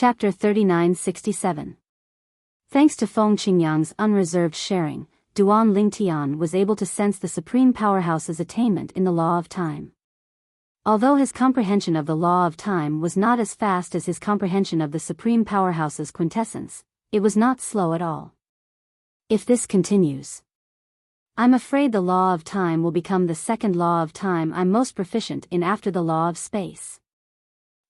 Chapter 3967. Thanks to Feng Qingyang's unreserved sharing, Duan Lingtian was able to sense the Supreme Powerhouse's attainment in the law of time. Although his comprehension of the law of time was not as fast as his comprehension of the Supreme Powerhouse's quintessence, it was not slow at all. If this continues, I'm afraid the law of time will become the second law of time I'm most proficient in after the law of space.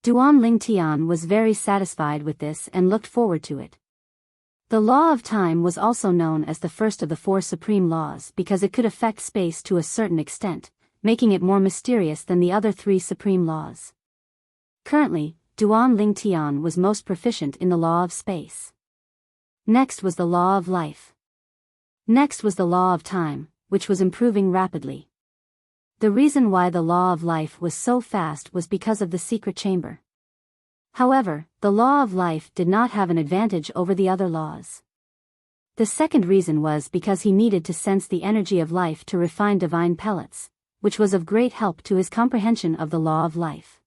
Duan Lingtian was very satisfied with this and looked forward to it. The law of time was also known as the first of the four supreme laws because it could affect space to a certain extent, making it more mysterious than the other three supreme laws. Currently, Duan Lingtian was most proficient in the law of space. Next was the law of life. Next was the law of time, which was improving rapidly. The reason why the law of life was so fast was because of the secret chamber. However, the law of life did not have an advantage over the other laws. The second reason was because he needed to sense the energy of life to refine divine pellets, which was of great help to his comprehension of the law of life.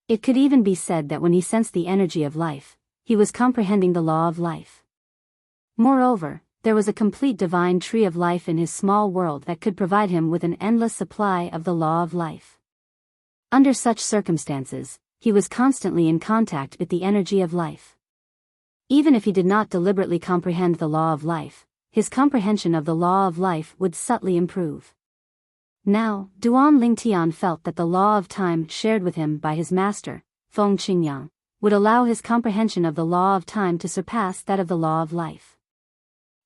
It could even be said that when he sensed the energy of life, he was comprehending the law of life. Moreover, there was a complete divine tree of life in his small world that could provide him with an endless supply of the law of life. Under such circumstances, he was constantly in contact with the energy of life. Even if he did not deliberately comprehend the law of life, his comprehension of the law of life would subtly improve. Now, Duan Lingtian felt that the law of time shared with him by his master, Feng Qingyang, would allow his comprehension of the law of time to surpass that of the law of life.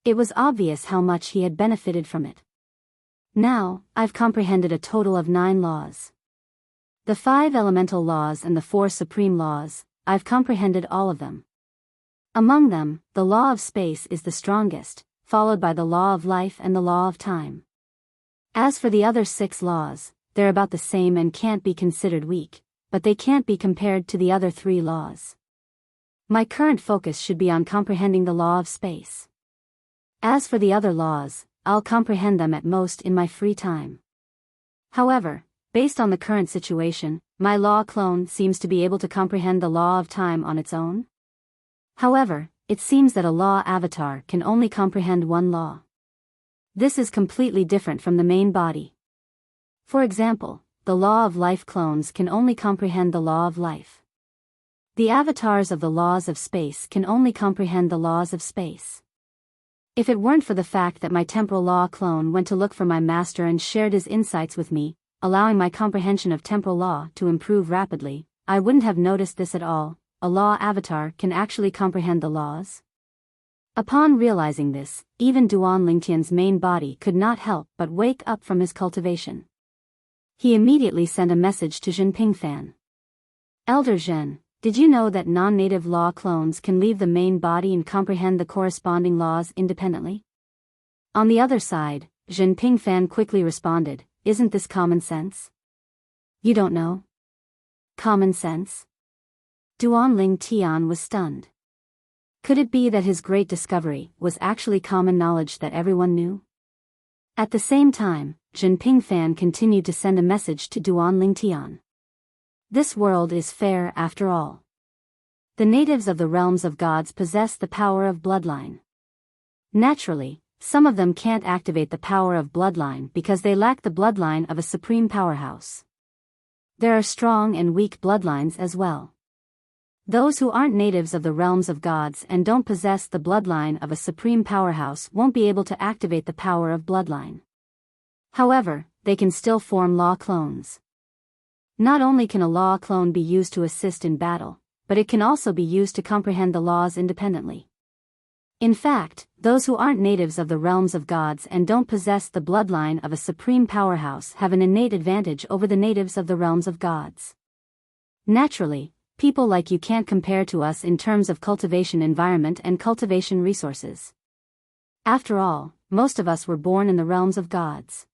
It was obvious how much he had benefited from it. Now, I've comprehended a total of 9 laws. The 5 elemental laws and the 4 supreme laws, I've comprehended all of them. Among them, the law of space is the strongest, followed by the law of life and the law of time. As for the other 6 laws, they're about the same and can't be considered weak, but they can't be compared to the other 3 laws. My current focus should be on comprehending the law of space. As for the other laws, I'll comprehend them at most in my free time. However, based on the current situation, my law clone seems to be able to comprehend the law of time on its own. However, it seems that a law avatar can only comprehend one law. This is completely different from the main body. For example, the law of life clones can only comprehend the law of life. The avatars of the laws of space can only comprehend the laws of space. If it weren't for the fact that my temporal law clone went to look for my master and shared his insights with me, allowing my comprehension of temporal law to improve rapidly, I wouldn't have noticed this at all. A law avatar can actually comprehend the laws. Upon realizing this, even Duan Lingtian's main body could not help but wake up from his cultivation. He immediately sent a message to Zhen Pingfan. Elder Zhen, did you know that non-native law clones can leave the main body and comprehend the corresponding laws independently? On the other side, Zhen Pingfan quickly responded, isn't this common sense? You don't know? Common sense? Duan Lingtian was stunned. Could it be that his great discovery was actually common knowledge that everyone knew? At the same time, Zhen Pingfan continued to send a message to Duan Lingtian. This world is fair after all. The natives of the realms of gods possess the power of bloodline. Naturally, some of them can't activate the power of bloodline because they lack the bloodline of a supreme powerhouse. There are strong and weak bloodlines as well. Those who aren't natives of the realms of gods and don't possess the bloodline of a supreme powerhouse won't be able to activate the power of bloodline. However, they can still form law clones. Not only can a law clone be used to assist in battle, but it can also be used to comprehend the laws independently. In fact, those who aren't natives of the realms of gods and don't possess the bloodline of a supreme powerhouse have an innate advantage over the natives of the realms of gods. Naturally, people like you can't compare to us in terms of cultivation environment and cultivation resources. After all, most of us were born in the realms of gods.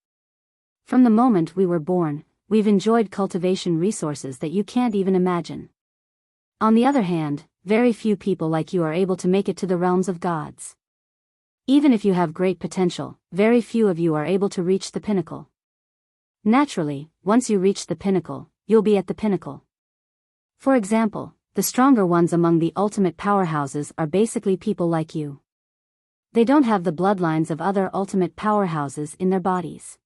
From the moment we were born, we've enjoyed cultivation resources that you can't even imagine. On the other hand, very few people like you are able to make it to the realms of gods. Even if you have great potential, very few of you are able to reach the pinnacle. Naturally, once you reach the pinnacle, you'll be at the pinnacle. For example, the stronger ones among the ultimate powerhouses are basically people like you. They don't have the bloodlines of other ultimate powerhouses in their bodies.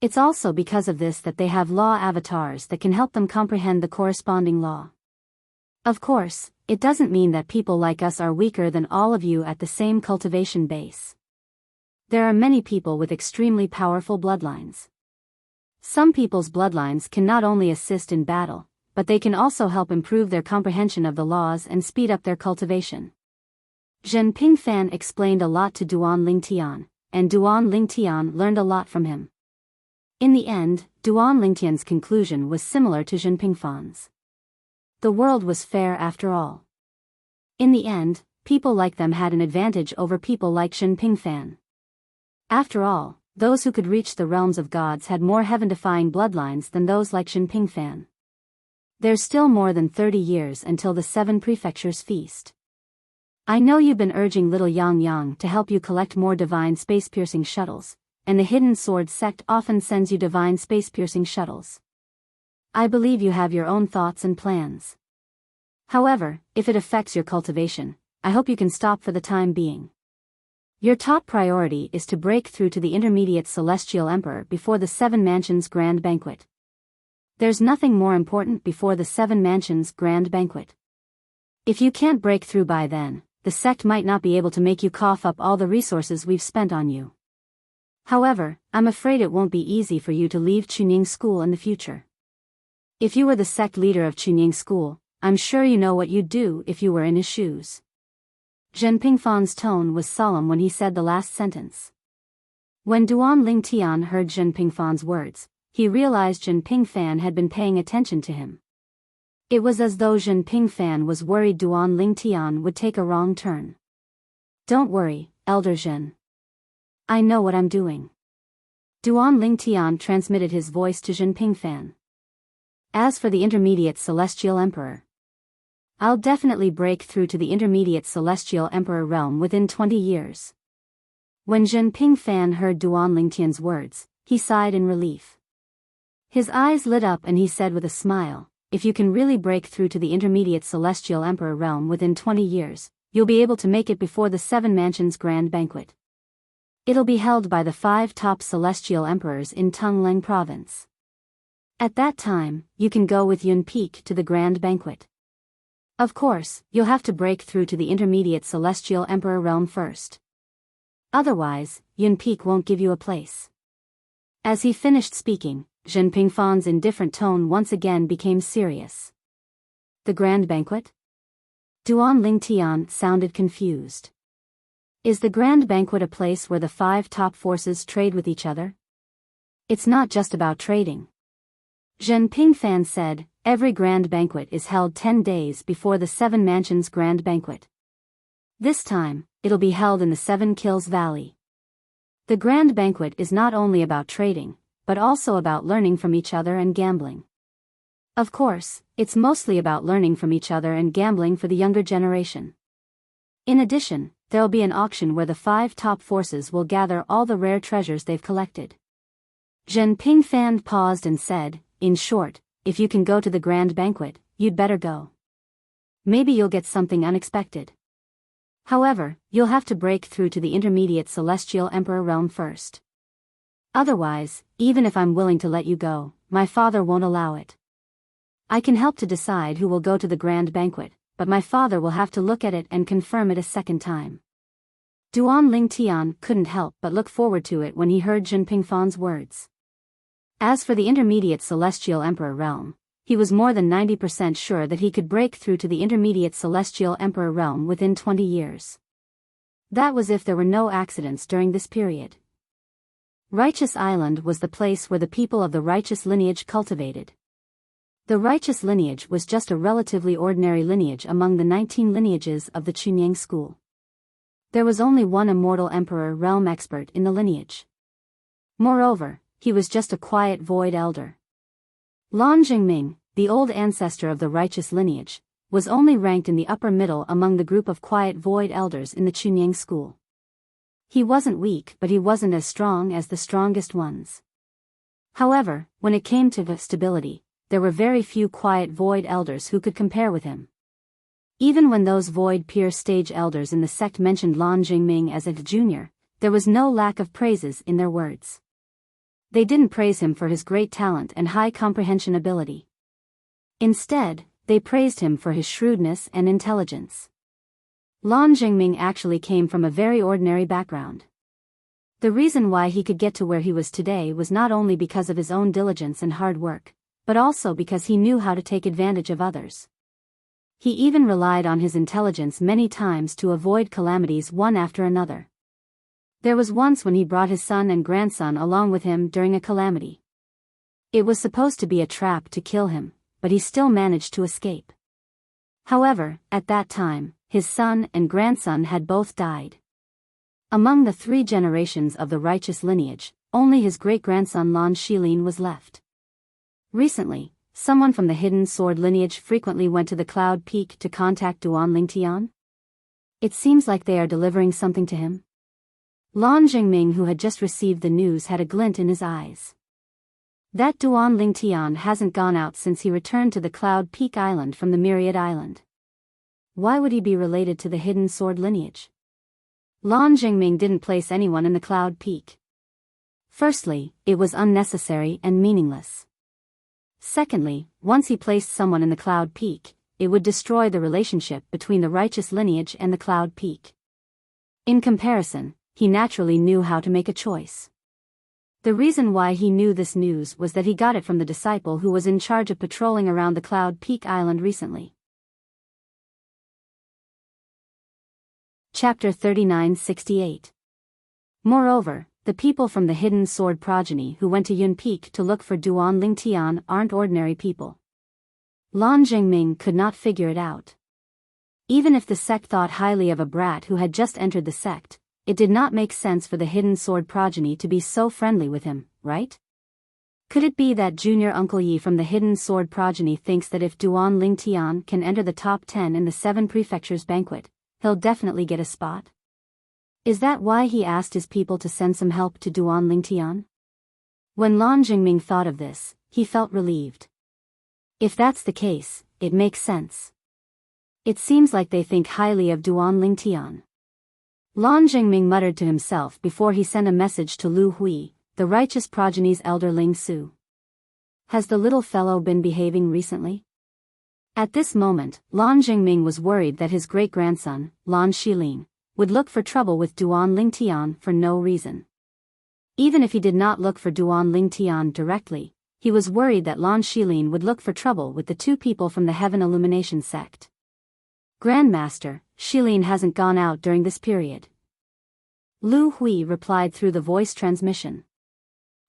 It's also because of this that they have law avatars that can help them comprehend the corresponding law. Of course, it doesn't mean that people like us are weaker than all of you at the same cultivation base. There are many people with extremely powerful bloodlines. Some people's bloodlines can not only assist in battle, but they can also help improve their comprehension of the laws and speed up their cultivation. Zhen Pingfan explained a lot to Duan Lingtian, and Duan Lingtian learned a lot from him. In the end, Duan Lingtian's conclusion was similar to Zhen Pingfan's. The world was fair after all. In the end, people like them had an advantage over people like Zhen Pingfan. After all, those who could reach the realms of gods had more heaven-defying bloodlines than those like Zhen Pingfan. There's still more than 30 years until the 7 prefectures feast. I know you've been urging little Yang Yang to help you collect more divine space-piercing shuttles, and the Hidden Sword sect often sends you divine space-piercing shuttles. I believe you have your own thoughts and plans. However, if it affects your cultivation, I hope you can stop for the time being. Your top priority is to break through to the intermediate Celestial Emperor before the 7 Mansions Grand Banquet. There's nothing more important before the 7 Mansions Grand Banquet. If you can't break through by then, the sect might not be able to make you cough up all the resources we've spent on you. However, I'm afraid it won't be easy for you to leave Chunying School in the future. If you were the sect leader of Chunying School, I'm sure you know what you'd do if you were in his shoes. Zhen Pingfan's tone was solemn when he said the last sentence. When Duan Lingtian heard Zhen Pingfan's words, he realized Zhen Pingfan had been paying attention to him. It was as though Zhen Pingfan was worried Duan Lingtian would take a wrong turn. Don't worry, Elder Zhen. I know what I'm doing. Duan Lingtian transmitted his voice to Zhen Pingfan. As for the intermediate Celestial Emperor, I'll definitely break through to the intermediate Celestial Emperor realm within 20 years. When Zhen Pingfan heard Duan Lingtian's words, he sighed in relief. His eyes lit up and he said with a smile, if you can really break through to the intermediate Celestial Emperor realm within 20 years, you'll be able to make it before the 7 Mansions Grand Banquet. It'll be held by the 5 top Celestial Emperors in Tongleng Province. At that time, you can go with Yun Peak to the Grand Banquet. Of course, you'll have to break through to the intermediate Celestial Emperor realm first. Otherwise, Yun Peak won't give you a place. As he finished speaking, Zhen Pingfan's indifferent tone once again became serious. The Grand Banquet? Duan Lingtian sounded confused. Is the Grand Banquet a place where the 5 top forces trade with each other? It's not just about trading. Zhen Pingfan said, every Grand Banquet is held 10 days before the 7 Mansions Grand Banquet. This time, it'll be held in the 7 Kills Valley. The Grand Banquet is not only about trading, but also about learning from each other and gambling. Of course, it's mostly about learning from each other and gambling for the younger generation. In addition, there'll be an auction where the 5 top forces will gather all the rare treasures they've collected. Zhen Pingfan paused and said, in short, if you can go to the Grand Banquet, you'd better go. Maybe you'll get something unexpected. However, you'll have to break through to the intermediate Celestial Emperor realm first. Otherwise, even if I'm willing to let you go, my father won't allow it. I can help to decide who will go to the Grand Banquet, but my father will have to look at it and confirm it a second time. Duan Lingtian couldn't help but look forward to it when he heard Zhen Pingfan's words. As for the intermediate Celestial Emperor realm, he was more than 90% sure that he could break through to the intermediate Celestial Emperor realm within 20 years. That was if there were no accidents during this period. Righteous Island was the place where the people of the righteous lineage cultivated. The righteous lineage was just a relatively ordinary lineage among the 19 lineages of the Chunying school. There was only one immortal emperor realm expert in the lineage. Moreover, he was just a quiet void elder. Lan Jingming, the old ancestor of the righteous lineage, was only ranked in the upper middle among the group of quiet void elders in the Chunying school. He wasn't weak, but he wasn't as strong as the strongest ones. However, when it came to stability, there were very few quiet void elders who could compare with him. Even when those Void Peer stage elders in the sect mentioned Lan Jingming as a junior, there was no lack of praises in their words. They didn't praise him for his great talent and high comprehension ability. Instead, they praised him for his shrewdness and intelligence. Lan Jingming actually came from a very ordinary background. The reason why he could get to where he was today was not only because of his own diligence and hard work, but also because he knew how to take advantage of others. He even relied on his intelligence many times to avoid calamities one after another. There was once when he brought his son and grandson along with him during a calamity. It was supposed to be a trap to kill him, but he still managed to escape. However, at that time, his son and grandson had both died. Among the 3 generations of the righteous lineage, only his great-grandson Lan Shilin was left. Recently, someone from the hidden sword lineage frequently went to the Cloud Peak to contact Duan Lingtian. It seems like they are delivering something to him. Lan Jingming, who had just received the news, had a glint in his eyes. That Duan Lingtian hasn't gone out since he returned to the Cloud Peak Island from the Myriad Island. Why would he be related to the hidden sword lineage? Lan Jingming didn't place anyone in the Cloud Peak. Firstly, it was unnecessary and meaningless. Secondly, once he placed someone in the Cloud Peak, it would destroy the relationship between the righteous lineage and the Cloud Peak. In comparison, he naturally knew how to make a choice. The reason why he knew this news was that he got it from the disciple who was in charge of patrolling around the Cloud Peak Island recently. Chapter 3968. Moreover, the people from the hidden sword progeny who went to Yun Peak to look for Duan Lingtian aren't ordinary people. Lan Jingming could not figure it out. Even if the sect thought highly of a brat who had just entered the sect, it did not make sense for the hidden sword progeny to be so friendly with him, right? Could it be that Junior Uncle Yi from the hidden sword progeny thinks that if Duan Lingtian can enter the top 10 in the 7 prefectures banquet, he'll definitely get a spot? Is that why he asked his people to send some help to Duan Lingtian? When Lan Jingming thought of this, he felt relieved. If that's the case, it makes sense. It seems like they think highly of Duan Lingtian. Lan Jingming muttered to himself before he sent a message to Lu Hui, the righteous progeny's elder Ling Su. Has the little fellow been behaving recently? At this moment, Lan Jingming was worried that his great-grandson, Lan Shilin, would look for trouble with Duan Lingtian for no reason. Even if he did not look for Duan Lingtian directly, he was worried that Lan Shilin would look for trouble with the 2 people from the Heaven Illumination sect. Grandmaster, Shilin hasn't gone out during this period. Lu Hui replied through the voice transmission.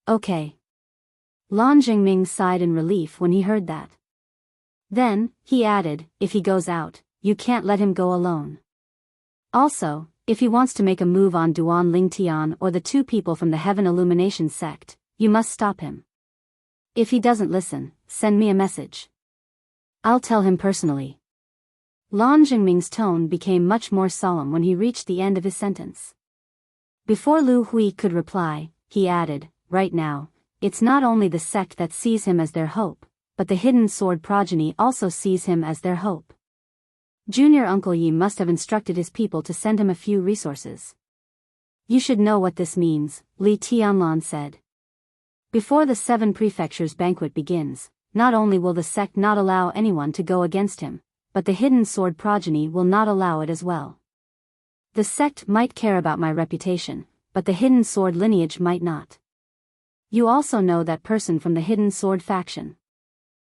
Okay. Lan Jingming sighed in relief when he heard that. Then, he added, if he goes out, you can't let him go alone. Also, if he wants to make a move on Duan Lingtian or the 2 people from the Heaven Illumination sect, you must stop him. If he doesn't listen, send me a message. I'll tell him personally. Lan Jingming's tone became much more solemn when he reached the end of his sentence. Before Lu Hui could reply, he added, right now, it's not only the sect that sees him as their hope, but the hidden sword progeny also sees him as their hope. Junior Uncle Yi must have instructed his people to send him a few resources. You should know what this means, Li Tianlan said. Before the 7 prefectures banquet begins, not only will the sect not allow anyone to go against him, but the hidden sword progeny will not allow it as well. The sect might care about my reputation, but the hidden sword lineage might not. You also know that person from the hidden sword faction.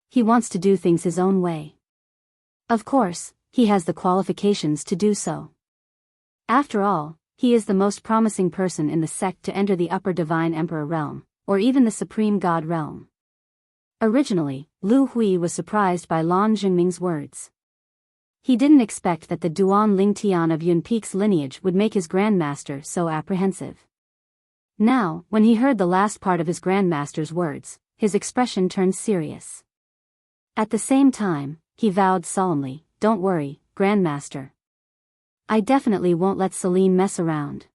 He wants to do things his own way. Of course, he has the qualifications to do so. After all, he is the most promising person in the sect to enter the upper divine emperor realm, or even the supreme god realm. Originally, Lu Hui was surprised by Lan Jingming's words. He didn't expect that the Duan Lingtian of Yun Peak's lineage would make his grandmaster so apprehensive. Now, when he heard the last part of his grandmaster's words, his expression turned serious. At the same time, he vowed solemnly, don't worry, grandmaster. I definitely won't let Celine mess around.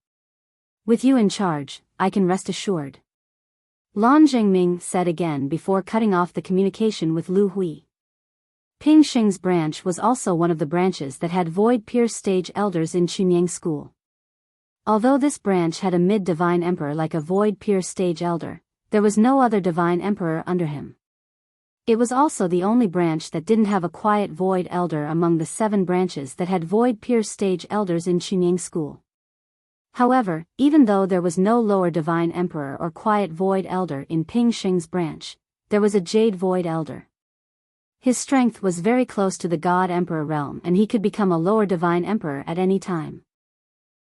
With you in charge, I can rest assured. Lan Jingming said again before cutting off the communication with Lu Hui. Ping Xing's branch was also one of the branches that had void-pierced stage elders in Chunyang school. Although this branch had a mid-divine emperor like a void-pierced stage elder, there was no other divine emperor under him. It was also the only branch that didn't have a quiet void elder among the 7 branches that had void-pierced stage elders in Chunyang school. However, even though there was no lower divine emperor or quiet void elder in Ping Xing's branch, there was a jade void elder. His strength was very close to the God Emperor realm and he could become a lower divine emperor at any time.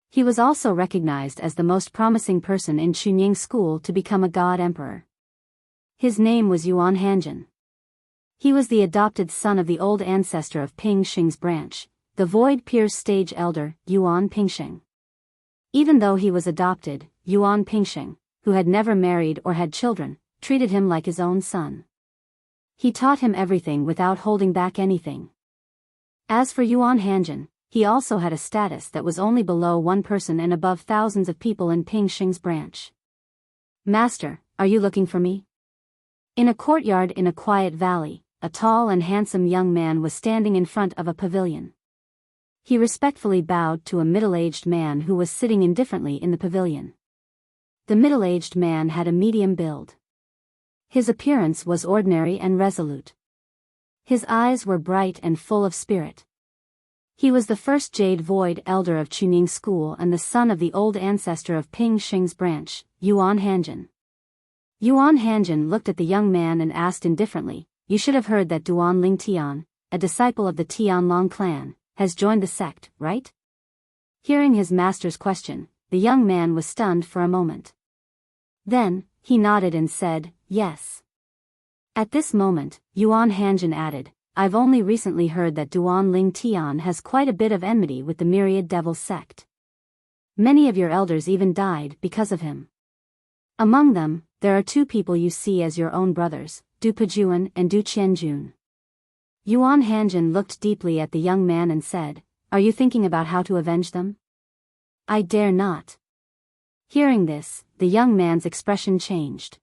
He was also recognized as the most promising person in Chunying school to become a God Emperor. His name was Yuan Hanjin. He was the adopted son of the old ancestor of Ping Xing's branch, the void-pierced stage elder, Yuan Pingxing. Even though he was adopted, Yuan Pingxing, who had never married or had children, treated him like his own son. He taught him everything without holding back anything. As for Yuan Hanjin, he also had a status that was only below one person and above thousands of people in Ping Xing's branch. Master, are you looking for me? In a courtyard in a quiet valley, a tall and handsome young man was standing in front of a pavilion. He respectfully bowed to a middle-aged man who was sitting indifferently in the pavilion. The middle-aged man had a medium build. His appearance was ordinary and resolute. His eyes were bright and full of spirit. He was the first Jade Void Elder of Chunying School and the son of the old ancestor of Ping Xing's branch, Yuan Hanjin. Yuan Hanjin looked at the young man and asked indifferently, "You should have heard that Duan Ling Tian, a disciple of the Tianlong clan, has joined the sect, right?" Hearing his master's question, the young man was stunned for a moment. Then, he nodded and said, "Yes." At this moment, Yuan Hanjin added, "I've only recently heard that Duan Ling Tian has quite a bit of enmity with the Myriad Devil sect. Many of your elders even died because of him. Among them, there are 2 people you see as your own brothers, Du Pejuan and Du Qianjun." Yuan Hanjin looked deeply at the young man and said, "Are you thinking about how to avenge them?" "I dare not." Hearing this, the young man's expression changed.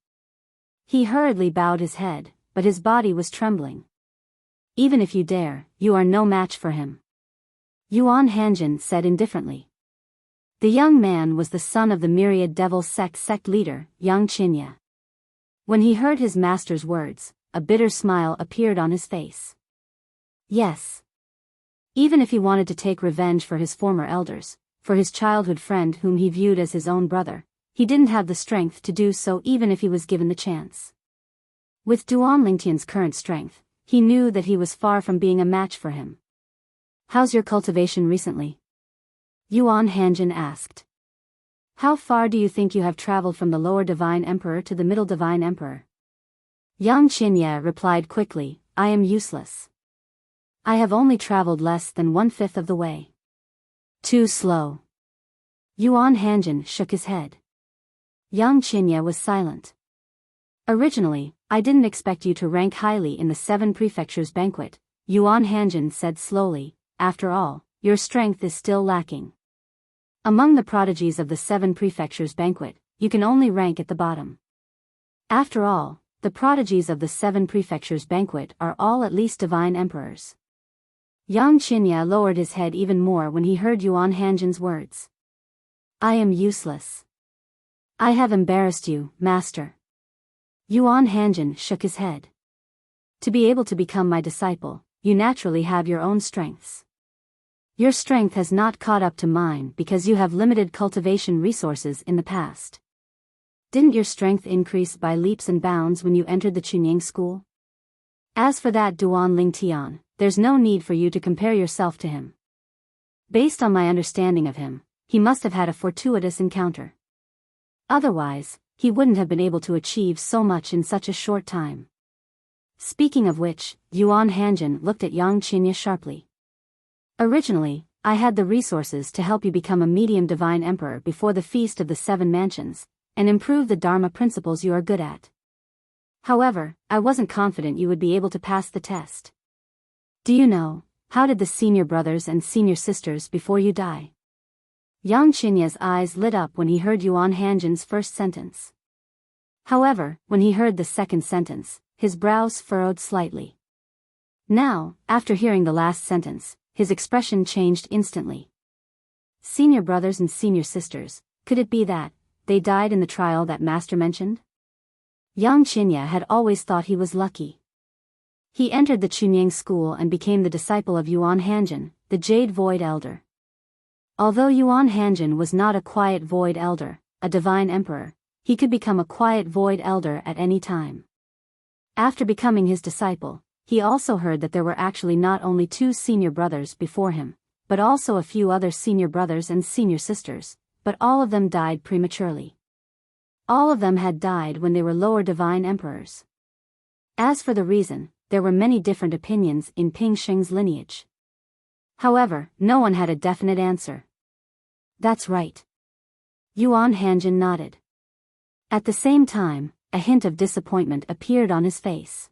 He hurriedly bowed his head, but his body was trembling. "Even if you dare, you are no match for him," Yuan Hanjin said indifferently. The young man was the son of the Myriad Devil sect leader, Yang Qinya. When he heard his master's words, a bitter smile appeared on his face. Yes. Even if he wanted to take revenge for his former elders, for his childhood friend whom he viewed as his own brother, he didn't have the strength to do so even if he was given the chance. With Duan Lingtian's current strength, he knew that he was far from being a match for him. "How's your cultivation recently?" Yuan Hanjin asked. "How far do you think you have traveled from the lower divine emperor to the middle divine emperor?" Yang Qinya replied quickly, "I am useless. I have only traveled less than 1/5 of the way." "Too slow." Yuan Hanjin shook his head. Yang Qinya was silent. "Originally, I didn't expect you to rank highly in the 7 prefectures banquet," Yuan Hanjin said slowly. "After all, your strength is still lacking. Among the prodigies of the 7 prefectures banquet, you can only rank at the bottom. After all, the prodigies of the 7 prefectures banquet are all at least divine emperors." Yang Qinya lowered his head even more when he heard Yuan Hanjin's words. "I am useless. I have embarrassed you, master." Yuan Hanjin shook his head. "To be able to become my disciple, you naturally have your own strengths. Your strength has not caught up to mine because you have limited cultivation resources in the past. Didn't your strength increase by leaps and bounds when you entered the Chunying school? As for that Duan Ling Tian, there's no need for you to compare yourself to him. Based on my understanding of him, he must have had a fortuitous encounter. Otherwise, he wouldn't have been able to achieve so much in such a short time." Speaking of which, Yuan Hanjin looked at Yang Qinya sharply. "Originally, I had the resources to help you become a medium divine emperor before the Feast of the 7 Mansions, and improve the Dharma principles you are good at. However, I wasn't confident you would be able to pass the test. Do you know, how did the senior brothers and senior sisters before you die?" Yang Qinya's eyes lit up when he heard Yuan Hanjin's first sentence. However, when he heard the second sentence, his brows furrowed slightly. Now, after hearing the last sentence, his expression changed instantly. Senior brothers and senior sisters, could it be that they died in the trial that master mentioned? Yang Qinya had always thought he was lucky. He entered the Chunying school and became the disciple of Yuan Hanjin, the Jade Void Elder. Although Yuan Hanjin was not a quiet Void Elder, a divine emperor, he could become a quiet Void Elder at any time. After becoming his disciple, he also heard that there were actually not only 2 senior brothers before him, but also a few other senior brothers and senior sisters, but all of them died prematurely. All of them had died when they were lower divine emperors. As for the reason, there were many different opinions in Ping Sheng's lineage. However, no one had a definite answer. That's right. Yuan Hanjin nodded. At the same time, a hint of disappointment appeared on his face.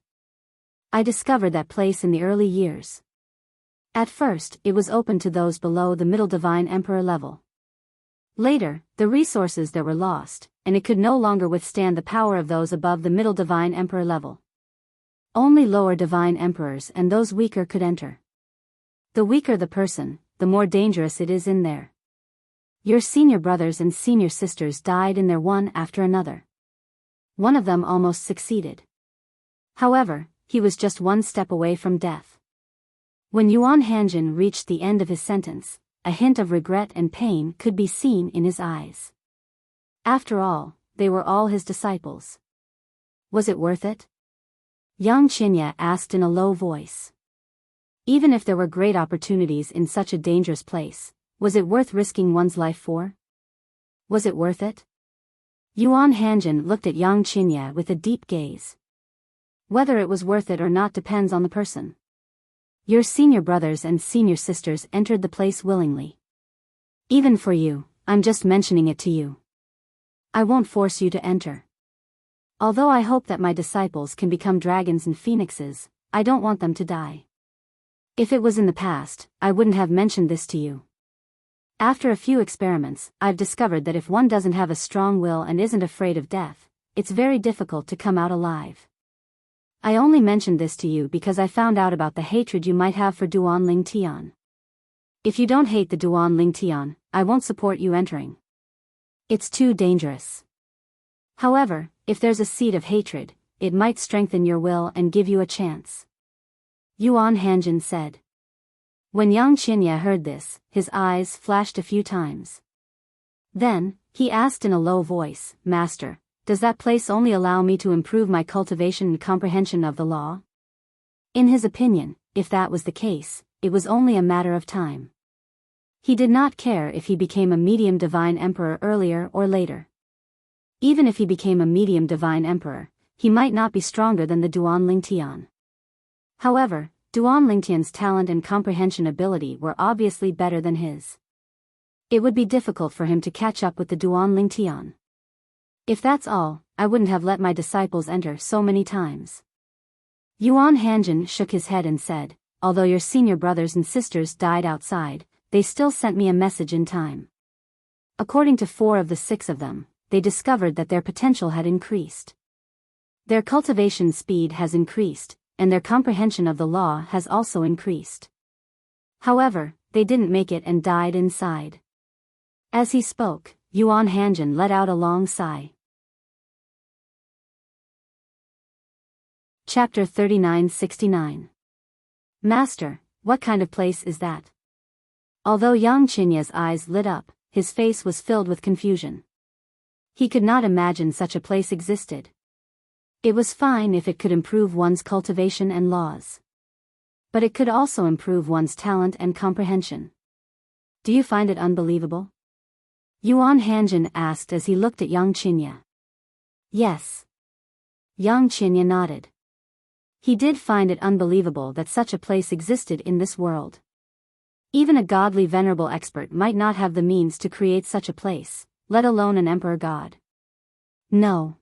I discovered that place in the early years. At first, it was open to those below the middle divine emperor level. Later, the resources there were lost, and it could no longer withstand the power of those above the middle divine emperor level. Only lower divine emperors and those weaker could enter. The weaker the person, the more dangerous it is in there. Your senior brothers and senior sisters died in there one after another. One of them almost succeeded. However, he was just one step away from death. When Yuan Hanjin reached the end of his sentence, a hint of regret and pain could be seen in his eyes. After all, they were all his disciples. Was it worth it? Yang Qinya asked in a low voice. Even if there were great opportunities in such a dangerous place, was it worth risking one's life for? Was it worth it? Yuan Hanjin looked at Yang Qinya with a deep gaze. Whether it was worth it or not depends on the person. Your senior brothers and senior sisters entered the place willingly. Even for you, I'm just mentioning it to you. I won't force you to enter. Although I hope that my disciples can become dragons and phoenixes, I don't want them to die. If it was in the past, I wouldn't have mentioned this to you. After a few experiments, I've discovered that if one doesn't have a strong will and isn't afraid of death, it's very difficult to come out alive. I only mentioned this to you because I found out about the hatred you might have for Duan Ling Tian. If you don't hate the Duan Ling Tian, I won't support you entering. It's too dangerous. However, if there's a seed of hatred, it might strengthen your will and give you a chance. Yuan Hanjin said. When Yang Qinya heard this, his eyes flashed a few times. Then, he asked in a low voice, Master, does that place only allow me to improve my cultivation and comprehension of the law? In his opinion, if that was the case, it was only a matter of time. He did not care if he became a medium divine emperor earlier or later. Even if he became a medium divine emperor, he might not be stronger than the Duan Ling Tian. However, Duan Ling Tian's talent and comprehension ability were obviously better than his. It would be difficult for him to catch up with the Duan Ling Tian. If that's all, I wouldn't have let my disciples enter so many times. Yuan Hanjin shook his head and said, although your senior brothers and sisters died outside, they still sent me a message in time. According to 4 of the 6 of them, they discovered that their potential had increased. Their cultivation speed has increased, and their comprehension of the law has also increased. However, they didn't make it and died inside. As he spoke, Yuan Hanjin let out a long sigh. Chapter 3969. Master, what kind of place is that? Although Yang Qinya's eyes lit up, his face was filled with confusion. He could not imagine such a place existed. It was fine if it could improve one's cultivation and laws. But it could also improve one's talent and comprehension. Do you find it unbelievable? Yuan Hanjin asked as he looked at Yang Qinya. Yes. Yang Qinya nodded. He did find it unbelievable that such a place existed in this world. Even a godly venerable expert might not have the means to create such a place, let alone an emperor god. No.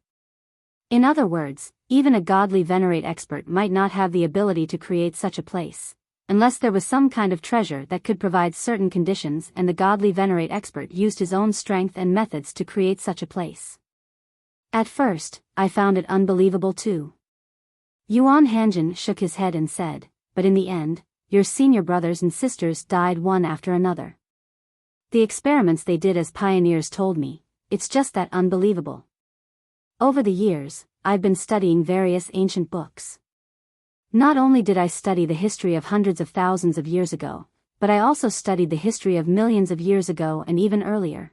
In other words, even a godly venerate expert might not have the ability to create such a place, unless there was some kind of treasure that could provide certain conditions and the godly venerate expert used his own strength and methods to create such a place. At first, I found it unbelievable too. Yuan Hanjin shook his head and said, but in the end, your senior brothers and sisters died one after another. The experiments they did as pioneers told me, it's just that unbelievable. Over the years, I've been studying various ancient books. Not only did I study the history of hundreds of thousands of years ago, but I also studied the history of millions of years ago and even earlier.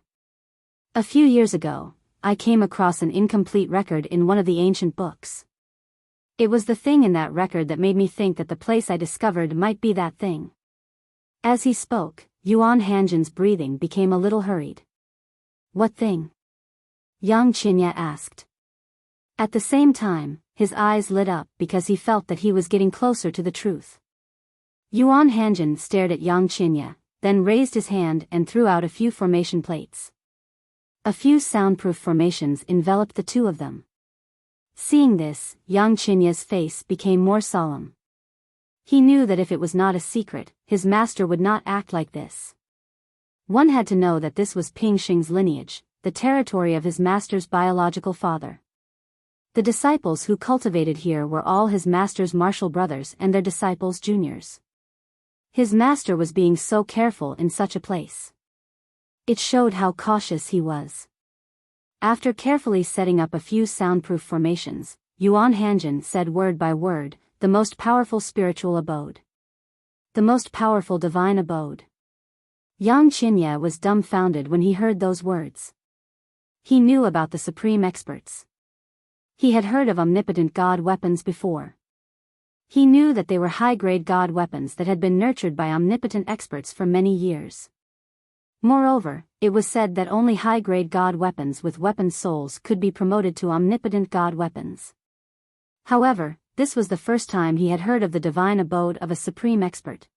A few years ago, I came across an incomplete record in one of the ancient books. It was the thing in that record that made me think that the place I discovered might be that thing. As he spoke, Yuan Hanjin's breathing became a little hurried. What thing? Yang Qinya asked. At the same time, his eyes lit up because he felt that he was getting closer to the truth. Yuan Hanjin stared at Yang Qinya, then raised his hand and threw out a few formation plates. A few soundproof formations enveloped the two of them. Seeing this, Yang Qinya's face became more solemn. He knew that if it was not a secret, his master would not act like this. One had to know that this was Ping Xing's lineage, the territory of his master's biological father. The disciples who cultivated here were all his master's martial brothers and their disciples' juniors. His master was being so careful in such a place. It showed how cautious he was. After carefully setting up a few soundproof formations, Yuan Hanjin said word by word, the most powerful spiritual abode. The most powerful divine abode. Yang Qinya was dumbfounded when he heard those words. He knew about the supreme experts. He had heard of omnipotent god weapons before. He knew that they were high-grade god weapons that had been nurtured by omnipotent experts for many years. Moreover, it was said that only high-grade god weapons with weapon souls could be promoted to omnipotent god weapons. However, this was the first time he had heard of the divine abode of a supreme expert.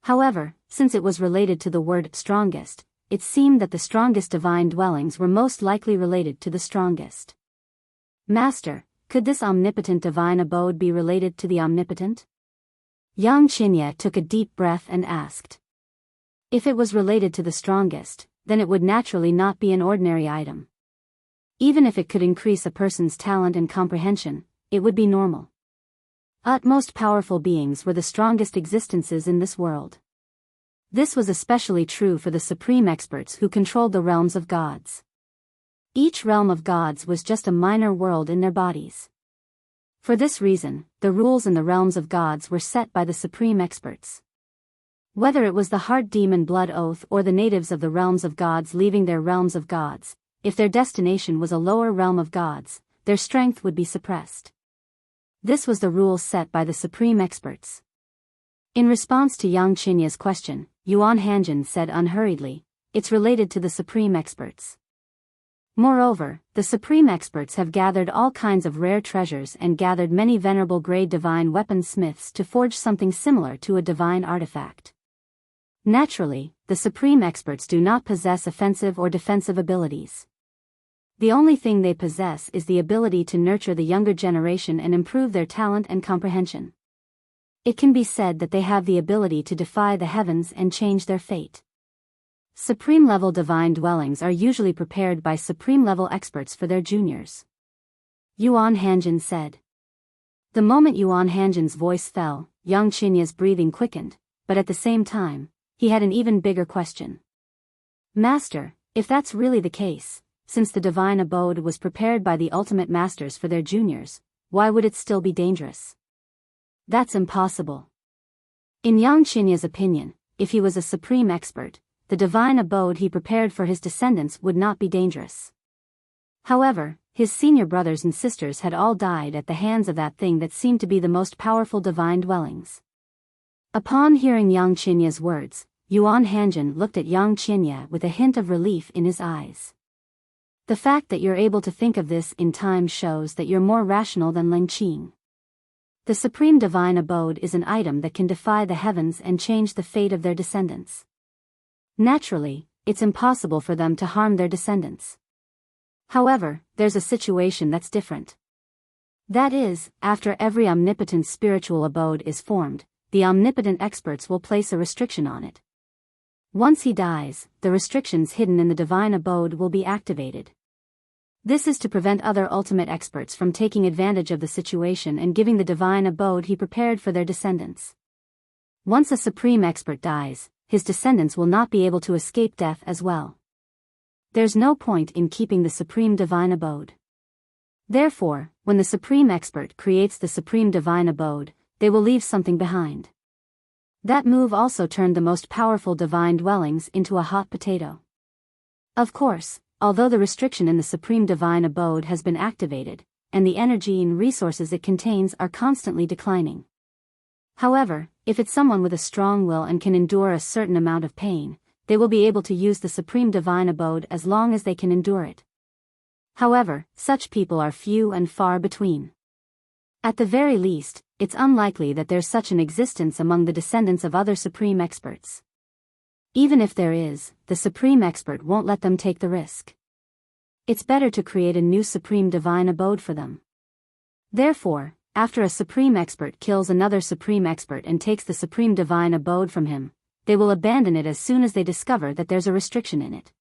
However, since it was related to the word strongest, it seemed that the strongest divine dwellings were most likely related to the strongest. Master, could this omnipotent divine abode be related to the omnipotent? Yang Qinya took a deep breath and asked. If it was related to the strongest, then it would naturally not be an ordinary item. Even if it could increase a person's talent and comprehension, it would be normal. Utmost powerful beings were the strongest existences in this world. This was especially true for the supreme experts who controlled the realms of gods. Each realm of gods was just a minor world in their bodies. For this reason, the rules in the realms of gods were set by the supreme experts. Whether it was the heart demon blood oath or the natives of the realms of gods leaving their realms of gods, if their destination was a lower realm of gods, their strength would be suppressed. This was the rule set by the supreme experts. In response to Yang Qinya's question, Yuan Hanjin said unhurriedly, it's related to the supreme experts. Moreover, the supreme experts have gathered all kinds of rare treasures and gathered many venerable grade divine weaponsmiths to forge something similar to a divine artifact. Naturally, the supreme experts do not possess offensive or defensive abilities. The only thing they possess is the ability to nurture the younger generation and improve their talent and comprehension. It can be said that they have the ability to defy the heavens and change their fate. Supreme-level divine dwellings are usually prepared by supreme-level experts for their juniors. Yuan Hanjin said. The moment Yuan Hanjin's voice fell, Yang Qinya's breathing quickened, but at the same time, he had an even bigger question. Master, if that's really the case, since the divine abode was prepared by the ultimate masters for their juniors, why would it still be dangerous? That's impossible. In Yang Qinya's opinion, if he was a supreme expert, the divine abode he prepared for his descendants would not be dangerous. However, his senior brothers and sisters had all died at the hands of that thing that seemed to be the most powerful divine dwellings. Upon hearing Yang Qinya's words, Yuan Hanjin looked at Yang Qinya with a hint of relief in his eyes. The fact that you're able to think of this in time shows that you're more rational than Ling Qing. The supreme divine abode is an item that can defy the heavens and change the fate of their descendants. Naturally, it's impossible for them to harm their descendants. However, there's a situation that's different. That is, after every omnipotent spiritual abode is formed, the omnipotent experts will place a restriction on it. Once he dies, the restrictions hidden in the divine abode will be activated. This is to prevent other ultimate experts from taking advantage of the situation and giving the divine abode he prepared for their descendants. Once a supreme expert dies, his descendants will not be able to escape death as well. There's no point in keeping the supreme divine abode. Therefore, when the supreme expert creates the supreme divine abode, they will leave something behind. That move also turned the most powerful divine dwellings into a hot potato. Of course, although the restriction in the supreme divine abode has been activated, and the energy and resources it contains are constantly declining. However, if it's someone with a strong will and can endure a certain amount of pain, they will be able to use the supreme divine abode as long as they can endure it. However, such people are few and far between. At the very least, it's unlikely that there's such an existence among the descendants of other supreme experts. Even if there is, the supreme expert won't let them take the risk. It's better to create a new supreme divine abode for them. Therefore, after a supreme expert kills another supreme expert and takes the supreme divine abode from him, they will abandon it as soon as they discover that there's a restriction in it.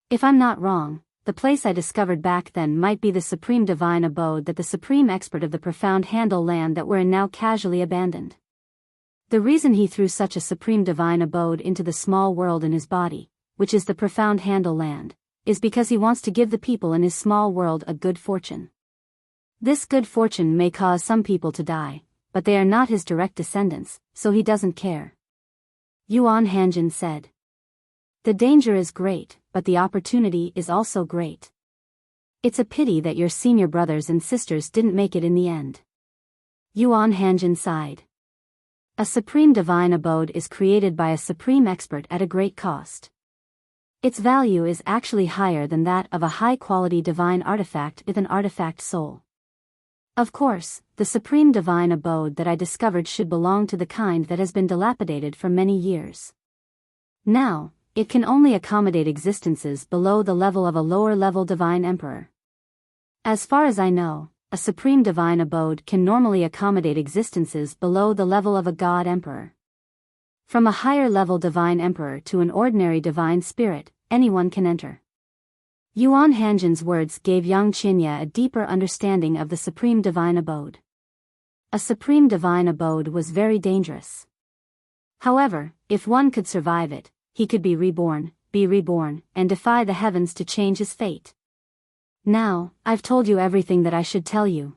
If I'm not wrong, the place I discovered back then might be the supreme divine abode that the supreme expert of the profound handle land that we're in now casually abandoned. The reason he threw such a supreme divine abode into the small world in his body, which is the profound handle land, is because he wants to give the people in his small world a good fortune. This good fortune may cause some people to die, but they are not his direct descendants, so he doesn't care. Yuan Hanjin said. The danger is great, but the opportunity is also great. It's a pity that your senior brothers and sisters didn't make it in the end. Yuan Hanjin sighed. A supreme divine abode is created by a supreme expert at a great cost. Its value is actually higher than that of a high-quality divine artifact with an artifact soul. Of course, the supreme divine abode that I discovered should belong to the kind that has been dilapidated for many years. Now, it can only accommodate existences below the level of a lower-level divine emperor. As far as I know, a supreme divine abode can normally accommodate existences below the level of a god emperor. From a higher-level divine emperor to an ordinary divine spirit, anyone can enter. Yuan Hanjin's words gave Yang Qinya a deeper understanding of the supreme divine abode. A supreme divine abode was very dangerous. However, if one could survive it, he could be reborn, and defy the heavens to change his fate. Now, I've told you everything that I should tell you.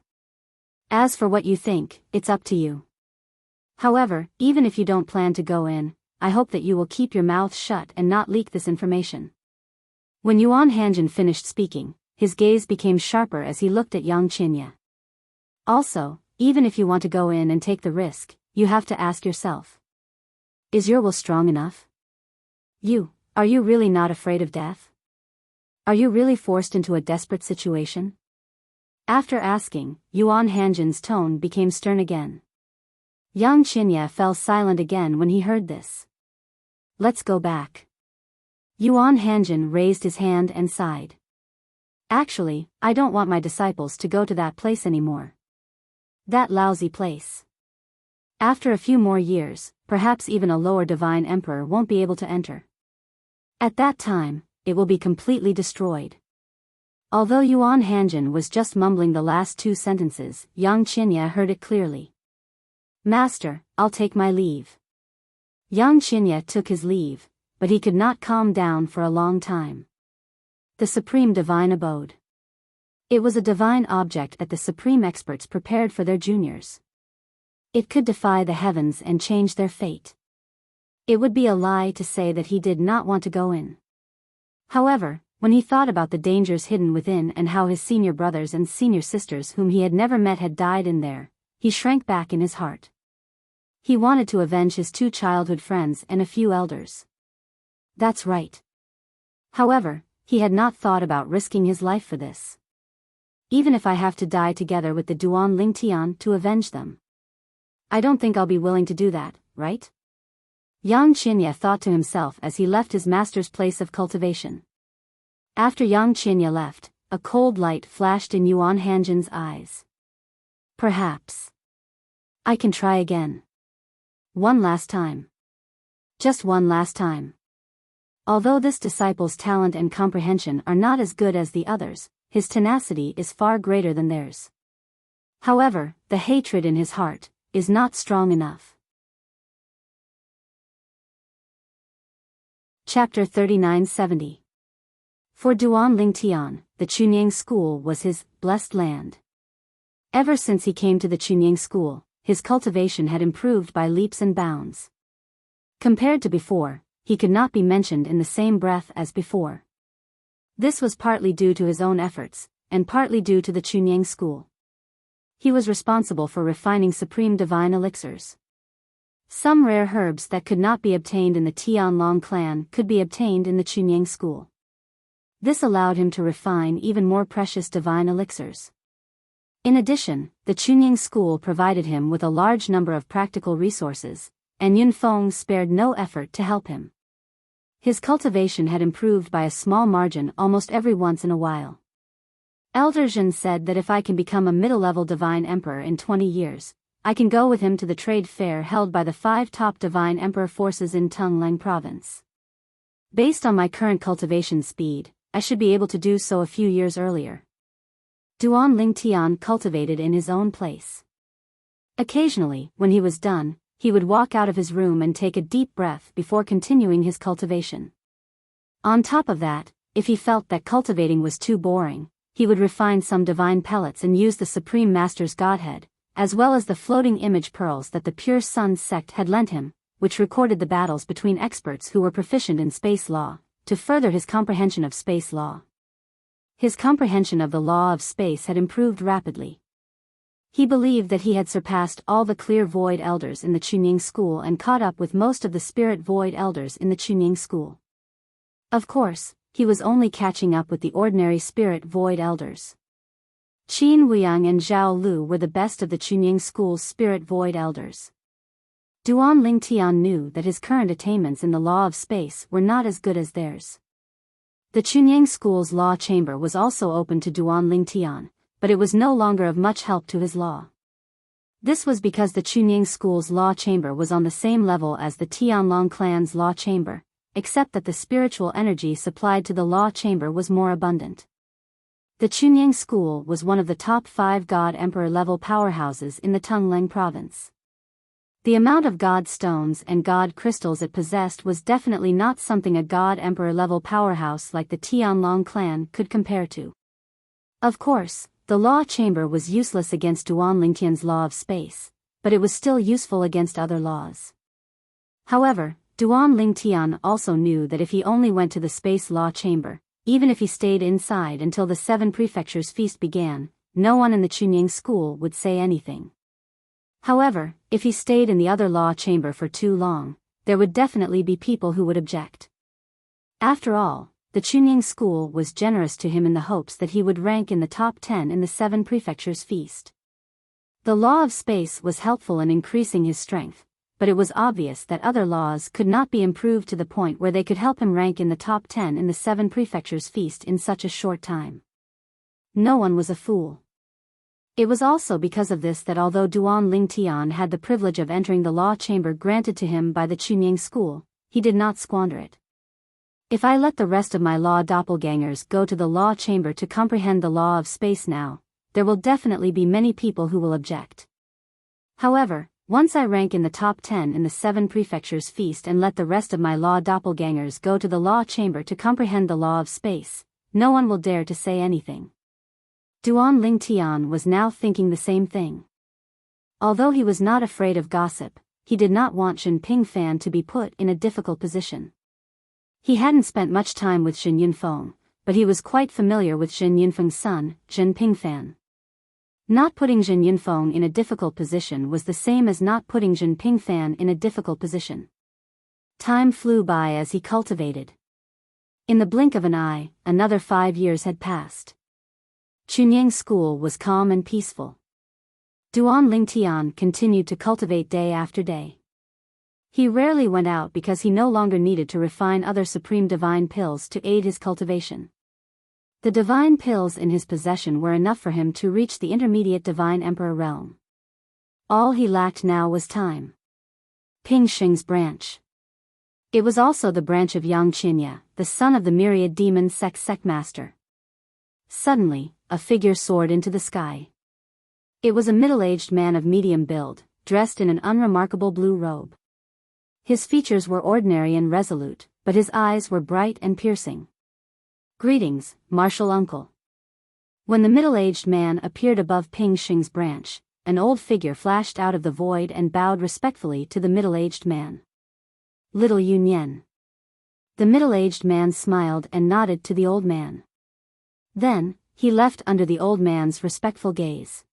As for what you think, it's up to you. However, even if you don't plan to go in, I hope that you will keep your mouth shut and not leak this information. When Yuan Hanjin finished speaking, his gaze became sharper as he looked at Yang Qinya. Also, even if you want to go in and take the risk, you have to ask yourself. Is your will strong enough? Are you really not afraid of death? Are you really forced into a desperate situation? After asking, Yuan Hanjin's tone became stern again. Yang Qinya fell silent again when he heard this. Let's go back. Yuan Hanjin raised his hand and sighed. Actually, I don't want my disciples to go to that place anymore. That lousy place. After a few more years, perhaps even a lower divine emperor won't be able to enter. At that time, it will be completely destroyed. Although Yuan Hanjin was just mumbling the last two sentences, Yang Qinya heard it clearly. Master, I'll take my leave. Yang Qinya took his leave, but he could not calm down for a long time. The supreme divine abode. It was a divine object that the supreme experts prepared for their juniors. It could defy the heavens and change their fate. It would be a lie to say that he did not want to go in. However, when he thought about the dangers hidden within and how his senior brothers and senior sisters whom he had never met had died in there, he shrank back in his heart. He wanted to avenge his two childhood friends and a few elders. That's right. However, he had not thought about risking his life for this. Even if I have to die together with the Duan Lingtian to avenge them. I don't think I'll be willing to do that, right? Yang Qinya thought to himself as he left his master's place of cultivation. After Yang Qinya left, a cold light flashed in Yuan Hanjin's eyes. Perhaps. I can try again. One last time. Just one last time. Although this disciple's talent and comprehension are not as good as the others, his tenacity is far greater than theirs. However, the hatred in his heart is not strong enough. Chapter 3970. For Duan Lingtian, the Chunying school was his blessed land. Ever since he came to the Chunying school, his cultivation had improved by leaps and bounds. Compared to before, he could not be mentioned in the same breath as before. This was partly due to his own efforts, and partly due to the Chunying school. He was responsible for refining supreme divine elixirs. Some rare herbs that could not be obtained in the Tianlong clan could be obtained in the Chunying school. This allowed him to refine even more precious divine elixirs. In addition, the Chunying school provided him with a large number of practical resources, and Yunfeng spared no effort to help him. His cultivation had improved by a small margin almost every once in a while. Elder Zhen said that if I can become a middle-level divine emperor in 20 years, I can go with him to the trade fair held by the 5 top divine emperor forces in Tonglang province. Based on my current cultivation speed, I should be able to do so a few years earlier. Duan Lingtian cultivated in his own place. Occasionally, when he was done, he would walk out of his room and take a deep breath before continuing his cultivation. On top of that, if he felt that cultivating was too boring, he would refine some divine pellets and use the Supreme Master's Godhead, as well as the floating image pearls that the Pure Sun sect had lent him, which recorded the battles between experts who were proficient in space law, to further his comprehension of space law. His comprehension of the law of space had improved rapidly. He believed that he had surpassed all the clear void elders in the Chunying school and caught up with most of the spirit void elders in the Chunying school. Of course, he was only catching up with the ordinary spirit void elders. Qin Wuyang and Zhao Lu were the best of the Chunying school's spirit void elders. Duan Lingtian knew that his current attainments in the law of space were not as good as theirs. The Chunying school's law chamber was also open to Duan Lingtian, but it was no longer of much help to his law. This was because the Chunying school's law chamber was on the same level as the Tianlong clan's law chamber, except that the spiritual energy supplied to the law chamber was more abundant. The Chunying school was one of the top 5 God Emperor level powerhouses in the Tonglang province. The amount of God stones and God crystals it possessed was definitely not something a God Emperor level powerhouse like the Tianlong clan could compare to. Of course, the law chamber was useless against Duan Lingtian's law of space, but it was still useful against other laws. However, Duan Lingtian also knew that if he only went to the space law chamber, even if he stayed inside until the 7 prefectures feast began, no one in the Chunying school would say anything. However, if he stayed in the other law chamber for too long, there would definitely be people who would object. After all, the Chunying school was generous to him in the hopes that he would rank in the top 10 in the 7 prefectures feast. The law of space was helpful in increasing his strength, but it was obvious that other laws could not be improved to the point where they could help him rank in the top 10 in the 7 prefectures feast in such a short time. No one was a fool. It was also because of this that although Duan Lingtian had the privilege of entering the law chamber granted to him by the Chunying school, he did not squander it. If I let the rest of my law doppelgangers go to the law chamber to comprehend the law of space now, there will definitely be many people who will object. However, once I rank in the top 10 in the 7 prefectures feast and let the rest of my law doppelgangers go to the law chamber to comprehend the law of space, no one will dare to say anything. Duan Lingtian was now thinking the same thing. Although he was not afraid of gossip, he did not want Shen Pingfan to be put in a difficult position. He hadn't spent much time with Shen Yunfeng, but he was quite familiar with Shen Yunfeng's son, Shen Pingfan. Not putting Shen Yunfeng in a difficult position was the same as not putting Shen Pingfan in a difficult position. Time flew by as he cultivated. In the blink of an eye, another 5 years had passed. Chunying school was calm and peaceful. Duan Lingtian continued to cultivate day after day. He rarely went out because he no longer needed to refine other supreme divine pills to aid his cultivation. The divine pills in his possession were enough for him to reach the intermediate divine emperor realm. All he lacked now was time. Ping Xing's branch. It was also the branch of Yang Qinya, the son of the myriad demon sect master. suddenly, a figure soared into the sky. It was a middle-aged man of medium build, dressed in an unremarkable blue robe. His features were ordinary and resolute, but his eyes were bright and piercing. "Greetings, martial uncle." When the middle-aged man appeared above Ping Xing's branch, an old figure flashed out of the void and bowed respectfully to the middle-aged man. "Little Yunyan." The middle-aged man smiled and nodded to the old man. Then, he left under the old man's respectful gaze.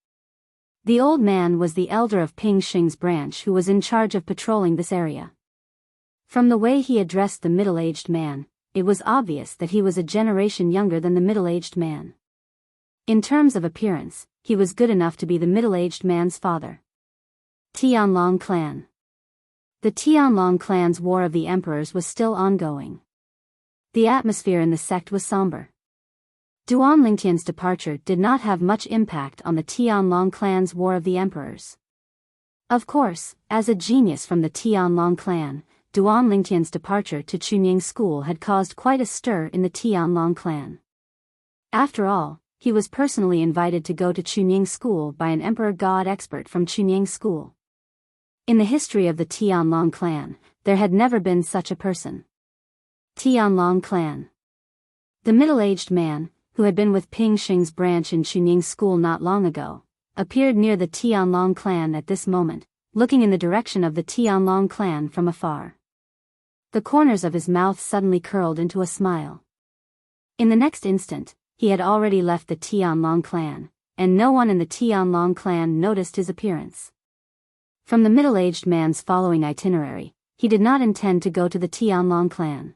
The old man was the elder of Ping Xing's branch who was in charge of patrolling this area. From the way he addressed the middle-aged man, it was obvious that he was a generation younger than the middle-aged man. In terms of appearance, he was good enough to be the middle-aged man's father. Tianlong clan. The Tianlong clan's War of the Emperors was still ongoing. The atmosphere in the sect was somber. Duan Lingtian's departure did not have much impact on the Tianlong clan's War of the Emperors. Of course, as a genius from the Tianlong clan, Duan Lingtian's departure to Chunying School had caused quite a stir in the Tianlong clan. After all, he was personally invited to go to Chunying School by an emperor god expert from Chunying School. In the history of the Tianlong clan, there had never been such a person. Tianlong clan. The middle-aged man, who had been with Ping Xing's branch in Chunying School not long ago, appeared near the Tianlong clan at this moment, looking in the direction of the Tianlong clan from afar. The corners of his mouth suddenly curled into a smile. In the next instant, he had already left the Tianlong clan, and no one in the Tianlong clan noticed his appearance. From the middle-aged man's following itinerary, he did not intend to go to the Tianlong clan.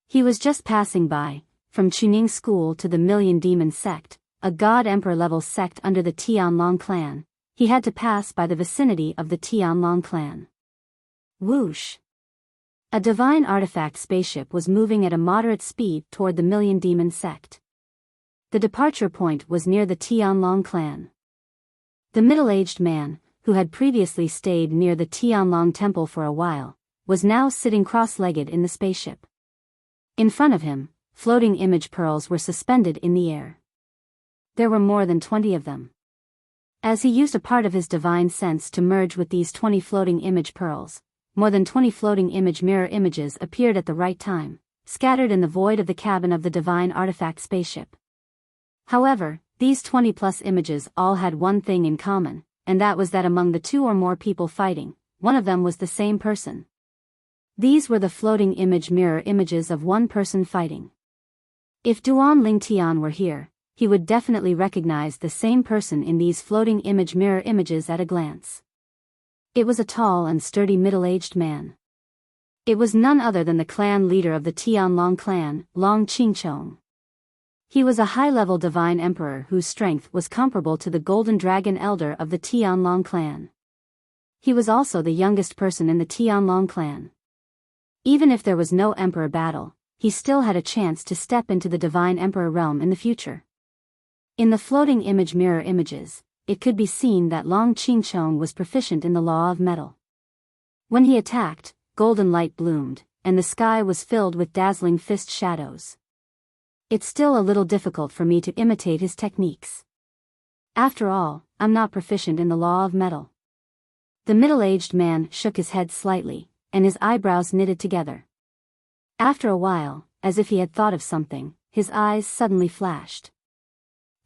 He was just passing by, from Chunying School to the Million Demon sect, a god-emperor-level sect under the Tianlong clan. He had to pass by the vicinity of the Tianlong clan. Whoosh! A divine artifact spaceship was moving at a moderate speed toward the Million Demon sect. The departure point was near the Tianlong clan. The middle-aged man, who had previously stayed near the Tianlong temple for a while, was now sitting cross-legged in the spaceship. In front of him, floating image pearls were suspended in the air. There were more than 20 of them. As he used a part of his divine sense to merge with these 20 floating image pearls, more than 20 floating image mirror images appeared at the right time, scattered in the void of the cabin of the divine artifact spaceship. However, these 20-plus images all had one thing in common, and that was that among the 2 or more people fighting, one of them was the same person. These were the floating image mirror images of one person fighting. If Duan Lingtian were here, he would definitely recognize the same person in these floating image mirror images at a glance. It was a tall and sturdy middle-aged man. It was none other than the clan leader of the Tianlong clan, Long Qingchong. He was a high-level divine emperor whose strength was comparable to the Golden Dragon Elder of the Tianlong clan. He was also the youngest person in the Tianlong clan. Even if there was no emperor battle, he still had a chance to step into the divine emperor realm in the future. In the floating image mirror images, it could be seen that Long Qingchong was proficient in the law of metal. When he attacked, golden light bloomed, and the sky was filled with dazzling fist shadows. It's still a little difficult for me to imitate his techniques. After all, I'm not proficient in the law of metal. The middle-aged man shook his head slightly, and his eyebrows knitted together. After a while, as if he had thought of something, his eyes suddenly flashed.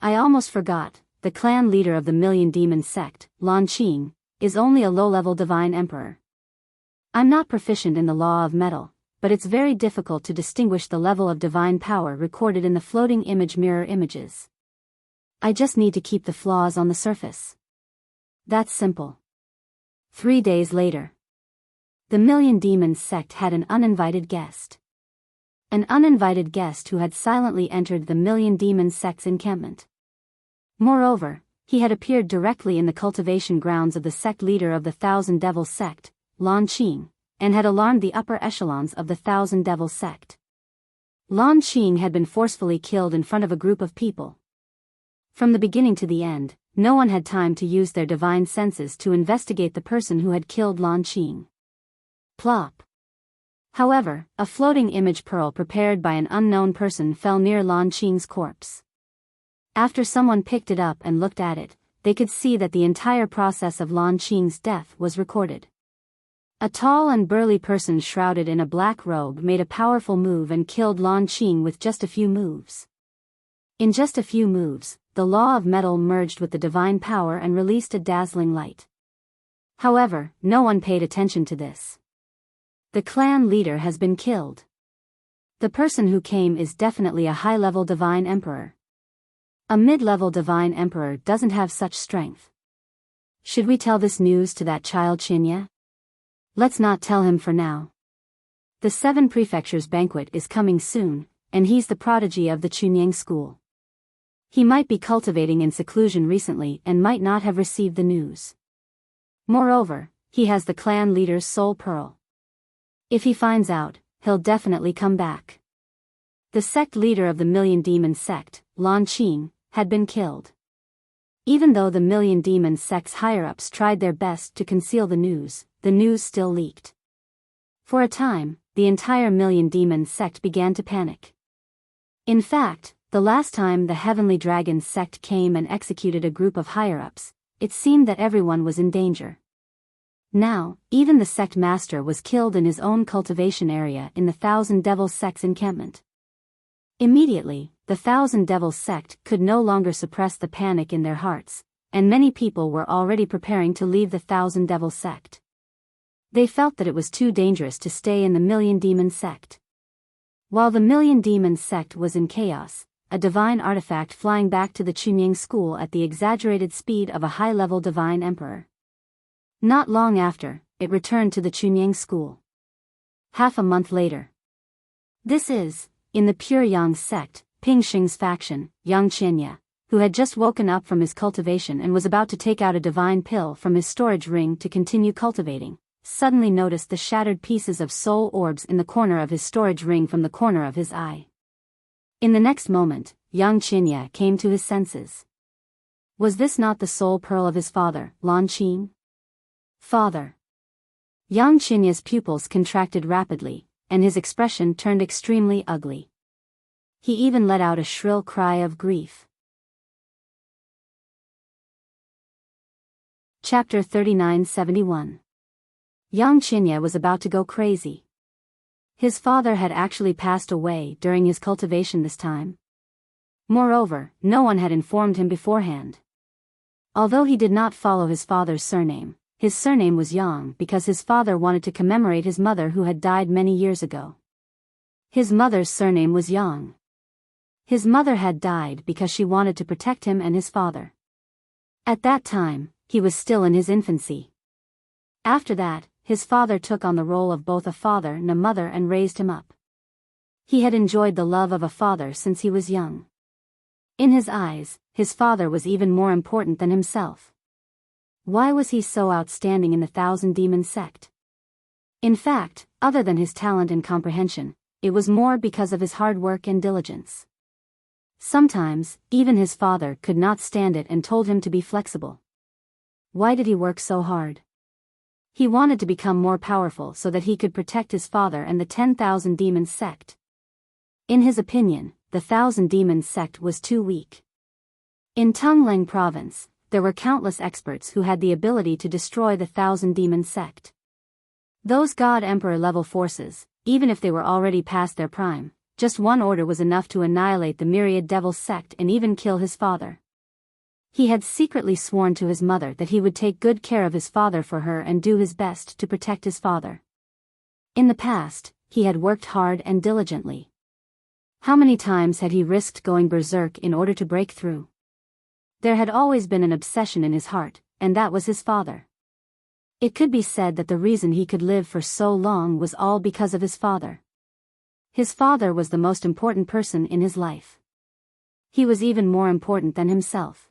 I almost forgot, the clan leader of the Million Demon sect, Lan Qing, is only a low-level divine emperor. I'm not proficient in the law of metal, but it's very difficult to distinguish the level of divine power recorded in the floating image mirror images. I just need to keep the flaws on the surface. That's simple. 3 days later. The Million Demons sect had an uninvited guest. An uninvited guest who had silently entered the Million Demons sect's encampment. Moreover, he had appeared directly in the cultivation grounds of the sect leader of the Thousand Devils sect, Lan Qing, and had alarmed the upper echelons of the Thousand Devils sect. Lan Qing had been forcefully killed in front of a group of people. From the beginning to the end, no one had time to use their divine senses to investigate the person who had killed Lan Qing. Plop. However, a floating image pearl prepared by an unknown person fell near Lan Qing's corpse. After someone picked it up and looked at it, they could see that the entire process of Lan Qing's death was recorded. A tall and burly person shrouded in a black robe made a powerful move and killed Lan Qing with just a few moves. In just a few moves, the law of metal merged with the divine power and released a dazzling light. However, no one paid attention to this. The clan leader has been killed. The person who came is definitely a high-level divine emperor. A mid-level divine emperor doesn't have such strength. Should we tell this news to that child Qinya? Let's not tell him for now. The 7 Prefectures banquet is coming soon, and he's the prodigy of the Chunyang school. He might be cultivating in seclusion recently and might not have received the news. Moreover, he has the clan leader's soul pearl. If he finds out, he'll definitely come back. The sect leader of the Million Demon sect, Lan Qing, had been killed. Even though the Million Demon sect's higher-ups tried their best to conceal the news still leaked. For a time, the entire Million Demon sect began to panic. In fact, the last time the Heavenly Dragon sect came and executed a group of higher-ups, it seemed that everyone was in danger. Now, even the sect master was killed in his own cultivation area in the Thousand Devils sect's encampment. Immediately, the Thousand Devils sect could no longer suppress the panic in their hearts, and many people were already preparing to leave the Thousand Devils sect. They felt that it was too dangerous to stay in the Million Demon sect. While the Million Demon sect was in chaos, a divine artifact flying back to the Chunyang school at the exaggerated speed of a high-level divine emperor. Not long after, it returned to the Chunyang school. Half a month later. This is, in the Pure Yang sect, Ping Xing's faction, Yang Qinya, who had just woken up from his cultivation and was about to take out a divine pill from his storage ring to continue cultivating, suddenly noticed the shattered pieces of soul orbs in the corner of his storage ring from the corner of his eye. In the next moment, Yang Qinya came to his senses. Was this not the soul pearl of his father, Lan Qing? Father. Yang Qinya's pupils contracted rapidly, and his expression turned extremely ugly. He even let out a shrill cry of grief. Chapter 3971. Yang Qinya was about to go crazy. His father had actually passed away during his cultivation this time. Moreover, no one had informed him beforehand. Although he did not follow his father's surname, his surname was Yang because his father wanted to commemorate his mother who had died many years ago. His mother's surname was Yang. His mother had died because she wanted to protect him and his father. At that time, he was still in his infancy. After that, his father took on the role of both a father and a mother and raised him up. He had enjoyed the love of a father since he was young. In his eyes, his father was even more important than himself. Why was he so outstanding in the Thousand Demon sect? In fact, other than his talent and comprehension, it was more because of his hard work and diligence. Sometimes, even his father could not stand it and told him to be flexible. Why did he work so hard? He wanted to become more powerful so that he could protect his father and the 10,000 Demons sect. In his opinion, the 1,000 Demons sect was too weak. In Tungleng province, there were countless experts who had the ability to destroy the 1,000 Demons sect. Those God Emperor level forces, even if they were already past their prime, just one order was enough to annihilate the myriad devil sect and even kill his father. He had secretly sworn to his mother that he would take good care of his father for her and do his best to protect his father. In the past, he had worked hard and diligently. How many times had he risked going berserk in order to break through? There had always been an obsession in his heart, and that was his father. It could be said that the reason he could live for so long was all because of his father. His father was the most important person in his life. He was even more important than himself.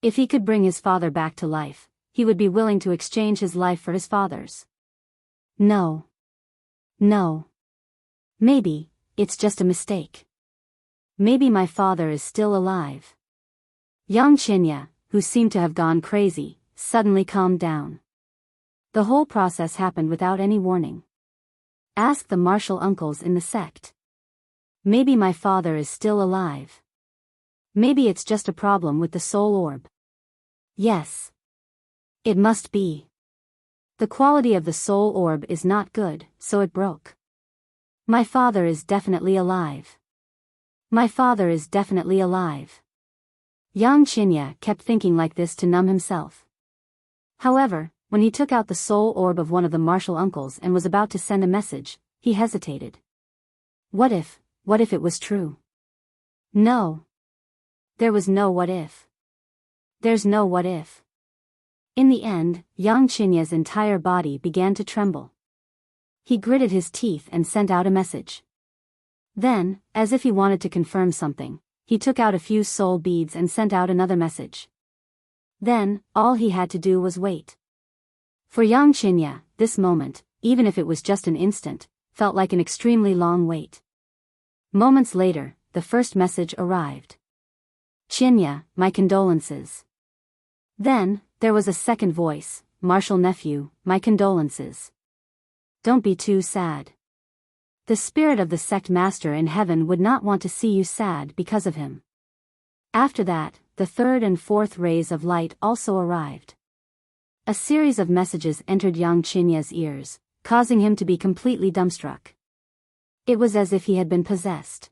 If he could bring his father back to life, he would be willing to exchange his life for his father's. No. Maybe, it's just a mistake. Maybe my father is still alive. Yang Qinya, who seemed to have gone crazy, suddenly calmed down. The whole process happened without any warning. Ask the martial uncles in the sect. Maybe my father is still alive. Maybe it's just a problem with the soul orb. Yes. It must be. The quality of the soul orb is not good, so it broke. My father is definitely alive. My father is definitely alive. Yang Qinya kept thinking like this to numb himself. However, when he took out the soul orb of one of the martial uncles and was about to send a message, he hesitated. What if it was true? No. There was no what if. There's no what if. In the end, Yang Qinya's entire body began to tremble. He gritted his teeth and sent out a message. Then, as if he wanted to confirm something, he took out a few soul beads and sent out another message. Then, all he had to do was wait. For Yang Qinya, this moment, even if it was just an instant, felt like an extremely long wait. Moments later, the first message arrived. Qinya, my condolences. Then, there was a second voice, Martial nephew, my condolences. Don't be too sad. The spirit of the sect master in heaven would not want to see you sad because of him. After that, the third and fourth rays of light also arrived. A series of messages entered Yang Qinya's ears, causing him to be completely dumbstruck. It was as if he had been possessed.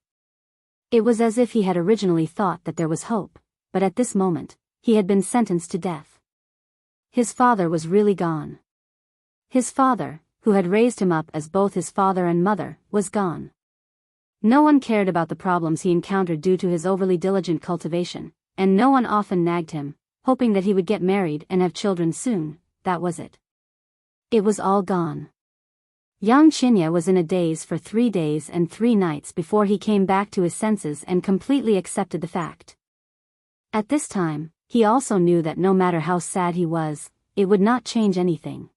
It was as if he had originally thought that there was hope, but at this moment, he had been sentenced to death. His father was really gone. His father, who had raised him up as both his father and mother, was gone. No one cared about the problems he encountered due to his overly diligent cultivation, and no one often nagged him, hoping that he would get married and have children soon. That was it. It was all gone. Yang Qinya was in a daze for 3 days and 3 nights before he came back to his senses and completely accepted the fact. At this time, he also knew that no matter how sad he was, it would not change anything.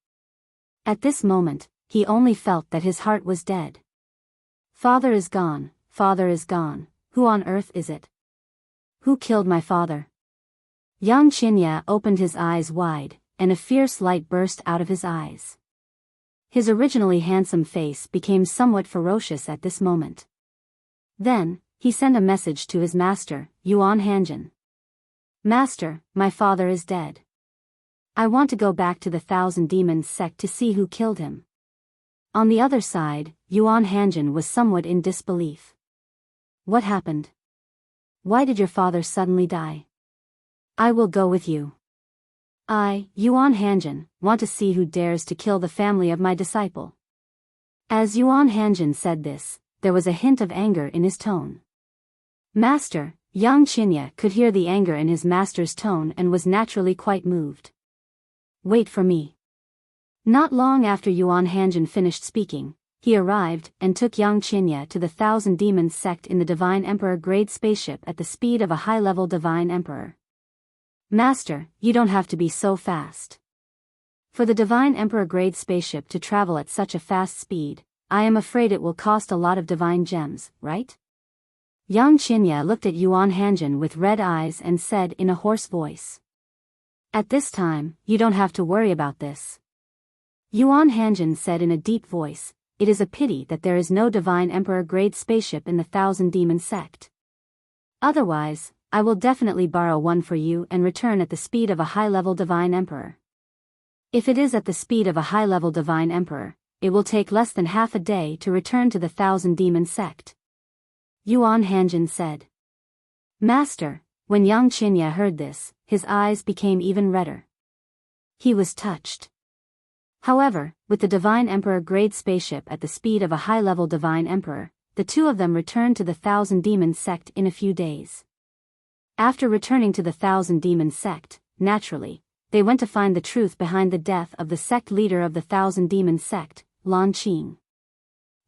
At this moment, he only felt that his heart was dead. Father is gone, father is gone, who on earth is it? Who killed my father? Yang Qinya opened his eyes wide, and a fierce light burst out of his eyes. His originally handsome face became somewhat ferocious at this moment. Then, he sent a message to his master, Yuan Hanjin. Master, my father is dead. I want to go back to the Thousand Demons sect to see who killed him. On the other side, Yuan Hanjin was somewhat in disbelief. What happened? Why did your father suddenly die? I will go with you. I, Yuan Hanjin, want to see who dares to kill the family of my disciple. As Yuan Hanjin said this, there was a hint of anger in his tone. Master, Yang Qinya could hear the anger in his master's tone and was naturally quite moved. Wait for me. Not long after Yuan Hanjin finished speaking, he arrived and took Yang Qinya to the Thousand Demons sect in the Divine Emperor grade spaceship at the speed of a high-level Divine Emperor. Master, you don't have to be so fast. For the Divine Emperor grade spaceship to travel at such a fast speed, I am afraid it will cost a lot of divine gems, right? Yang Qinya looked at Yuan Hanjin with red eyes and said in a hoarse voice. At this time, you don't have to worry about this. Yuan Hanjin said in a deep voice, it is a pity that there is no Divine Emperor grade spaceship in the Thousand Demon sect. Otherwise, I will definitely borrow one for you and return at the speed of a high-level Divine Emperor. If it is at the speed of a high-level Divine Emperor, it will take less than half a day to return to the Thousand Demon sect. Yuan Hanjin said. Master, when Yang Qinya heard this, his eyes became even redder. He was touched. However, with the Divine Emperor grade spaceship at the speed of a high-level Divine Emperor, the two of them returned to the Thousand Demons sect in a few days. After returning to the Thousand Demons sect, naturally, they went to find the truth behind the death of the sect leader of the Thousand Demons sect, Lan Qing.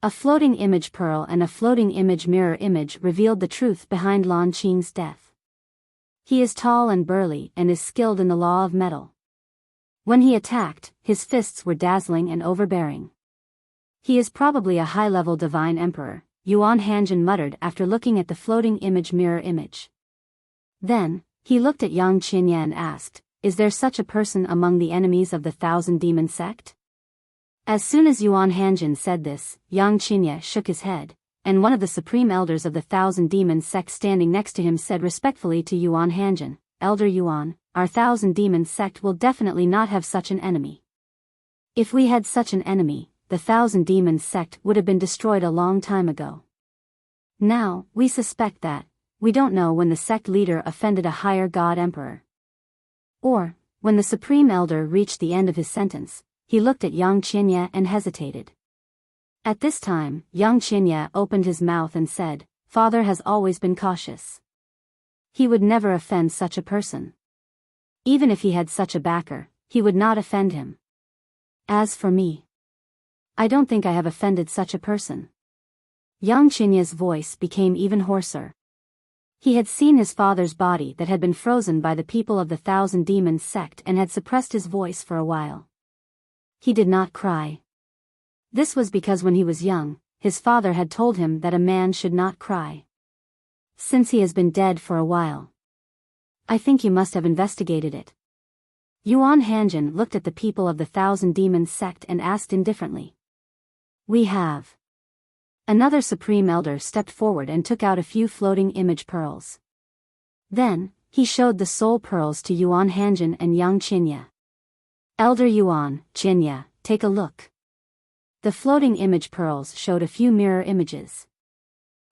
A floating image pearl and a floating image mirror image revealed the truth behind Lan Qing's death. He is tall and burly and is skilled in the law of metal. When he attacked, his fists were dazzling and overbearing. He is probably a high-level Divine Emperor, Yuan Hanjin muttered after looking at the floating image mirror image. Then, he looked at Yang Qinya and asked, is there such a person among the enemies of the Thousand Demon sect? As soon as Yuan Hanjin said this, Yang Qinya shook his head, and one of the supreme elders of the Thousand Demons sect standing next to him said respectfully to Yuan Hanjin, "Elder Yuan, our Thousand Demons sect will definitely not have such an enemy. If we had such an enemy, the Thousand Demons sect would have been destroyed a long time ago. Now, we suspect that, we don't know when the sect leader offended a higher god emperor. Or, when the supreme elder reached the end of his sentence, he looked at Yang Qinya and hesitated. At this time, Yang Qinya opened his mouth and said, "Father has always been cautious. He would never offend such a person. Even if he had such a backer, he would not offend him. As for me, I don't think I have offended such a person." Yang Qinya's voice became even hoarser. He had seen his father's body that had been frozen by the people of the Thousand Demons sect and had suppressed his voice for a while. He did not cry. This was because when he was young, his father had told him that a man should not cry. Since he has been dead for a while, I think you must have investigated it. Yuan Hanjin looked at the people of the Thousand Demons sect and asked indifferently. "We have." Another supreme elder stepped forward and took out a few floating image pearls. Then, he showed the soul pearls to Yuan Hanjin and Yang Qinya. "Elder Yuan, Qinya, take a look." The floating image pearls showed a few mirror images.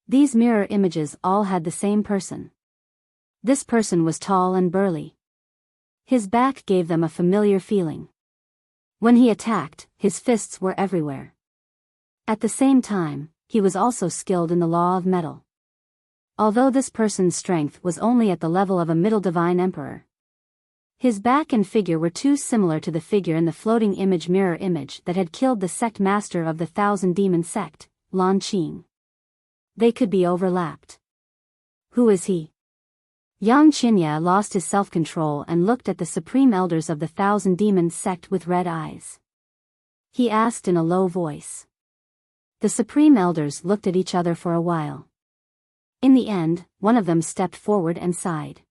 These mirror images all had the same person. This person was tall and burly. His back gave them a familiar feeling. When he attacked, his fists were everywhere. At the same time, he was also skilled in the law of metal. Although this person's strength was only at the level of a middle divine emperor, his back and figure were too similar to the figure in the floating image mirror image that had killed the sect master of the Thousand Demon sect, Lan Qing. They could be overlapped. Who is he? Yang Qinya lost his self-control and looked at the supreme elders of the Thousand Demons sect with red eyes. He asked in a low voice. The supreme elders looked at each other for a while. In the end, one of them stepped forward and sighed.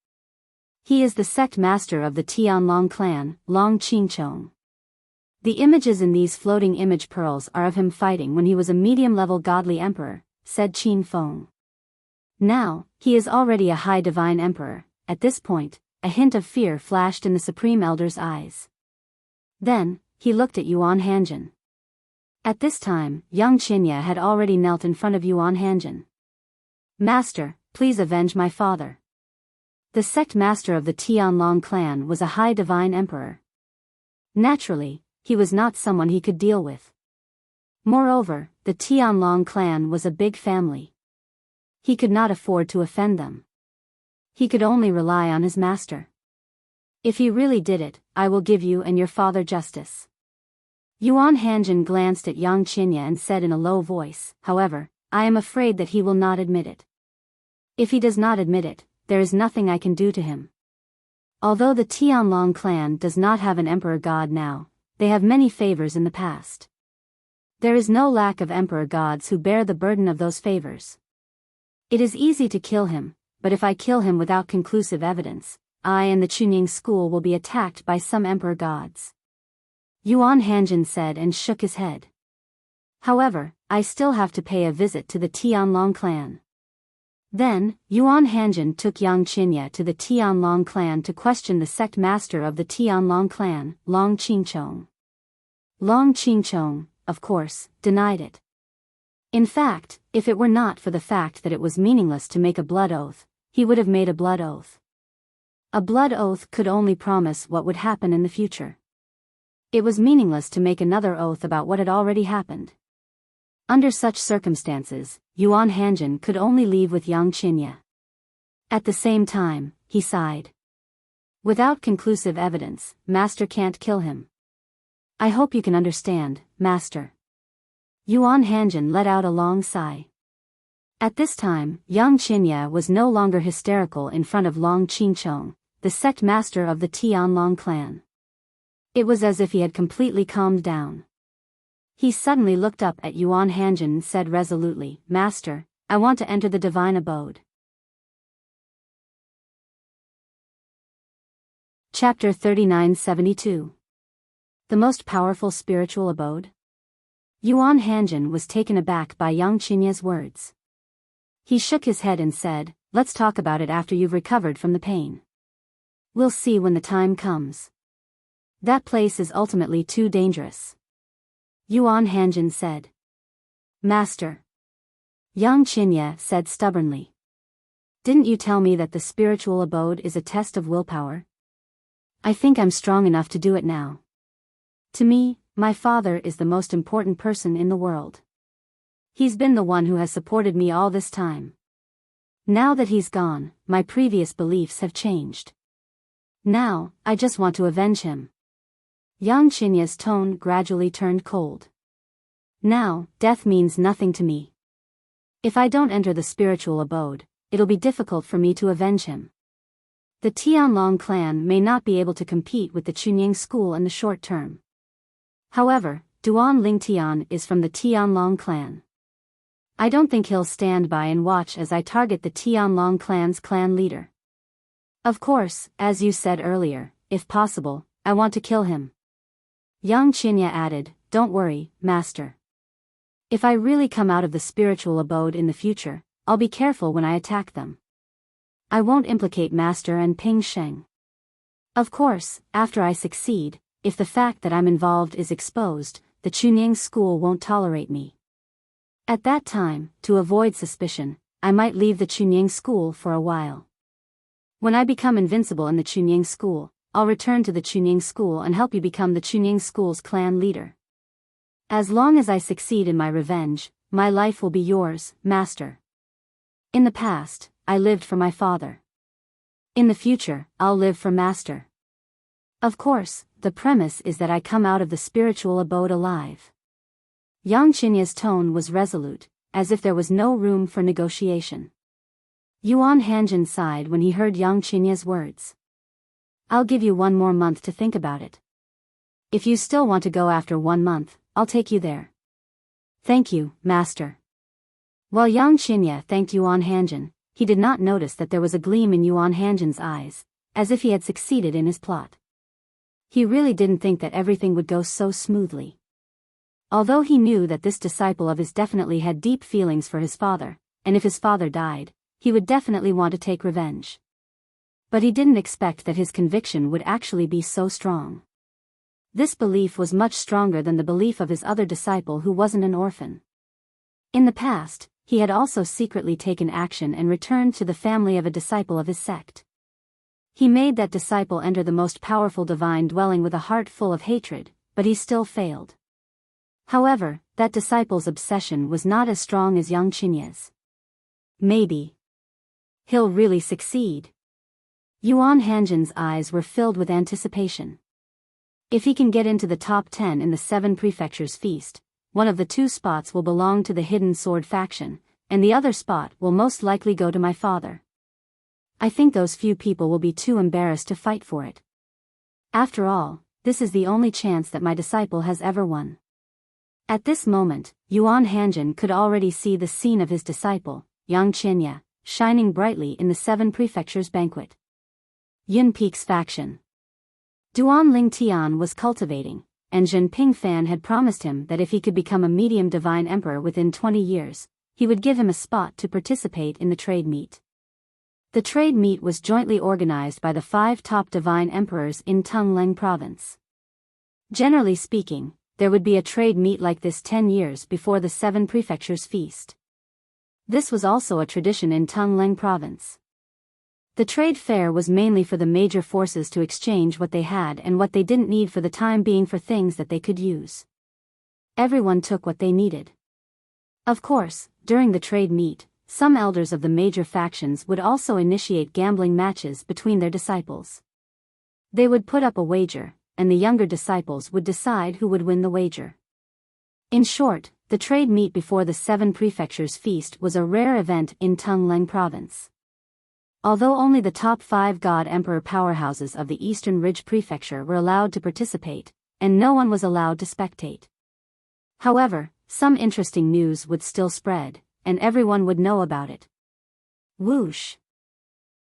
He is the sect master of the Tianlong clan, Long Qingchong. The images in these floating image pearls are of him fighting when he was a medium-level godly emperor, said Qin Feng. Now, he is already a high divine emperor. At this point, a hint of fear flashed in the supreme elder's eyes. Then, he looked at Yuan Hanjin. At this time, Yang Qinya had already knelt in front of Yuan Hanjin. "Master, please avenge my father." The sect master of the Tianlong clan was a high divine emperor. Naturally, he was not someone he could deal with. Moreover, the Tianlong clan was a big family. He could not afford to offend them. He could only rely on his master. "If he really did it, I will give you and your father justice." Yuan Hanjin glanced at Yang Qinya and said in a low voice, "However, I am afraid that he will not admit it. If he does not admit it, there is nothing I can do to him." Although the Tianlong clan does not have an emperor god now, they have many favors in the past. There is no lack of emperor gods who bear the burden of those favors. It is easy to kill him, but if I kill him without conclusive evidence, I and the Chunying school will be attacked by some emperor gods. Yuan Hanjin said and shook his head. "However, I still have to pay a visit to the Tianlong clan." Then, Yuan Hanjin took Yang Qinya to the Tianlong clan to question the sect master of the Tianlong clan, Long Qingchong. Long Qingchong, of course, denied it. In fact, if it were not for the fact that it was meaningless to make a blood oath, he would have made a blood oath. A blood oath could only promise what would happen in the future. It was meaningless to make another oath about what had already happened. Under such circumstances, Yuan Hanjin could only leave with Yang Qinya. At the same time, he sighed. "Without conclusive evidence, Master can't kill him. I hope you can understand, Master." Yuan Hanjin let out a long sigh. At this time, Yang Qinya was no longer hysterical in front of Long Qingchong, the sect master of the Tianlong clan. It was as if he had completely calmed down. He suddenly looked up at Yuan Hanjin and said resolutely, "Master, I want to enter the divine abode." Chapter 3972. The most powerful spiritual abode? Yuan Hanjin was taken aback by Yang Qinye's words. He shook his head and said, "Let's talk about it after you've recovered from the pain. We'll see when the time comes. That place is ultimately too dangerous." Yuan Hanjin said. "Master," Yang Qinye said stubbornly, "didn't you tell me that the spiritual abode is a test of willpower? I think I'm strong enough to do it now. To me, my father is the most important person in the world. He's been the one who has supported me all this time. Now that he's gone, my previous beliefs have changed. Now, I just want to avenge him." Yang Qinye's tone gradually turned cold. "Now, death means nothing to me. If I don't enter the spiritual abode, it'll be difficult for me to avenge him. The Tianlong clan may not be able to compete with the Chunying school in the short term. However, Duan Lingtian is from the Tianlong clan. I don't think he'll stand by and watch as I target the Tianlong clan's clan leader. Of course, as you said earlier, if possible, I want to kill him." Yang Qinye added, "Don't worry, master. If I really come out of the spiritual abode in the future, I'll be careful when I attack them. I won't implicate Master and Ping Sheng. Of course, after I succeed, if the fact that I'm involved is exposed, the Chunying school won't tolerate me. At that time, to avoid suspicion, I might leave the Chunying school for a while. When I become invincible in the Chunying school, I'll return to the Chunying school and help you become the Chunying school's clan leader. As long as I succeed in my revenge, my life will be yours, master. In the past, I lived for my father. In the future, I'll live for master. Of course, the premise is that I come out of the spiritual abode alive." Yang Qinye's tone was resolute, as if there was no room for negotiation. Yuan Hanjin sighed when he heard Yang Qinye's words. "I'll give you 1 more month to think about it. If you still want to go after 1 month, I'll take you there." "Thank you, master." While Yang Qinye thanked Yuan Hanjin, he did not notice that there was a gleam in Yuan Hanjin's eyes, as if he had succeeded in his plot. He really didn't think that everything would go so smoothly. Although he knew that this disciple of his definitely had deep feelings for his father, and if his father died, he would definitely want to take revenge. But he didn't expect that his conviction would actually be so strong. This belief was much stronger than the belief of his other disciple who wasn't an orphan. In the past, he had also secretly taken action and returned to the family of a disciple of his sect. He made that disciple enter the most powerful divine dwelling with a heart full of hatred, but he still failed. However, that disciple's obsession was not as strong as Yang Qinye's. Maybe he'll really succeed. Yuan Hanjin's eyes were filled with anticipation. If he can get into the top 10 in the 7 prefectures feast, one of the 2 spots will belong to the Hidden Sword faction, and the other spot will most likely go to my father. I think those few people will be too embarrassed to fight for it. After all, this is the only chance that my disciple has ever won." At this moment, Yuan Hanjin could already see the scene of his disciple, Yang Qinye, shining brightly in the 7 prefectures banquet. Yun Peak's faction. Duan Lingtian was cultivating, and Zhen Pingfan had promised him that if he could become a medium divine emperor within 20 years, he would give him a spot to participate in the trade meet. The trade meet was jointly organized by the 5 top divine emperors in Tungleng province. Generally speaking, there would be a trade meet like this 10 years before the 7 prefectures feast. This was also a tradition in Tungleng province. The trade fair was mainly for the major forces to exchange what they had and what they didn't need for the time being for things that they could use. Everyone took what they needed. Of course, during the trade meet, some elders of the major factions would also initiate gambling matches between their disciples. They would put up a wager, and the younger disciples would decide who would win the wager. In short, the trade meet before the 7 prefectures feast was a rare event in Tungleng province. Although only the top 5 God Emperor powerhouses of the Eastern Ridge Prefecture were allowed to participate, and no one was allowed to spectate. However, some interesting news would still spread, and everyone would know about it. Whoosh!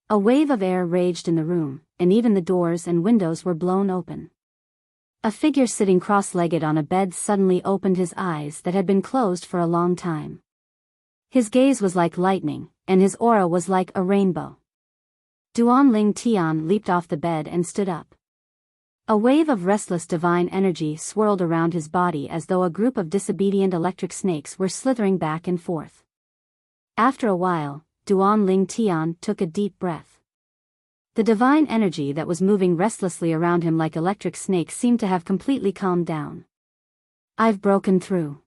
A wave of air raged in the room, and even the doors and windows were blown open. A figure sitting cross-legged on a bed suddenly opened his eyes that had been closed for a long time. His gaze was like lightning, and his aura was like a rainbow. Duan Ling Tian leaped off the bed and stood up. A wave of restless divine energy swirled around his body as though a group of disobedient electric snakes were slithering back and forth. After a while, Duan Ling Tian took a deep breath. The divine energy that was moving restlessly around him like electric snakes seemed to have completely calmed down. I've broken through.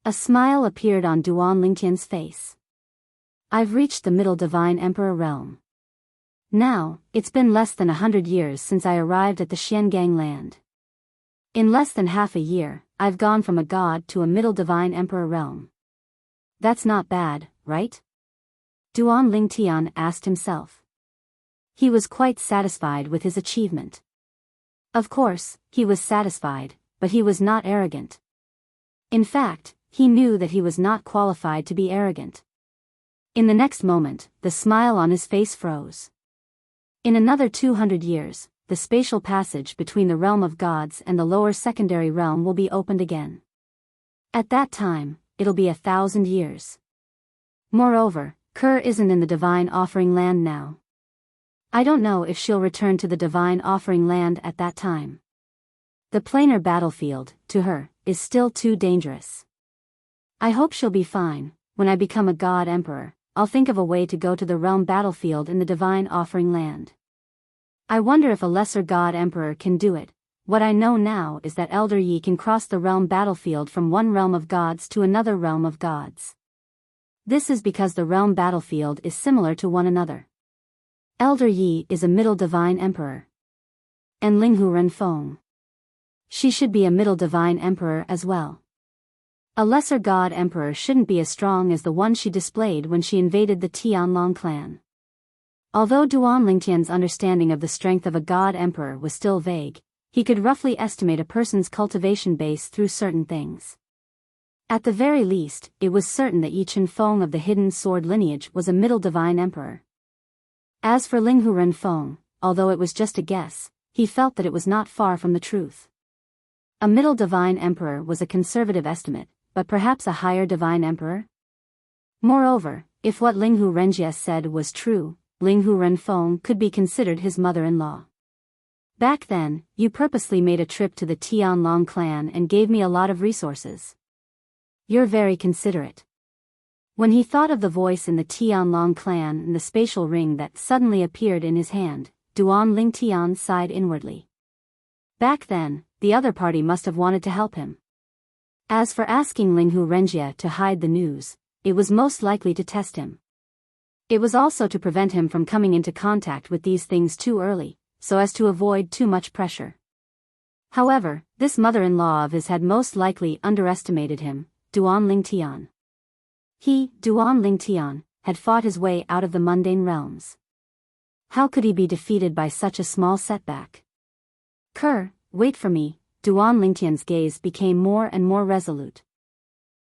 A smile appeared on Duan Lingtian's face. I've reached the Middle Divine Emperor realm. Now, it's been less than 100 years since I arrived at the Xiangang land. In less than half a year, I've gone from a god to a Middle Divine Emperor realm. That's not bad, right? Duan Lingtian asked himself. He was quite satisfied with his achievement. Of course, he was satisfied, but he was not arrogant. In fact, he knew that he was not qualified to be arrogant. In the next moment, the smile on his face froze. In another 200 years, the spatial passage between the realm of gods and the lower secondary realm will be opened again. At that time, it'll be 1,000 years. Moreover, Kerr isn't in the Divine Offering Land now. I don't know if she'll return to the Divine Offering Land at that time. The planar battlefield, to her, is still too dangerous. I hope she'll be fine. When I become a god emperor, I'll think of a way to go to the realm battlefield in the Divine Offering Land. I wonder if a lesser god emperor can do it. What I know now is that Elder Yi can cross the realm battlefield from one realm of gods to another realm of gods. This is because the realm battlefield is similar to one another. Elder Yi is a Middle Divine Emperor. And Linghu Renfeng. She should be a Middle Divine Emperor as well. A lesser god emperor shouldn't be as strong as the one she displayed when she invaded the Tianlong clan. Although Duan Lingtian's understanding of the strength of a god emperor was still vague, he could roughly estimate a person's cultivation base through certain things. At the very least, it was certain that Yi Chenfeng of the Hidden Sword lineage was a Middle Divine Emperor. As for Linghu Renfeng, although it was just a guess, he felt that it was not far from the truth. A Middle Divine Emperor was a conservative estimate, but perhaps a higher Divine Emperor? Moreover, if what Linghu Renjie said was true, Linghu Renfeng could be considered his mother-in-law. Back then, you purposely made a trip to the Tianlong clan and gave me a lot of resources. You're very considerate. When he thought of the voice in the Tianlong clan and the spatial ring that suddenly appeared in his hand, Duan Lingtian sighed inwardly. Back then, the other party must have wanted to help him. As for asking Linghu Renjie to hide the news, it was most likely to test him. It was also to prevent him from coming into contact with these things too early, so as to avoid too much pressure. However, this mother-in-law of his had most likely underestimated him, Duan Lingtian. He, Duan Lingtian, had fought his way out of the mundane realms. How could he be defeated by such a small setback? Kerr, wait for me. Duan Lingtian's gaze became more and more resolute.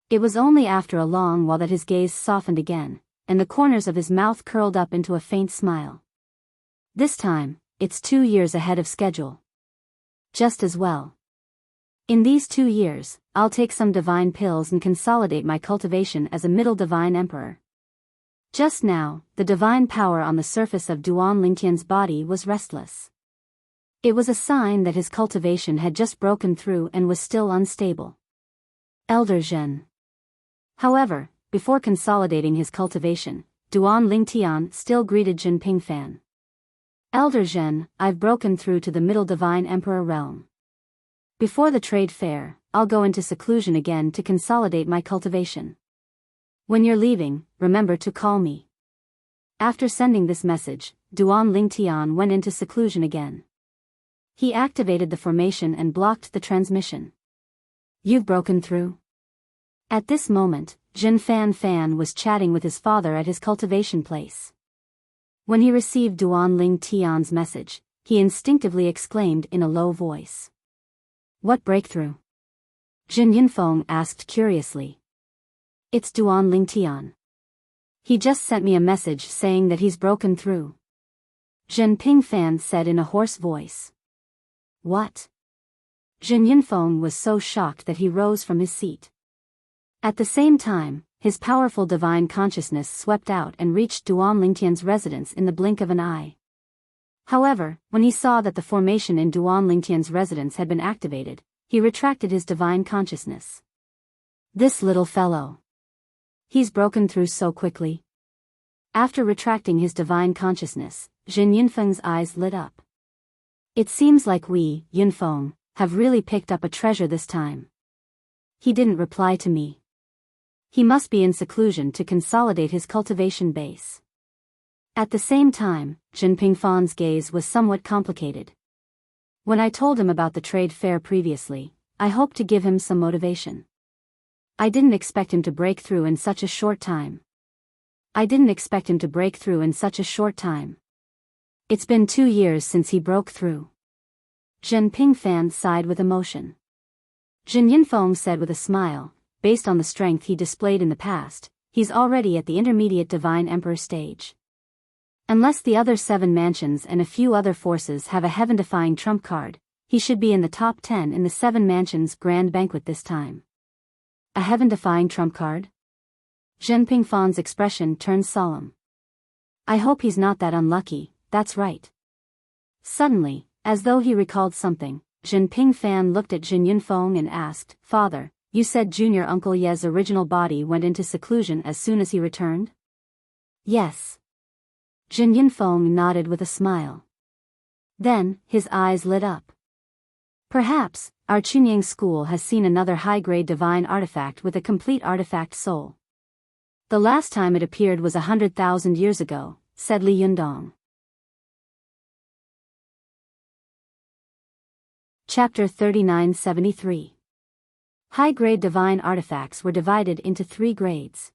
It was only after a long while that his gaze softened again, and the corners of his mouth curled up into a faint smile. This time, it's 2 years ahead of schedule. Just as well. In these 2 years, I'll take some divine pills and consolidate my cultivation as a Middle Divine Emperor. Just now, the divine power on the surface of Duan Lingtian's body was restless. It was a sign that his cultivation had just broken through and was still unstable. Elder Zhen. However, before consolidating his cultivation, Duan Lingtian still greeted Zhen Pingfan. Elder Zhen, I've broken through to the Middle Divine Emperor realm. Before the trade fair, I'll go into seclusion again to consolidate my cultivation. When you're leaving, remember to call me. After sending this message, Duan Lingtian went into seclusion again. He activated the formation and blocked the transmission. You've broken through? At this moment, Zhen Fan was chatting with his father at his cultivation place. When he received Duan Lingtian's message, he instinctively exclaimed in a low voice. What breakthrough? Zhen Yinfeng asked curiously. It's Duan Lingtian. He just sent me a message saying that he's broken through. Zhen Pingfan said in a hoarse voice. What? Jin Yunfeng was so shocked that he rose from his seat. At the same time, his powerful divine consciousness swept out and reached Duan Lingtian's residence in the blink of an eye. However, when he saw that the formation in Duan Lingtian's residence had been activated, he retracted his divine consciousness. This little fellow. He's broken through so quickly. After retracting his divine consciousness, Jin Yunfeng's eyes lit up. It seems like we, Yunfeng, have really picked up a treasure this time. He didn't reply to me. He must be in seclusion to consolidate his cultivation base. At the same time, Jin Pingfan's gaze was somewhat complicated. When I told him about the trade fair previously, I hoped to give him some motivation. I didn't expect him to break through in such a short time. It's been 2 years since he broke through. Jin Pingfan sighed with emotion. Jin Yunfeng said with a smile, based on the strength he displayed in the past, he's already at the intermediate Divine Emperor stage. Unless the other 7 mansions and a few other forces have a heaven-defying trump card, he should be in the top 10 in the 7 mansions grand banquet this time. A heaven-defying trump card? Jin Pingfan's expression turned solemn. I hope he's not that unlucky, that's right. Suddenly, as though he recalled something, Jin Pingfan looked at Jin Yunfeng and asked, Father, you said Junior Uncle Ye's original body went into seclusion as soon as he returned? Yes. Jin Yunfeng nodded with a smile. Then, his eyes lit up. Perhaps, our Chunying school has seen another high-grade divine artifact with a complete artifact soul. The last time it appeared was 100,000 years ago, said Li Yundong. Chapter 3973. High-grade divine artifacts were divided into 3 grades.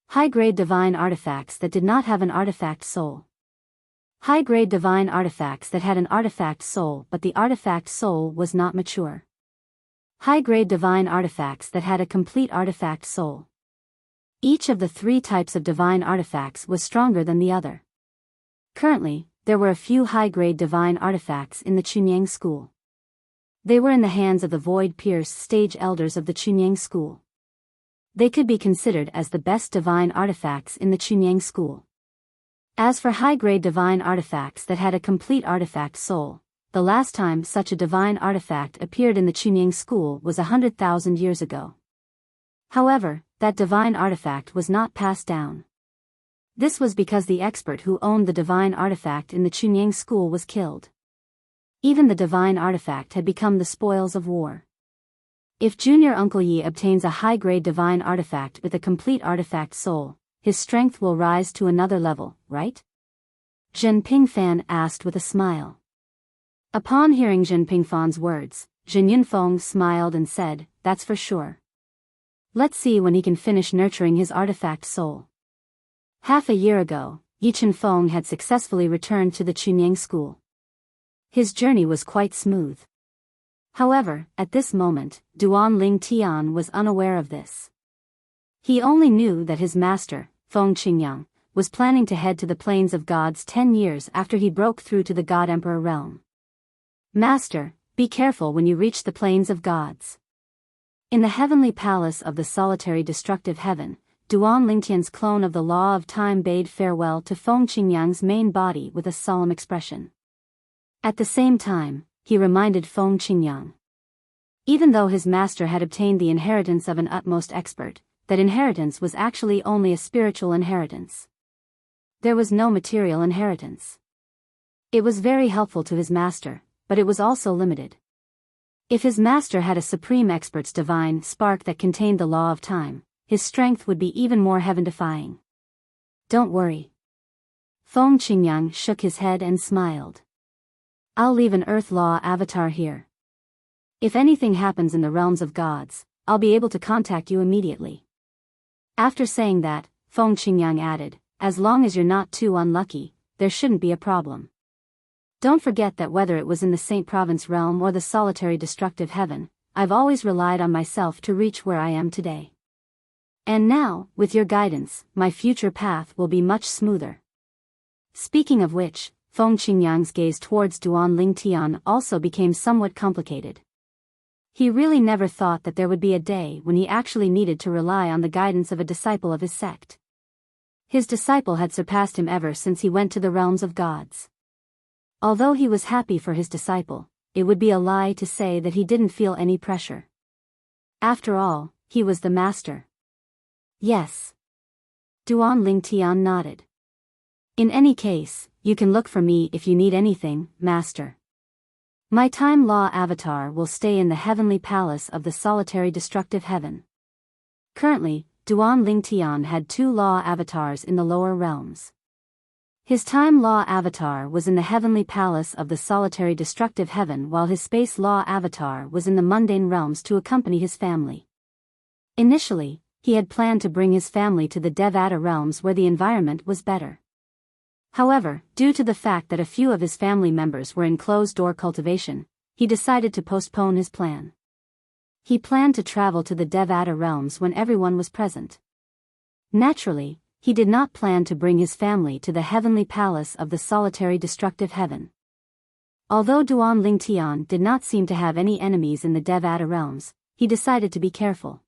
High-grade divine artifacts that did not have an artifact soul. High-grade divine artifacts that had an artifact soul but the artifact soul was not mature. High-grade divine artifacts that had a complete artifact soul. Each of the 3 types of divine artifacts was stronger than the other. Currently, there were a few high-grade divine artifacts in the Chunying school. They were in the hands of the void-pierced stage elders of the Chunying school. They could be considered as the best divine artifacts in the Chunying school. As for high-grade divine artifacts that had a complete artifact soul, the last time such a divine artifact appeared in the Chunying school was 100,000 years ago. However, that divine artifact was not passed down. This was because the expert who owned the divine artifact in the Chunying school was killed. Even the divine artifact had become the spoils of war. If Junior Uncle Yi obtains a high-grade divine artifact with a complete artifact soul, his strength will rise to another level, right? Jin Pingfan asked with a smile. Upon hearing Jin Pingfan's words, Jin Yunfeng smiled and said, that's for sure. Let's see when he can finish nurturing his artifact soul. Half a year ago, Yi Chenfeng had successfully returned to the Chunying school. His journey was quite smooth. However, at this moment, Duan Ling Tian was unaware of this. He only knew that his master, Feng Qingyang, was planning to head to the Plains of Gods 10 years after he broke through to the God Emperor realm. Master, be careful when you reach the Plains of Gods. In the heavenly palace of the solitary destructive heaven, Duan Lingtian's clone of the Law of Time bade farewell to Feng Qingyang's main body with a solemn expression. At the same time, he reminded Feng Qingyang. Even though his master had obtained the inheritance of an utmost expert, that inheritance was actually only a spiritual inheritance. There was no material inheritance. It was very helpful to his master, but it was also limited. If his master had a supreme expert's divine spark that contained the law of time, his strength would be even more heaven-defying. Don't worry. Feng Qingyang shook his head and smiled. I'll leave an Earth Law avatar here. If anything happens in the realms of gods, I'll be able to contact you immediately. After saying that, Feng Qingyang added, as long as you're not too unlucky, there shouldn't be a problem. Don't forget that whether it was in the Saint Province realm or the solitary destructive heaven, I've always relied on myself to reach where I am today. And now, with your guidance, my future path will be much smoother. Speaking of which, Feng Qingyang's gaze towards Duan Ling Tian also became somewhat complicated. He really never thought that there would be a day when he actually needed to rely on the guidance of a disciple of his sect. His disciple had surpassed him ever since he went to the realms of gods. Although he was happy for his disciple, it would be a lie to say that he didn't feel any pressure. After all, he was the master. Yes. Duan Lingtian nodded. In any case, you can look for me if you need anything, master. My time law avatar will stay in the heavenly palace of the solitary destructive heaven. Currently, Duan Lingtian had 2 law avatars in the lower realms. His time law avatar was in the heavenly palace of the solitary destructive heaven, while his space law avatar was in the mundane realms to accompany his family. Initially, he had planned to bring his family to the Devata realms where the environment was better. However, due to the fact that a few of his family members were in closed-door cultivation, he decided to postpone his plan. He planned to travel to the Devata realms when everyone was present. Naturally, he did not plan to bring his family to the heavenly palace of the solitary destructive heaven. Although Duan Lingtian did not seem to have any enemies in the Devata realms, he decided to be careful.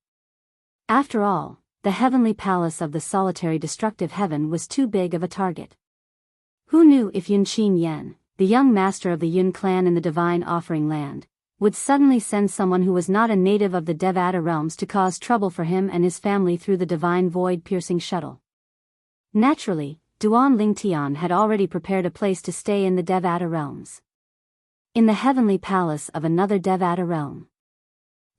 After all, the heavenly palace of the solitary destructive heaven was too big of a target. Who knew if Yunqin Yan, the young master of the Yun clan in the Divine Offering Land, would suddenly send someone who was not a native of the Devata realms to cause trouble for him and his family through the divine void-piercing shuttle. Naturally, Duan Lingtian had already prepared a place to stay in the Devata realms. In the heavenly palace of another Devata realm.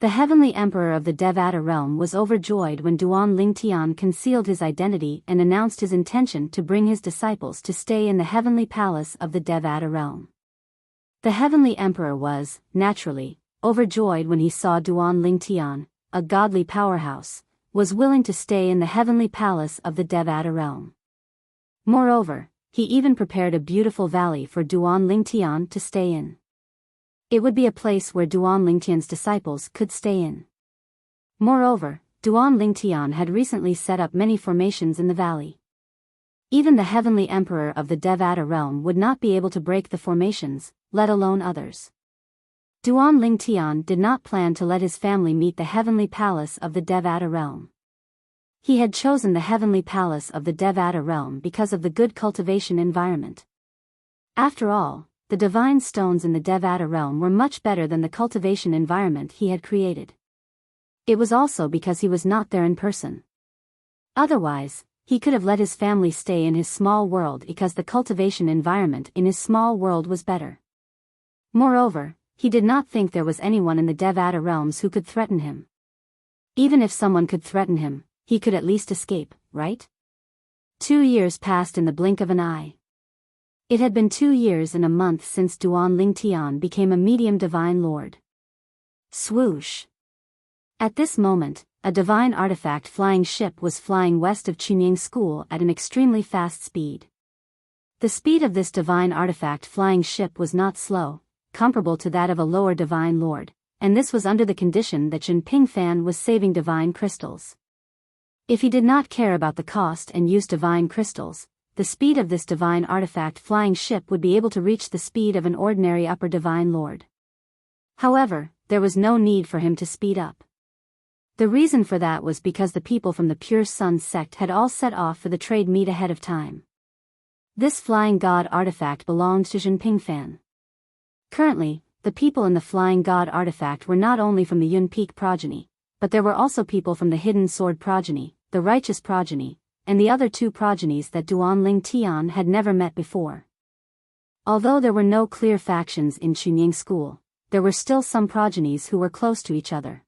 The heavenly emperor of the Devata realm was overjoyed when Duan Lingtian concealed his identity and announced his intention to bring his disciples to stay in the heavenly palace of the Devata realm. The heavenly emperor was, naturally, overjoyed when he saw Duan Lingtian, a godly powerhouse, was willing to stay in the heavenly palace of the Devata realm. Moreover, he even prepared a beautiful valley for Duan Lingtian to stay in. It would be a place where Duan Lingtian's disciples could stay in. Moreover, Duan Lingtian had recently set up many formations in the valley. Even the heavenly emperor of the Devata realm would not be able to break the formations, let alone others. Duan Lingtian did not plan to let his family meet the heavenly palace of the Devata realm. He had chosen the heavenly palace of the Devata realm because of the good cultivation environment. After all, the divine stones in the Devata realm were much better than the cultivation environment he had created. It was also because he was not there in person. Otherwise, he could have let his family stay in his small world because the cultivation environment in his small world was better. Moreover, he did not think there was anyone in the Devata realms who could threaten him. Even if someone could threaten him, he could at least escape, right? 2 years passed in the blink of an eye. It had been 2 years and a month since Duan Lingtian became a medium divine lord. Swoosh! At this moment, a divine artifact flying ship was flying west of Chunying School at an extremely fast speed. The speed of this divine artifact flying ship was not slow, comparable to that of a lower divine lord, and this was under the condition that Jin Pingfan was saving divine crystals. If he did not care about the cost and use divine crystals, the speed of this divine artifact flying ship would be able to reach the speed of an ordinary upper divine lord. However, there was no need for him to speed up. The reason for that was because the people from the Pure Sun sect had all set off for the trade meet ahead of time. This flying god artifact belonged to Jin Pingfan. Currently, the people in the flying god artifact were not only from the Yun Peak progeny, but there were also people from the Hidden Sword progeny, the Righteous progeny, and the other 2 progenies that Duan Lingtian had never met before. Although there were no clear factions in Chunying School, there were still some progenies who were close to each other.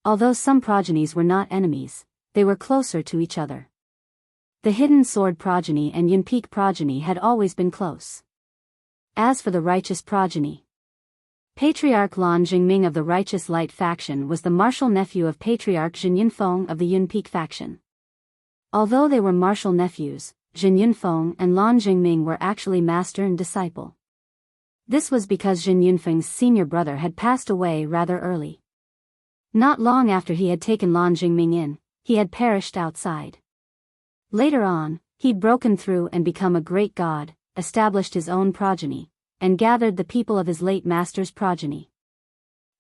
Although some progenies were not enemies, they were closer to each other. The Hidden Sword progeny and Yun Peak progeny had always been close. As for the Righteous progeny, Patriarch Lan Jingming of the Righteous Light faction was the martial nephew of Patriarch Jin Yunfeng of the Yun Peak faction. Although they were martial nephews, Jin Yunfeng and Lan Jingming were actually master and disciple. This was because Jin Yunfeng's senior brother had passed away rather early. Not long after he had taken Lan Jingming in, he had perished outside. Later on, he'd broken through and become a great god, established his own progeny, and gathered the people of his late master's progeny.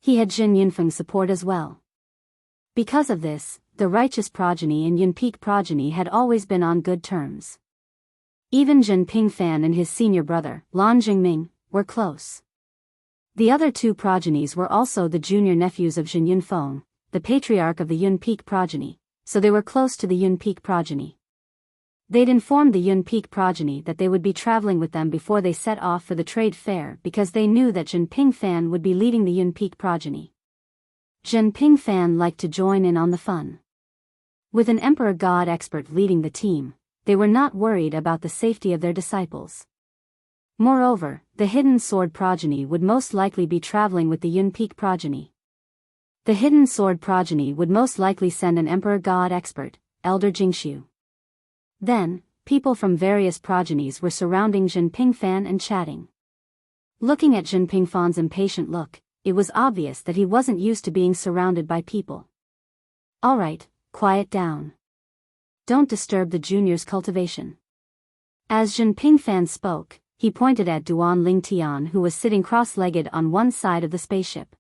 He had Jin Yunfeng's support as well. Because of this, the righteous progeny and Yunpeak progeny had always been on good terms. Even Jin Pingfan and his senior brother, Lan Jingming, were close. The other two progenies were also the junior nephews of Jin Yunfeng, the patriarch of the Yunpeak progeny, so they were close to the Yunpeak progeny. They'd informed the Yunpeak progeny that they would be traveling with them before they set off for the trade fair because they knew that Jin Pingfan would be leading the Yunpeak progeny. Jin Pingfan liked to join in on the fun. With an emperor god expert leading the team, they were not worried about the safety of their disciples. Moreover, the hidden sword progeny would most likely be traveling with the Yunpeak progeny. The hidden sword progeny would most likely send an emperor god expert, Elder Jingxiu. Then, people from various progenies were surrounding Jin Pingfan and chatting. Looking at Jin Pingfan's impatient look, it was obvious that he wasn't used to being surrounded by people. All right, quiet down. Don't disturb the junior's cultivation. As Jin Pingfan spoke, he pointed at Duan Lingtian, who was sitting cross-legged on one side of the spaceship.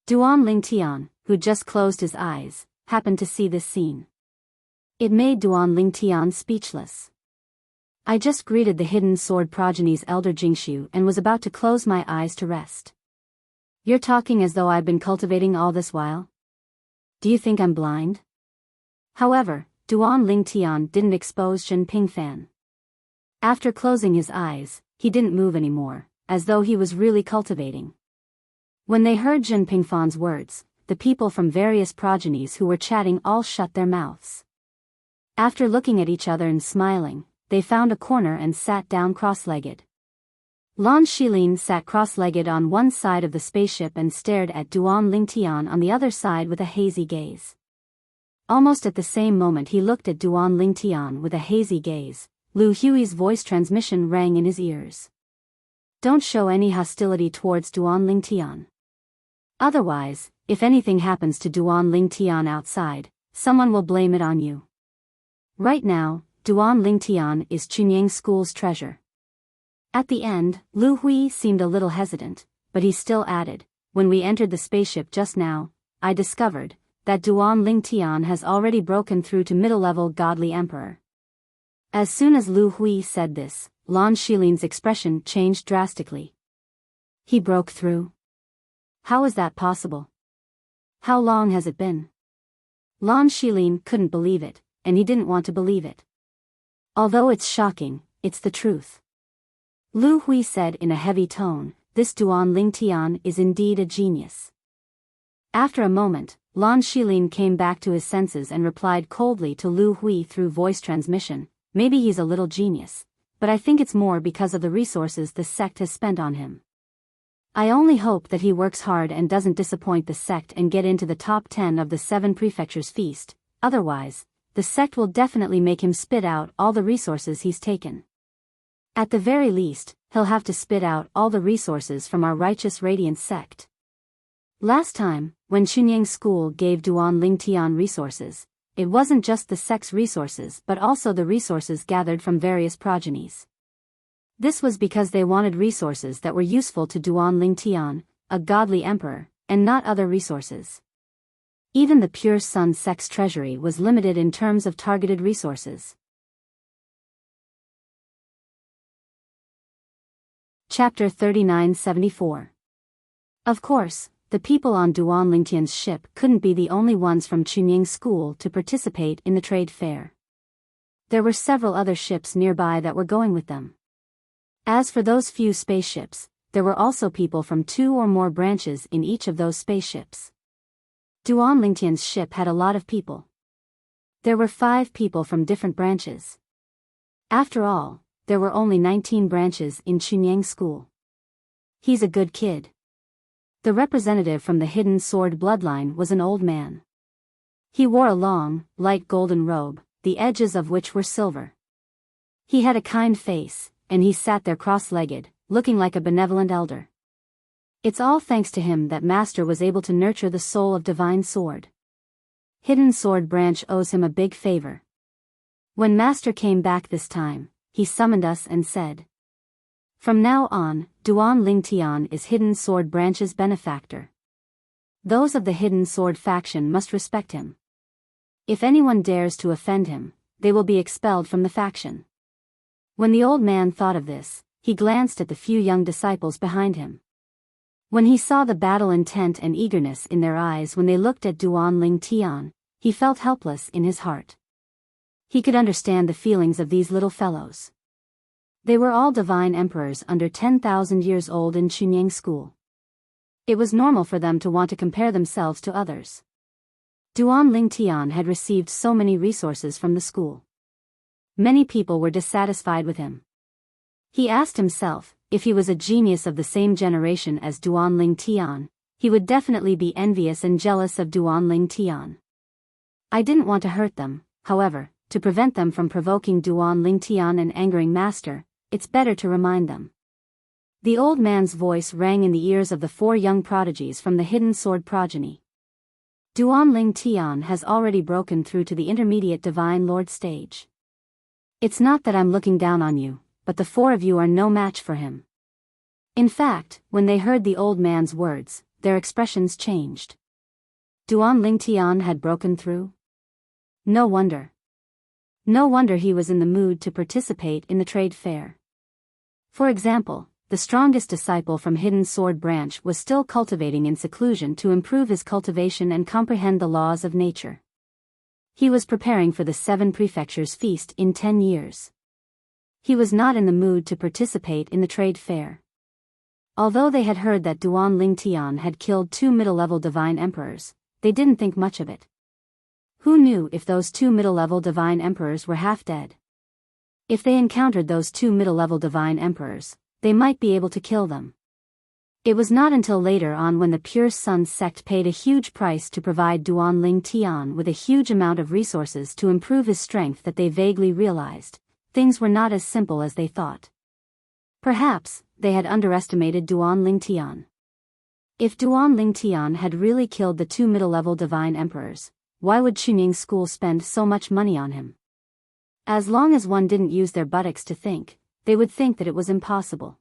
Duan Lingtian, who just closed his eyes, happened to see this scene. It made Duan Lingtian speechless. I just greeted the hidden sword progeny's elder Jingxiu and was about to close my eyes to rest. You're talking as though I've been cultivating all this while? Do you think I'm blind? However, Duan Lingtian didn't expose Jin Pingfan. After closing his eyes, he didn't move anymore, as though he was really cultivating. When they heard Jin Pingfan's words, the people from various progenies who were chatting all shut their mouths. After looking at each other and smiling, they found a corner and sat down cross-legged. Lan Shilin sat cross-legged on one side of the spaceship and stared at Duan Lingtian on the other side with a hazy gaze. Almost at the same moment he looked at Duan Lingtian with a hazy gaze, Lu Hui's voice transmission rang in his ears. Don't show any hostility towards Duan Lingtian. Otherwise, if anything happens to Duan Lingtian outside, someone will blame it on you. Right now, Duan Lingtian is Chunyang School's treasure. At the end, Lu Hui seemed a little hesitant, but he still added, when we entered the spaceship just now, I discovered that Duan Lingtian has already broken through to middle-level godly emperor. As soon as Lu Hui said this, Lan Shilin's expression changed drastically. He broke through. How is that possible? How long has it been? Lan Shilin couldn't believe it, and he didn't want to believe it. Although it's shocking, it's the truth. Lu Hui said in a heavy tone, this Duan Lingtian is indeed a genius. After a moment, Lan Shilin came back to his senses and replied coldly to Lu Hui through voice transmission, maybe he's a little genius, but I think it's more because of the resources the sect has spent on him. I only hope that he works hard and doesn't disappoint the sect and get into the top 10 of the 7 prefectures feast, otherwise, the sect will definitely make him spit out all the resources he's taken. At the very least, he'll have to spit out all the resources from our righteous radiance sect. Last time, when Chunyang School gave Duan Lingtian resources, it wasn't just the sect's resources but also the resources gathered from various progenies. This was because they wanted resources that were useful to Duan Lingtian, a godly emperor, and not other resources. Even the Pure Sun sect's treasury was limited in terms of targeted resources. Chapter 3974. Of course, the people on Duan Lingtian's ship couldn't be the only ones from Chunyang School to participate in the trade fair. There were several other ships nearby that were going with them. As for those few spaceships, there were also people from 2 or more branches in each of those spaceships. Duan Lingtian's ship had a lot of people. There were 5 people from different branches. After all, there were only 19 branches in Chunyang School. He's a good kid. The representative from the hidden sword bloodline was an old man. He wore a long, light golden robe, the edges of which were silver. He had a kind face, and he sat there cross-legged, looking like a benevolent elder. It's all thanks to him that Master was able to nurture the soul of Divine Sword. Hidden Sword Branch owes him a big favor. When Master came back this time, he summoned us and said, from now on, Duan Lingtian is Hidden Sword Branch's benefactor. Those of the Hidden Sword faction must respect him. If anyone dares to offend him, they will be expelled from the faction. When the old man thought of this, he glanced at the few young disciples behind him. When he saw the battle intent and eagerness in their eyes when they looked at Duan Ling Tian, he felt helpless in his heart. He could understand the feelings of these little fellows. They were all divine emperors under 10,000 years old in Chunying school. It was normal for them to want to compare themselves to others. Duan Ling Tian had received so many resources from the school. Many people were dissatisfied with him. He asked himself, if he was a genius of the same generation as Duan Ling Tian, he would definitely be envious and jealous of Duan Ling Tian. I didn't want to hurt them, however, to prevent them from provoking Duan Ling Tian and angering Master, it's better to remind them. The old man's voice rang in the ears of the 4 young prodigies from the Hidden Sword progeny. Duan Ling Tian has already broken through to the intermediate Divine Lord stage. It's not that I'm looking down on you, but the 4 of you are no match for him. In fact, when they heard the old man's words, their expressions changed. Duan Ling Tian had broken through? No wonder. No wonder he was in the mood to participate in the trade fair. For example, the strongest disciple from Hidden Sword branch was still cultivating in seclusion to improve his cultivation and comprehend the laws of nature. He was preparing for the 7 prefectures feast in 10 years. He was not in the mood to participate in the trade fair. Although they had heard that Duan Ling Tian had killed 2 middle-level divine emperors, they didn't think much of it. Who knew if those 2 middle-level divine emperors were half dead? If they encountered those 2 middle-level divine emperors, they might be able to kill them. It was not until later on when the Pure Sun sect paid a huge price to provide Duan Ling Tian with a huge amount of resources to improve his strength that they vaguely realized things were not as simple as they thought. Perhaps they had underestimated Duan Ling Tian. If Duan Ling Tian had really killed the 2 middle-level divine emperors, why would Chunying school spend so much money on him? As long as one didn't use their buttocks to think, they would think that it was impossible.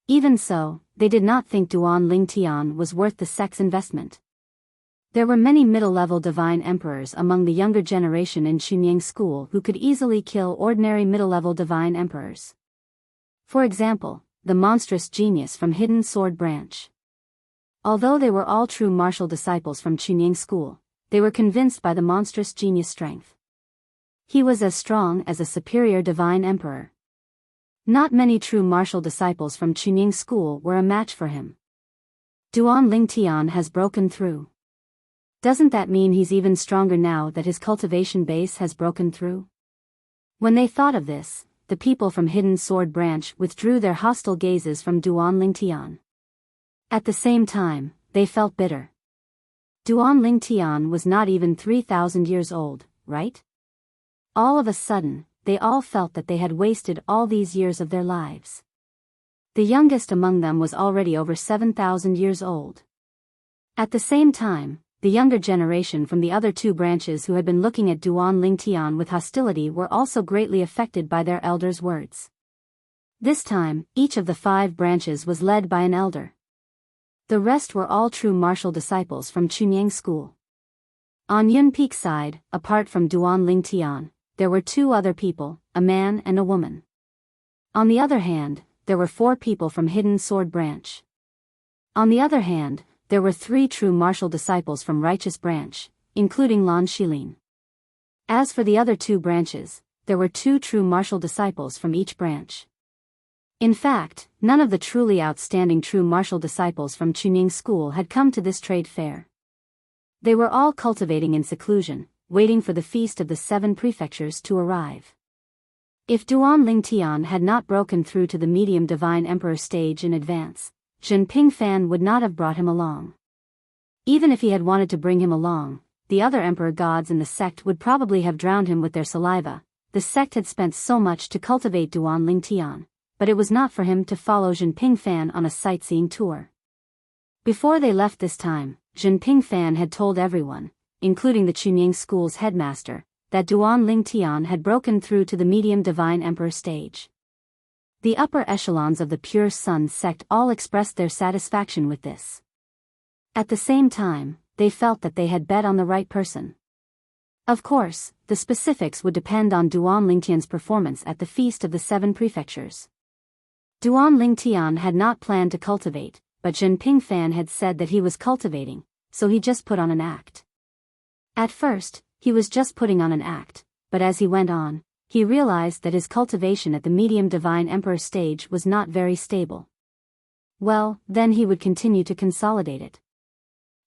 Even so, they did not think Duan Ling Tian was worth the sect's investment. There were many middle-level divine emperors among the younger generation in Chunying school who could easily kill ordinary middle-level divine emperors. For example, the monstrous genius from Hidden Sword branch. Although they were all true martial disciples from Chunying school, they were convinced by the monstrous genius strength. He was as strong as a superior divine emperor. Not many true martial disciples from Chunying school were a match for him. Duan Ling Tian has broken through. Doesn't that mean he's even stronger now that his cultivation base has broken through? When they thought of this, the people from Hidden Sword branch withdrew their hostile gazes from Duan Ling Tian. At the same time, they felt bitter. Duan Ling Tian was not even 3,000 years old, right? All of a sudden, they all felt that they had wasted all these years of their lives. The youngest among them was already over 7,000 years old. At the same time, the younger generation from the other 2 branches who had been looking at Duan Ling Tian with hostility were also greatly affected by their elders' words. This time, each of the 5 branches was led by an elder. The rest were all true martial disciples from Chunying school. On Yun Peak's side, apart from Duan Ling Tian, there were 2 other people, a man and a woman. On the other hand, there were 4 people from Hidden Sword branch. On the other hand, there were 3 true martial disciples from Righteous branch, including Lan Shilin. As for the other 2 branches, there were 2 true martial disciples from each branch. In fact, none of the truly outstanding true martial disciples from Chunying school had come to this trade fair. They were all cultivating in seclusion, waiting for the feast of the 7 prefectures to arrive. If Duan Ling Tian had not broken through to the medium divine emperor stage in advance, Jinping Fan would not have brought him along. Even if he had wanted to bring him along, the other emperor gods in the sect would probably have drowned him with their saliva. The sect had spent so much to cultivate Duan Ling Tian, but it was not for him to follow Jinping Fan on a sightseeing tour. Before they left this time, Jinping Fan had told everyone, including the Chunying school's headmaster, that Duan Ling Tian had broken through to the medium divine emperor stage. The upper echelons of the Pure Sun sect all expressed their satisfaction with this. At the same time, they felt that they had bet on the right person. Of course, the specifics would depend on Duan Lingtian's performance at the Feast of the Seven Prefectures. Duan Lingtian had not planned to cultivate, but Zhen Pingfan had said that he was cultivating, so he just put on an act. At first, he was just putting on an act, but as he went on, he realized that his cultivation at the medium divine emperor stage was not very stable. Well, then he would continue to consolidate it.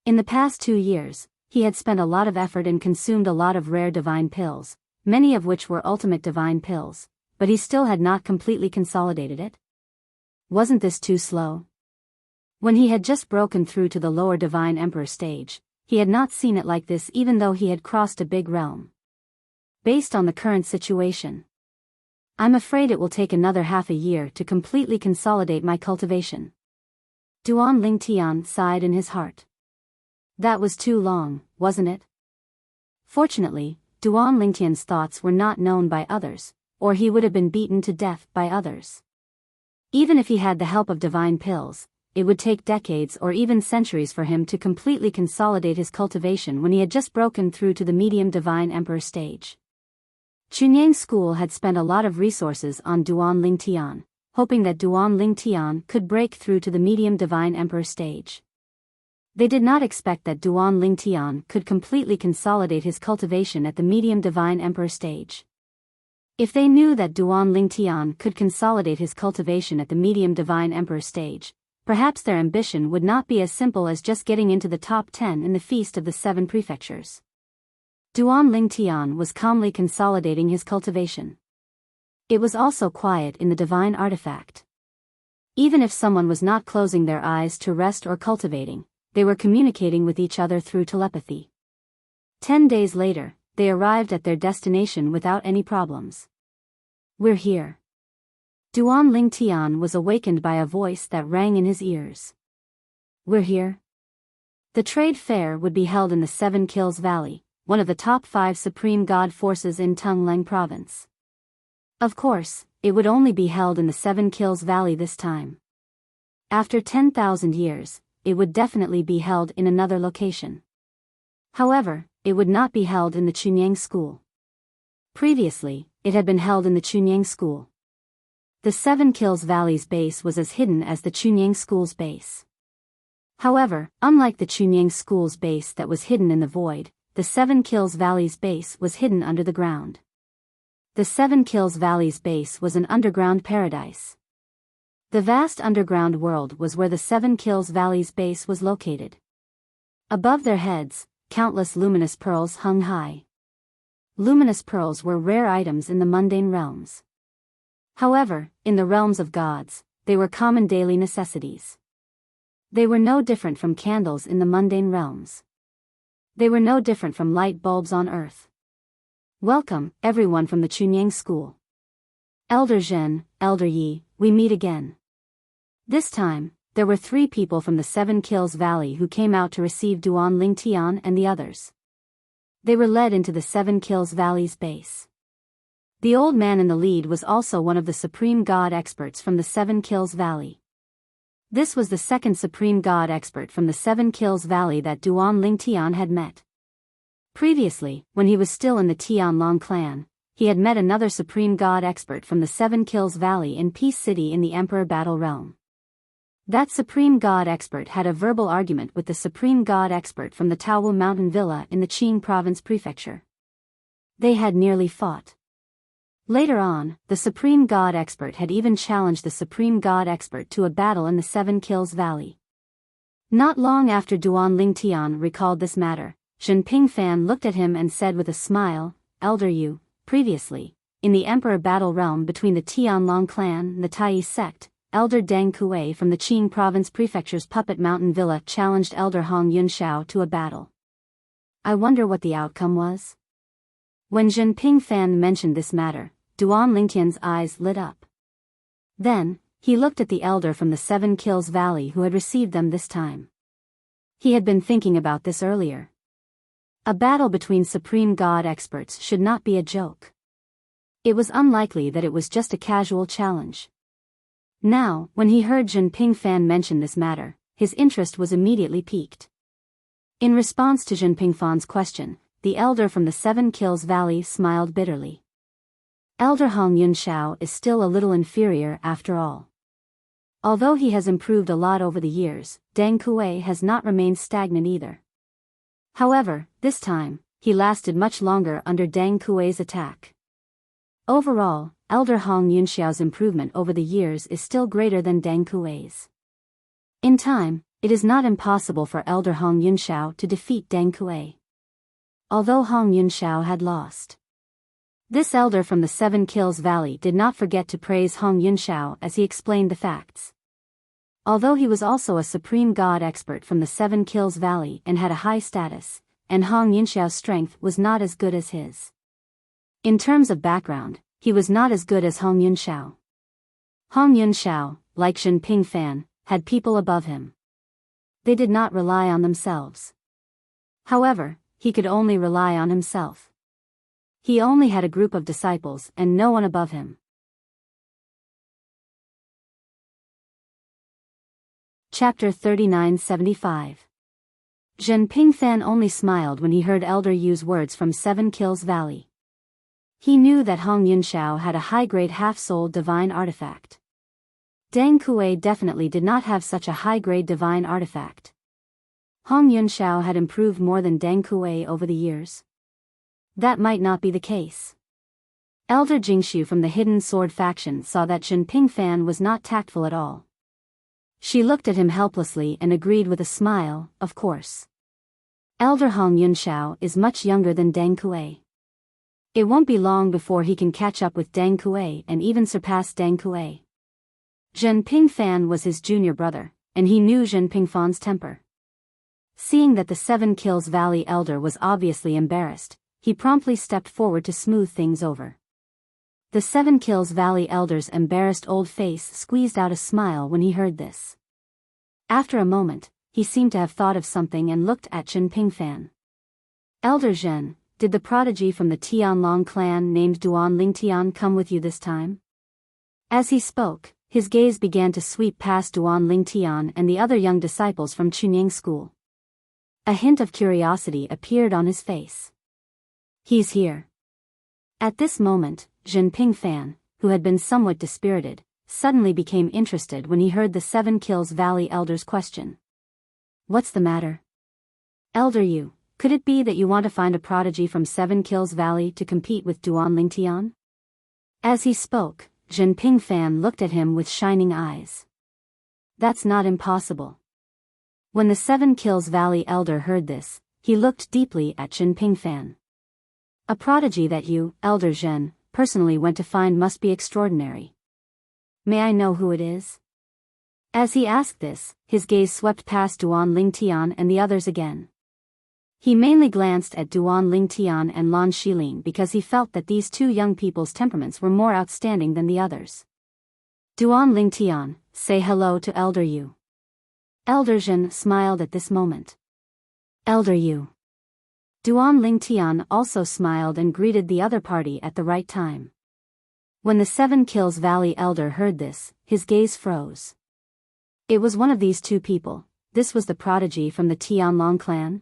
In the past 2 years, he had spent a lot of effort and consumed a lot of rare divine pills, many of which were ultimate divine pills, but he still had not completely consolidated it. Wasn't this too slow? When he had just broken through to the lower divine emperor stage, he had not seen it like this even though he had crossed a big realm. Based on the current situation, I'm afraid it will take another half a year to completely consolidate my cultivation. Duan Lingtian sighed in his heart. That was too long, wasn't it? Fortunately, Duan Lingtian's thoughts were not known by others, or he would have been beaten to death by others. Even if he had the help of divine pills, it would take decades or even centuries for him to completely consolidate his cultivation when he had just broken through to the medium divine emperor stage. Chunyang School had spent a lot of resources on Duan Lingtian, hoping that Duan Lingtian could break through to the medium divine emperor stage. They did not expect that Duan Lingtian could completely consolidate his cultivation at the medium divine emperor stage. If they knew that Duan Lingtian could consolidate his cultivation at the medium divine emperor stage, perhaps their ambition would not be as simple as just getting into the top 10 in the Feast of the Seven Prefectures. Duan Lingtian was calmly consolidating his cultivation. It was also quiet in the divine artifact. Even if someone was not closing their eyes to rest or cultivating, they were communicating with each other through telepathy. 10 days later, they arrived at their destination without any problems. We're here. Duan Lingtian was awakened by a voice that rang in his ears. We're here. The trade fair would be held in the Seven Kills Valley, one of the top 5 supreme god forces in Tungleng province. Of course, it would only be held in the Seven Kills Valley this time. After 10,000 years, it would definitely be held in another location. However, it would not be held in the Chunyang School. Previously, it had been held in the Chunyang School. The Seven Kills Valley's base was as hidden as the Chunyang School's base. However, unlike the Chunyang School's base that was hidden in the void, the Seven Kills Valley's base was hidden under the ground. The Seven Kills Valley's base was an underground paradise. The vast underground world was where the Seven Kills Valley's base was located. Above their heads, countless luminous pearls hung high. Luminous pearls were rare items in the mundane realms. However, in the realms of gods, they were common daily necessities. They were no different from candles in the mundane realms. They were no different from light bulbs on earth. Welcome, everyone from the Chunyang School. Elder Zhen, Elder Yi, we meet again. This time, there were 3 people from the Seven Kills Valley who came out to receive Duan Lingtian and the others. They were led into the Seven Kills Valley's base. The old man in the lead was also one of the supreme god experts from the Seven Kills Valley. This was the second supreme god expert from the Seven Kills Valley that Duan Lingtian had met. Previously, when he was still in the Tianlong clan, he had met another supreme god expert from the Seven Kills Valley in Peace City in the Emperor Battle Realm. That supreme god expert had a verbal argument with the supreme god expert from the Taowu Mountain Villa in the Qing Province Prefecture. They had nearly fought. Later on, the supreme god expert had even challenged the supreme god expert to a battle in the Seven Kills Valley. Not long after Duan Lingtian recalled this matter, Zhen Pingfan looked at him and said with a smile, Elder Yu, previously, in the Emperor Battle Realm between the Tianlong clan and the Tai sect, Elder Deng Kuei from the Qing Province Prefecture's Puppet Mountain Villa challenged Elder Hong Yunxiao to a battle. I wonder what the outcome was? When Zhen Pingfan mentioned this matter, Duan Lingtian's eyes lit up. Then, he looked at the elder from the Seven Kills Valley who had received them this time. He had been thinking about this earlier. A battle between supreme god experts should not be a joke. It was unlikely that it was just a casual challenge. Now, when he heard Zhen Pingfan mention this matter, his interest was immediately piqued. In response to Jin Pingfan's question, the elder from the Seven Kills Valley smiled bitterly. Elder Hong Yunxiao is still a little inferior after all. Although he has improved a lot over the years, Deng Kuei has not remained stagnant either. However, this time, he lasted much longer under Deng Kuei's attack. Overall, Elder Hong Yunxiao's improvement over the years is still greater than Deng Kuei's. In time, it is not impossible for Elder Hong Yunxiao to defeat Deng Kuei. Although Hong Yunxiao had lost, this elder from the Seven Kills Valley did not forget to praise Hong Yunxiao as he explained the facts. Although he was also a supreme god expert from the Seven Kills Valley and had a high status, and Hong Yunxiao's strength was not as good as his. In terms of background, he was not as good as Hong Yunxiao. Hong Yunxiao, like Jin Pingfan, had people above him. They did not rely on themselves. However, he could only rely on himself. He only had a group of disciples and no one above him. Chapter 3975. Jin Pingfan only smiled when he heard Elder use words from Seven Kills Valley. He knew that Hong Yunxiao had a high-grade half-soul divine artifact. Deng Kuei definitely did not have such a high-grade divine artifact. Hong Yunxiao had improved more than Deng Kuei over the years. That might not be the case. Elder Jingshu from the Hidden Sword faction saw that Jin Pingfan was not tactful at all. She looked at him helplessly and agreed with a smile, of course. Elder Hong Yunxiao is much younger than Deng Kuei. It won't be long before he can catch up with Deng Kuei and even surpass Deng Kuei. Jin Pingfan was his junior brother, and he knew Jin Pingfan's temper. Seeing that the Seven Kills Valley elder was obviously embarrassed, he promptly stepped forward to smooth things over. The Seven Kills Valley elder's embarrassed old face squeezed out a smile when he heard this. After a moment, he seemed to have thought of something and looked at Jin Pingfan. Elder Zhen, did the prodigy from the Tianlong clan named Duan Lingtian come with you this time? As he spoke, his gaze began to sweep past Duan Lingtian and the other young disciples from Chunying School. A hint of curiosity appeared on his face. He's here. At this moment, Jin Pingfan, who had been somewhat dispirited, suddenly became interested when he heard the Seven Kills Valley elder's question. What's the matter? Elder Yu, could it be that you want to find a prodigy from Seven Kills Valley to compete with Duan Lingtian? As he spoke, Jin Pingfan looked at him with shining eyes. That's not impossible. When the Seven Kills Valley elder heard this, he looked deeply at Jin Pingfan. A prodigy that you, Elder Zhen, personally went to find must be extraordinary. May I know who it is? As he asked this, his gaze swept past Duan Lingtian and the others again. He mainly glanced at Duan Lingtian and Lan Shilin because he felt that these two young people's temperaments were more outstanding than the others. Duan Lingtian, say hello to Elder Yu. Elder Zhen smiled at this moment. Elder Yu. Duan Lingtian also smiled and greeted the other party at the right time. When the Seven Kills Valley elder heard this, his gaze froze. It was one of these two people. This was the prodigy from the Tianlong clan.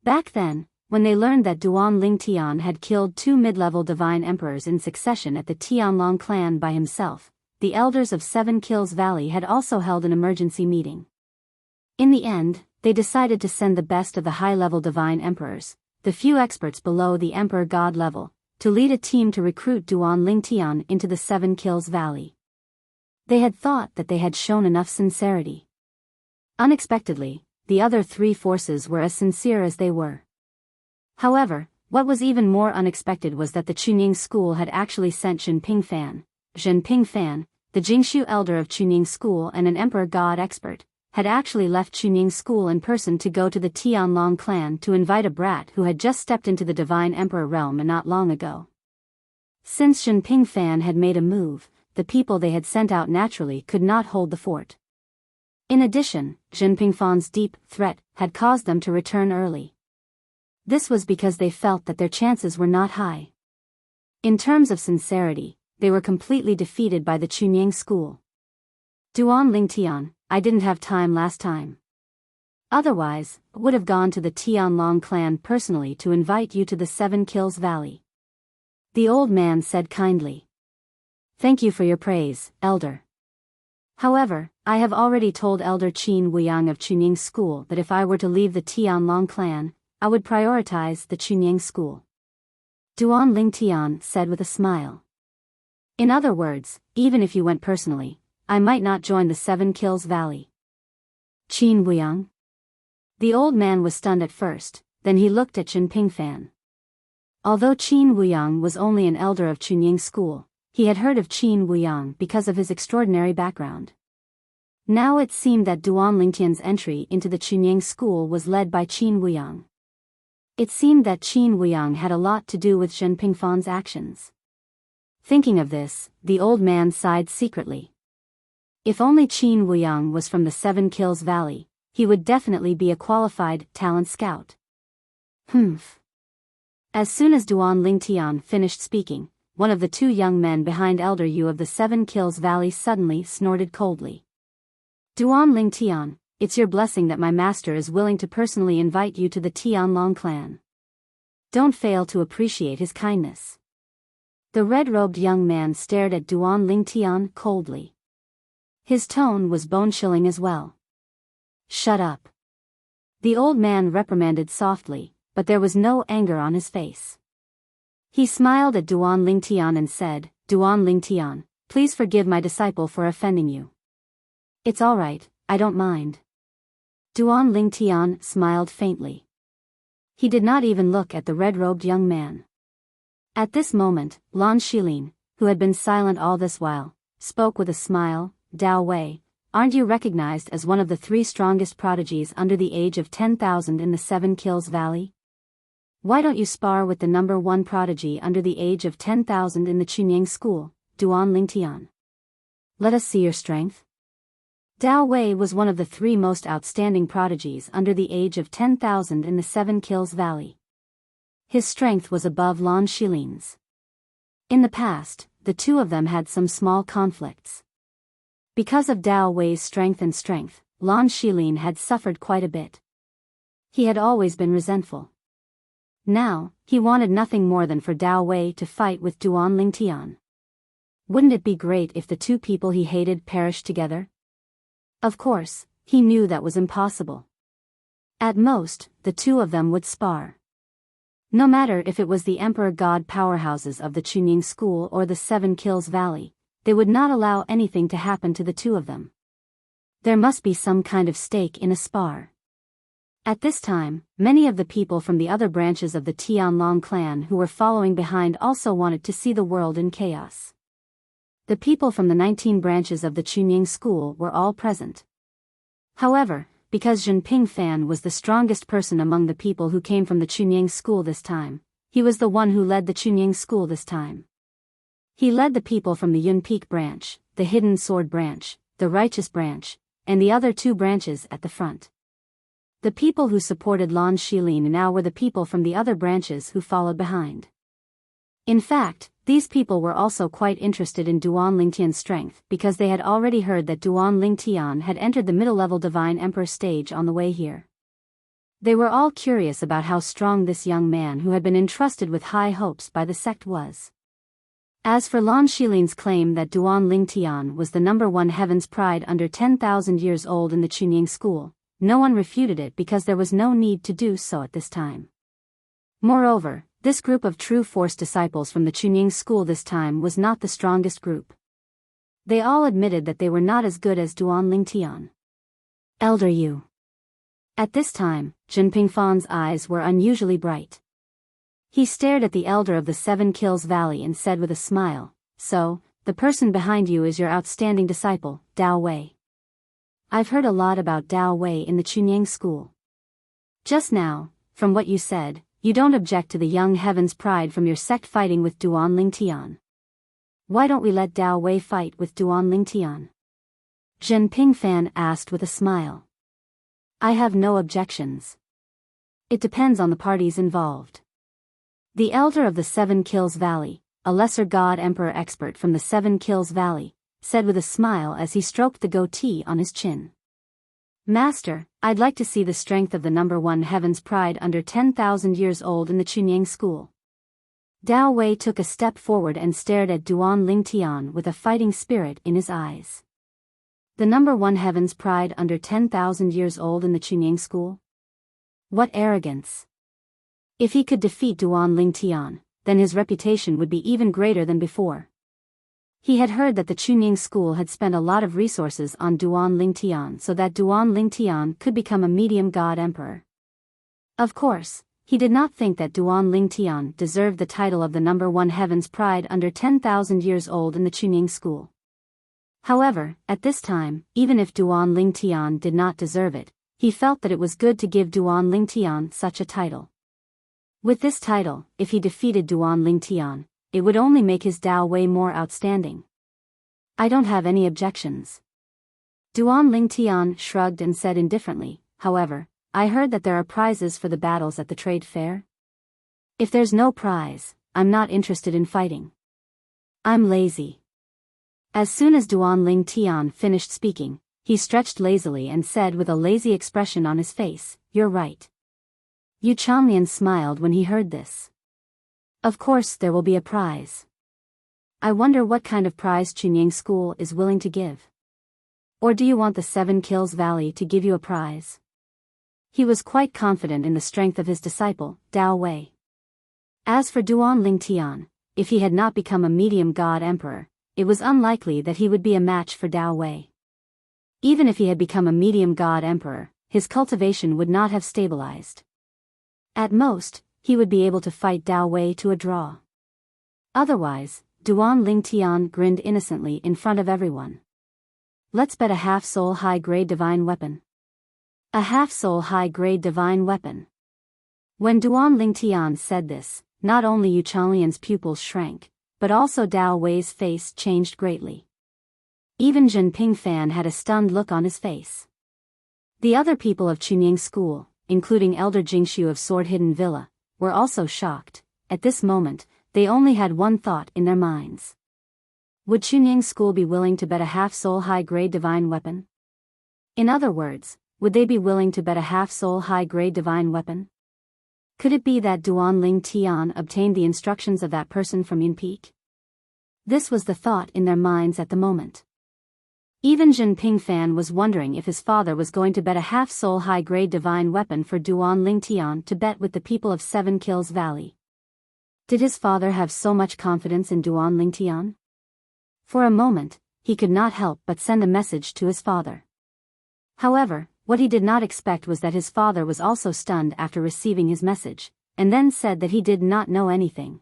Back then, when they learned that Duan Lingtian had killed two mid-level divine emperors in succession at the Tianlong clan by himself, the elders of Seven Kills Valley had also held an emergency meeting. In the end, they decided to send the best of the high-level divine emperors, the few experts below the emperor god level, to lead a team to recruit Duan Lingtian into the Seven Kills Valley. They had thought that they had shown enough sincerity. Unexpectedly, the other three forces were as sincere as they were. However, what was even more unexpected was that the Chunying School had actually sent Jin Pingfan, the Jingshu elder of Chunying School and an emperor god expert, had actually left Chunying School in person to go to the Tianlong clan to invite a brat who had just stepped into the divine emperor realm not long ago. Since Jin Pingfan had made a move, the people they had sent out naturally could not hold the fort. In addition, Jin Pingfan's deep threat had caused them to return early. This was because they felt that their chances were not high. In terms of sincerity, they were completely defeated by the Chunying School. Duan Lingtian, I didn't have time last time. Otherwise, would have gone to the Tianlong clan personally to invite you to the Seven Kills Valley. The old man said kindly. Thank you for your praise, elder. However, I have already told Elder Qin Wuyang of Chunying School that if I were to leave the Tianlong clan, I would prioritize the Chunying School. Duan Lingtian said with a smile. In other words, even if you went personally, I might not join the Seven Kills Valley. Qin Wuyang? The old man was stunned at first, then he looked at Jinping Fan. Although Qin Wuyang was only an elder of Chunying School, he had heard of Qin Wuyang because of his extraordinary background. Now it seemed that Duan Lingtian's entry into the Chunying School was led by Qin Wuyang. It seemed that Qin Wuyang had a lot to do with Jinping Fan's actions. Thinking of this, the old man sighed secretly. If only Qin Wuyang was from the Seven Kills Valley, he would definitely be a qualified talent scout. Humph. As soon as Duan Lingtian finished speaking, one of the two young men behind Elder Yu of the Seven Kills Valley suddenly snorted coldly. Duan Lingtian, it's your blessing that my master is willing to personally invite you to the Tianlong clan. Don't fail to appreciate his kindness. The red-robed young man stared at Duan Lingtian coldly. His tone was bone-chilling as well. Shut up. The old man reprimanded softly, but there was no anger on his face. He smiled at Duan Lingtian and said, Duan Lingtian, please forgive my disciple for offending you. It's all right, I don't mind. Duan Lingtian smiled faintly. He did not even look at the red-robed young man. At this moment, Lan Shilin, who had been silent all this while, spoke with a smile. Dao Wei, aren't you recognized as one of the 3 strongest prodigies under the age of 10,000 in the Seven Kills Valley? Why don't you spar with the number 1 prodigy under the age of 10,000 in the Chunying School, Duan Lingtian? Let us see your strength. Dao Wei was one of the 3 most outstanding prodigies under the age of 10,000 in the Seven Kills Valley. His strength was above Lan Shilin's. In the past, the two of them had some small conflicts. Because of Dao Wei's strength, Lan Shilin had suffered quite a bit. He had always been resentful. Now, he wanted nothing more than for Dao Wei to fight with Duan Lingtian. Wouldn't it be great if the two people he hated perished together? Of course, he knew that was impossible. At most, the two of them would spar. No matter if it was the Emperor God powerhouses of the Chunying School or the Seven Kills Valley, they would not allow anything to happen to the two of them. There must be some kind of stake in a spar. At this time, many of the people from the other branches of the Tianlong clan who were following behind also wanted to see the world in chaos. The people from the 19 branches of the Chunying School were all present. However, because Jinping Fan was the strongest person among the people who came from the Chunying School this time, he was the one who led the Chunying School this time. He led the people from the Yun Peak branch, the Hidden Sword branch, the Righteous branch, and the other 2 branches at the front. The people who supported Lan Shilin now were the people from the other branches who followed behind. In fact, these people were also quite interested in Duan Lingtian's strength because they had already heard that Duan Lingtian had entered the middle-level Divine Emperor stage on the way here. They were all curious about how strong this young man who had been entrusted with high hopes by the sect was. As for Lan Shilin's claim that Duan Lingtian was the number 1 Heaven's Pride under 10,000 years old in the Chunying School, no one refuted it because there was no need to do so at this time. Moreover, this group of true Force disciples from the Chunying School this time was not the strongest group. They all admitted that they were not as good as Duan Lingtian. Elder Yu. At this time, Jinping Fan's eyes were unusually bright. He stared at the elder of the Seven Kills Valley and said with a smile, So, the person behind you is your outstanding disciple, Dao Wei. I've heard a lot about Dao Wei in the Chunying School. Just now, from what you said, you don't object to the young Heaven's Pride from your sect fighting with Duan Lingtian. Why don't we let Dao Wei fight with Duan Lingtian? Jinping Fan asked with a smile. I have no objections. It depends on the parties involved. The elder of the Seven Kills Valley, a lesser god emperor expert from the Seven Kills Valley, said with a smile as he stroked the goatee on his chin. Master, I'd like to see the strength of the number 1 heaven's pride under 10,000 years old in the Chunying school. Dao Wei took a step forward and stared at Duan Lingtian with a fighting spirit in his eyes. The number 1 heaven's pride under 10,000 years old in the Chunying school? What arrogance! If he could defeat Duan Lingtian, then his reputation would be even greater than before. He had heard that the Chunying school had spent a lot of resources on Duan Lingtian so that Duan Lingtian could become a medium god emperor. Of course, he did not think that Duan Lingtian deserved the title of the number 1 heaven's pride under 10,000 years old in the Chunying school. However, at this time, even if Duan Lingtian did not deserve it, he felt that it was good to give Duan Lingtian such a title. With this title, if he defeated Duan Lingtian, it would only make his Dao Wei more outstanding. I don't have any objections. Duan Lingtian shrugged and said indifferently, however, I heard that there are prizes for the battles at the trade fair. If there's no prize, I'm not interested in fighting. I'm lazy. As soon as Duan Lingtian finished speaking, he stretched lazily and said with a lazy expression on his face, You're right. Yu Chanlian smiled when he heard this. Of course there will be a prize. I wonder what kind of prize Chunying School is willing to give. Or do you want the 7 Kills Valley to give you a prize? He was quite confident in the strength of his disciple, Dao Wei. As for Duan Lingtian, if he had not become a medium god emperor, it was unlikely that he would be a match for Dao Wei. Even if he had become a medium god emperor, his cultivation would not have stabilized. At most, he would be able to fight Dao Wei to a draw. Otherwise, Duan Lingtian grinned innocently in front of everyone. Let's bet a half-soul high-grade divine weapon. A half-soul high-grade divine weapon. When Duan Lingtian said this, not only Yu Chanlian's pupils shrank, but also Dao Wei's face changed greatly. Even Jinping Fan had a stunned look on his face. The other people of Chunying School, including Elder Jingxiu of Sword Hidden Villa, were also shocked. At this moment, they only had one thought in their minds. Would Chunying School be willing to bet a half-soul high-grade divine weapon? In other words, would they be willing to bet a half-soul high-grade divine weapon? Could it be that Duan Lingtian obtained the instructions of that person from Yunpeak? This was the thought in their minds at the moment. Even Jinping Fan was wondering if his father was going to bet a half-soul high-grade divine weapon for Duan Lingtian to bet with the people of 7 Kills Valley. Did his father have so much confidence in Duan Lingtian? For a moment, he could not help but send a message to his father. However, what he did not expect was that his father was also stunned after receiving his message, and then said that he did not know anything.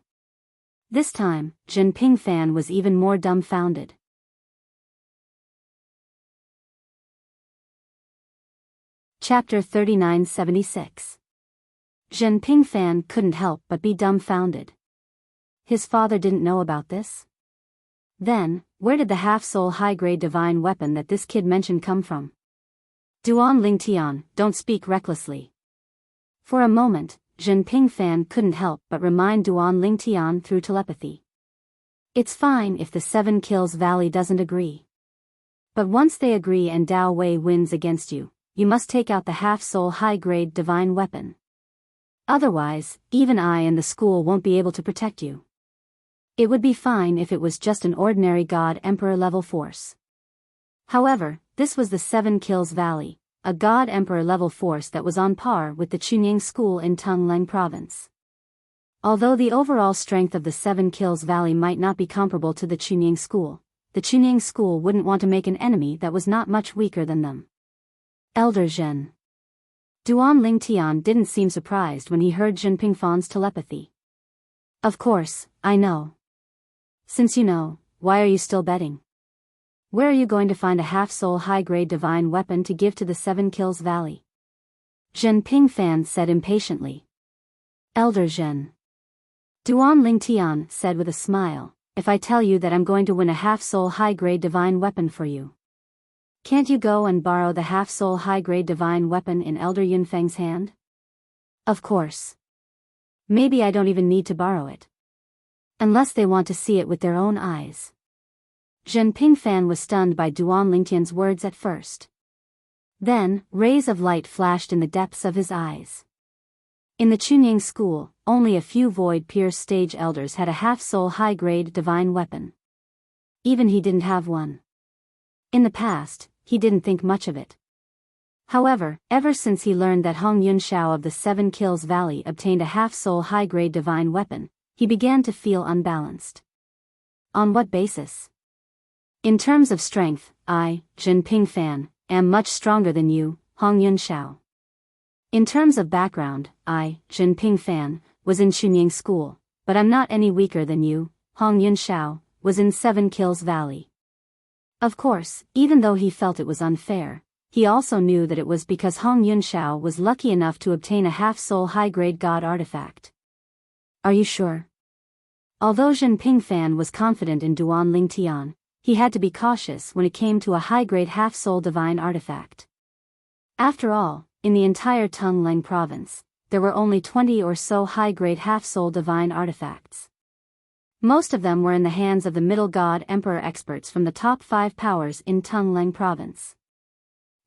This time, Jinping Fan was even more dumbfounded. Chapter 3976. Jinping Fan couldn't help but be dumbfounded. His father didn't know about this? Then, where did the half-soul high-grade divine weapon that this kid mentioned come from? Duan Lingtian, don't speak recklessly. For a moment, Jinping Fan couldn't help but remind Duan Lingtian through telepathy. It's fine if the 7 Kills Valley doesn't agree. But once they agree and Dao Wei wins against you, you must take out the half-soul high-grade divine weapon. Otherwise, even I and the school won't be able to protect you. It would be fine if it was just an ordinary God Emperor level force. However, this was the 7 Kills Valley, a God Emperor level force that was on par with the Chunying School in Tongleng Province. Although the overall strength of the 7 Kills Valley might not be comparable to the Chunying School wouldn't want to make an enemy that was not much weaker than them. Elder Zhen. Duan Lingtian didn't seem surprised when he heard Jinping Fan's telepathy. Of course, I know. Since you know, why are you still betting? Where are you going to find a half-soul high-grade divine weapon to give to the 7 Kills Valley? Jinping Fan said impatiently. Elder Zhen. Duan Lingtian said with a smile, if I tell you that I'm going to win a half-soul high-grade divine weapon for you, can't you go and borrow the half-soul high-grade divine weapon in Elder Yunfeng's hand? Of course. Maybe I don't even need to borrow it. Unless they want to see it with their own eyes. Jinping Fan was stunned by Duan Lingtian's words at first. Then, rays of light flashed in the depths of his eyes. In the Chunying school, only a few void-pierced stage elders had a half-soul high-grade divine weapon. Even he didn't have one. In the past, he didn't think much of it. However, ever since he learned that Hong Yunxiao of the Seven Kills Valley obtained a half-soul high-grade divine weapon, he began to feel unbalanced. On what basis? In terms of strength, I, Jinping Fan, am much stronger than you, Hong Yunxiao. In terms of background, I, Jinping Fan, was in Chunying school, but I'm not any weaker than you, Hong Yunxiao, was in Seven Kills Valley. Of course, even though he felt it was unfair, he also knew that it was because Hong Yunxiao was lucky enough to obtain a half-soul high-grade god artifact. Are you sure? Although Jinping Fan was confident in Duan Lingtian, he had to be cautious when it came to a high-grade half-soul divine artifact. After all, in the entire Tongleng province, there were only 20 or so high-grade half-soul divine artifacts. Most of them were in the hands of the middle god emperor experts from the top 5 powers in Tongleng province.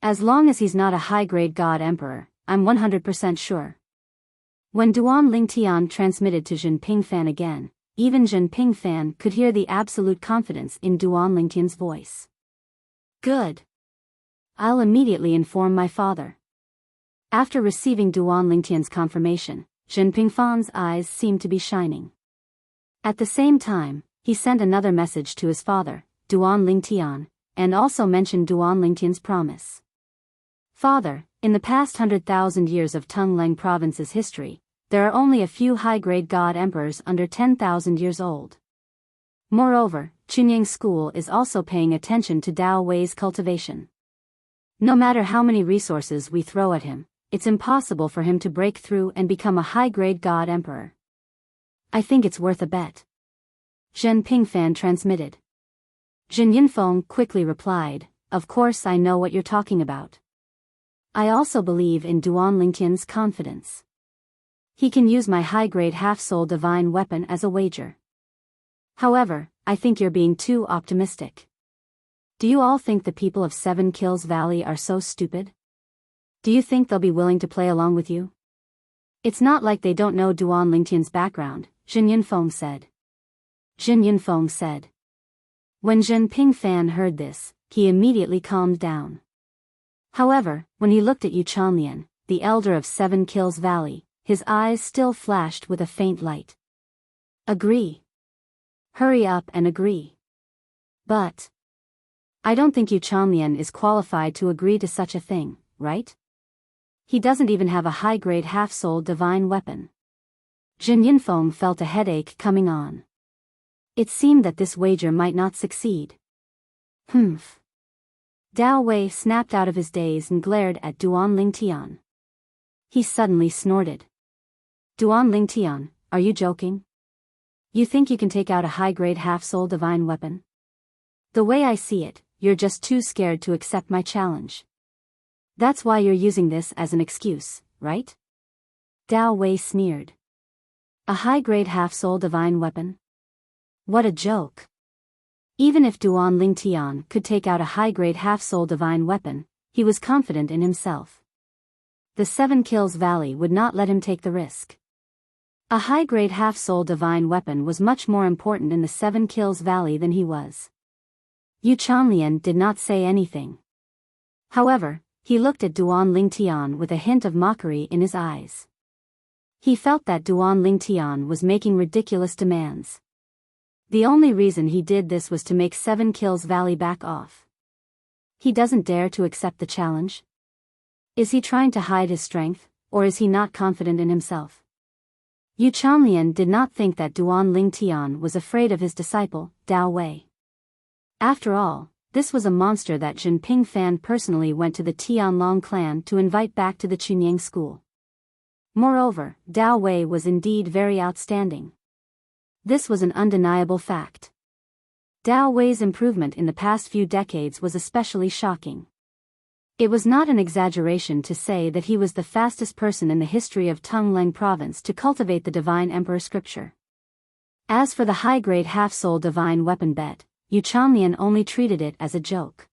As long as he's not a high-grade god emperor, I'm 100% sure. When Duan Lingtian transmitted to Jinping Fan again, even Jinping Fan could hear the absolute confidence in Duan Lingtian's voice. Good. I'll immediately inform my father. After receiving Duan Lingtian's confirmation, Jinping Fan's eyes seemed to be shining. At the same time, he sent another message to his father, Duan Lingtian, and also mentioned Duan Lingtian's promise. Father, in the past 100,000 years of Tongleng province's history, there are only a few high-grade god emperors under 10,000 years old. Moreover, Chunying School is also paying attention to Dao Wei's cultivation. No matter how many resources we throw at him, it's impossible for him to break through and become a high-grade god emperor. I think it's worth a bet. Jinping Fan transmitted. Jin Yunfeng quickly replied, of course I know what you're talking about. I also believe in Duan Lingtian's confidence. He can use my high-grade half-soul divine weapon as a wager. However, I think you're being too optimistic. Do you all think the people of Seven Kills Valley are so stupid? Do you think they'll be willing to play along with you? It's not like they don't know Duan Lingtian's background, Jin Yunfeng said. Jin Yunfeng said. When Jinping Fan heard this, he immediately calmed down. However, when he looked at Yu Chanlian, the elder of Seven Kills Valley, his eyes still flashed with a faint light. Agree. Hurry up and agree. But I don't think Yu Chanlian is qualified to agree to such a thing, right? He doesn't even have a high-grade half-soul divine weapon. Jin Yunfeng felt a headache coming on. It seemed that this wager might not succeed. Humph. Dao Wei snapped out of his daze and glared at Duan Lingtian. He suddenly snorted. Duan Lingtian, are you joking? You think you can take out a high-grade half-soul divine weapon? The way I see it, you're just too scared to accept my challenge. That's why you're using this as an excuse, right? Dao Wei sneered. A high-grade half-soul divine weapon? What a joke. Even if Duan Lingtian could take out a high-grade half-soul divine weapon, he was confident in himself. The Seven Kills Valley would not let him take the risk. A high-grade half-soul divine weapon was much more important in the Seven Kills Valley than he was. Yu Chanlian did not say anything. However, he looked at Duan Lingtian with a hint of mockery in his eyes. He felt that Duan Lingtian was making ridiculous demands. The only reason he did this was to make Seven Kills Valley back off. He doesn't dare to accept the challenge? Is he trying to hide his strength, or is he not confident in himself? Yu Chanlian did not think that Duan Lingtian was afraid of his disciple, Dao Wei. After all, this was a monster that Jinping Fan personally went to the Tianlong clan to invite back to the Chunying school. Moreover, Dao Wei was indeed very outstanding. This was an undeniable fact. Dao Wei's improvement in the past few decades was especially shocking. It was not an exaggeration to say that he was the fastest person in the history of Tongleng province to cultivate the divine emperor scripture. As for the high-grade half-soul divine weapon bet, Yu Chanlian only treated it as a joke.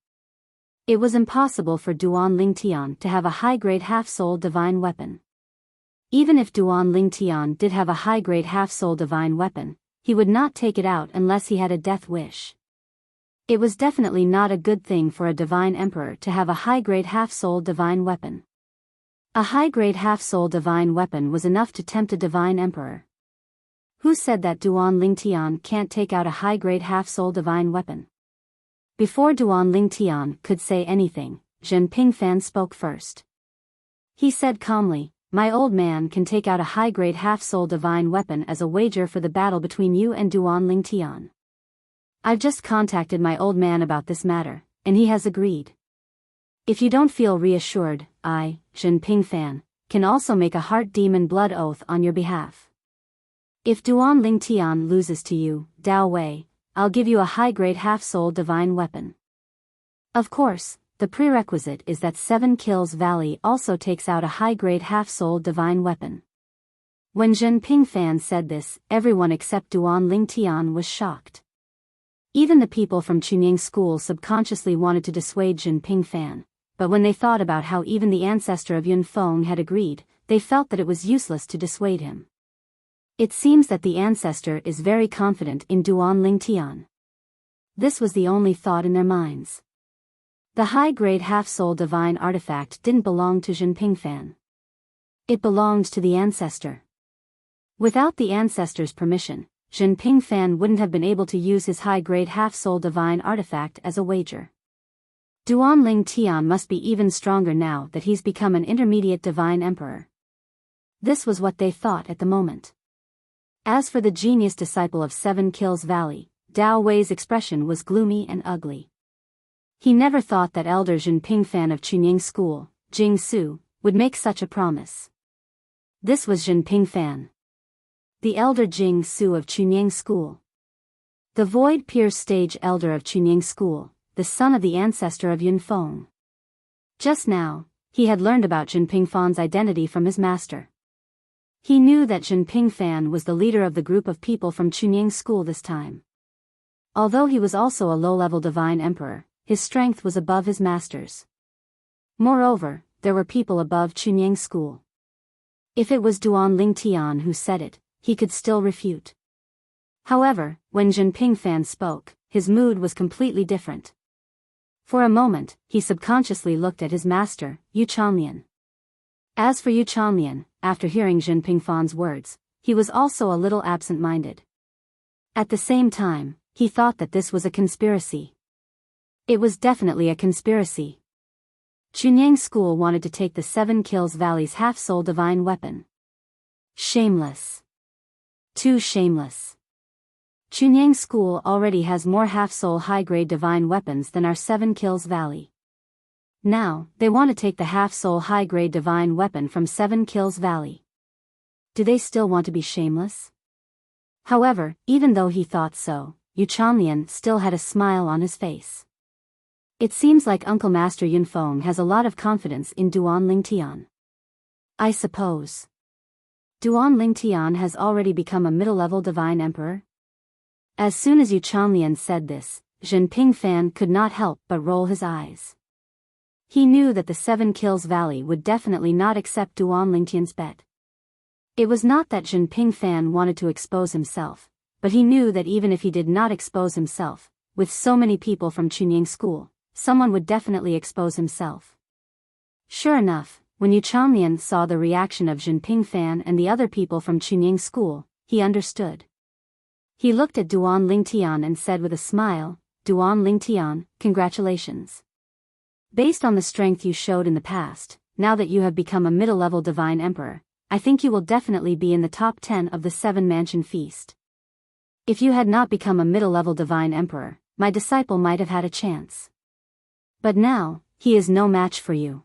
It was impossible for Duan Lingtian to have a high-grade half-soul divine weapon. Even if Duan Lingtian did have a high-grade half-soul divine weapon, he would not take it out unless he had a death wish. It was definitely not a good thing for a divine emperor to have a high-grade half-soul divine weapon. A high-grade half-soul divine weapon was enough to tempt a divine emperor. Who said that Duan Lingtian can't take out a high-grade half-soul divine weapon? Before Duan Lingtian could say anything, Zhen Pingfan spoke first. He said calmly, "My old man can take out a high-grade half-soul divine weapon as a wager for the battle between you and Duan Lingtian. I've just contacted my old man about this matter, and he has agreed. If you don't feel reassured, I, Zhen Pingfan, can also make a heart demon blood oath on your behalf. If Duan Lingtian loses to you, Dao Wei, I'll give you a high-grade half-soul divine weapon. Of course, the prerequisite is that 7 Kills Valley also takes out a high-grade half-soul divine weapon." When Zhen Pingfan said this, everyone except Duan Lingtian was shocked. Even the people from Chunying School subconsciously wanted to dissuade Zhen Pingfan, but when they thought about how even the ancestor of Yun Feng had agreed, they felt that it was useless to dissuade him. It seems that the ancestor is very confident in Duan Lingtian. This was the only thought in their minds. The high-grade half-soul divine artifact didn't belong to Zhen Pingfan. It belonged to the ancestor. Without the ancestor's permission, Zhen Pingfan wouldn't have been able to use his high-grade half-soul divine artifact as a wager. Duan Lingtian must be even stronger now that he's become an intermediate divine emperor. This was what they thought at the moment. As for the genius disciple of 7 Kills Valley, Dao Wei's expression was gloomy and ugly. He never thought that elder Zhen Pingfan of Chunying School, Jing Su, would make such a promise. This was Zhen Pingfan, the elder Jing Su of Chunying School. The void-pierced stage elder of Chunying School, the son of the ancestor of Yun Feng. Just now, he had learned about Zhen Pingfan's identity from his master. He knew that Zhen Pingfan was the leader of the group of people from Chunying School this time. Although he was also a low-level divine emperor, his strength was above his master's. Moreover, there were people above Chunying School. If it was Duan Lingtian who said it, he could still refute. However, when Zhen Pingfan spoke, his mood was completely different. For a moment, he subconsciously looked at his master, Yu Chanlian. As for Yu Chanlian, after hearing Zhen Pingfan's words, he was also a little absent-minded. At the same time, he thought that this was a conspiracy. It was definitely a conspiracy. Chunying School wanted to take the 7 Kills Valley's half-soul divine weapon. Shameless. Too shameless. Chunying School already has more half-soul high-grade divine weapons than our 7 Kills Valley. Now, they want to take the half-soul high-grade divine weapon from 7 Kills Valley. Do they still want to be shameless? However, even though he thought so, Yu Chanlian still had a smile on his face. It seems like Uncle Master Yun Feng has a lot of confidence in Duan Lingtian. I suppose. Duan Lingtian has already become a middle-level divine emperor? As soon as Yu Chanlian said this, Zhen Pingfan could not help but roll his eyes. He knew that the 7 Kills Valley would definitely not accept Duan Lingtian's bet. It was not that Zhen Pingfan wanted to expose himself, but he knew that even if he did not expose himself, with so many people from Chunying School, someone would definitely expose himself. Sure enough, when Yu Chanlian saw the reaction of Zhen Pingfan and the other people from Chunying School, he understood. He looked at Duan Lingtian and said with a smile, "Duan Lingtian, congratulations. Based on the strength you showed in the past, now that you have become a middle-level divine emperor, I think you will definitely be in the top 10 of the 7-mansion feast. If you had not become a middle-level divine emperor, my disciple might have had a chance. But now, he is no match for you."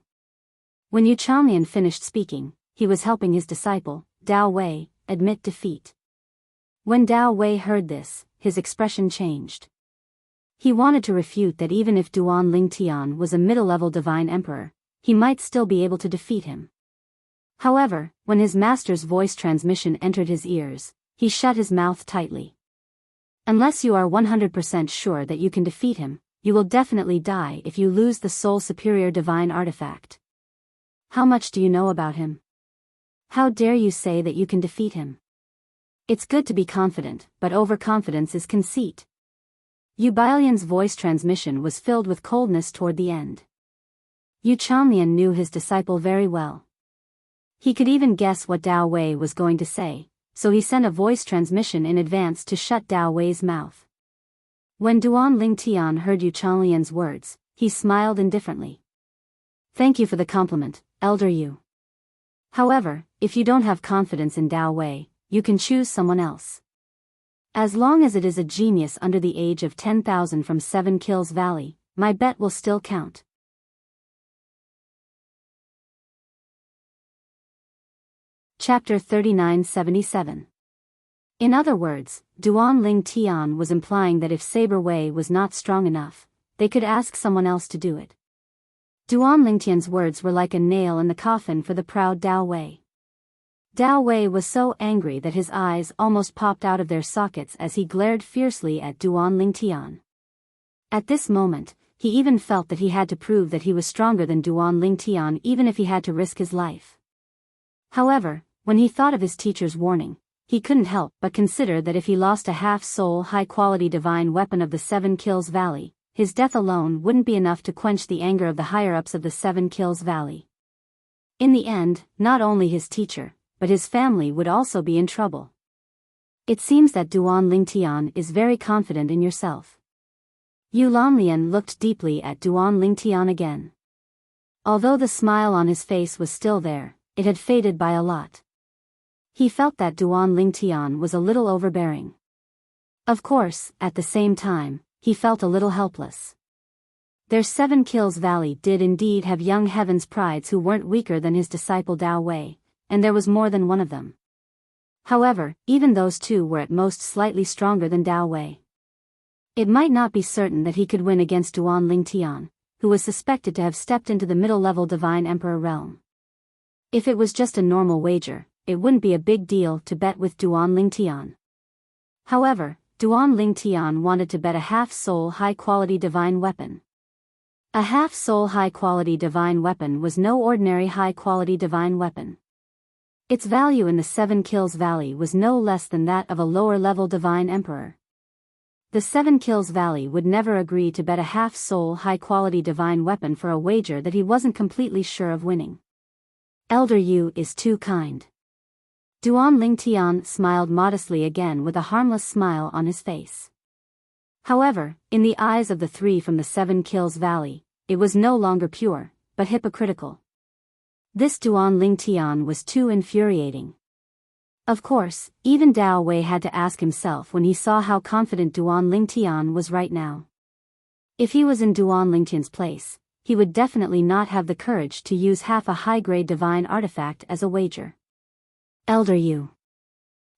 When Yu Chanlian finished speaking, he was helping his disciple, Dao Wei, admit defeat. When Dao Wei heard this, his expression changed. He wanted to refute that even if Duan Lingtian was a middle-level divine emperor, he might still be able to defeat him. However, when his master's voice transmission entered his ears, he shut his mouth tightly. Unless you are 100% sure that you can defeat him, you will definitely die if you lose the Soul Superior Divine Artifact. How much do you know about him? How dare you say that you can defeat him? It's good to be confident, but overconfidence is conceit. Yu Bailian's voice transmission was filled with coldness toward the end. Yu Chanlian knew his disciple very well. He could even guess what Dao Wei was going to say, so he sent a voice transmission in advance to shut Dao Wei's mouth. When Duan Lingtian heard Yu Chanlian's words, he smiled indifferently. Thank you for the compliment, Elder Yu. However, if you don't have confidence in Dao Wei, you can choose someone else. As long as it is a genius under the age of 10,000 from 7 Kills Valley, my bet will still count. Chapter 3977. In other words, Duan Ling Tian was implying that if Saber Wei was not strong enough, they could ask someone else to do it. Duan Lingtian's words were like a nail in the coffin for the proud Dao Wei. Dao Wei was so angry that his eyes almost popped out of their sockets as he glared fiercely at Duan Lingtian. At this moment, he even felt that he had to prove that he was stronger than Duan Lingtian even if he had to risk his life. However, when he thought of his teacher's warning, he couldn't help but consider that if he lost a half-soul high-quality divine weapon of the 7 Kills Valley, his death alone wouldn't be enough to quench the anger of the higher-ups of the 7 Kills Valley. In the end, not only his teacher, but his family would also be in trouble. It seems that Duan Lingtian is very confident in yourself. Yu Lanlian looked deeply at Duan Lingtian again. Although the smile on his face was still there, it had faded by a lot. He felt that Duan Lingtian was a little overbearing. Of course, at the same time, he felt a little helpless. Their 7 Kills Valley did indeed have young heaven's prides who weren't weaker than his disciple Dao Wei, and there was more than one of them. However, even those two were at most slightly stronger than Dao Wei. It might not be certain that he could win against Duan Lingtian, who was suspected to have stepped into the middle-level Divine Emperor realm. If it was just a normal wager, it wouldn't be a big deal to bet with Duan Lingtian. However, Duan Lingtian wanted to bet a half-soul high-quality divine weapon. A half-soul high-quality divine weapon was no ordinary high-quality divine weapon. Its value in the 7 Kills Valley was no less than that of a lower-level divine emperor. The 7 Kills Valley would never agree to bet a half-soul high-quality divine weapon for a wager that he wasn't completely sure of winning. Elder Yu is too kind. Duan Lingtian smiled modestly again with a harmless smile on his face. However, in the eyes of the three from the 7 Kills Valley, it was no longer pure, but hypocritical. This Duan Lingtian was too infuriating. Of course, even Dao Wei had to ask himself when he saw how confident Duan Lingtian was right now. If he was in Duan Lingtian's place, he would definitely not have the courage to use half a high-grade divine artifact as a wager. Elder Yu.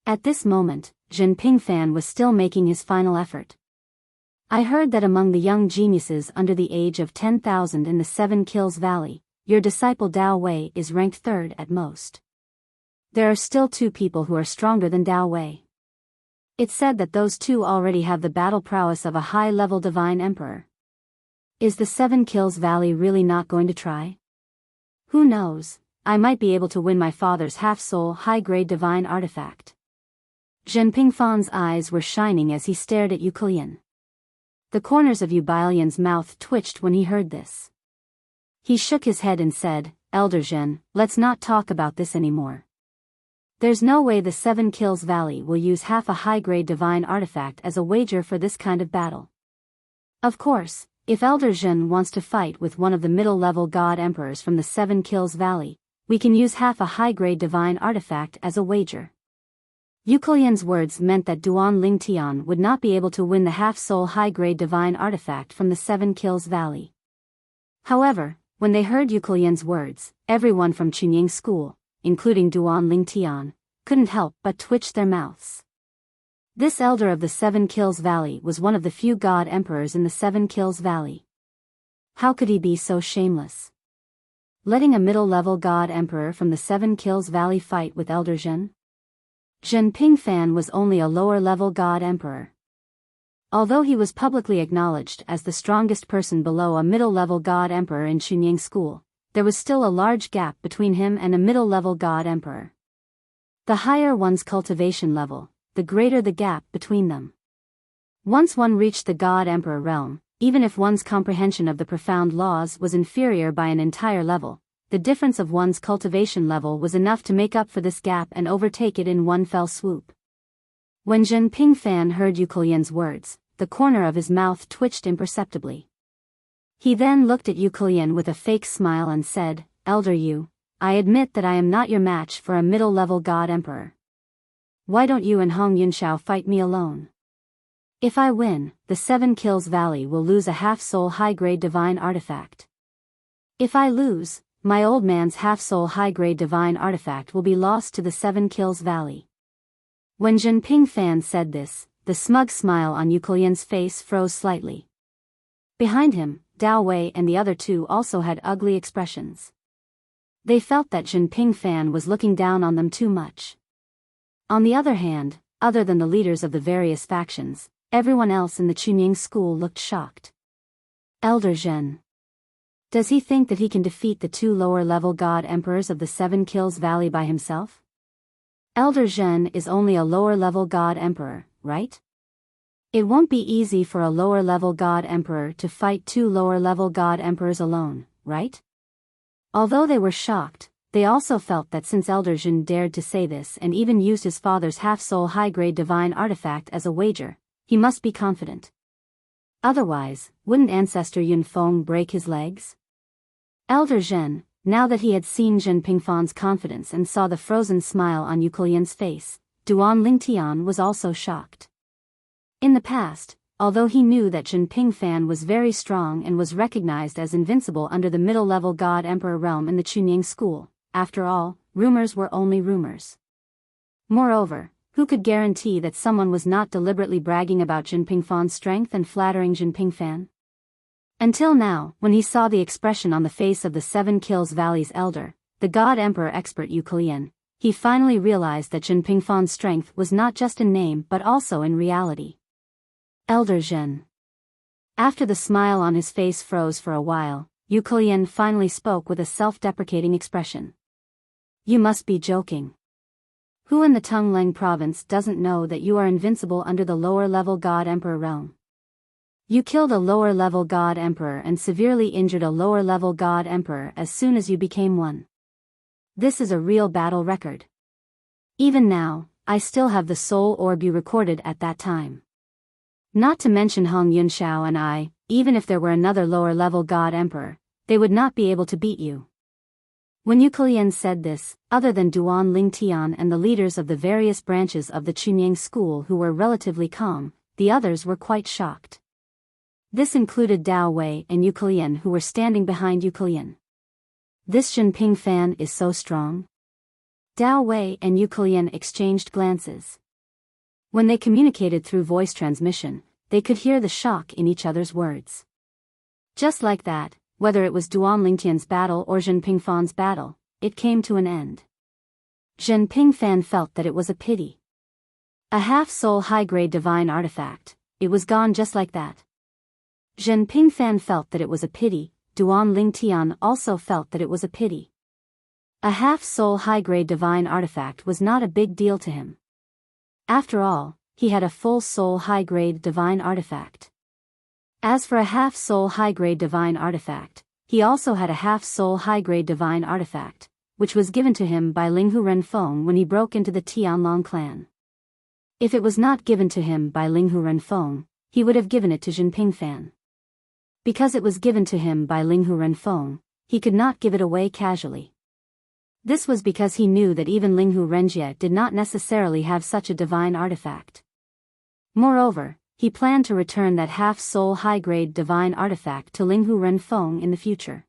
At this moment, Zhen Pingfan was still making his final effort. I heard that among the young geniuses under the age of 10,000 in the 7 Kills Valley, your disciple Dao Wei is ranked 3rd at most. There are still 2 people who are stronger than Dao Wei. It's said that those 2 already have the battle prowess of a high-level divine emperor. Is the 7 Kills Valley really not going to try? Who knows? I might be able to win my father's half-soul high-grade divine artifact. Zhen Pingfan's eyes were shining as he stared at Yu Kulian. The corners of Yu Bailian's mouth twitched when he heard this. He shook his head and said, Elder Zhen, let's not talk about this anymore. There's no way the 7 Kills Valley will use half a high-grade divine artifact as a wager for this kind of battle. Of course, if Elder Zhen wants to fight with one of the middle-level god emperors from the 7 Kills Valley, we can use half a high-grade divine artifact as a wager. Yu Kulian's words meant that Duan Lingtian would not be able to win the half-soul high-grade divine artifact from the 7 Kills Valley. However, when they heard Yu Kulian's words, everyone from Chunying School, including Duan Lingtian, couldn't help but twitch their mouths. This elder of the 7 Kills Valley was one of the few god emperors in the 7 Kills Valley. How could he be so shameless? Letting a middle-level god emperor from the 7 Kills Valley fight with Elder Zhen? Zhen Pingfan was only a lower-level god emperor. Although he was publicly acknowledged as the strongest person below a middle-level god emperor in Chunying school, there was still a large gap between him and a middle-level god emperor. The higher one's cultivation level, the greater the gap between them. Once one reached the god emperor realm, even if one's comprehension of the profound laws was inferior by an entire level, the difference of one's cultivation level was enough to make up for this gap and overtake it in one fell swoop. When Zhen Pingfan heard Yu Kelian's words, the corner of his mouth twitched imperceptibly. He then looked at Yu Kelian with a fake smile and said, "Elder Yu, I admit that I am not your match for a middle-level god emperor. Why don't you and Hong Yunxiao fight me alone? If I win, the 7 Kills Valley will lose a half-soul high-grade divine artifact. If I lose, my old man's half-soul high-grade divine artifact will be lost to the 7 Kills Valley." When Zhen Pingfan said this, the smug smile on Yu Kelian's face froze slightly. Behind him, Dao Wei and the other two also had ugly expressions. They felt that Zhen Pingfan was looking down on them too much. On the other hand, other than the leaders of the various factions, everyone else in the Chunying school looked shocked. Elder Zhen. Does he think that he can defeat the 2 lower-level god emperors of the 7 Kills Valley by himself? Elder Zhen is only a lower-level god emperor, right? It won't be easy for a lower-level god emperor to fight 2 lower-level god emperors alone, right? Although they were shocked, they also felt that since Elder Zhen dared to say this and even used his father's half-soul high-grade divine artifact as a wager, he must be confident. Otherwise, wouldn't Ancestor Yun Feng break his legs? Elder Zhen, now that he had seen Zhen Pingfan's confidence and saw the frozen smile on Yu Kelian's face, Duan Lingtian was also shocked. In the past, although he knew that Zhen Pingfan was very strong and was recognized as invincible under the middle-level god emperor realm in the Chunying school, after all, rumors were only rumors. Moreover, who could guarantee that someone was not deliberately bragging about Zhen Pingfan's strength and flattering Zhen Pingfan? Until now, when he saw the expression on the face of the 7 Kills Valley's elder, the god emperor expert Yu Kelian, he finally realized that Zhen Pingfan's strength was not just in name but also in reality. Elder Zhen. After the smile on his face froze for a while, Yu Kelian finally spoke with a self-deprecating expression. You must be joking. Who in the Tongleng province doesn't know that you are invincible under the lower-level god emperor realm? You killed a lower-level god emperor and severely injured a lower-level god emperor as soon as you became one. This is a real battle record. Even now, I still have the soul orb you recorded at that time. Not to mention Hong Yunxiao and I, even if there were another lower-level god emperor, they would not be able to beat you. When Yu Kelian said this, other than Duan Lingtian and the leaders of the various branches of the Chunying school who were relatively calm, the others were quite shocked. This included Dao Wei and Yu Kelian who were standing behind Yu Kelian. This Zhen Pingfan is so strong? Dao Wei and Yu Kelian exchanged glances. When they communicated through voice transmission, they could hear the shock in each other's words. Just like that, whether it was Duan Lingtian's battle or Zhen Pingfan's battle, it came to an end. Zhen Pingfan felt that it was a pity. A half-soul high-grade divine artifact, it was gone just like that. Zhen Pingfan felt that it was a pity, Duan Lingtian also felt that it was a pity. A half-soul high-grade divine artifact was not a big deal to him. After all, he had a full-soul high-grade divine artifact. As for a half-soul high-grade divine artifact, he also had a half-soul high-grade divine artifact, which was given to him by Linghu Renfeng when he broke into the Tianlong clan. If it was not given to him by Linghu Renfeng, he would have given it to Zhen Pingfan. Because it was given to him by Linghu Renfeng, he could not give it away casually. This was because he knew that even Linghu Renjie did not necessarily have such a divine artifact. Moreover, he planned to return that half-soul high-grade divine artifact to Linghu Renfeng in the future.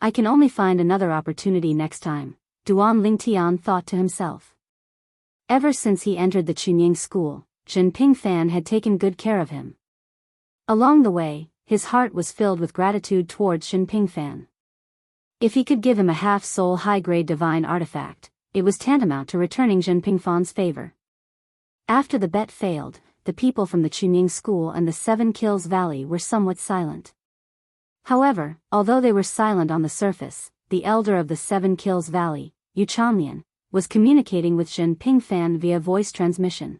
I can only find another opportunity next time, Duan Lingtian thought to himself. Ever since he entered the Chunying school, Zhen Pingfan had taken good care of him. Along the way, his heart was filled with gratitude towards Zhen Pingfan. If he could give him a half-soul high-grade divine artifact, it was tantamount to returning Zhen Pingfan's favor. After the bet failed, the people from the Chunying School and the Seven Kills Valley were somewhat silent. However, although they were silent on the surface, the elder of the Seven Kills Valley, Yu Chanlian, was communicating with Zhen Pingfan via voice transmission.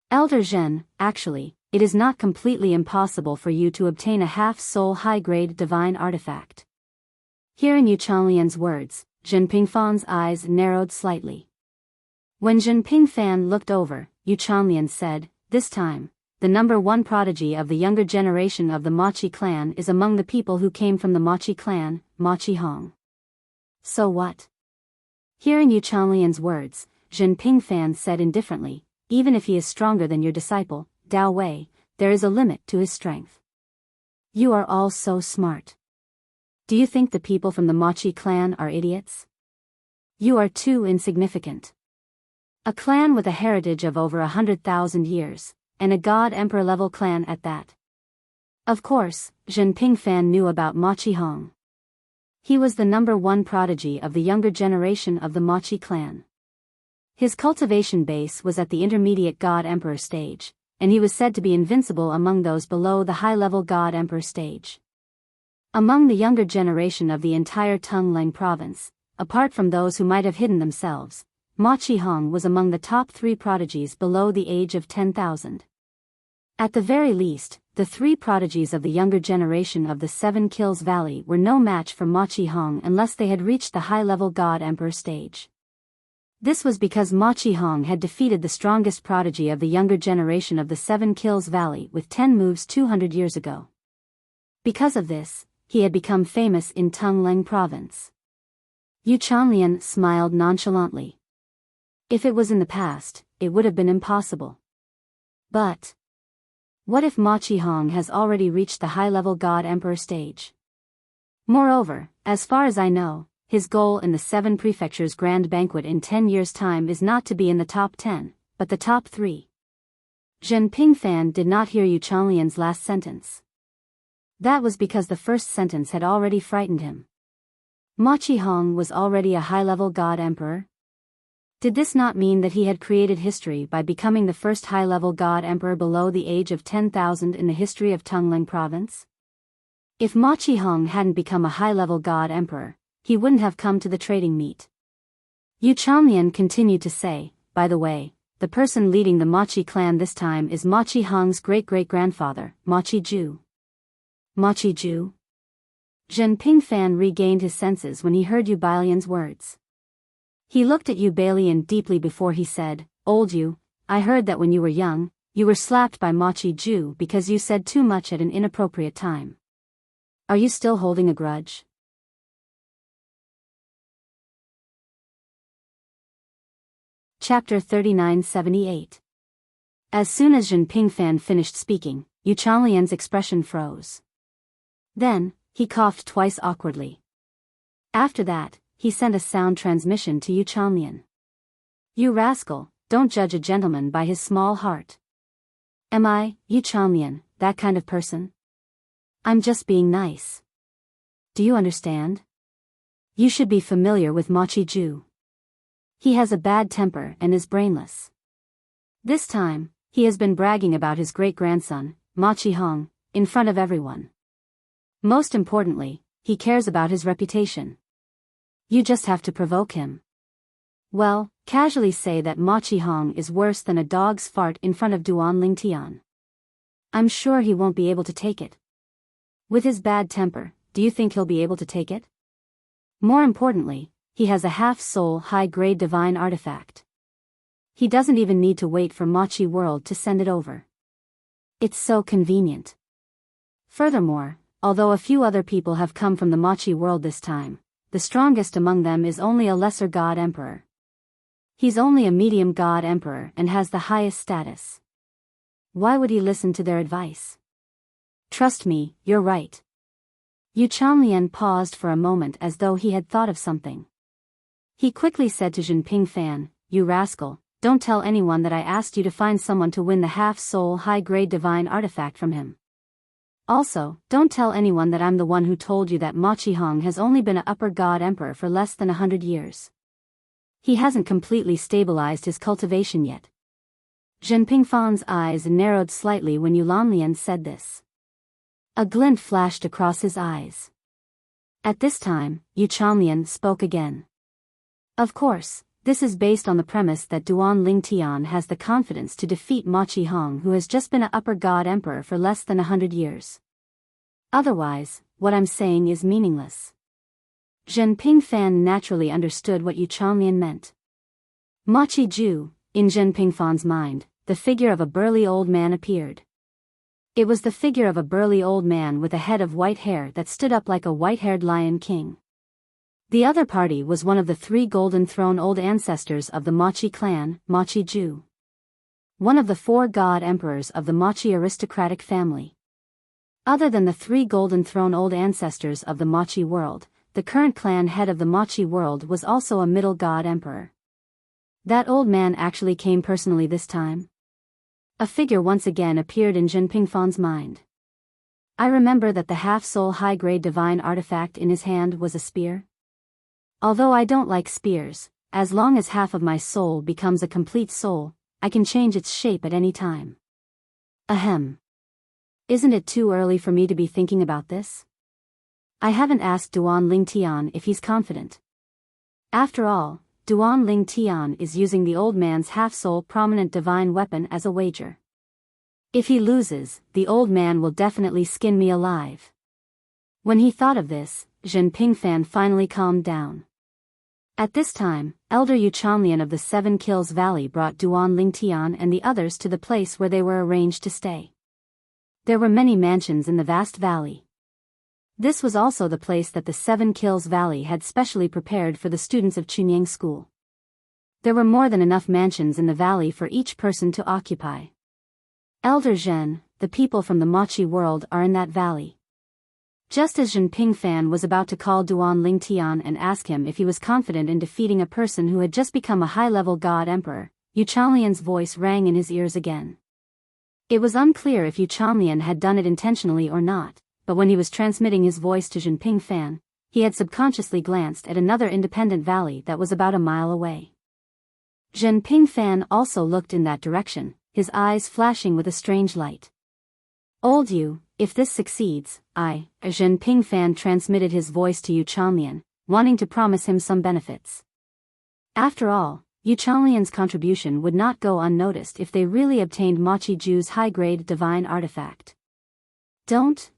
Elder Zhen, actually, it is not completely impossible for you to obtain a half-soul high-grade divine artifact. Hearing Yu Chanlian's words, Zhen Pingfan's eyes narrowed slightly. When Zhen Pingfan looked over, Yu Chanlian said, "This time, the number one prodigy of the younger generation of the Machi clan is among the people who came from the Machi clan, Machi Hong." So what? Hearing Yu Chanlian's words, Zhen Pingfan said indifferently, "Even if he is stronger than your disciple, Dao Wei, there is a limit to his strength. You are all so smart. Do you think the people from the Machi clan are idiots? You are too insignificant. A clan with a heritage of over 100,000 years, and a god-emperor level clan at that." Of course, Zhen Pingfan knew about Machi Hong. He was the number one prodigy of the younger generation of the Machi clan. His cultivation base was at the intermediate god-emperor stage, and he was said to be invincible among those below the high-level god-emperor stage. Among the younger generation of the entire Tongleng province, apart from those who might have hidden themselves, Machi Hong was among the top 3 prodigies below the age of 10,000. At the very least, the 3 prodigies of the younger generation of the Seven Kills Valley were no match for Machi Hong unless they had reached the high-level god-emperor stage. This was because Machi Hong had defeated the strongest prodigy of the younger generation of the Seven Kills Valley with 10 moves 200 years ago. Because of this, he had become famous in Tongleng province. Yu Chanlian smiled nonchalantly. If it was in the past, it would have been impossible. But what if Machi Hong has already reached the high-level god-emperor stage? Moreover, as far as I know, his goal in the 7 prefectures grand banquet in 10 years' time is not to be in the top 10, but the top 3. Zhen Pingfan did not hear Yu Chanlian's last sentence. That was because the first sentence had already frightened him. Machi Hong was already a high-level god-emperor? Did this not mean that he had created history by becoming the first high-level god-emperor below the age of 10,000 in the history of Tongleng province? If Machi Hong hadn't become a high-level god-emperor, he wouldn't have come to the trading meet. Yu Chanlian continued to say, "By the way, the person leading the Machi clan this time is Machi Hong's great-great-grandfather, Machi Ju." Machi Ju? Zhen Pingfan regained his senses when he heard Yu Bailian's words. He looked at Yu Bailian deeply before he said, "Old Yu, I heard that when you were young, you were slapped by Machi Ju because you said too much at an inappropriate time. Are you still holding a grudge?" Chapter 3978. As soon as Zhen Pingfan finished speaking, Yu Chanlian's expression froze. Then, he coughed twice awkwardly. After that, he sent a sound transmission to Yu Chanlian. "You rascal, don't judge a gentleman by his small heart. Am I, Yu Chanlian, that kind of person? I'm just being nice. Do you understand? You should be familiar with Machi Ju. He has a bad temper and is brainless. This time, he has been bragging about his great-grandson, Machi Hong, in front of everyone. Most importantly, he cares about his reputation. You just have to provoke him. Well, casually say that Machi Hong is worse than a dog's fart in front of Duan Lingtian. I'm sure he won't be able to take it. With his bad temper, do you think he'll be able to take it? More importantly, he has a half-soul high-grade divine artifact. He doesn't even need to wait for Machi World to send it over. It's so convenient. Furthermore, although a few other people have come from the Machi World this time, the strongest among them is only a lesser god-emperor. He's only a medium god-emperor and has the highest status. Why would he listen to their advice? Trust me, you're right." Yu Chanlian paused for a moment as though he had thought of something. He quickly said to Zhen Pingfan, "You rascal, don't tell anyone that I asked you to find someone to win the half-soul high-grade divine artifact from him. Also, don't tell anyone that I'm the one who told you that Machi Hong has only been an upper god emperor for less than 100 years. He hasn't completely stabilized his cultivation yet. Zhen Pingfan's eyes narrowed slightly when Yu Lanlian said this. A glint flashed across his eyes. At this time, Yu Chanlian spoke again. Of course, this is based on the premise that Duan Lingtian has the confidence to defeat Ma Qihong, who has just been an upper god emperor for less than 100 years. Otherwise, what I'm saying is meaningless. Zhen Pingfan naturally understood what Yu Chanlian meant. Ma Qiju, in Zhen Pingfan's mind, the figure of a burly old man appeared. It was the figure of a burly old man with a head of white hair that stood up like a white-haired lion king. The other party was one of the 3 golden throne old ancestors of the Machi clan, Ma Qiju. One of the 4 god emperors of the Machi aristocratic family. Other than the 3 golden throne old ancestors of the Machi world, the current clan head of the Machi world was also a middle god emperor. That old man actually came personally this time. A figure once again appeared in Zhen Pingfan's mind. I remember that the half-soul high-grade divine artifact in his hand was a spear. Although I don't like spears, as long as half of my soul becomes a complete soul, I can change its shape at any time. Ahem. Isn't it too early for me to be thinking about this? I haven't asked Duan Lingtian if he's confident. After all, Duan Lingtian is using the old man's half-soul prominent divine weapon as a wager. If he loses, the old man will definitely skin me alive. When he thought of this, Zhen Pingfan finally calmed down. At this time, Elder Yu Chanlian of the 7 Kills Valley brought Duan Lingtian and the others to the place where they were arranged to stay. There were many mansions in the vast valley. This was also the place that the 7 Kills Valley had specially prepared for the students of Chunyang School. There were more than enough mansions in the valley for each person to occupy. Elder Zhen, the people from the Machi world are in that valley. Just as Zhen Pingfan was about to call Duan Lingtian and ask him if he was confident in defeating a person who had just become a high-level god emperor, Yu Chanlian's voice rang in his ears again. It was unclear if Yu Chanlian had done it intentionally or not, but when he was transmitting his voice to Zhen Pingfan, he had subconsciously glanced at another independent valley that was about a mile away. Zhen Pingfan also looked in that direction, his eyes flashing with a strange light. Old Yu, if this succeeds, Zhen Pingfan transmitted his voice to Yu Chanlian, wanting to promise him some benefits. After all, Yu Chanlian's contribution would not go unnoticed if they really obtained Ma Qiju's high-grade divine artifact. Don't,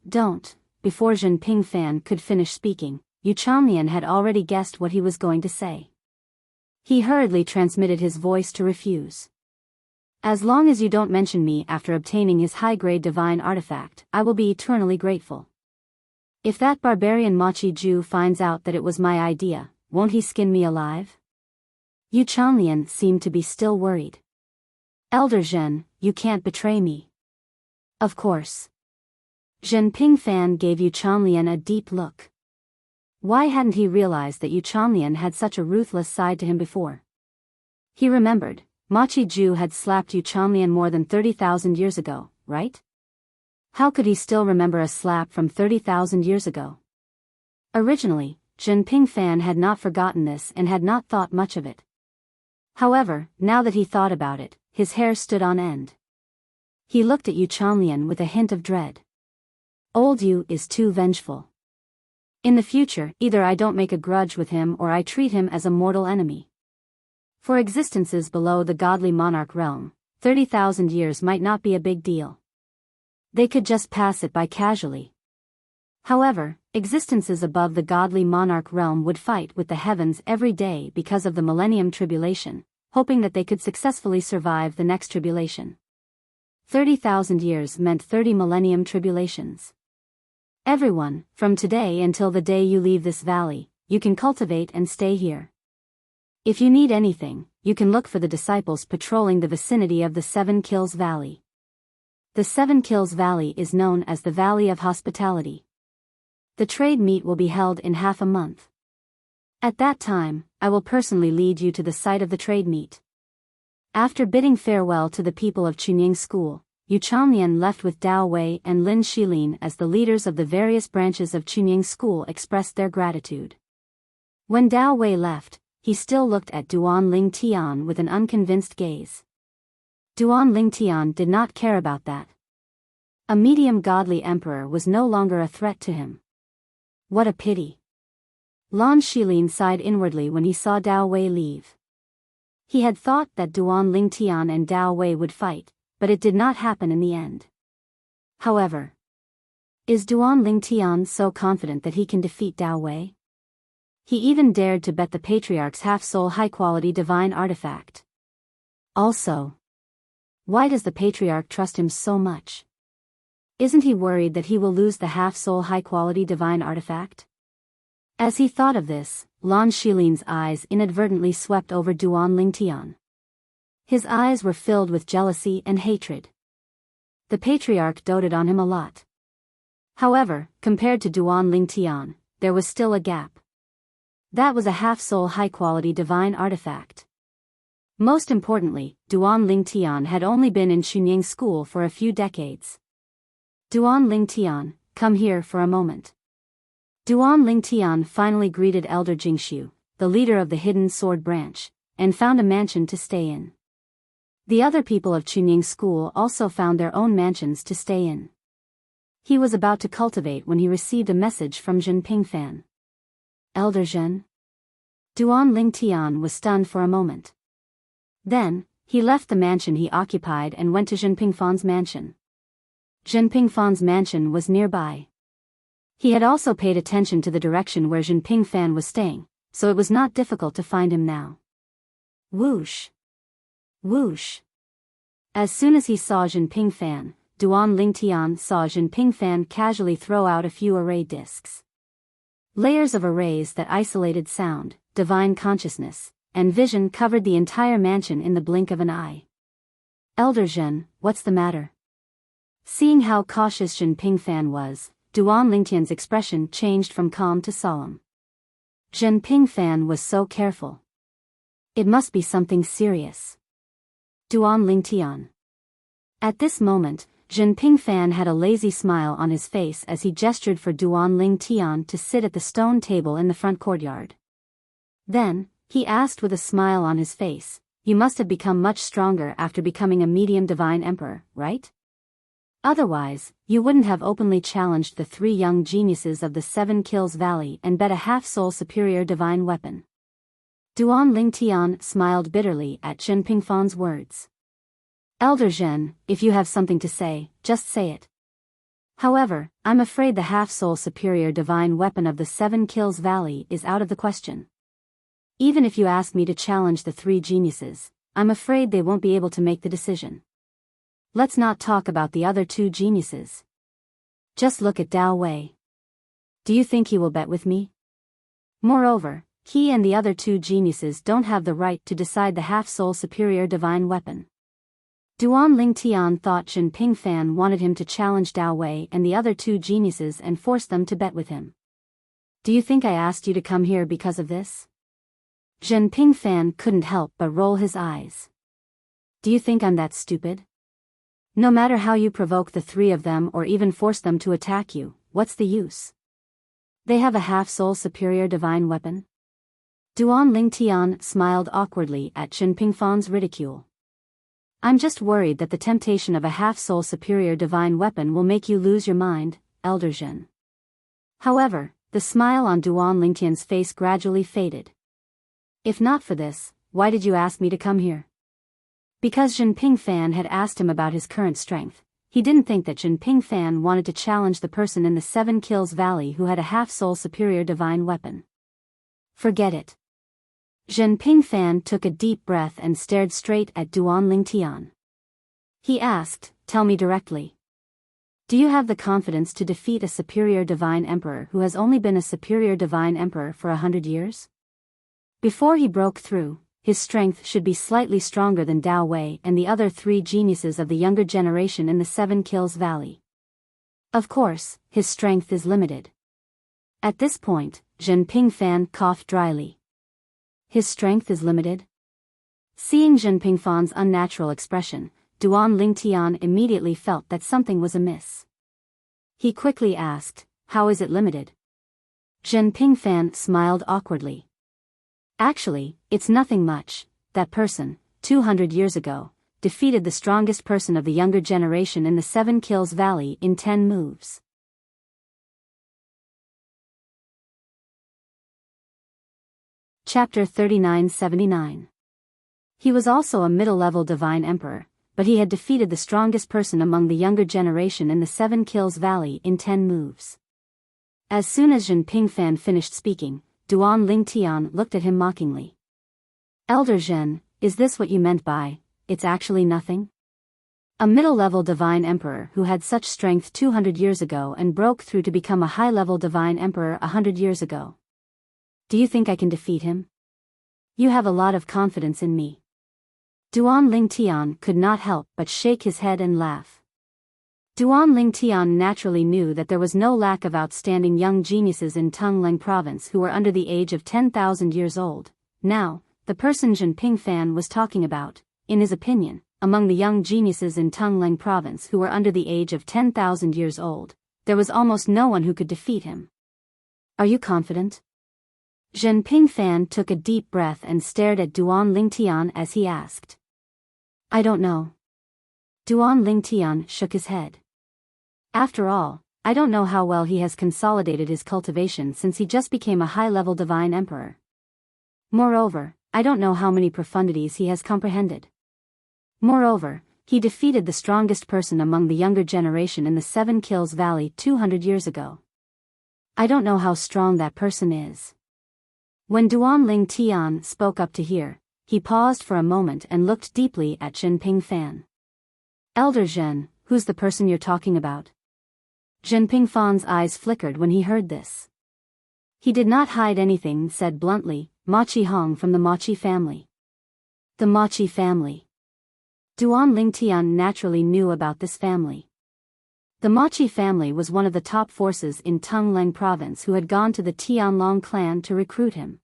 before Zhen Pingfan could finish speaking, Yu Chanlian had already guessed what he was going to say. He hurriedly transmitted his voice to refuse. As long as you don't mention me after obtaining his high-grade divine artifact, I will be eternally grateful. If that barbarian Ma Qiju finds out that it was my idea, won't he skin me alive? Yu Chanlian seemed to be still worried. Elder Zhen, you can't betray me. Of course. Zhen Pingfan gave Yu Chanlian a deep look. Why hadn't he realized that Yu Chanlian had such a ruthless side to him before? He remembered, Ma Qiju had slapped Yu Chanlian more than 30,000 years ago, right? How could he still remember a slap from 30,000 years ago? Originally, Zhen Pingfan had not forgotten this and had not thought much of it. However, now that he thought about it, his hair stood on end. He looked at Yu Chanlian with a hint of dread. Old Yu is too vengeful. In the future, either I don't make a grudge with him or I treat him as a mortal enemy. For existences below the godly monarch realm, 30,000 years might not be a big deal. They could just pass it by casually. However, existences above the godly monarch realm would fight with the heavens every day because of the millennium tribulation, hoping that they could successfully survive the next tribulation. 30,000 years meant 30 millennium tribulations. Everyone, from today until the day you leave this valley, you can cultivate and stay here. If you need anything, you can look for the disciples patrolling the vicinity of the 7 Kills Valley. The 7 Kills Valley is known as the Valley of Hospitality. The trade meet will be held in half a month. At that time, I will personally lead you to the site of the trade meet. After bidding farewell to the people of Chunying School, Yu Chanlian left with Dao Wei and Lin Shilin as the leaders of the various branches of Chunying School expressed their gratitude. When Dao Wei left, he still looked at Duan Lingtian with an unconvinced gaze. Duan Lingtian did not care about that. A medium godly emperor was no longer a threat to him. What a pity. Lan Shilin sighed inwardly when he saw Dao Wei leave. He had thought that Duan Lingtian and Dao Wei would fight, but it did not happen in the end. However, is Duan Lingtian so confident that he can defeat Dao Wei? He even dared to bet the Patriarch's half-soul high-quality divine artifact. Also, why does the Patriarch trust him so much? Isn't he worried that he will lose the half-soul high-quality divine artifact? As he thought of this, Lan Shilin's eyes inadvertently swept over Duan Lingtian. His eyes were filled with jealousy and hatred. The Patriarch doted on him a lot. However, compared to Duan Lingtian, there was still a gap. That was a half-soul high-quality divine artifact. Most importantly, Duan Lingtian had only been in Chunying school for a few decades. Duan Lingtian, come here for a moment. Duan Lingtian finally greeted Elder Jingxiu, the leader of the hidden sword branch, and found a mansion to stay in. The other people of Chunying school also found their own mansions to stay in. He was about to cultivate when he received a message from Zhen Pingfan. Elder Zhen? Duan Lingtian was stunned for a moment. Then, he left the mansion he occupied and went to Zhen Pingfan's mansion. Zhen Pingfan's mansion was nearby. He had also paid attention to the direction where Zhen Pingfan was staying, so it was not difficult to find him now. Whoosh! Whoosh! As soon as he saw Zhen Pingfan, Duan Lingtian saw Zhen Pingfan casually throw out a few array discs. Layers of arrays that isolated sound, divine consciousness, and vision covered the entire mansion in the blink of an eye. Elder Zhen, what's the matter? Seeing how cautious Zhen Pingfan was, Duan Lingtian's expression changed from calm to solemn. Zhen Pingfan was so careful. It must be something serious. Duan Lingtian. At this moment, Zhen Pingfan had a lazy smile on his face as he gestured for Duan Lingtian to sit at the stone table in the front courtyard. Then, he asked with a smile on his face, "You must have become much stronger after becoming a medium divine emperor, right? Otherwise, you wouldn't have openly challenged the 3 young geniuses of the 7 Kills Valley and bet a half-soul superior divine weapon." Duan Lingtian smiled bitterly at Zhen Pingfan's words. Elder Zhen, if you have something to say, just say it. However, I'm afraid the half-soul superior divine weapon of the 7 Kills Valley is out of the question. Even if you ask me to challenge the 3 geniuses, I'm afraid they won't be able to make the decision. Let's not talk about the other 2 geniuses. Just look at Dao Wei. Do you think he will bet with me? Moreover, he and the other 2 geniuses don't have the right to decide the half-soul superior divine weapon. Duan Lingtian thought Zhen Pingfan wanted him to challenge Dao Wei and the other 2 geniuses and force them to bet with him. Do you think I asked you to come here because of this? Zhen Pingfan couldn't help but roll his eyes. Do you think I'm that stupid? No matter how you provoke the 3 of them or even force them to attack you, what's the use? They have a half-soul superior divine weapon? Duan Lingtian smiled awkwardly at Zhen Pingfan's ridicule. I'm just worried that the temptation of a half-soul superior divine weapon will make you lose your mind, Elder Zhen. However, the smile on Duan Lingtian's face gradually faded. If not for this, why did you ask me to come here? Because Zhen Pingfan had asked him about his current strength, he didn't think that Zhen Pingfan wanted to challenge the person in the 7 Kills Valley who had a half-soul superior divine weapon. Forget it. Zhen Pingfan took a deep breath and stared straight at Duan Lingtian. He asked, "Tell me directly. Do you have the confidence to defeat a superior divine emperor who has only been a superior divine emperor for 100 years? Before he broke through, his strength should be slightly stronger than Dao Wei and the other 3 geniuses of the younger generation in the 7 Kills Valley. Of course, his strength is limited." At this point, Zhen Pingfan coughed dryly. His strength is limited? Seeing Zhen Pingfan's unnatural expression, Duan Lingtian immediately felt that something was amiss. He quickly asked, "How is it limited?" Zhen Pingfan smiled awkwardly. "Actually, it's nothing much. That person, 200 years ago, defeated the strongest person of the younger generation in the 7 Kills Valley in 10 moves. Chapter 3979. He was also a middle-level divine emperor, but he had defeated the strongest person among the younger generation in the 7 Kills Valley in 10 moves. As soon as Zhen Pingfan finished speaking, Duan Lingtian looked at him mockingly. Elder Zhen, is this what you meant by, it's actually nothing? A middle-level divine emperor who had such strength 200 years ago and broke through to become a high-level divine emperor 100 years ago. Do you think I can defeat him? You have a lot of confidence in me. Duan Lingtian could not help but shake his head and laugh. Duan Lingtian naturally knew that there was no lack of outstanding young geniuses in Tungleng province who were under the age of 10,000 years old. Now, the person Zhen Pingfan was talking about, in his opinion, among the young geniuses in Tungleng province who were under the age of 10,000 years old, there was almost no one who could defeat him. Are you confident? Zhen Pingfan took a deep breath and stared at Duan Lingtian as he asked. I don't know. Duan Lingtian shook his head. After all, I don't know how well he has consolidated his cultivation since he just became a high-level divine emperor. Moreover, I don't know how many profundities he has comprehended. Moreover, he defeated the strongest person among the younger generation in the 7 Kills Valley 200 years ago. I don't know how strong that person is. When Duan Lingtian spoke up to hear, he paused for a moment and looked deeply at Zhen Pingfan. Elder Zhen, who's the person you're talking about? Zhen Pingfan's eyes flickered when he heard this. He did not hide anything and said bluntly, Ma Qihong from the Ma Qi family. The Ma Qi family. Duan Lingtian naturally knew about this family. The Ma Qi family was one of the top forces in Tungleng province who had gone to the Tianlong clan to recruit him.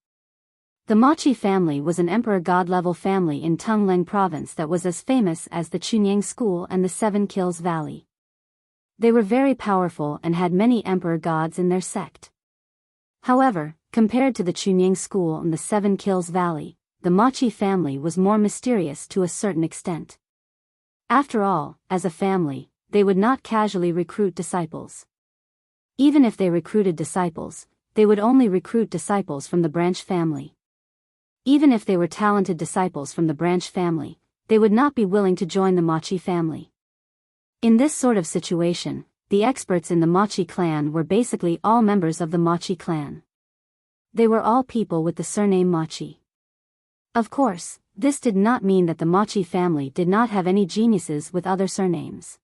The Ma Qi family was an emperor god-level family in Tungleng province that was as famous as the Chunyang school and the 7 Kills Valley. They were very powerful and had many emperor gods in their sect. However, compared to the Chunyang school and the 7 Kills Valley, the Ma Qi family was more mysterious to a certain extent. After all, as a family, they would not casually recruit disciples. Even if they recruited disciples, they would only recruit disciples from the branch family. Even if they were talented disciples from the branch family, they would not be willing to join the Ma Qi family. In this sort of situation, the experts in the Ma Qi clan were basically all members of the Ma Qi clan. They were all people with the surname Ma Qi. Of course, this did not mean that the Ma Qi family did not have any geniuses with other surnames.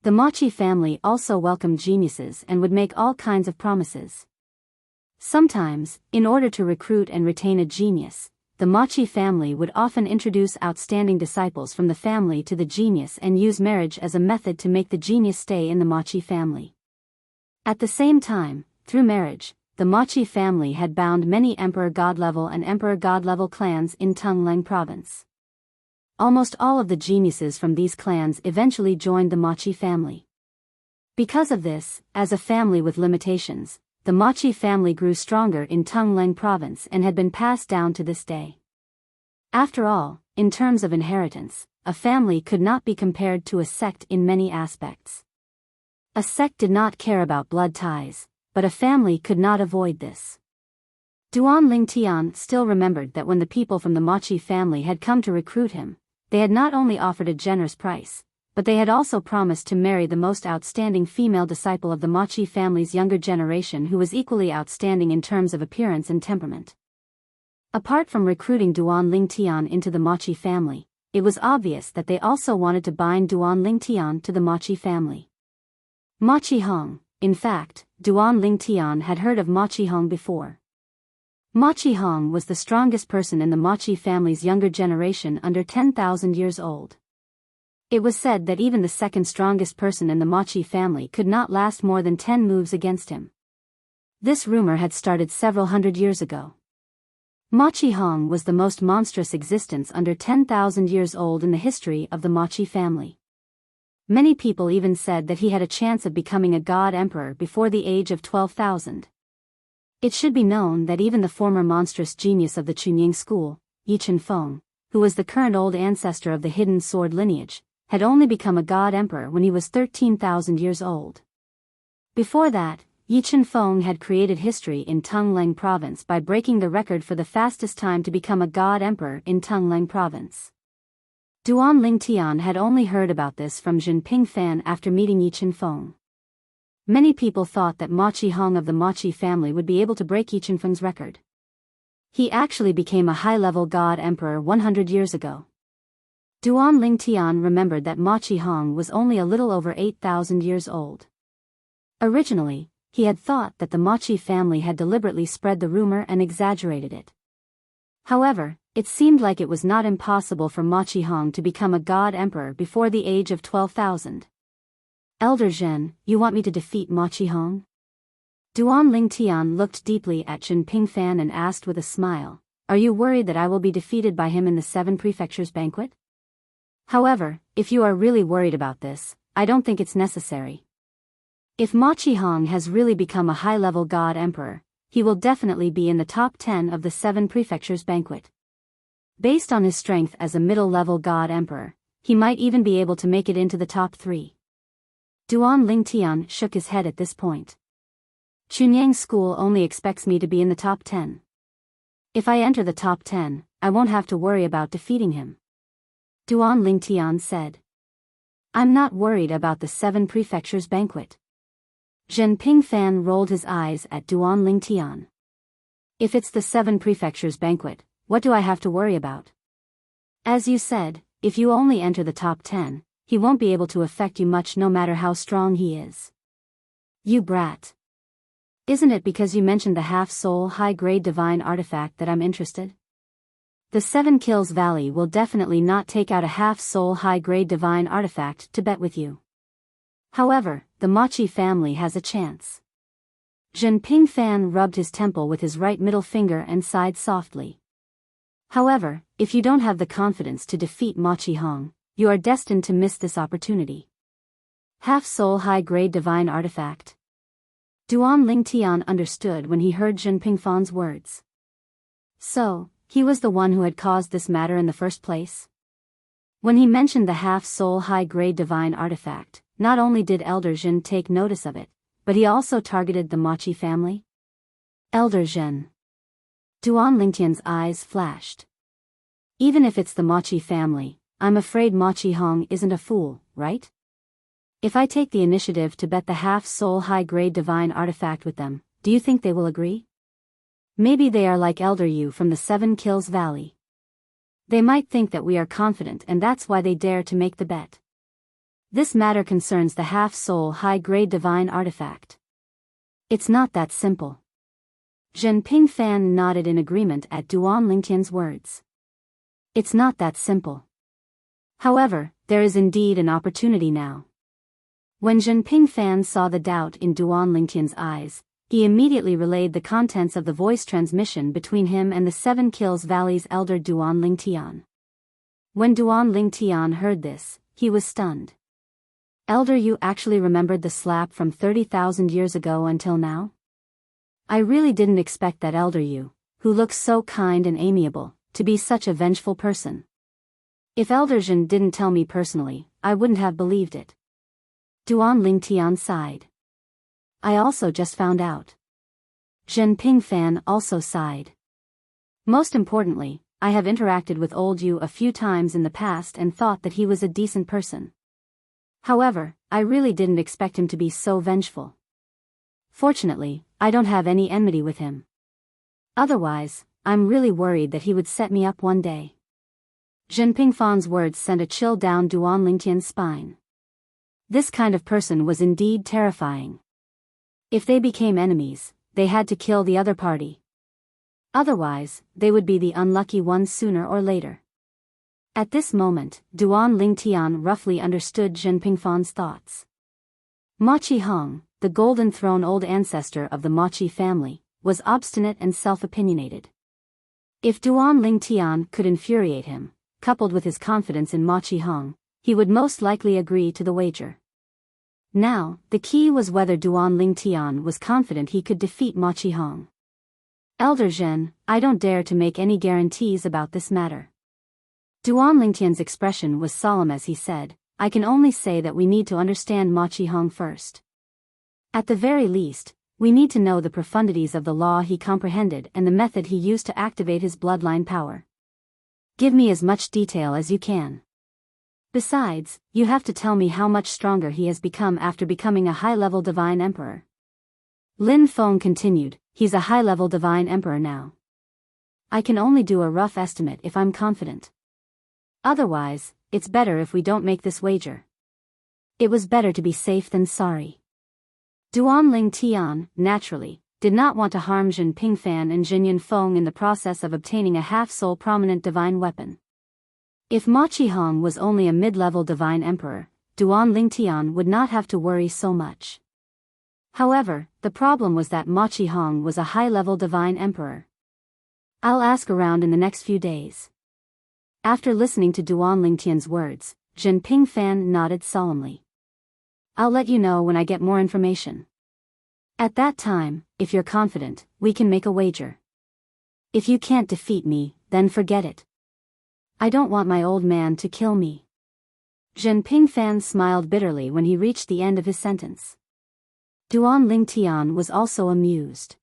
The Ma Qi family also welcomed geniuses and would make all kinds of promises. Sometimes, in order to recruit and retain a genius, the Ma Qi family would often introduce outstanding disciples from the family to the genius and use marriage as a method to make the genius stay in the Ma Qi family. At the same time, through marriage, the Ma Qi family had bound many emperor god-level and emperor god-level clans in Tungleng province. Almost all of the geniuses from these clans eventually joined the Ma Qi family. Because of this, as a family with limitations, the Ma Qi family grew stronger in Tungleng province and had been passed down to this day. After all, in terms of inheritance, a family could not be compared to a sect in many aspects. A sect did not care about blood ties, but a family could not avoid this. Duan Lingtian still remembered that when the people from the Ma Qi family had come to recruit him, they had not only offered a generous price, but they had also promised to marry the most outstanding female disciple of the Ma Qi family's younger generation who was equally outstanding in terms of appearance and temperament. Apart from recruiting Duan Lingtian into the Ma Qi family, it was obvious that they also wanted to bind Duan Lingtian to the Ma Qi family. Ma Qihong, in fact, Duan Lingtian had heard of Ma Qihong before. Ma Qihong was the strongest person in the Ma Qi family's younger generation under 10,000 years old. It was said that even the second strongest person in the Ma Qi family could not last more than 10 moves against him. This rumor had started several hundred years ago. Ma Qihong was the most monstrous existence under 10,000 years old in the history of the Ma Qi family. Many people even said that he had a chance of becoming a god emperor before the age of 12,000. It should be known that even the former monstrous genius of the Chunying school, Yi Chenfeng, who was the current old ancestor of the hidden sword lineage, had only become a god emperor when he was 13,000 years old. Before that, Yi Qianfeng had created history in Tungleng province by breaking the record for the fastest time to become a god emperor in Tungleng province. Duan Lingtian had only heard about this from Jin Pingfan after meeting Yi Qianfeng. Many people thought that Ma Qihong of the Ma Qi family would be able to break Yi Qianfeng's record. He actually became a high-level god emperor 100 years ago. Duan Lingtian remembered that Ma Qihong was only a little over 8,000 years old. Originally, he had thought that the Ma Qi family had deliberately spread the rumor and exaggerated it. However, it seemed like it was not impossible for Ma Qihong to become a god emperor before the age of 12,000. Elder Zhen, you want me to defeat Ma Qihong? Duan Lingtian looked deeply at Jin Pingfan and asked with a smile, are you worried that I will be defeated by him in the 7 prefectures banquet? However, if you are really worried about this, I don't think it's necessary. If Ma Qihong has really become a high-level god emperor, he will definitely be in the top 10 of the 7 prefectures banquet. Based on his strength as a middle-level god emperor, he might even be able to make it into the top 3. Duan Lingtian shook his head at this point. Chunyang School only expects me to be in the top 10. If I enter the top 10, I won't have to worry about defeating him. Duan Lingtian said. I'm not worried about the 7 prefectures banquet. Zhen Pingfan rolled his eyes at Duan Lingtian. If it's the 7 prefectures banquet, what do I have to worry about? As you said, if you only enter the top 10, he won't be able to affect you much no matter how strong he is. You brat. Isn't it because you mentioned the half-soul high-grade divine artifact that I'm interested? The 7 Kills Valley will definitely not take out a half-soul high-grade divine artifact to bet with you. However, the Ma Qi family has a chance. Zhen Pingfan rubbed his temple with his right middle finger and sighed softly. However, if you don't have the confidence to defeat Ma Qihong, you are destined to miss this opportunity. Half-soul high-grade divine artifact. Duan Lingtian understood when he heard Zhen Pingfan's words. So, he was the one who had caused this matter in the first place? When he mentioned the half-soul high-grade divine artifact, not only did Elder Zhen take notice of it, but he also targeted the Ma Qi family? Elder Zhen. Duan Lingtian's eyes flashed. Even if it's the Ma Qi family, I'm afraid Ma Qihong isn't a fool, right? If I take the initiative to bet the half-soul high-grade divine artifact with them, do you think they will agree? Maybe they are like Elder Yu from the 7 Kills Valley. They might think that we are confident and that's why they dare to make the bet. This matter concerns the half-soul high-grade divine artifact. It's not that simple. Zhen Pingfan nodded in agreement at Duan Lingtian's words. It's not that simple. However, there is indeed an opportunity now. When Zhen Pingfan saw the doubt in Duan Lingtian's eyes, he immediately relayed the contents of the voice transmission between him and the 7 Kills Valley's elder Duan Lingtian. When Duan Lingtian heard this, he was stunned. Elder Yu actually remembered the slap from 30,000 years ago until now? I really didn't expect that Elder Yu, who looks so kind and amiable, to be such a vengeful person. If Elder Zhen didn't tell me personally, I wouldn't have believed it. Duan Lingtian sighed. I also just found out. Zhen Pingfan also sighed. Most importantly, I have interacted with old Yu a few times in the past and thought that he was a decent person. However, I really didn't expect him to be so vengeful. Fortunately, I don't have any enmity with him. Otherwise, I'm really worried that he would set me up one day. Zhen Pingfan's words sent a chill down Duan Lingtian's spine. This kind of person was indeed terrifying. If they became enemies, they had to kill the other party. Otherwise, they would be the unlucky ones sooner or later. At this moment, Duan Lingtian roughly understood Zhen Pingfan's thoughts. Ma Qihong, the Golden Throne old ancestor of the Ma Qi family, was obstinate and self-opinionated. If Duan Lingtian could infuriate him, coupled with his confidence in Ma Qihong, he would most likely agree to the wager. Now, the key was whether Duan Lingtian was confident he could defeat Ma Qihong. Elder Zhen, I don't dare to make any guarantees about this matter. Duan Lingtian's expression was solemn as he said, I can only say that we need to understand Ma Qihong first. At the very least, we need to know the profundities of the law he comprehended and the method he used to activate his bloodline power. Give me as much detail as you can. Besides, you have to tell me how much stronger he has become after becoming a high-level divine emperor. Lin Feng continued, he's a high-level divine emperor now. I can only do a rough estimate if I'm confident. Otherwise, it's better if we don't make this wager. It was better to be safe than sorry. Duan Lingtian, naturally, did not want to harm Jin Pingfan and Jin Yunfeng in the process of obtaining a half-soul prominent divine weapon. If Ma Qihong was only a mid-level divine emperor, Duan Lingtian would not have to worry so much. However, the problem was that Ma Qihong was a high-level divine emperor. I'll ask around in the next few days. After listening to Duan Lingtian's words, Jin Pingfan nodded solemnly. I'll let you know when I get more information. At that time, if you're confident, we can make a wager. If you can't defeat me, then forget it. I don't want my old man to kill me. Jin Pingfan smiled bitterly when he reached the end of his sentence. Duan Lingtian was also amused.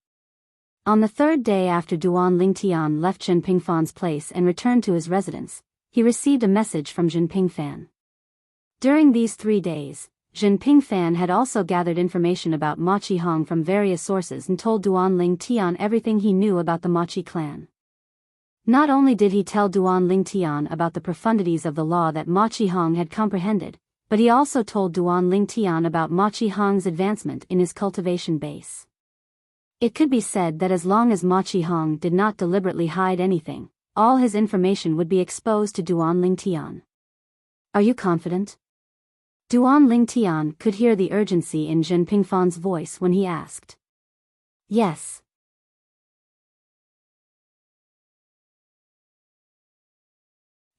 On the third day after Duan Lingtian left Jin Pingfan's place and returned to his residence, he received a message from Jin Pingfan. During these 3 days, Jin Pingfan had also gathered information about Ma Qihong from various sources and told Duan Lingtian everything he knew about the Ma Qi clan. Not only did he tell Duan Lingtian about the profundities of the law that Ma Qihong had comprehended, but he also told Duan Lingtian about Ma Qihong's advancement in his cultivation base. It could be said that as long as Ma Qihong did not deliberately hide anything, all his information would be exposed to Duan Lingtian. Are you confident? Duan Lingtian could hear the urgency in Jin Pingfan's voice when he asked. Yes.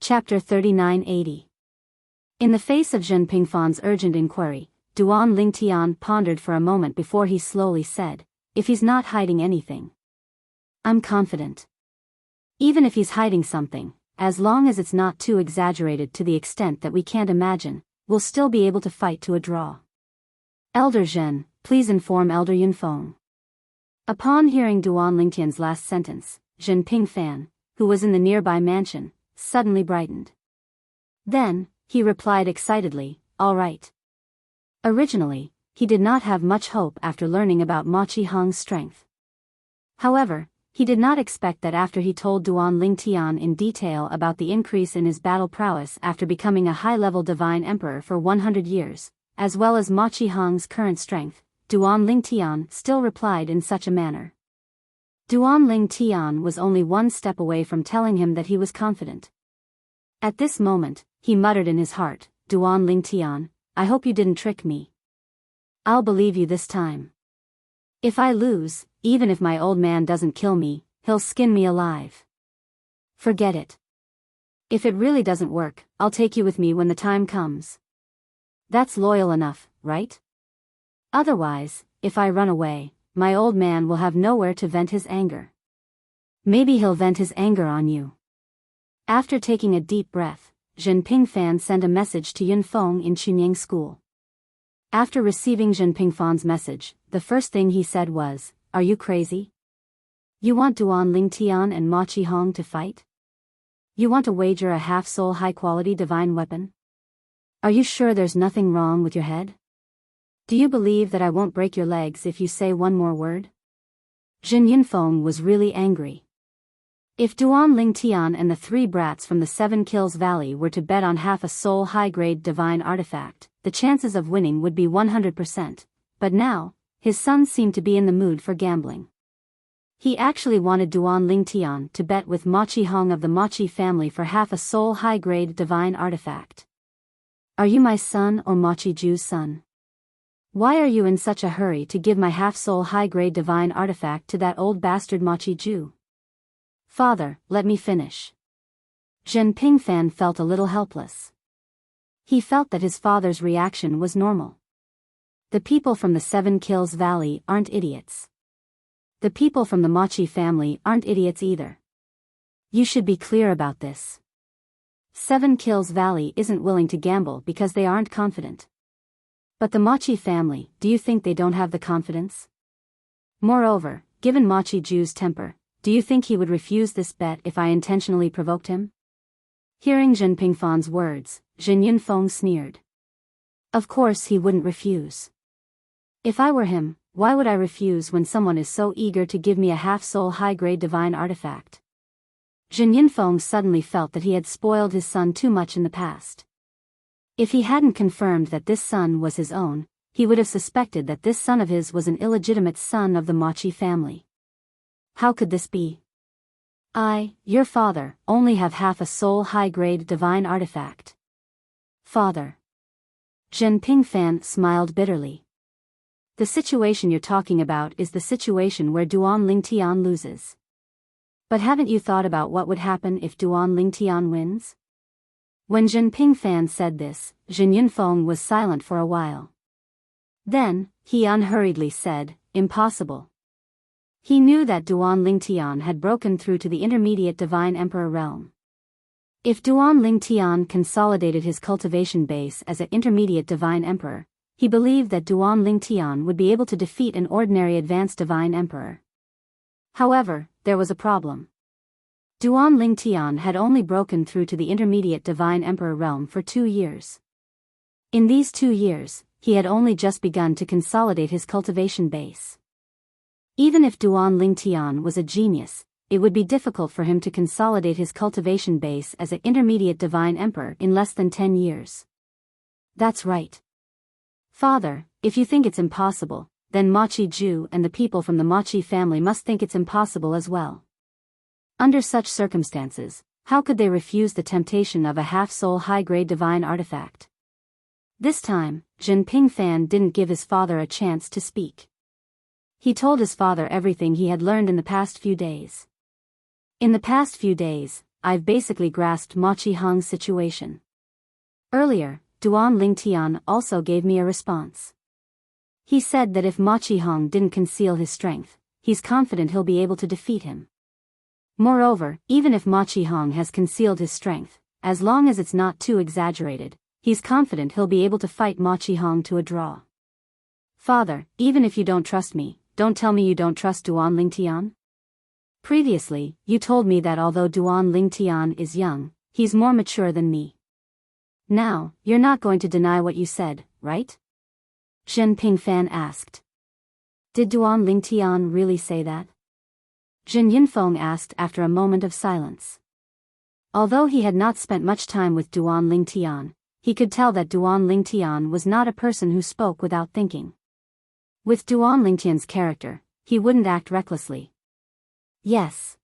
Chapter 3980. In the face of Jin Pingfan's urgent inquiry, Duan Lingtian pondered for a moment before he slowly said, if he's not hiding anything. I'm confident. Even if he's hiding something, as long as it's not too exaggerated to the extent that we can't imagine, we'll still be able to fight to a draw. Elder Zhen, please inform Elder Yunfeng. Upon hearing Duan Lingtian's last sentence, Jin Pingfan, who was in the nearby mansion, suddenly brightened. Then, he replied excitedly, all right. Originally, he did not have much hope after learning about Ma Qihong's strength. However, he did not expect that after he told Duan Lingtian in detail about the increase in his battle prowess after becoming a high-level divine emperor for 100 years, as well as Ma Qihong's current strength, Duan Lingtian still replied in such a manner. Duan Lingtian was only one step away from telling him that he was confident. At this moment, he muttered in his heart, Duan Lingtian, I hope you didn't trick me. I'll believe you this time. If I lose, even if my old man doesn't kill me, he'll skin me alive. Forget it. If it really doesn't work, I'll take you with me when the time comes. That's loyal enough, right? Otherwise, if I run away, my old man will have nowhere to vent his anger. Maybe he'll vent his anger on you. After taking a deep breath, Jin Pingfan sent a message to Yunfeng in Chunyang School. After receiving Jin Pingfan's message, the first thing he said was, are you crazy? You want Duan Lingtian and Ma Qihong to fight? You want to wager a half-soul high-quality divine weapon? Are you sure there's nothing wrong with your head? Do you believe that I won't break your legs if you say one more word? Jin Yunfeng was really angry. If Duan Lingtian and the 3 brats from the 7 Kills Valley were to bet on half a soul high-grade divine artifact, the chances of winning would be 100%, but now, his son seemed to be in the mood for gambling. He actually wanted Duan Lingtian to bet with Ma Qihong of the Ma Qi family for half a soul high-grade divine artifact. Are you my son or Ma Qi Ju's son? Why are you in such a hurry to give my half-soul high-grade divine artifact to that old bastard Ma Qi Ju? Father, let me finish. Jin Pingfan felt a little helpless. He felt that his father's reaction was normal. The people from the 7 Kills Valley aren't idiots. The people from the Ma Qi family aren't idiots either. You should be clear about this. Seven Kills Valley isn't willing to gamble because they aren't confident. But the Machi family, do you think they don't have the confidence? Moreover, given Machi Ju's temper, do you think he would refuse this bet if I intentionally provoked him? Hearing Zhen Pingfan's words, Zhen Yunfeng sneered. Of course he wouldn't refuse. If I were him, why would I refuse when someone is so eager to give me a half-soul high-grade divine artifact? Zhen Yunfeng suddenly felt that he had spoiled his son too much in the past. If he hadn't confirmed that this son was his own, he would have suspected that this son of his was an illegitimate son of the Machi family. How could this be? I, your father, only have half a soul high-grade divine artifact. Father. Zhen Pingfan smiled bitterly. The situation you're talking about is the situation where Duan Lingtian loses. But haven't you thought about what would happen if Duan Lingtian wins? When Zhen Pingfan said this, Zhen Yunfeng was silent for a while. Then, he unhurriedly said, impossible. He knew that Duan Lingtian had broken through to the intermediate divine emperor realm. If Duan Lingtian consolidated his cultivation base as an intermediate divine emperor, he believed that Duan Lingtian would be able to defeat an ordinary advanced divine emperor. However, there was a problem. Duan Lingtian had only broken through to the intermediate divine emperor realm for 2 years. In these 2 years, he had only just begun to consolidate his cultivation base. Even if Duan Lingtian was a genius, it would be difficult for him to consolidate his cultivation base as an intermediate divine emperor in less than 10 years. That's right. Father, if you think it's impossible, then Machi Ju and the people from the Machi family must think it's impossible as well. Under such circumstances, how could they refuse the temptation of a half-soul high-grade divine artifact? This time, Zhen Pingfan didn't give his father a chance to speak. He told his father everything he had learned in the past few days. In the past few days, I've basically grasped Machi Hong's situation. Earlier, Duan Lingtian also gave me a response. He said that if Machi Hong didn't conceal his strength, he's confident he'll be able to defeat him. Moreover, even if Machi Hong has concealed his strength, as long as it's not too exaggerated, he's confident he'll be able to fight Machi Hong to a draw. Father, even if you don't trust me, don't tell me you don't trust Duan Lingtian? Previously, you told me that although Duan Lingtian is young, he's more mature than me. Now, you're not going to deny what you said, right? Zhen Pingfan asked. Did Duan Lingtian really say that? Zhen Yunfeng asked after a moment of silence. Although he had not spent much time with Duan Lingtian, he could tell that Duan Lingtian was not a person who spoke without thinking. With Duan Lingtian's character, he wouldn't act recklessly. Yes.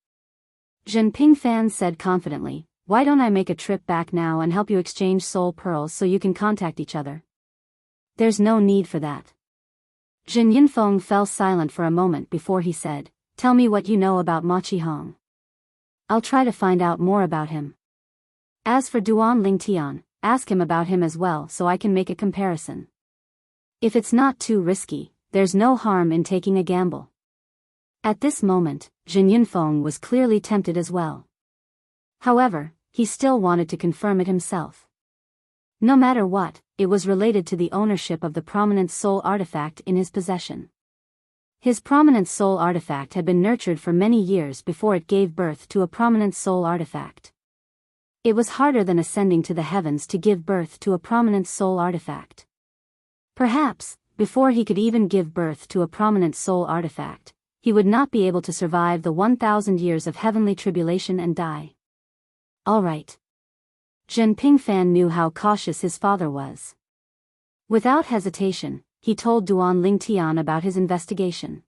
Zhen Pingfan said confidently, why don't I make a trip back now and help you exchange soul pearls so you can contact each other? There's no need for that. Zhen Yunfeng fell silent for a moment before he said, tell me what you know about Machi Hong. I'll try to find out more about him. As for Duan Lingtian, ask him about him as well so I can make a comparison. If it's not too risky, there's no harm in taking a gamble. At this moment, Zhen Yunfeng was clearly tempted as well. However, he still wanted to confirm it himself. No matter what, it was related to the ownership of the prominent soul artifact in his possession. His prominent soul artifact had been nurtured for many years before it gave birth to a prominent soul artifact. It was harder than ascending to the heavens to give birth to a prominent soul artifact. Perhaps, before he could even give birth to a prominent soul artifact, he would not be able to survive the 1,000 years of heavenly tribulation and die. All right. Zhen Pingfan knew how cautious his father was. Without hesitation, he told Duan Lingtian about his investigation.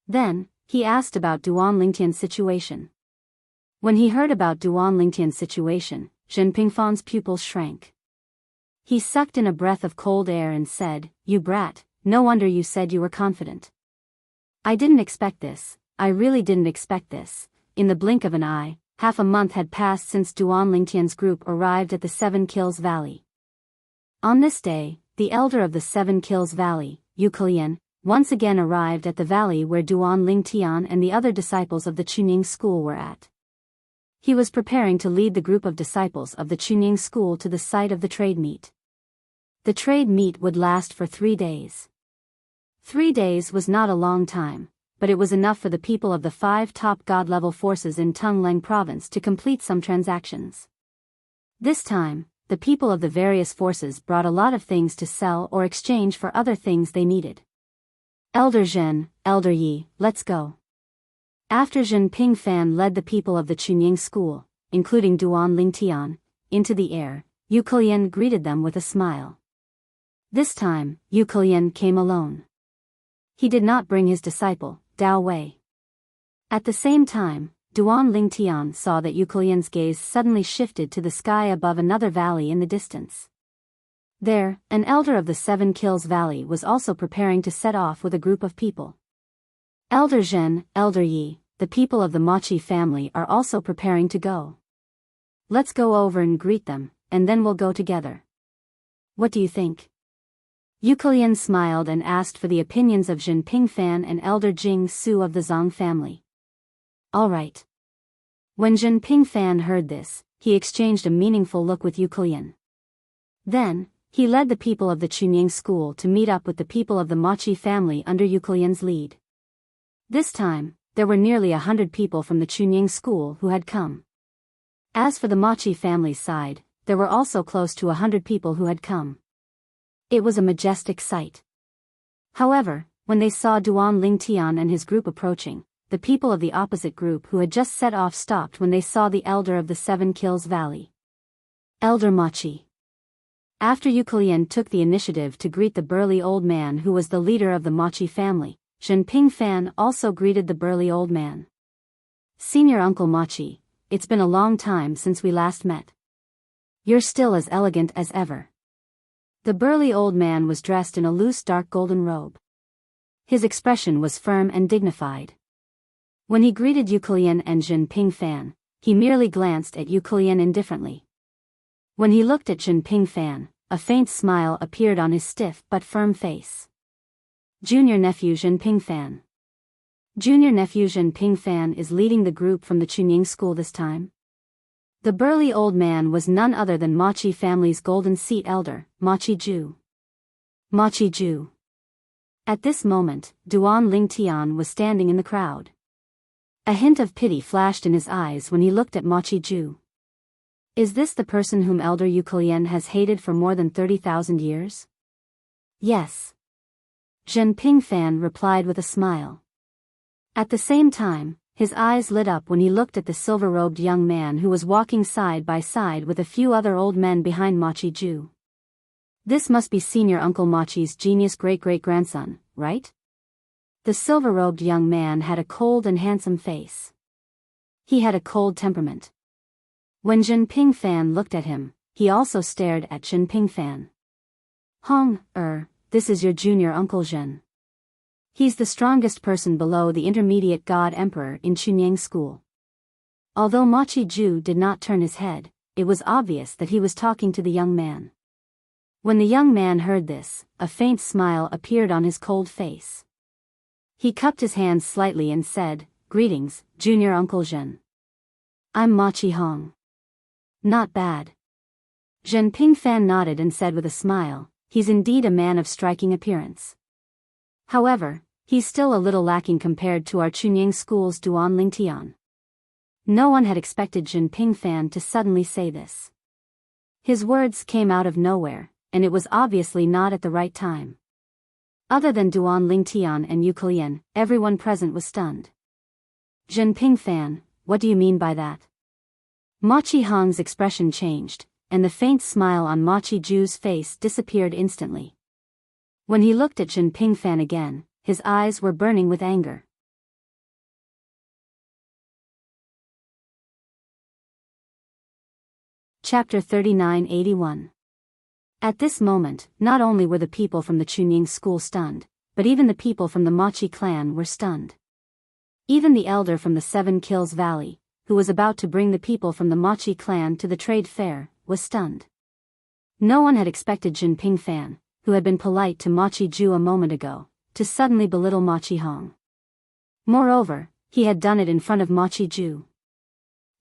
Then, he asked about Duan Lingtian's situation. When he heard about Duan Lingtian's situation, Zhen Pingfan's pupils shrank. He sucked in a breath of cold air and said, you brat, no wonder you said you were confident. I didn't expect this, I really didn't expect this. In the blink of an eye, half a month had passed since Duan Lingtian's group arrived at the 7 Kills Valley. On this day, the elder of the 7 Kills Valley, Yu Kelian, once again arrived at the valley where Duan Lingtian and the other disciples of the Chuning school were at. He was preparing to lead the group of disciples of the Chunying school to the site of the trade meet. The trade meet would last for 3 days. 3 days was not a long time, but it was enough for the people of the 5 top god-level forces in Tungleng province to complete some transactions. This time, the people of the various forces brought a lot of things to sell or exchange for other things they needed. Elder Zhen, Elder Yi, let's go. After Zhen Pingfan led the people of the Chunying school, including Duan Lingtian, into the air, Yu Kelian greeted them with a smile. This time, Yu Kelian came alone. He did not bring his disciple, Dao Wei. At the same time, Duan Lingtian saw that Yu Kelian's gaze suddenly shifted to the sky above another valley in the distance. There, an elder of the 7 Kills Valley was also preparing to set off with a group of people. Elder Zhen, Elder Yi, the people of the Machi family are also preparing to go. Let's go over and greet them, and then we'll go together. What do you think? Yu Kelian smiled and asked for the opinions of Zhen Pingfan and Elder Jing Su of the Zhang family. All right. When Zhen Pingfan heard this, he exchanged a meaningful look with Yu Kelian. Then, he led the people of the Chunying school to meet up with the people of the Machi family under Yu Kelian's lead. This time, there were nearly 100 people from the Chunying school who had come. As for the Machi family's side, there were also close to 100 people who had come. It was a majestic sight. However, when they saw Duan Lingtian and his group approaching, the people of the opposite group who had just set off stopped when they saw the elder of the 7 Kills Valley. Elder Machi. After Yu Kelian took the initiative to greet the burly old man who was the leader of the Machi family, Zhen Pingfan also greeted the burly old man. Senior Uncle Machi, it's been a long time since we last met. You're still as elegant as ever. The burly old man was dressed in a loose dark golden robe. His expression was firm and dignified. When he greeted Yu Kelian and Zhen Pingfan, he merely glanced at Yu Kelian indifferently. When he looked at Zhen Pingfan, a faint smile appeared on his stiff but firm face. Junior nephew Zhen Pingfan. Junior nephew Zhen Pingfan is leading the group from the Chunying school this time. The burly old man was none other than Machi family's golden seat elder, Machi Ju. Machi Ju. At this moment, Duan Lingtian was standing in the crowd. A hint of pity flashed in his eyes when he looked at Machi Ju. Is this the person whom Elder Yu Kelian has hated for more than 30,000 years? Yes. Zhen Pingfan replied with a smile. At the same time, his eyes lit up when he looked at the silver-robed young man who was walking side by side with a few other old men behind Machi Ju. This must be Senior Uncle Machi's genius great-great-grandson, right? The silver-robed young man had a cold and handsome face. He had a cold temperament. When Zhen Pingfan looked at him, he also stared at Zhen Pingfan. This is your junior uncle Zhen. He's the strongest person below the intermediate god emperor in Chunying school. Although Machi Ju did not turn his head, it was obvious that he was talking to the young man. When the young man heard this, a faint smile appeared on his cold face. He cupped his hands slightly and said, "Greetings, junior uncle Zhen. I'm Machi Hong." Not bad. Zhen Pingfan nodded and said with a smile, "He's indeed a man of striking appearance. However, he's still a little lacking compared to our Chunying school's Duan Lingtian." No one had expected Zhen Pingfan to suddenly say this. His words came out of nowhere, and it was obviously not at the right time. Other than Duan Lingtian and Yu Kelian, everyone present was stunned. Zhen Pingfan, what do you mean by that? Machi Hong's expression changed, and the faint smile on Machi Ju's face disappeared instantly. When he looked at Zhen Pingfan again, his eyes were burning with anger. Chapter 3981. At this moment, not only were the people from the Chunying school stunned, but even the people from the Machi clan were stunned. Even the elder from the 7 Kills Valley, who was about to bring the people from the Machi clan to the trade fair, was stunned. No one had expected Zhen Pingfan, who had been polite to Machi Ju a moment ago, to suddenly belittle Machi Hong. Moreover, he had done it in front of Machi Ju.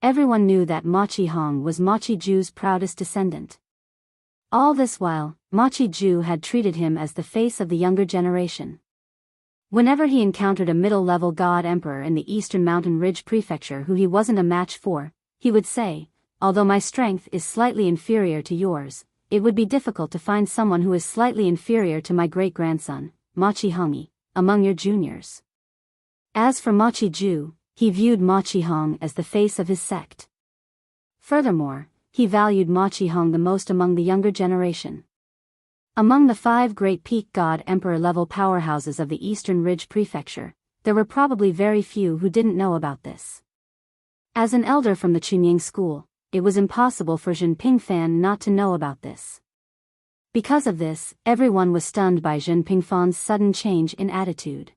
Everyone knew that Ma Qihong was Ma Qiju's proudest descendant. All this while, Ma Qiju had treated him as the face of the younger generation. Whenever he encountered a middle-level god emperor in the Eastern Mountain Ridge Prefecture who he wasn't a match for, he would say, "Although my strength is slightly inferior to yours, it would be difficult to find someone who is slightly inferior to my great-grandson, Ma Qihong, among your juniors." As for Ma Qiju, he viewed Ma Qihong as the face of his sect. Furthermore, he valued Ma Qihong the most among the younger generation. Among the 5 great peak god emperor level powerhouses of the Eastern Ridge Prefecture, there were probably very few who didn't know about this. As an elder from the Chunying school, it was impossible for Zhen Pingfan not to know about this. Because of this, everyone was stunned by Zhen Pingfan's sudden change in attitude.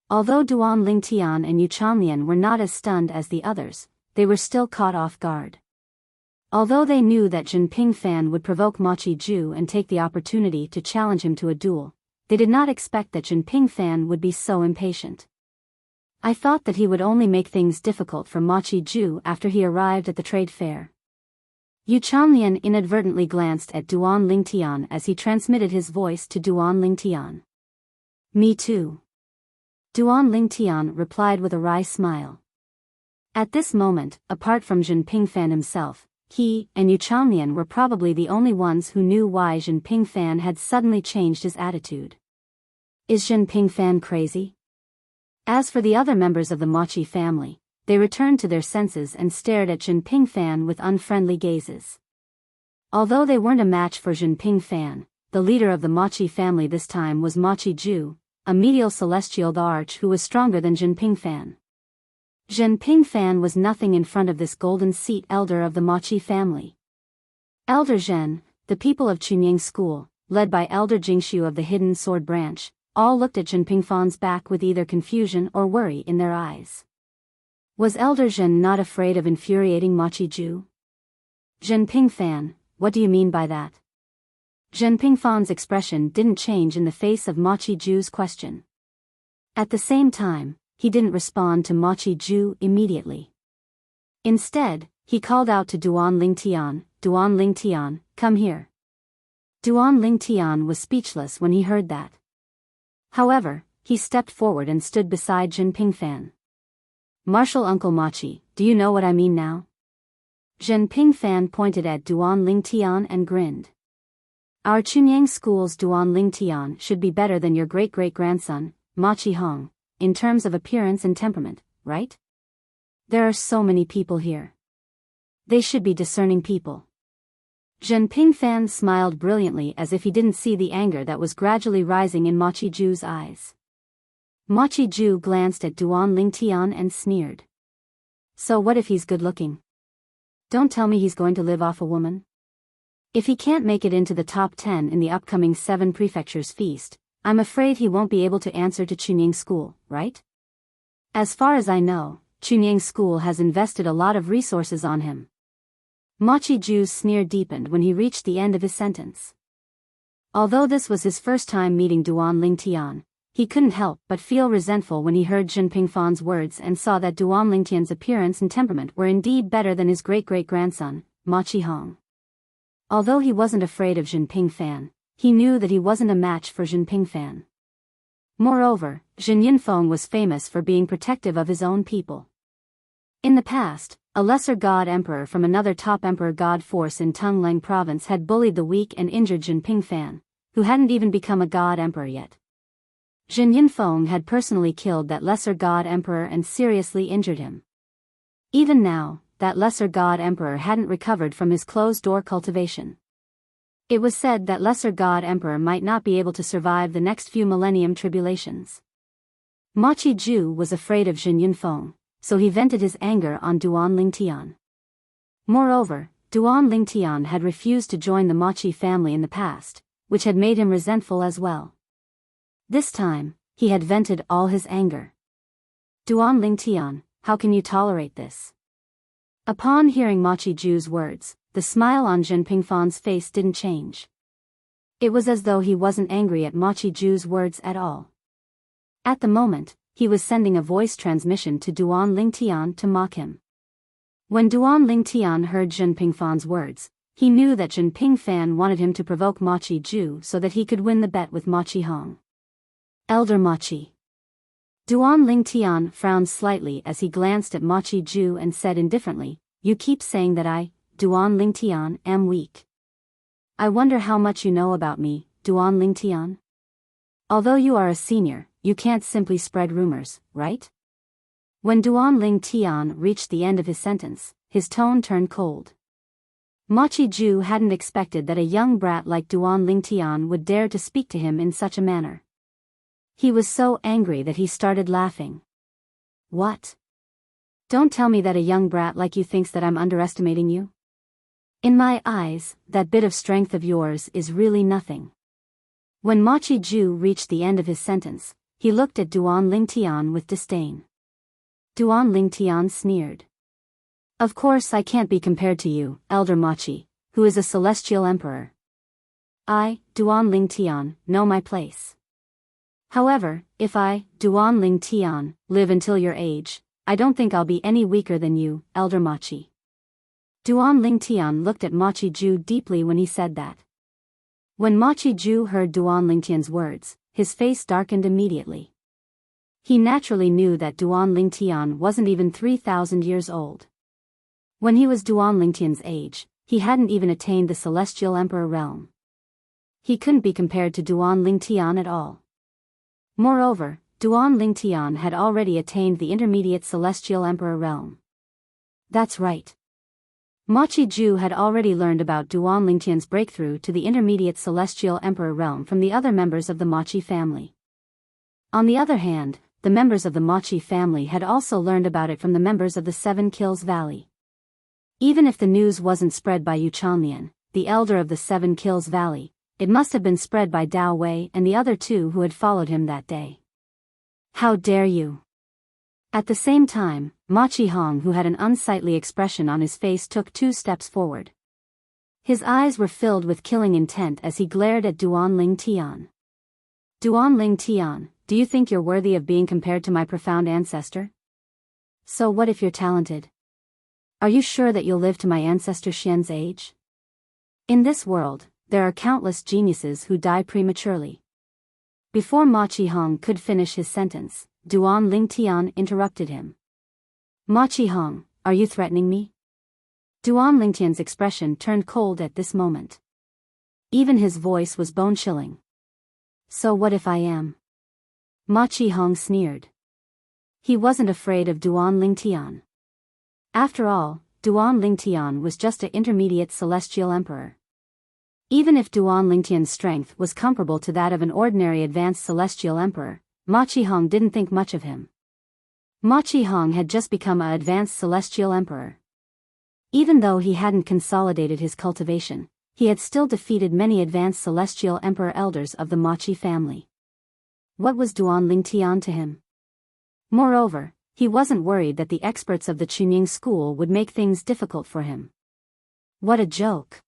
Although Duan Lingtian and Yu Chanlian were not as stunned as the others, they were still caught off guard. Although they knew that Zhen Pingfan would provoke Ma Qiju and take the opportunity to challenge him to a duel, they did not expect that Zhen Pingfan would be so impatient. "I thought that he would only make things difficult for Ma Qiju after he arrived at the trade fair." Yu Chanlian inadvertently glanced at Duan Lingtian as he transmitted his voice to Duan Lingtian. "Me too." Duan Lingtian replied with a wry smile. At this moment, apart from Zhen Pingfan himself, he and Yu Chanlian were probably the only ones who knew why Zhen Pingfan had suddenly changed his attitude. Is Zhen Pingfan crazy? As for the other members of the Machi family, they returned to their senses and stared at Zhen Pingfan with unfriendly gazes. Although they weren't a match for Zhen Pingfan, the leader of the Machi family this time was Ma Qiju, a medial celestial arch who was stronger than Zhen Pingfan. Zhen Pingfan was nothing in front of this golden seat elder of the Machi family. Elder Zhen, the people of Chunying School, led by Elder Jingshu of the Hidden Sword Branch, all looked at Zhen Pingfan's back with either confusion or worry in their eyes. Was Elder Zhen not afraid of infuriating Ma Qiju? "Zhen Pingfan, what do you mean by that?" Zhen Pingfan's expression didn't change in the face of Ma Qiju's question. At the same time, he didn't respond to Ma Qiju immediately. Instead, he called out to Duan Lingtian, "Duan Lingtian, come here." Duan Lingtian was speechless when he heard that. However, he stepped forward and stood beside Zhen Pingfan. "Martial Uncle Machi, do you know what I mean now?" Zhen Pingfan pointed at Duan Lingtian and grinned. "Our Chunyang School's Duan Lingtian should be better than your great-great-grandson, Ma Qihong, in terms of appearance and temperament, right? There are so many people here. They should be discerning people." Zhen Pingfan smiled brilliantly as if he didn't see the anger that was gradually rising in Ma Qiju's eyes. Ma Qiju glanced at Duan Lingtian and sneered. "So what if he's good-looking? Don't tell me he's going to live off a woman? If he can't make it into the top 10 in the upcoming 7 prefectures feast, I'm afraid he won't be able to answer to Chunying School, right? As far as I know, Chunying School has invested a lot of resources on him." Ma Qiju's sneer deepened when he reached the end of his sentence. Although this was his first time meeting Duan Lingtian, he couldn't help but feel resentful when he heard Zhen Pingfan's words and saw that Duan Lingtian's appearance and temperament were indeed better than his great-great-grandson, Ma Qihong. Although he wasn't afraid of Zhen Pingfan, he knew that he wasn't a match for Zhen Pingfan. Moreover, Zhen Yunfeng was famous for being protective of his own people. In the past, a lesser god emperor from another top emperor god force in Tungleng province had bullied the weak and injured Zhen Pingfan, who hadn't even become a god emperor yet. Zhen Yunfeng had personally killed that lesser god emperor and seriously injured him. Even now, that lesser god emperor hadn't recovered from his closed-door cultivation. It was said that lesser god emperor might not be able to survive the next few millennium tribulations. Ma Qiju was afraid of Zhen Yunfeng, so he vented his anger on Duan Lingtian. Moreover, Duan Lingtian had refused to join the Machi family in the past, which had made him resentful as well. This time, he had vented all his anger. "Duan Lingtian, how can you tolerate this?" Upon hearing Ma Qiju's words, the smile on Zhen Pingfan's face didn't change. It was as though he wasn't angry at Ma Qiju's words at all. At the moment, he was sending a voice transmission to Duan Lingtian to mock him. When Duan Lingtian heard Zhen Pingfan's words, he knew that Zhen Pingfan wanted him to provoke Ma Qiju so that he could win the bet with Ma Qihong. Elder Ma Qi. Duan Lingtian frowned slightly as he glanced at Ma Qiju and said indifferently, "You keep saying that I, Duan Lingtian, am weak. I wonder how much you know about me, Duan Lingtian? Although you are a senior, you can't simply spread rumors, right?" When Duan Lingtian reached the end of his sentence, his tone turned cold. Ma Qiju hadn't expected that a young brat like Duan Lingtian would dare to speak to him in such a manner. He was so angry that he started laughing. "What? Don't tell me that a young brat like you thinks that I'm underestimating you? In my eyes, that bit of strength of yours is really nothing." When Ma Qiju reached the end of his sentence, he looked at Duan Lingtian with disdain. Duan Lingtian sneered. "Of course I can't be compared to you, Elder Ma Qi, who is a celestial emperor. I, Duan Lingtian, know my place. However, if I, Duan Lingtian, live until your age, I don't think I'll be any weaker than you, Elder Ma Qi." Duan Lingtian looked at Ma Qiju deeply when he said that. When Ma Qiju heard Duan Lingtian's words, his face darkened immediately. He naturally knew that Duan Lingtian wasn't even 3,000 years old. When he was Duan Lingtian's age, he hadn't even attained the Celestial Emperor realm. He couldn't be compared to Duan Lingtian at all. Moreover, Duan Lingtian had already attained the intermediate Celestial Emperor realm. That's right. Ma Qiju had already learned about Duan Lingtian's breakthrough to the intermediate Celestial Emperor realm from the other members of the Ma Qi family. On the other hand, the members of the Ma Qi family had also learned about it from the members of the Seven Kills Valley. Even if the news wasn't spread by Yu Chanlian, the elder of the Seven Kills Valley, it must have been spread by Dao Wei and the other two who had followed him that day. "How dare you!" At the same time, Ma Qihong, who had an unsightly expression on his face, took 2 steps forward. His eyes were filled with killing intent as he glared at Duan Lingtian. "Duan Lingtian, do you think you're worthy of being compared to my profound ancestor? So what if you're talented? Are you sure that you'll live to my ancestor Xian's age? In this world, there are countless geniuses who die prematurely." Before Ma Qihong could finish his sentence, Duan Lingtian interrupted him. "Ma Qihong, are you threatening me?" Duan Lingtian's expression turned cold at this moment. Even his voice was bone-chilling. "So what if I am?" Ma Qihong sneered. He wasn't afraid of Duan Lingtian. After all, Duan Lingtian was just an intermediate celestial emperor. Even if Duan Lingtian's strength was comparable to that of an ordinary advanced celestial emperor, Ma Qihong didn't think much of him. Ma Qihong had just become an advanced celestial emperor. Even though he hadn't consolidated his cultivation, he had still defeated many advanced celestial emperor elders of the Ma Qi family. What was Duan Lingtian to him? Moreover, he wasn't worried that the experts of the Chunying school would make things difficult for him. What a joke!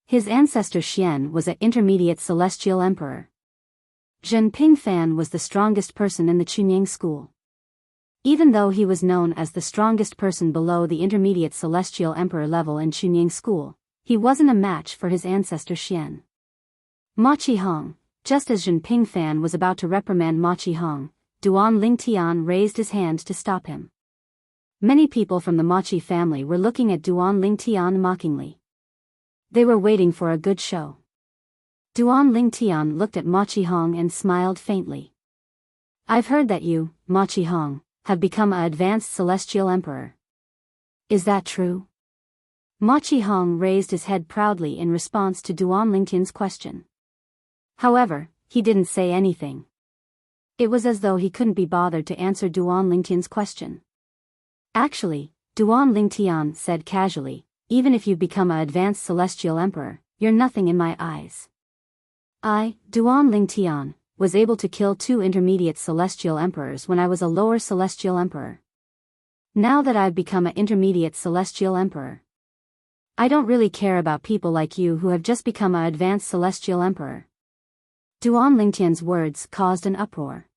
His ancestor Xian was an intermediate celestial emperor. Zhen Pingfan was the strongest person in the Chunying school. Even though he was known as the strongest person below the intermediate celestial emperor level in Chunying school, he wasn't a match for his ancestor Xian. Ma Qihong, just as Zhen Pingfan was about to reprimand Ma Qihong, Duan Lingtian raised his hand to stop him. Many people from the Ma Qi family were looking at Duan Lingtian mockingly. They were waiting for a good show. Duan Lingtian looked at Ma Qihong and smiled faintly. "I've heard that you, Ma Qihong, have become an advanced celestial emperor. Is that true?" Ma Qihong raised his head proudly in response to Duan Lingtian's question. However, he didn't say anything. It was as though he couldn't be bothered to answer Duan Lingtian's question. "Actually," Duan Lingtian said casually, "even if you become an advanced celestial emperor, you're nothing in my eyes. I, Duan Lingtian, was able to kill 2 intermediate celestial emperors when I was a lower celestial emperor. Now that I've become an intermediate celestial emperor, I don't really care about people like you who have just become an advanced celestial emperor." Duan Lingtian's words caused an uproar.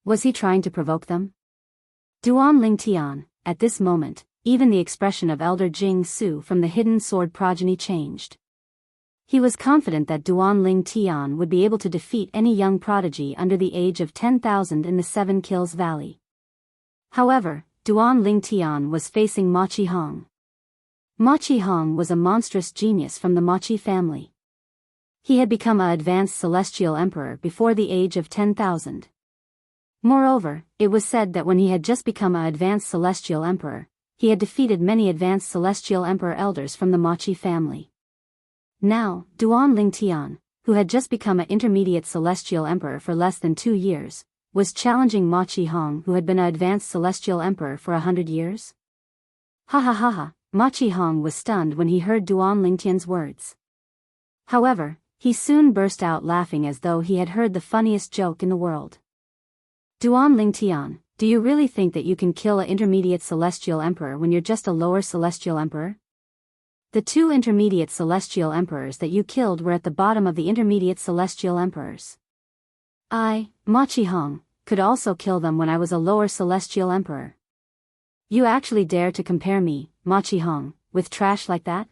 Was he trying to provoke them? Duan Lingtian, at this moment, even the expression of Elder Jing Su from the hidden sword progeny changed. He was confident that Duan Ling Tian would be able to defeat any young prodigy under the age of 10,000 in the Seven Kills Valley. However, Duan Ling Tian was facing Ma Qihong. Ma Qihong was a monstrous genius from the Ma Qi family. He had become an advanced celestial emperor before the age of 10,000. Moreover, it was said that when he had just become an advanced celestial emperor, he had defeated many advanced celestial emperor elders from the Ma Qi family. Now, Duan Ling Tian, who had just become an intermediate celestial emperor for less than 2 years, was challenging Ma Qihong, who had been an advanced celestial emperor for 100 years? Ha ha ha ha, Ma Qihong was stunned when he heard Duan Ling Tian's words. However, he soon burst out laughing as though he had heard the funniest joke in the world. Duan Ling Tian, do you really think that you can kill an intermediate celestial emperor when you're just a lower celestial emperor? The 2 intermediate celestial emperors that you killed were at the bottom of the intermediate celestial emperors. I, Ma Qihong, could also kill them when I was a lower celestial emperor. You actually dare to compare me, Ma Qihong, with trash like that?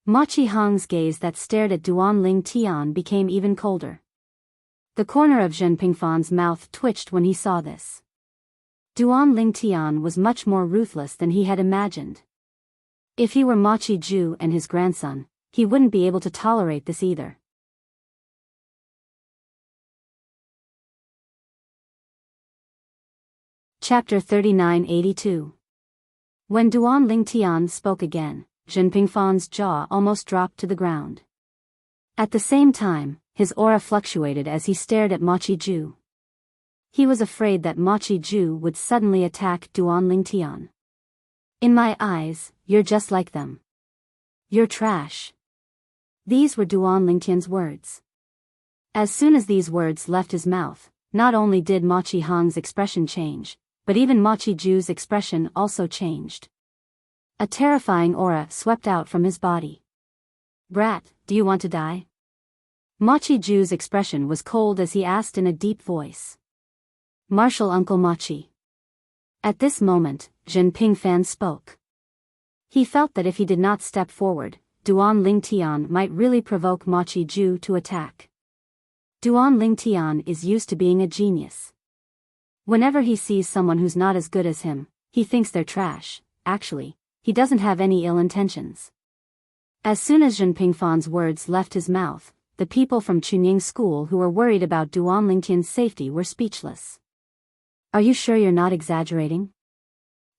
Ma Qihong's gaze that stared at Duan Ling Tian became even colder. The corner of Zhen Pingfan's mouth twitched when he saw this. Duan Ling Tian was much more ruthless than he had imagined. If he were Ma Qiju and his grandson, he wouldn't be able to tolerate this either. Chapter 3982. When Duan Ling Tian spoke again, Zhen Pingfan's jaw almost dropped to the ground. At the same time, his aura fluctuated as he stared at Ma Qiju. He was afraid that Ma Qiju would suddenly attack Duan Ling Tian. In my eyes, you're just like them. You're trash. These were Duan Ling Tian's words. As soon as these words left his mouth, not only did Ma Qihong's expression change, but even Ma Qiju's expression also changed. A terrifying aura swept out from his body. Brat, do you want to die? Ma Qiju's expression was cold as he asked in a deep voice. Martial Uncle Ma Qi. At this moment, Zhen Pingfan spoke. He felt that if he did not step forward, Duan Ling Tian might really provoke Ma Qiju to attack. Duan Ling Tian is used to being a genius. Whenever he sees someone who's not as good as him, he thinks they're trash. Actually, he doesn't have any ill intentions. As soon as Zhen Pingfan's words left his mouth, the people from Chunying School who were worried about Duan Ling Tian's safety were speechless. Are you sure you're not exaggerating?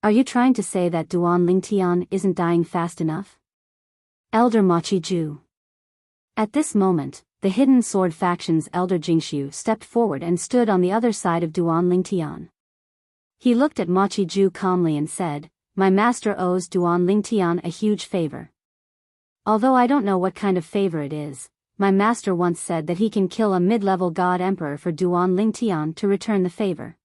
Are you trying to say that Duan Ling Tian isn't dying fast enough? Elder Ma Qiju. At this moment, the hidden sword faction's Elder Jingxiu stepped forward and stood on the other side of Duan Ling Tian. He looked at Ma Qiju calmly and said, My master owes Duan Ling Tian a huge favor. Although I don't know what kind of favor it is, my master once said that he can kill a mid-level god emperor for Duan Ling Tian to return the favor.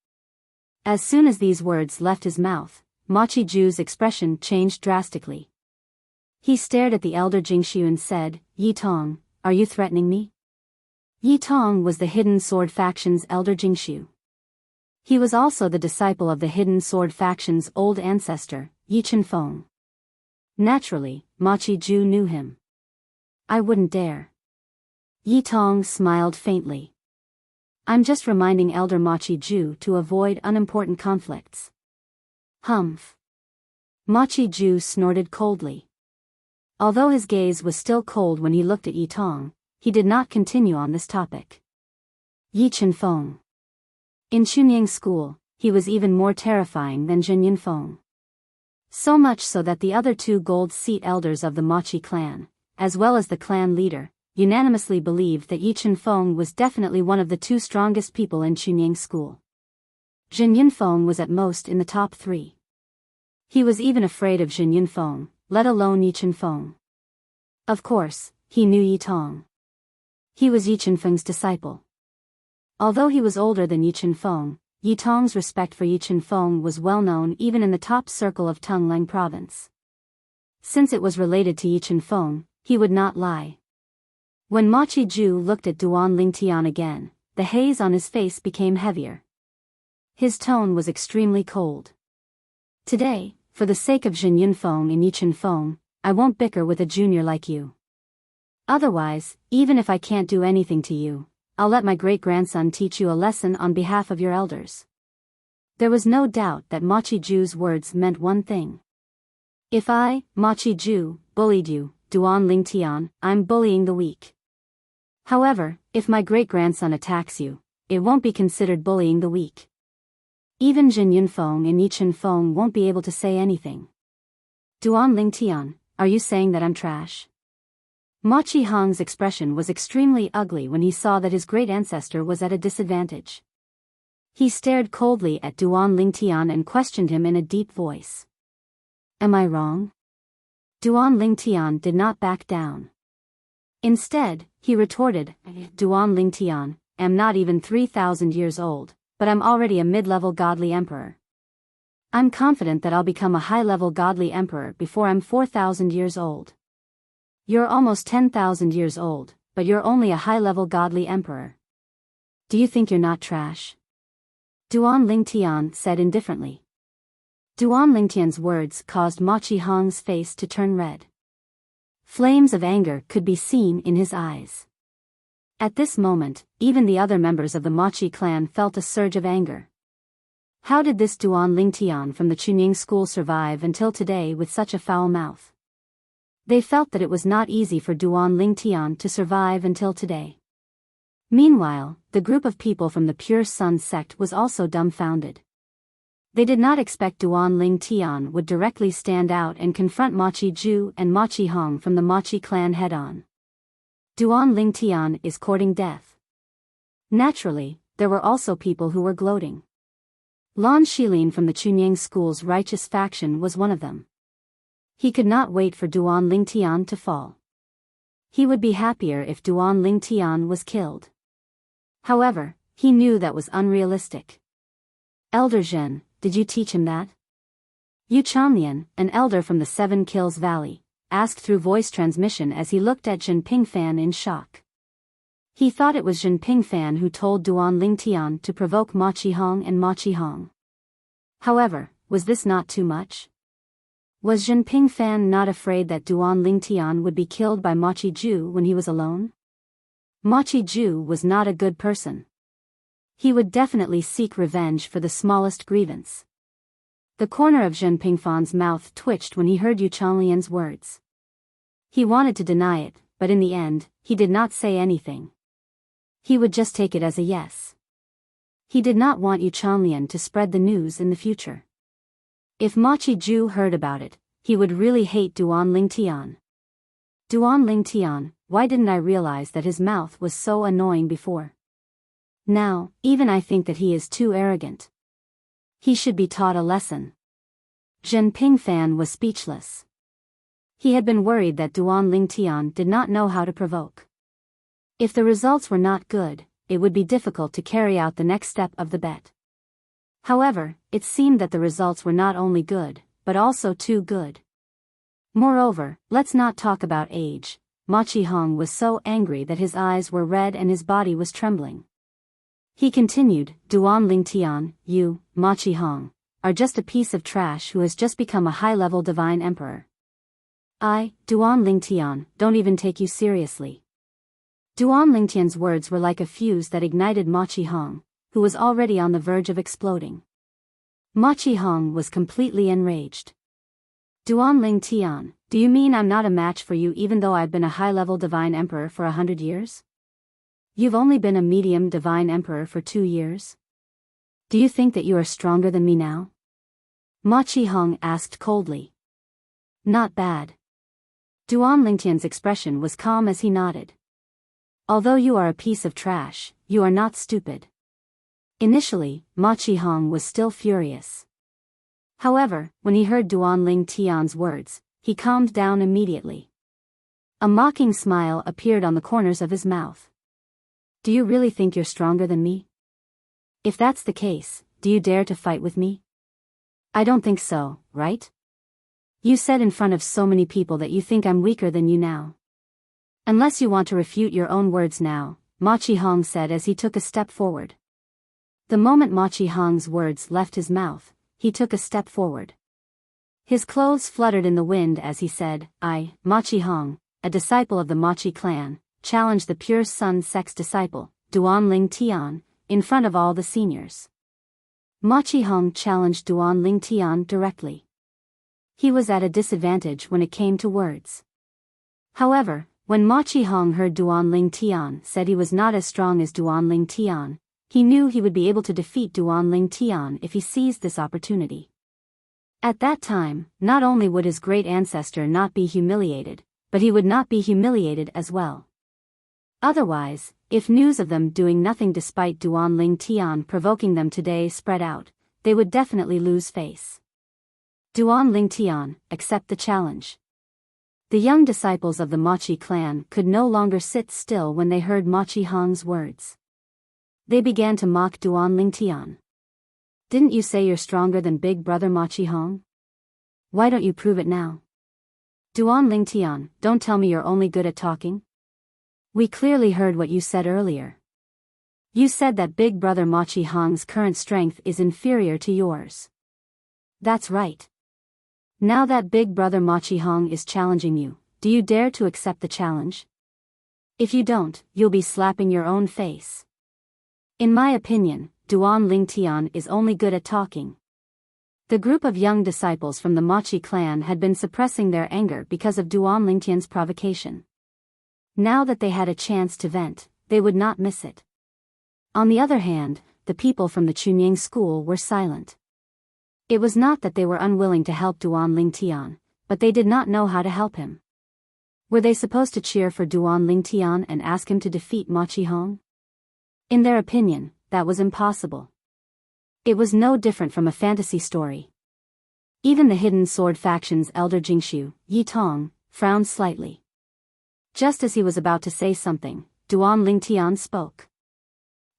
As soon as these words left his mouth, Ma Qiju's expression changed drastically. He stared at the elder Jingxiu and said, Yi Tong, are you threatening me? Yi Tong was the hidden sword faction's elder Jingxiu. He was also the disciple of the hidden sword faction's old ancestor, Yi Chenfeng. Naturally, Ma Qiju knew him. I wouldn't dare. Yi Tong smiled faintly. I'm just reminding Elder Ma Qiju to avoid unimportant conflicts. Humph. Ma Qiju snorted coldly. Although his gaze was still cold when he looked at Yi Tong, he did not continue on this topic. Yi Chenfeng. In Chunying School, he was even more terrifying than Zhen Yunfeng. So much so that the other 2 gold seat elders of the Ma Qi clan, as well as the clan leader, unanimously believed that Yi Chenfeng was definitely one of the 2 strongest people in Chunying School. Zhen Yunfeng was at most in the top 3. He was even afraid of Zhen Yunfeng, let alone Yi Chenfeng. Of course, he knew Yi Tong. He was Yi Chenfeng's disciple. Although he was older than Yi Chenfeng, Yi Tong's respect for Yi Chenfeng was well known even in the top circle of Tonglang province. Since it was related to Yi Chenfeng, he would not lie. When Ma Qiju looked at Duan Ling Tian again, the haze on his face became heavier. His tone was extremely cold. Today, for the sake of Jin Yunfeng and Yichen Feng, I won't bicker with a junior like you. Otherwise, even if I can't do anything to you, I'll let my great-grandson teach you a lesson on behalf of your elders. There was no doubt that Ma Qiju's words meant one thing. If I, Ma Qiju, bullied you, Duan Lingtian, I'm bullying the weak. However, if my great-grandson attacks you, it won't be considered bullying the weak. Even Jin Yunfeng and Yichen Feng won't be able to say anything. Duan Lingtian, are you saying that I'm trash? Ma Qihong's expression was extremely ugly when he saw that his great-ancestor was at a disadvantage. He stared coldly at Duan Lingtian and questioned him in a deep voice. Am I wrong? Duan Lingtian did not back down. Instead, he retorted, Duan Lingtian, am not even 3,000 years old, but I'm already a mid-level godly emperor. I'm confident that I'll become a high-level godly emperor before I'm 4,000 years old. You're almost 10,000 years old, but you're only a high-level godly emperor. Do you think you're not trash? Duan Lingtian said indifferently. Duan Lingtian's words caused Ma Qihong's face to turn red. Flames of anger could be seen in his eyes. At this moment, even the other members of the Ma Qi clan felt a surge of anger. How did this Duan Lingtian from the Chunying school survive until today with such a foul mouth? They felt that it was not easy for Duan Lingtian to survive until today. Meanwhile, the group of people from the Pure Sun sect was also dumbfounded. They did not expect Duan Lingtian would directly stand out and confront Ma Qiju and Ma Qihong from the Ma Qi clan head-on. Duan Lingtian is courting death. Naturally, there were also people who were gloating. Lan Shilin from the Chunying school's righteous faction was one of them. He could not wait for Duan Lingtian to fall. He would be happier if Duan Lingtian was killed. However, he knew that was unrealistic. Elder Zhen, did you teach him that? Yu Chanlian, an elder from the Seven Kills Valley, asked through voice transmission as he looked at Zhen Pingfan in shock. He thought it was Zhen Pingfan who told Duan Lingtian to provoke Ma Qihong and Ma Qihong. However, was this not too much? Was Zhen Pingfan not afraid that Duan Lingtian would be killed by Ma Qiju when he was alone? Ma Qiju was not a good person. He would definitely seek revenge for the smallest grievance. The corner of Zhen Pingfan's mouth twitched when he heard Yu Chanlian's words. He wanted to deny it, but in the end, he did not say anything. He would just take it as a yes. He did not want Yu Chanlian to spread the news in the future. If Ma Qiju heard about it, he would really hate Duan Lingtian. Duan Lingtian, why didn't I realize that his mouth was so annoying before? Now, even I think that he is too arrogant. He should be taught a lesson. Zhen Pingfan was speechless. He had been worried that Duan Lingtian did not know how to provoke. If the results were not good, it would be difficult to carry out the next step of the bet. However, it seemed that the results were not only good, but also too good. Moreover, let's not talk about age. Ma Qihong was so angry that his eyes were red and his body was trembling. He continued, Duan Lingtian, you, Ma Qihong, are just a piece of trash who has just become a high-level divine emperor. I, Duan Lingtian, don't even take you seriously. Duan Lingtian's words were like a fuse that ignited Ma Qihong, who was already on the verge of exploding. Ma Qihong was completely enraged. Duan Lingtian, do you mean I'm not a match for you even though I've been a high-level divine emperor for 100 years? You've only been a medium divine emperor for 2 years? Do you think that you are stronger than me now? Ma Qihong asked coldly. Not bad. Duan Lingtian's expression was calm as he nodded. Although you are a piece of trash, you are not stupid. Initially, Ma Qihong was still furious. However, when he heard Duan Lingtian's words, he calmed down immediately. A mocking smile appeared on the corners of his mouth. Do you really think you're stronger than me? If that's the case, do you dare to fight with me? I don't think so, right? You said in front of so many people that you think I'm weaker than you now. Unless you want to refute your own words now, Ma Qihong said as he took a step forward. The moment Ma Qihong's words left his mouth, he took a step forward. His clothes fluttered in the wind as he said, I, Machi Hong, a disciple of the Machi clan, challenge the pure sun sex disciple, Duan Ling Tian, in front of all the seniors. Machi Hong challenged Duan Ling Tian directly. He was at a disadvantage when it came to words. However, when Machi Hong heard Duan Ling Tian said he was not as strong as Duan Ling Tian, he knew he would be able to defeat Duan Ling Tian if he seized this opportunity. At that time, not only would his great ancestor not be humiliated, but he would not be humiliated as well. Otherwise, if news of them doing nothing despite Duan Ling Tian provoking them today spread out, they would definitely lose face. Duan Ling Tian, accept the challenge. The young disciples of the Machi clan could no longer sit still when they heard Machi Hong's words. They began to mock Duan Ling Tian. Didn't you say you're stronger than big brother Machi Hong? Why don't you prove it now? Duan Ling Tian, don't tell me you're only good at talking. We clearly heard what you said earlier. You said that big brother Machi Hong's current strength is inferior to yours. That's right. Now that big brother Machi Hong is challenging you, do you dare to accept the challenge? If you don't, you'll be slapping your own face. In my opinion, Duan Ling Tian is only good at talking. The group of young disciples from the Machi clan had been suppressing their anger because of Duan Ling Tian's provocation. Now that they had a chance to vent, they would not miss it. On the other hand, the people from the Chunying school were silent. It was not that they were unwilling to help Duan Ling Tian, but they did not know how to help him. Were they supposed to cheer for Duan Ling Tian and ask him to defeat Machi Hong? In their opinion, that was impossible. It was no different from a fantasy story. Even the hidden sword faction's elder Jingshu, Yi Tong, frowned slightly. Just as he was about to say something, Duan Ling Tian spoke.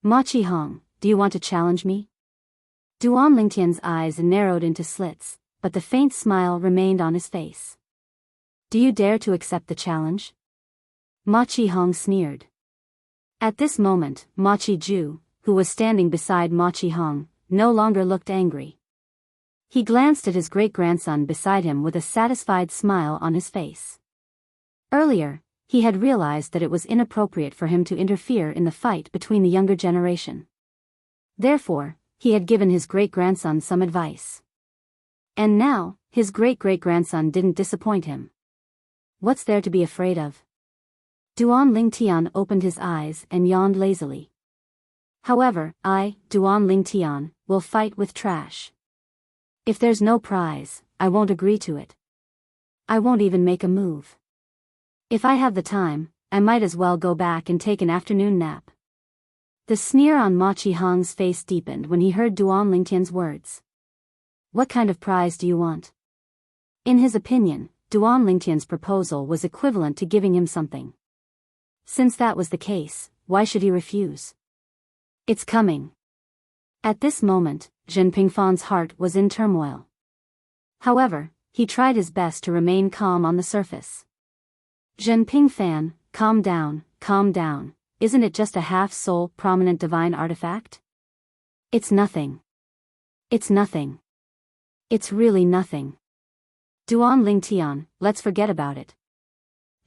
Machi Hong, do you want to challenge me? Duan Ling Tian's eyes narrowed into slits, but the faint smile remained on his face. Do you dare to accept the challenge? Machi Hong sneered. At this moment, Machi Ju, who was standing beside Machi Hong, no longer looked angry. He glanced at his great-grandson beside him with a satisfied smile on his face. Earlier, he had realized that it was inappropriate for him to interfere in the fight between the younger generation. Therefore, he had given his great-grandson some advice. And now, his great-great-grandson didn't disappoint him. What's there to be afraid of? Duan Ling Tian opened his eyes and yawned lazily. However, I, Duan Ling Tian, will fight with trash. If there's no prize, I won't agree to it. I won't even make a move. If I have the time, I might as well go back and take an afternoon nap. The sneer on Machi Hong's face deepened when he heard Duan Ling Tian's words. What kind of prize do you want? In his opinion, Duan Ling Tian's proposal was equivalent to giving him something. Since that was the case, why should he refuse? It's coming. At this moment, Zhen Pingfan's heart was in turmoil. However, he tried his best to remain calm on the surface. Zhen Pingfan, calm down, isn't it just a half-soul prominent divine artifact? It's nothing. It's nothing. It's really nothing. Duan Ling Tian, let's forget about it.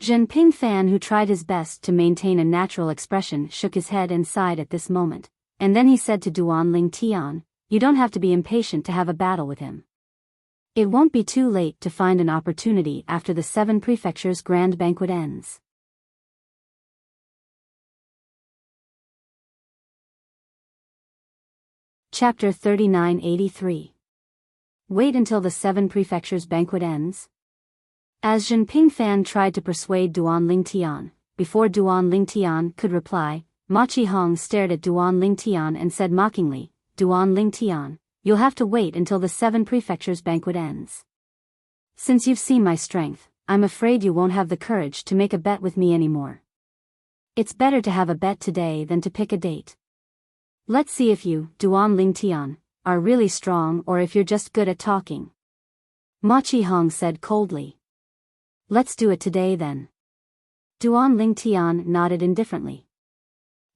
Zhen Pingfan, who tried his best to maintain a natural expression, shook his head and sighed at this moment, and then he said to Duan Ling Tian, you don't have to be impatient to have a battle with him. It won't be too late to find an opportunity after the 7 prefectures' grand banquet ends. Chapter 3983. Wait until the 7 prefectures' banquet ends? As Zhen Pingfan tried to persuade Duan Ling Tian, before Duan Ling Tian could reply, Machi Hong stared at Duan Ling Tian and said mockingly, Duan Ling Tian, you'll have to wait until the 7 prefectures' banquet ends. Since you've seen my strength, I'm afraid you won't have the courage to make a bet with me anymore. It's better to have a bet today than to pick a date. Let's see if you, Duan Ling Tian, are really strong or if you're just good at talking. Machi Hong said coldly. Let's do it today then. Duan Ling Tian nodded indifferently.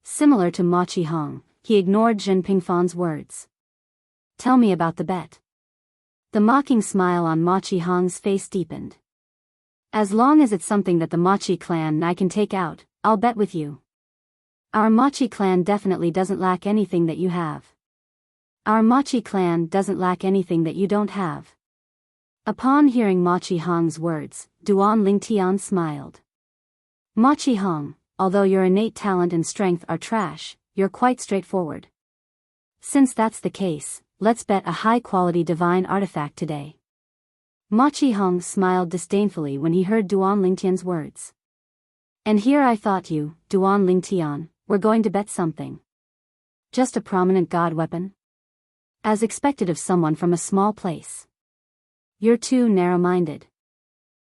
Similar to Machi Hong, he ignored Zhen Pingfan's words. Tell me about the bet. The mocking smile on Machi Hong's face deepened. As long as it's something that the Machi clan and I can take out, I'll bet with you. Our Machi clan definitely doesn't lack anything that you have. Our Machi clan doesn't lack anything that you don't have. Upon hearing Machi Hong's words, Duan Lingtian smiled. Machi Hong, although your innate talent and strength are trash, you're quite straightforward. Since that's the case, let's bet a high-quality divine artifact today. Machi Hong smiled disdainfully when he heard Duan Lingtian's words. And here I thought you, Duan Lingtian, were going to bet something. Just a prominent god weapon? As expected of someone from a small place. You're too narrow-minded.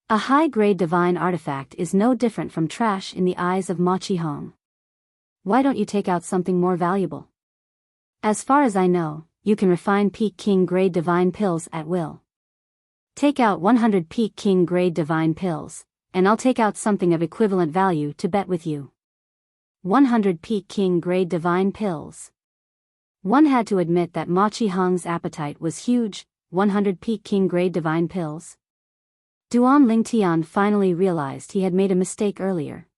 A high-grade divine artifact is no different from trash in the eyes of Machi Hong. Why don't you take out something more valuable? As far as I know, you can refine Peak King grade divine pills at will. Take out 100 Peak King grade divine pills, and I'll take out something of equivalent value to bet with you. 100 Peak King grade divine pills. One had to admit that Machi Hong's appetite was huge. 100 Peak King grade divine pills. Duan Lingtian finally realized he had made a mistake earlier.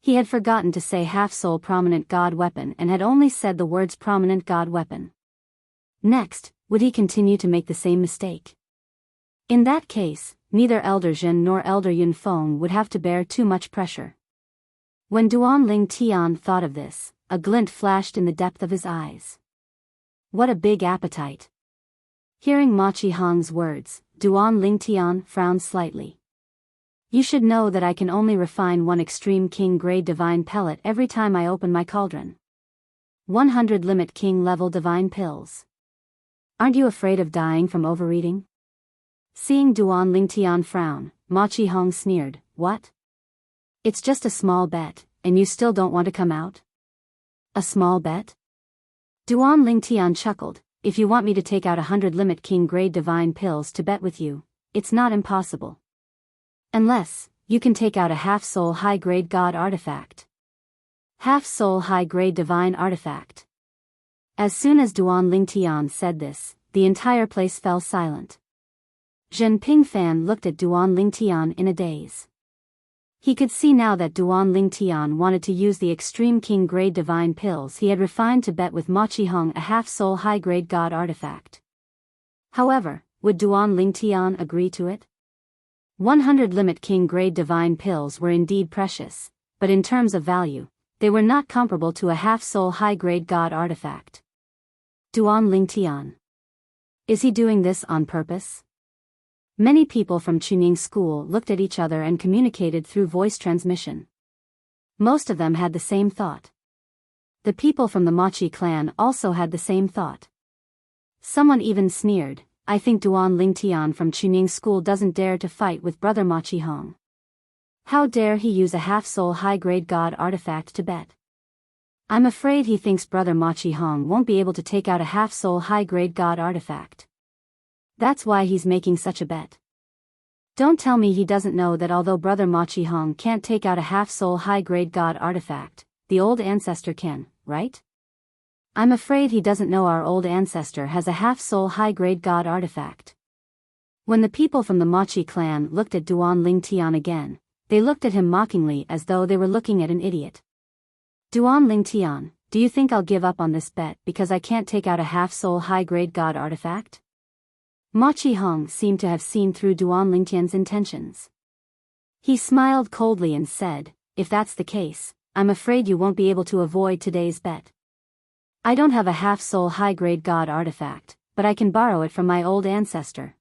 He had forgotten to say half-soul prominent god weapon and had only said the words prominent god weapon. Next, would he continue to make the same mistake? In that case, neither Elder Zhen nor Elder Yunfeng would have to bear too much pressure. When Duan Lingtian thought of this, a glint flashed in the depth of his eyes. What a big appetite. Hearing Machi Hong's words, Duan Lingtian frowned slightly. You should know that I can only refine one extreme king grade divine pellet every time I open my cauldron. 100 limit king level divine pills. Aren't you afraid of dying from overeating? Seeing Duan Lingtian frown, Machi Hong sneered, what? It's just a small bet, and you still don't want to come out? A small bet? Duan Lingtian chuckled, if you want me to take out 100 limit king grade divine pills to bet with you, it's not impossible. Unless, you can take out a half-soul high-grade god artifact. Half-soul high-grade divine artifact. As soon as Duan Lingtian said this, the entire place fell silent. Zhen Pingfan looked at Duan Lingtian in a daze. He could see now that Duan Lingtian wanted to use the extreme king grade divine pills he had refined to bet with Machi Hong a half-soul high-grade god artifact. However, would Duan Lingtian agree to it? 100 limit king grade divine pills were indeed precious, but in terms of value, they were not comparable to a half-soul high-grade god artifact. Duan Lingtian. Is he doing this on purpose? Many people from Chuning School looked at each other and communicated through voice transmission. Most of them had the same thought. The people from the Machi clan also had the same thought. Someone even sneered, I think Duan Lingtian from Chuning School doesn't dare to fight with Brother Machi Hong. How dare he use a half-soul high-grade god artifact to bet? I'm afraid he thinks Brother Machi Hong won't be able to take out a half-soul high-grade god artifact. That's why he's making such a bet. Don't tell me he doesn't know that although Brother Machi Hong can't take out a half-soul high-grade god artifact, the old ancestor can, right? I'm afraid he doesn't know our old ancestor has a half-soul high-grade god artifact. When the people from the Machi clan looked at Duan Lingtian again, they looked at him mockingly as though they were looking at an idiot. Duan Lingtian, do you think I'll give up on this bet because I can't take out a half-soul high-grade god artifact? Machi Hong seemed to have seen through Duan Lingtian's intentions. He smiled coldly and said, if that's the case, I'm afraid you won't be able to avoid today's bet. I don't have a half-soul high-grade god artifact, but I can borrow it from my old ancestor.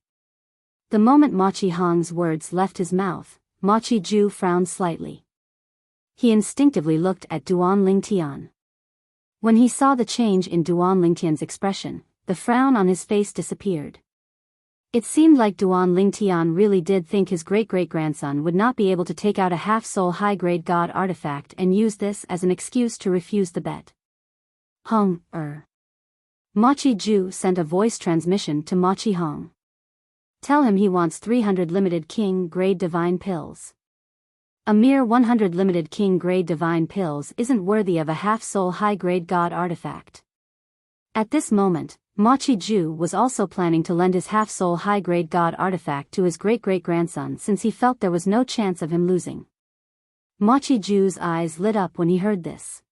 The moment Machi Hong's words left his mouth, Machi Ju frowned slightly. He instinctively looked at Duan Lingtian. When he saw the change in Duan Lingtian's expression, the frown on his face disappeared. It seemed like Duan Lingtian really did think his great-great-grandson would not be able to take out a half-soul high-grade god artifact and use this as an excuse to refuse the bet. Machi Ju sent a voice transmission to Machi Hong. Tell him he wants 300 limited king-grade divine pills. A mere 100 limited king-grade divine pills isn't worthy of a half-soul high-grade god artifact. At this moment, Machi Ju was also planning to lend his half-soul high-grade god artifact to his great-great-grandson since he felt there was no chance of him losing. Machi Ju's eyes lit up when he heard this.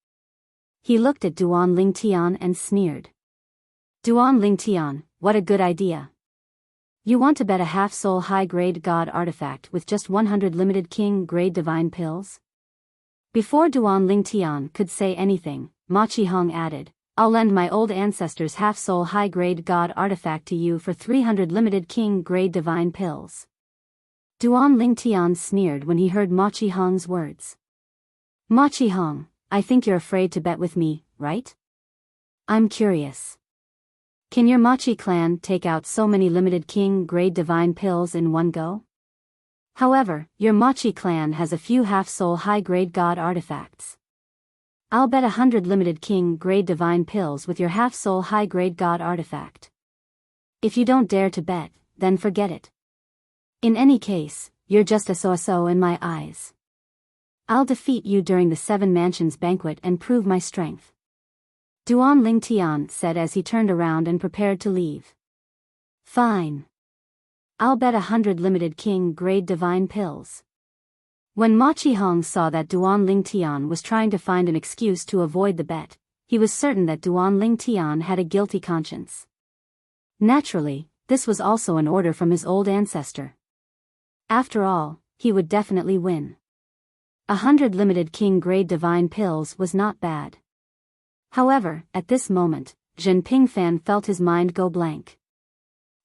He looked at Duan Lingtian and sneered. Duan Lingtian, what a good idea. You want to bet a half-soul high-grade god artifact with just 100 limited king-grade divine pills? Before Duan Lingtian could say anything, Machi Hong added, I'll lend my old ancestor's half-soul high-grade god artifact to you for 300 limited king-grade divine pills. Duan Lingtian sneered when he heard Machi Hong's words. Machi Hong, I think you're afraid to bet with me, right? I'm curious. Can your Machi clan take out so many limited king-grade divine pills in one go? However, your Machi clan has a few half-soul high-grade god artifacts. I'll bet 100 limited king-grade divine pills with your half-soul high-grade god artifact. If you don't dare to bet, then forget it. In any case, you're just a so-so in my eyes. I'll defeat you during the Seven Mansions banquet and prove my strength. Duan Lingtian said as he turned around and prepared to leave. Fine. I'll bet 100 limited king-grade divine pills. When Machi Hong saw that Duan Lingtian was trying to find an excuse to avoid the bet, he was certain that Duan Lingtian had a guilty conscience. Naturally, this was also an order from his old ancestor. After all, he would definitely win. 100 limited king-grade divine pills was not bad. However, at this moment, Zhen Pingfan felt his mind go blank.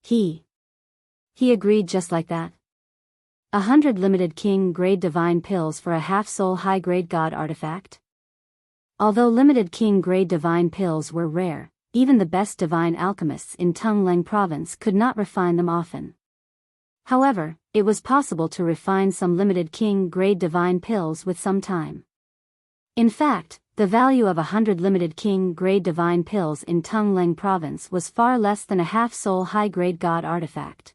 He agreed just like that. 100 limited king-grade divine pills for a half-soul high-grade god artifact? Although limited king-grade divine pills were rare, even the best divine alchemists in Tungleng province could not refine them often. However, it was possible to refine some limited king-grade divine pills with some time. In fact, the value of 100 limited king-grade divine pills in Tungleng province was far less than a half-soul high-grade god artifact.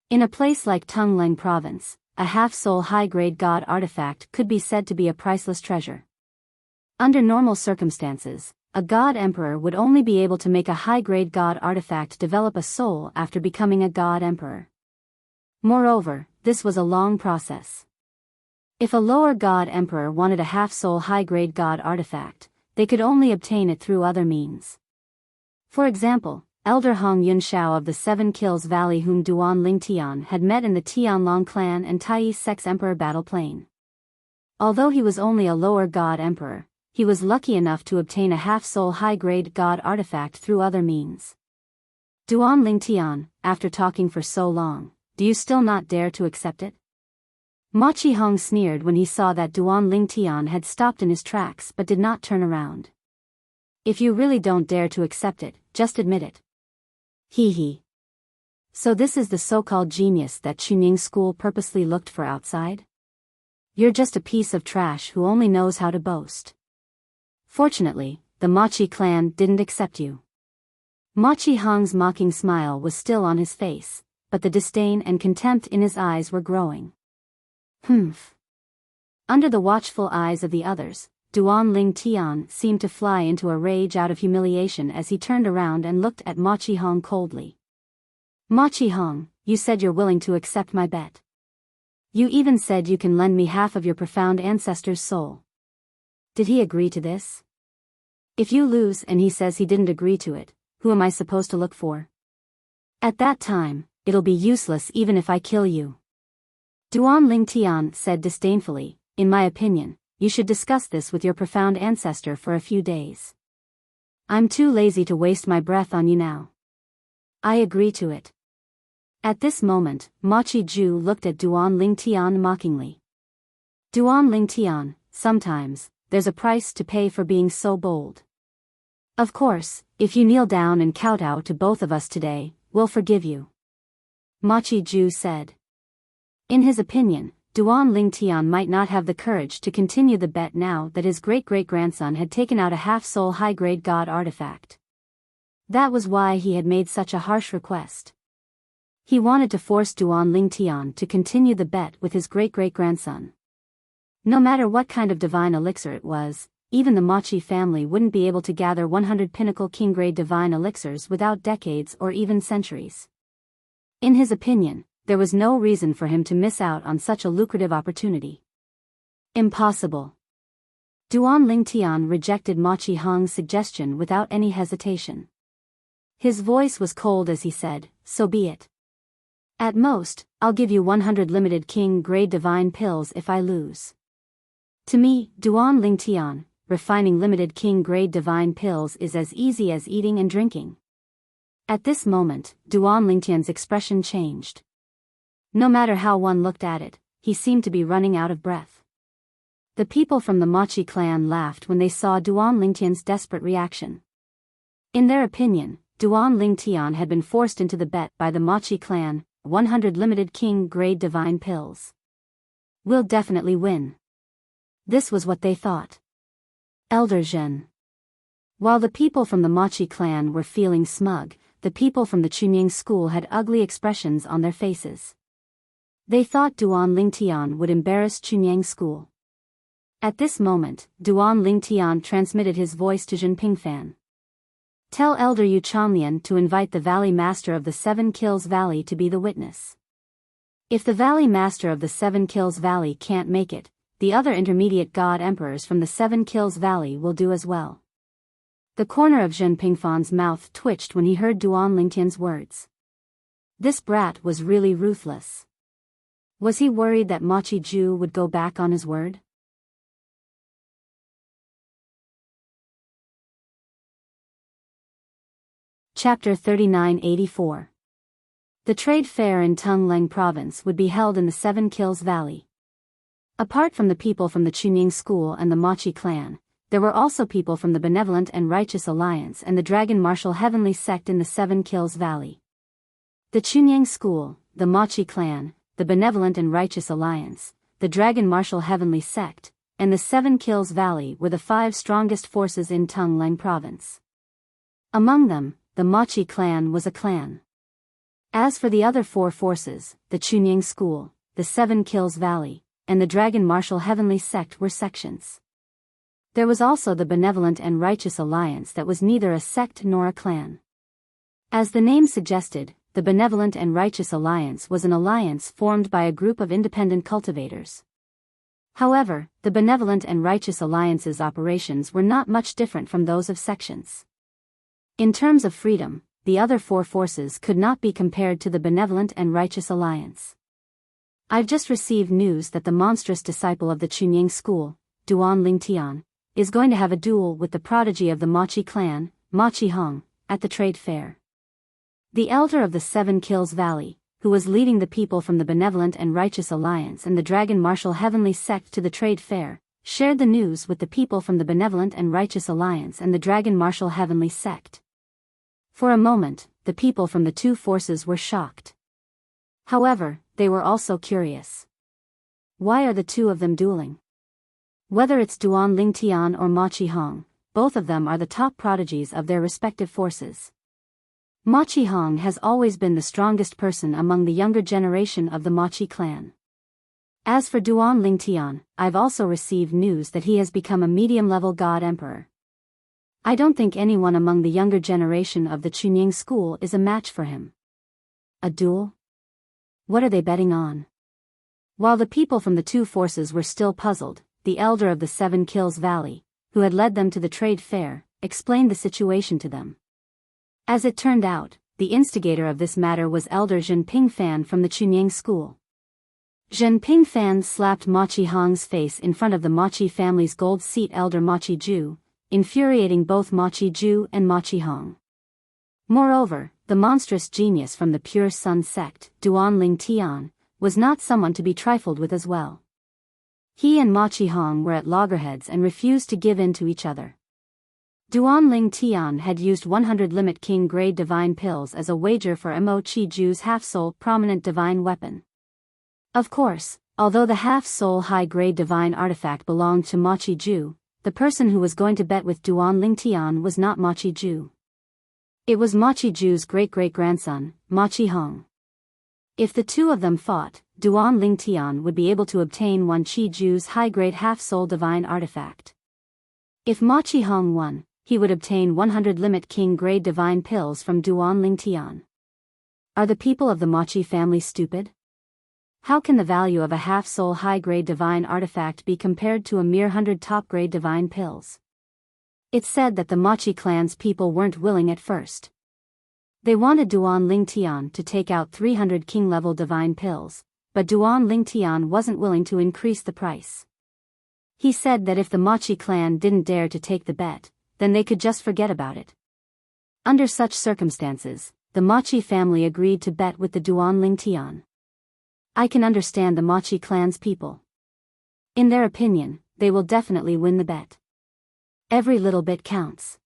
In a place like Tungleng province, a half-soul high-grade god artifact could be said to be a priceless treasure. Under normal circumstances, a god emperor would only be able to make a high-grade god artifact develop a soul after becoming a god emperor. Moreover, this was a long process. If a lower god emperor wanted a half-soul high-grade god artifact, they could only obtain it through other means. For example, Elder Hong Yunshao of the Seven Kills Valley, whom Duan Lingtian had met in the Tianlong clan and Tai Sex Emperor battle plain. Although he was only a lower god emperor, he was lucky enough to obtain a half-soul high-grade god artifact through other means. Duan Lingtian, after talking for so long, do you still not dare to accept it? Machi Hong sneered when he saw that Duan Lingtian had stopped in his tracks but did not turn around. If you really don't dare to accept it, just admit it. Hee. So this is the so-called genius that Chunying School purposely looked for outside? You're just a piece of trash who only knows how to boast. Fortunately, the Machi clan didn't accept you. Machi Hong's mocking smile was still on his face, but the disdain and contempt in his eyes were growing. Humph. Under the watchful eyes of the others, Duan Lingtian seemed to fly into a rage out of humiliation as he turned around and looked at Machi Hong coldly. Machi Hong, you said you're willing to accept my bet. You even said you can lend me half of your profound ancestor's soul. Did he agree to this? If you lose and he says he didn't agree to it, who am I supposed to look for? At that time, it'll be useless even if I kill you. Duan Lingtian said disdainfully, in my opinion, you should discuss this with your profound ancestor for a few days. I'm too lazy to waste my breath on you now. I agree to it. At this moment, Machi Ju looked at Duan Lingtian mockingly. Duan Lingtian, sometimes, there's a price to pay for being so bold. Of course, if you kneel down and kowtow to both of us today, we'll forgive you. Machi Ju said. In his opinion, Duan Lingtian might not have the courage to continue the bet now that his great-great-grandson had taken out a half-soul high-grade god artifact. That was why he had made such a harsh request. He wanted to force Duan Lingtian to continue the bet with his great-great-grandson. No matter what kind of divine elixir it was, even the Machi family wouldn't be able to gather 100 pinnacle king-grade divine elixirs without decades or even centuries. In his opinion, there was no reason for him to miss out on such a lucrative opportunity. Impossible. Duan Lingtian rejected Machi Hong's suggestion without any hesitation. His voice was cold as he said, "So be it. At most, I'll give you 100 limited king-grade divine pills if I lose." To me, Duan Lingtian, refining limited king-grade divine pills is as easy as eating and drinking. At this moment, Duan Lingtian's expression changed. No matter how one looked at it, he seemed to be running out of breath. The people from the Machi clan laughed when they saw Duan Lingtian's desperate reaction. In their opinion, Duan Lingtian had been forced into the bet by the Machi clan, 100 limited king-grade divine pills. "We'll definitely win." This was what they thought. Elder Zhen. While the people from the Machi clan were feeling smug, the people from the Chunying school had ugly expressions on their faces. They thought Duan Lingtian would embarrass Chunying school. At this moment, Duan Lingtian transmitted his voice to Zhen Pingfan. "Tell Elder Yu Chanlian to invite the Valley Master of the Seven Kills Valley to be the witness. If the Valley Master of the Seven Kills Valley can't make it, the other intermediate god emperors from the Seven Kills Valley will do as well." The corner of Zhen Pingfan's mouth twitched when he heard Duan Lingtian's words. This brat was really ruthless. Was he worried that Machi Ju would go back on his word? Chapter 3984. The trade fair in Tungleng province would be held in the Seven Kills Valley. Apart from the people from the Chunying school and the Machi clan, there were also people from the Benevolent and Righteous Alliance and the Dragon Martial Heavenly Sect in the Seven Kills Valley. The Chunying school, the Machi clan, the Benevolent and Righteous Alliance, the Dragon Martial Heavenly Sect, and the Seven Kills Valley were the 5 strongest forces in Tungleng province. Among them, the Machi clan was a clan. As for the other 4 forces, the Chunying school, the Seven Kills Valley, and the Dragon Martial Heavenly Sect were sections. There was also the Benevolent and Righteous Alliance that was neither a sect nor a clan. As the name suggested, the Benevolent and Righteous Alliance was an alliance formed by a group of independent cultivators. However, the Benevolent and Righteous Alliance's operations were not much different from those of sections. In terms of freedom, the other 4 forces could not be compared to the Benevolent and Righteous Alliance. I've just received news that the monstrous disciple of the Chunying school, Duan Lingtian, is going to have a duel with the prodigy of the Machi clan, Machi Hong, at the trade fair. The elder of the Seven Kills Valley, who was leading the people from the Benevolent and Righteous Alliance and the Dragon Martial Heavenly Sect to the trade fair, shared the news with the people from the Benevolent and Righteous Alliance and the Dragon Martial Heavenly Sect. For a moment, the people from the 2 forces were shocked. However, they were also curious. Why are the 2 of them dueling? Whether it's Duan Lingtian or Machi Hong, both of them are the top prodigies of their respective forces. Machi Hong has always been the strongest person among the younger generation of the Machi clan. As for Duan Lingtian, I've also received news that he has become a medium-level god emperor. I don't think anyone among the younger generation of the Chunying school is a match for him. A duel? What are they betting on? While the people from the 2 forces were still puzzled, the elder of the Seven Kills Valley, who had led them to the trade fair, explained the situation to them. As it turned out, the instigator of this matter was Elder Zhen Pingfan from the Chunying school. Zhen Pingfan slapped Machi Hong's face in front of the Machi family's gold seat elder Machi Ju, infuriating both Machi Ju and Machi Hong. Moreover, the monstrous genius from the Pure Sun sect, Duan Lingtian, was not someone to be trifled with as well. He and Machi Hong were at loggerheads and refused to give in to each other. Duan Lingtian had used 100 limit king grade divine pills as a wager for Mo Chi Ju's half-soul prominent divine weapon. Of course, although the half-soul high-grade divine artifact belonged to Machi Ju, the person who was going to bet with Duan Lingtian was not Machi Ju. It was Machi Ju's great-great-grandson, Machi Hong. If the 2 of them fought, Duan Lingtian would be able to obtain one Chi Ju's high-grade half-soul divine artifact. If Ma Qihong won, he would obtain 100 limit king grade divine pills from Duan Lingtian. Are the people of the Machi family stupid? How can the value of a half-soul high-grade divine artifact be compared to a mere 100 top-grade divine pills? It's said that the Machi clan's people weren't willing at first. They wanted Duan Lingtian to take out 300 king-level divine pills, but Duan Lingtian wasn't willing to increase the price. He said that if the Machi clan didn't dare to take the bet, then they could just forget about it. Under such circumstances, the Machi family agreed to bet with the Duan Lingtian. I can understand the Machi clan's people. In their opinion, they will definitely win the bet. Every little bit counts.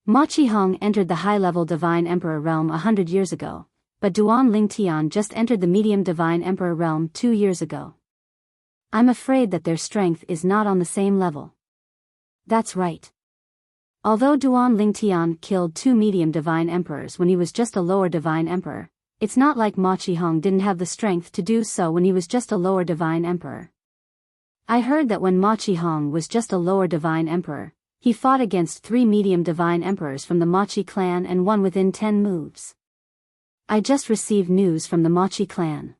Ma Qihong entered the high-level Divine Emperor realm 100 years ago, but Duan Lingtian just entered the medium Divine Emperor realm 2 years ago. I'm afraid that their strength is not on the same level. That's right. Although Duan Lingtian killed 2 medium Divine Emperors when he was just a lower Divine Emperor, it's not like Ma Qihong didn't have the strength to do so when he was just a lower Divine Emperor. I heard that when Ma Qihong was just a lower Divine Emperor, he fought against 3 medium Divine Emperors from the Machi clan and won within 10 moves. I just received news from the Machi clan.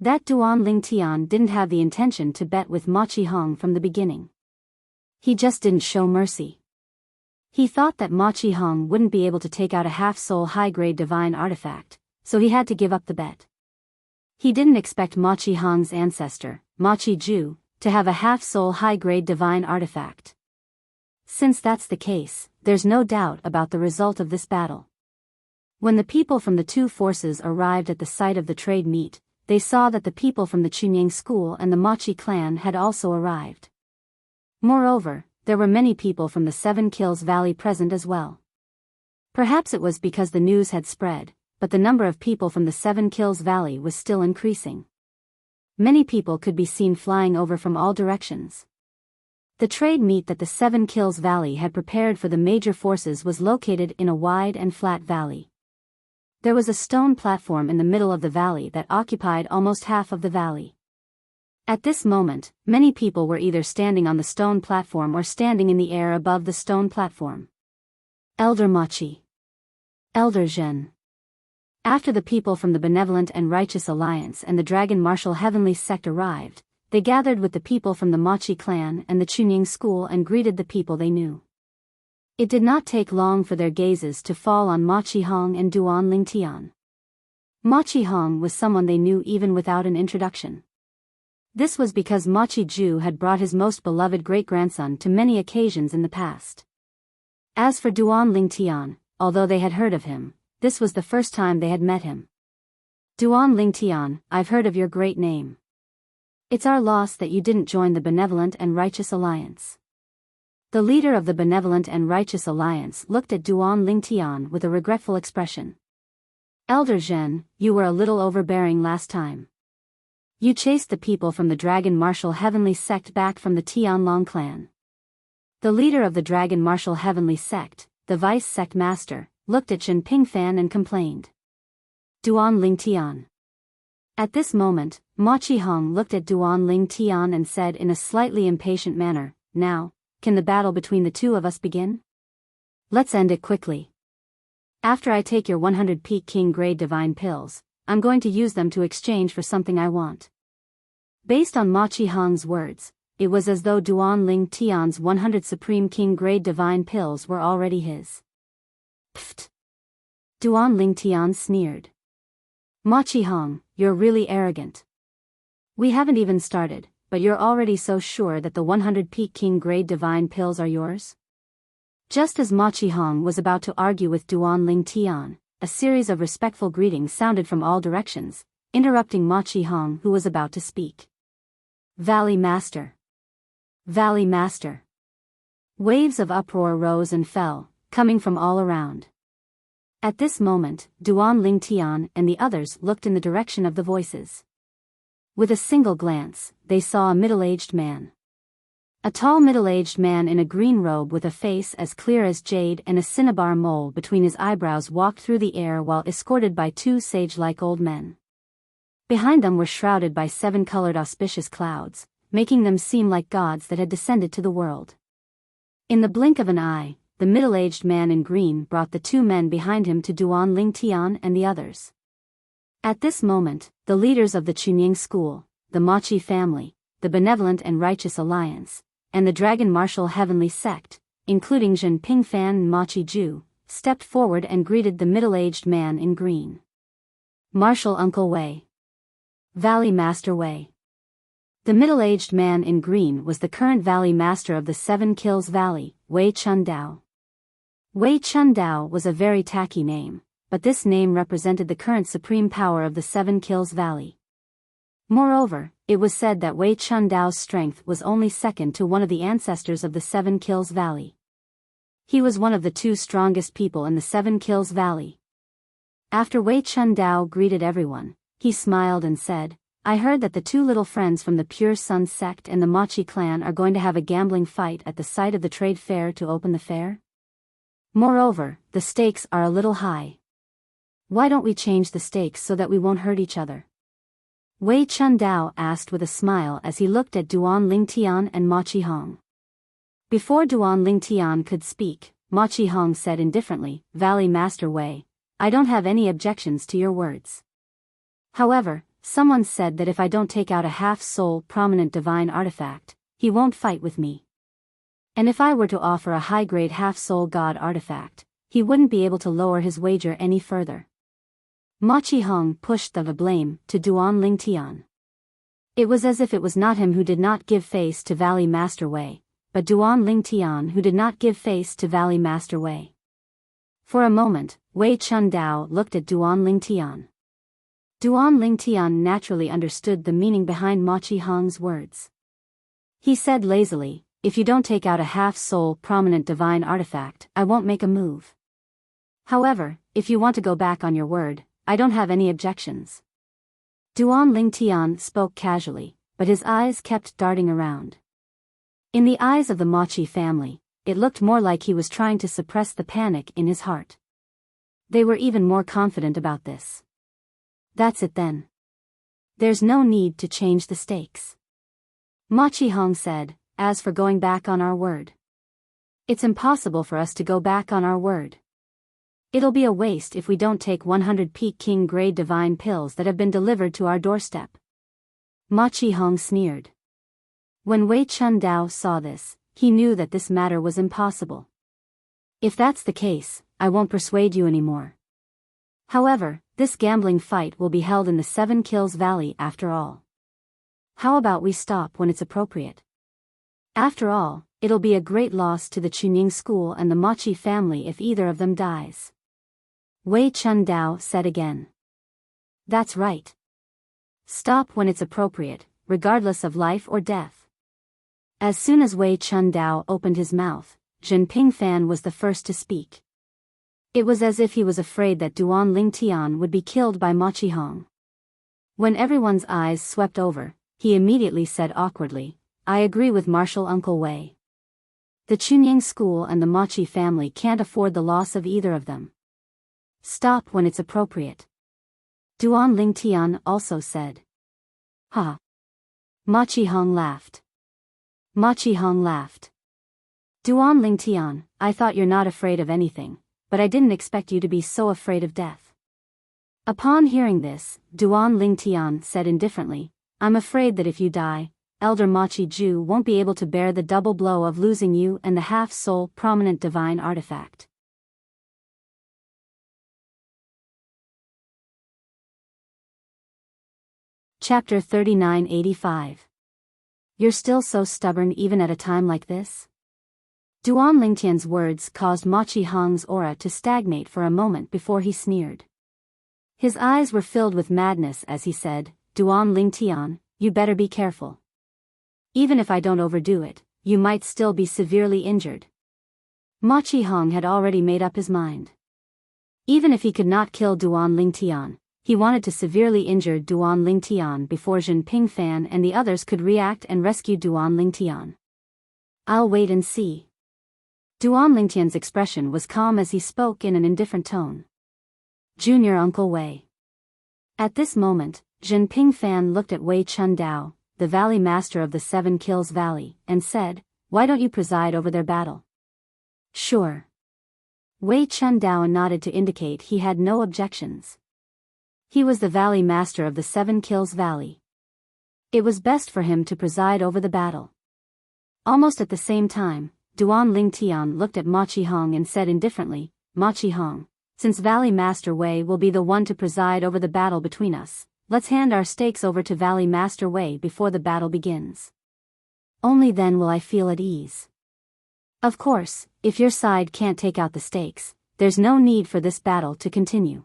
That Duan Lingtian didn't have the intention to bet with Ma Qihong from the beginning. He just didn't show mercy. He thought that Ma Qihong wouldn't be able to take out a half-soul high-grade divine artifact, so he had to give up the bet. He didn't expect Ma Qihong's ancestor, Ma Qiju, to have a half-soul high-grade divine artifact. Since that's the case, there's no doubt about the result of this battle. When the people from the 2 forces arrived at the site of the trade meet, they saw that the people from the Chunying school and the Machi clan had also arrived. Moreover, there were many people from the 7 Kills Valley present as well. Perhaps it was because the news had spread, but the number of people from the 7 Kills Valley was still increasing. Many people could be seen flying over from all directions. The trade meet that the 7 Kills Valley had prepared for the major forces was located in a wide and flat valley. There was a stone platform in the middle of the valley that occupied almost half of the valley. At this moment, many people were either standing on the stone platform or standing in the air above the stone platform. Elder Machi. Elder Zhen. After the people from the Benevolent and Righteous Alliance and the Dragon Martial Heavenly Sect arrived, they gathered with the people from the Machi clan and the Chunying school and greeted the people they knew. It did not take long for their gazes to fall on Ma Qihong and Duan Lingtian. Ma Qihong was someone they knew even without an introduction. This was because Ma Qiju had brought his most beloved great-grandson to many occasions in the past. As for Duan Lingtian, although they had heard of him, this was the first time they had met him. Duan Lingtian, I've heard of your great name. It's our loss that you didn't join the Benevolent and Righteous Alliance. The leader of the Benevolent and Righteous Alliance looked at Duan Lingtian with a regretful expression. Elder Zhen, you were a little overbearing last time. You chased the people from the Dragon Martial Heavenly Sect back from the Tianlong clan. The leader of the Dragon Martial Heavenly Sect, the Vice Sect Master, looked at Shen Pingfan and complained. Duan Lingtian. At this moment, Ma Qihong looked at Duan Lingtian and said in a slightly impatient manner, Now, can the battle between the 2 of us begin? Let's end it quickly. After I take your 100 peak king grade divine pills, I'm going to use them to exchange for something I want. Based on Ma Qihong's words, it was as though Duan Lingtian's 100 supreme king grade divine pills were already his. Pfft. Duan Lingtian sneered. Ma Qihong, you're really arrogant. We haven't even started, but you're already so sure that the 100 peak king grade divine pills are yours? Just as Ma Qihong was about to argue with Duan Lingtian, a series of respectful greetings sounded from all directions, interrupting Ma Qihong who was about to speak. Valley Master. Valley Master. Waves of uproar rose and fell, coming from all around. At this moment, Duan Lingtian and the others looked in the direction of the voices. With a single glance, they saw a middle-aged man. A tall middle-aged man in a green robe with a face as clear as jade and a cinnabar mole between his eyebrows walked through the air while escorted by 2 sage-like old men. Behind them were shrouded by 7 colored auspicious clouds, making them seem like gods that had descended to the world. In the blink of an eye, the middle-aged man in green brought the two men behind him to Duan Lingtian and the others. At this moment, the leaders of the Chunying school, the Machi family, the Benevolent and Righteous Alliance, and the Dragon Martial Heavenly Sect, including Zhen Pingfan and Machi Ju, stepped forward and greeted the middle-aged man in green. Martial Uncle Wei. Valley Master Wei. The middle-aged man in green was the current Valley Master of the Seven Kills Valley, Wei Chundao. Wei Chundao was a very tacky name, but this name represented the current supreme power of the Seven Kills Valley. Moreover, it was said that Wei Chundao's strength was only second to one of the ancestors of the Seven Kills Valley. He was one of the two strongest people in the Seven Kills Valley. After Wei Chundao greeted everyone, he smiled and said, "I heard that the two little friends from the Pure Sun sect and the Machi clan are going to have a gambling fight at the site of the trade fair to open the fair? Moreover, the stakes are a little high. Why don't we change the stakes so that we won't hurt each other?" Wei Chundao asked with a smile as he looked at Duan Lingtian and Machi Hong. Before Duan Lingtian could speak, Machi Hong said indifferently, "Valley Master Wei, I don't have any objections to your words. However, someone said that if I don't take out a half-soul prominent divine artifact, he won't fight with me. And if I were to offer a high-grade half-soul god artifact, he wouldn't be able to lower his wager any further." Machi Hong pushed the blame to Duan Lingtian. It was as if it was not him who did not give face to Valley Master Wei, but Duan Lingtian who did not give face to Valley Master Wei. For a moment, Wei Chundao looked at Duan Lingtian. Duan Lingtian naturally understood the meaning behind Machi Hong's words. He said lazily, "If you don't take out a half-soul prominent divine artifact, I won't make a move. However, if you want to go back on your word, I don't have any objections." Duan Lingtian spoke casually, but his eyes kept darting around. In the eyes of the Machi family, it looked more like he was trying to suppress the panic in his heart. They were even more confident about this. "That's it then. There's no need to change the stakes." Machi Hong said, "As for going back on our word, it's impossible for us to go back on our word. It'll be a waste if we don't take 100 Peak King grade divine pills that have been delivered to our doorstep." Machi Hong sneered. When Wei Chundao saw this, he knew that this matter was impossible. "If that's the case, I won't persuade you anymore. However, this gambling fight will be held in the Seven Kills Valley after all. How about we stop when it's appropriate? After all, it'll be a great loss to the Chunying school and the Machi family if either of them dies." Wei Chundao said again. "That's right. Stop when it's appropriate, regardless of life or death." As soon as Wei Chundao opened his mouth, Zhen Pingfan was the first to speak. It was as if he was afraid that Duan Lingtian would be killed by Machi Hong. When everyone's eyes swept over, he immediately said awkwardly, "I agree with Martial Uncle Wei. The Chunying school and the Machi family can't afford the loss of either of them. Stop when it's appropriate." Duan Lingtian also said. "Ha." Machi Hong laughed. Machi Hong laughed. "Duan Lingtian, I thought you're not afraid of anything, but I didn't expect you to be so afraid of death." Upon hearing this, Duan Lingtian said indifferently, "I'm afraid that if you die, Elder Machi Ju won't be able to bear the double blow of losing you and the half-soul prominent divine artifact." Chapter 3985. You're still so stubborn even at a time like this? Duan Lingtian's words caused Machi Hong's aura to stagnate for a moment before he sneered. His eyes were filled with madness as he said, "Duan Lingtian, you better be careful. Even if I don't overdo it, you might still be severely injured." Machi Hong had already made up his mind. Even if he could not kill Duan Lingtian, he wanted to severely injure Duan Lingtian before Zhen Pingfan and the others could react and rescue Duan Lingtian. "I'll wait and see." Duan Lingtian's expression was calm as he spoke in an indifferent tone. "Junior Uncle Wei." At this moment, Zhen Pingfan looked at Wei Chundao, the Valley Master of the Seven Kills Valley, and said, "Why don't you preside over their battle? Sure. Wei Chundao nodded to indicate he had no objections. He was the valley master of the Seven Kills Valley. It was best for him to preside over the battle. Almost at the same time, Duan Lingtian looked at Ma Qihong and said indifferently, Ma Qihong, since Valley Master Wei will be the one to preside over the battle between us, let's hand our stakes over to Valley Master Wei before the battle begins. Only then will I feel at ease. Of course, if your side can't take out the stakes, there's no need for this battle to continue.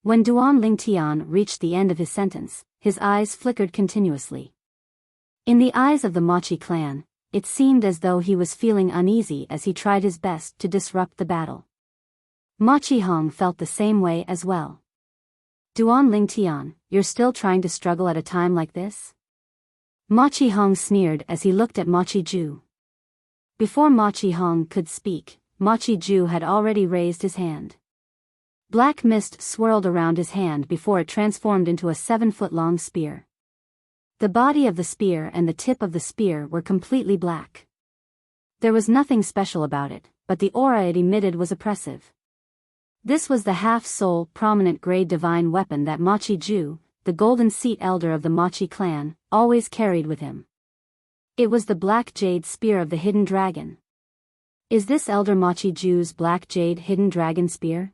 When Duan Lingtian reached the end of his sentence, his eyes flickered continuously. In the eyes of the Machi clan, it seemed as though he was feeling uneasy as he tried his best to disrupt the battle. Ma Qihong felt the same way as well. Duan Lingtian, you're still trying to struggle at a time like this? Ma Qihong sneered as he looked at Ma Qiju. Before Ma Qihong could speak, Ma Qiju had already raised his hand. Black mist swirled around his hand before it transformed into a 7-foot-long spear. The body of the spear and the tip of the spear were completely black. There was nothing special about it, but the aura it emitted was oppressive. This was the half-soul, prominent grade divine weapon that Ma Qiju, the golden seat elder of the Machi clan, always carried with him. It was the black jade spear of the hidden dragon. Is this Elder Ma Qiju's black jade hidden dragon spear?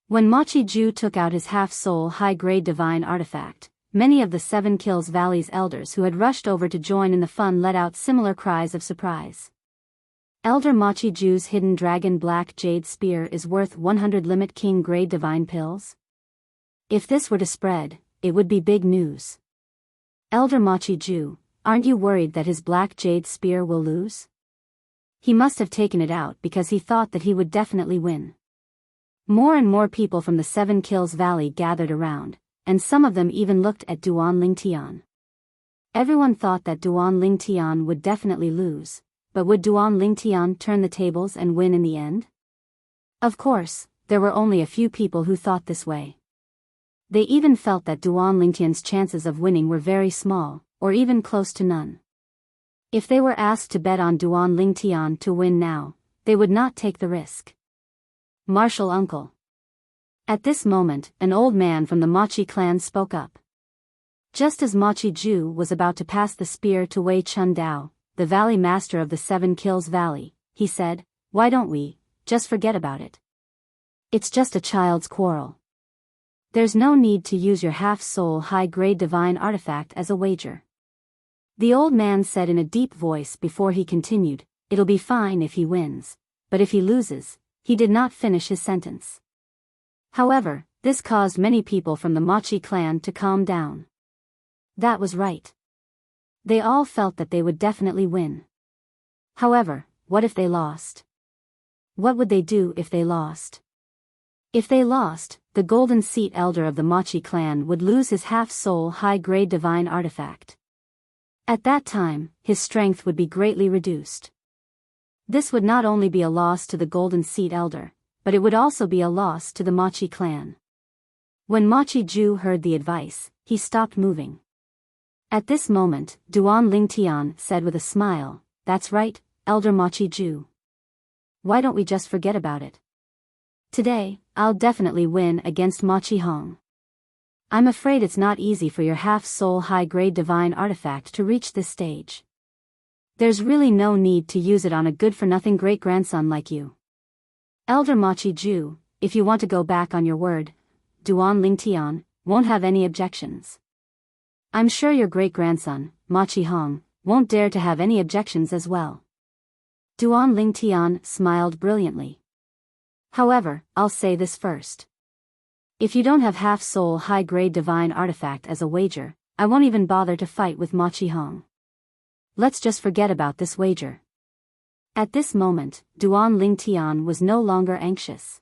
When Ma Qiju took out his half-soul high-grade divine artifact, many of the Seven Kills Valley's elders who had rushed over to join in the fun let out similar cries of surprise. Elder Ma Qiju's hidden dragon black jade spear is worth 100 Limit King grade divine pills? If this were to spread, it would be big news. Elder Ma Qiju, aren't you worried that his black jade spear will lose? He must have taken it out because he thought that he would definitely win. More and more people from the Seven Kills Valley gathered around, and some of them even looked at Duan Lingtian. Everyone thought that Duan Lingtian would definitely lose, but would Duan Lingtian turn the tables and win in the end? Of course, there were only a few people who thought this way. They even felt that Duan Lingtian's chances of winning were very small, or even close to none. If they were asked to bet on Duan Lingtian to win now, they would not take the risk. Martial uncle. At this moment, an old man from the Machi clan spoke up. Just as Ma Qiju was about to pass the spear to Wei Chundao, the valley master of the Seven Kills Valley, he said, why don't we just forget about it? It's just a child's quarrel. There's no need to use your half-soul high-grade divine artifact as a wager. The old man said in a deep voice before he continued, it'll be fine if he wins, but if he loses, he did not finish his sentence. However, this caused many people from the Machi clan to calm down. That was right. They all felt that they would definitely win. However, what if they lost? What would they do if they lost? If they lost, the golden seat elder of the Machi clan would lose his half-soul high-grade divine artifact. At that time, his strength would be greatly reduced. This would not only be a loss to the golden seat elder, but it would also be a loss to the Machi clan. When Ma Qiju heard the advice, he stopped moving. At this moment, Duan Lingtian said with a smile, that's right, Elder Ma Qiju. Why don't we just forget about it? Today, I'll definitely win against Ma Qihong. I'm afraid it's not easy for your half-soul high-grade divine artifact to reach this stage. There's really no need to use it on a good-for-nothing great-grandson like you. Elder Ma Qiju, if you want to go back on your word, Duan Lingtian won't have any objections. I'm sure your great-grandson, Ma Qihong, won't dare to have any objections as well. Duan Lingtian smiled brilliantly. However, I'll say this first. If you don't have half-soul high-grade divine artifact as a wager, I won't even bother to fight with Ma Qihong. Let's just forget about this wager. At this moment, Duan Lingtian was no longer anxious.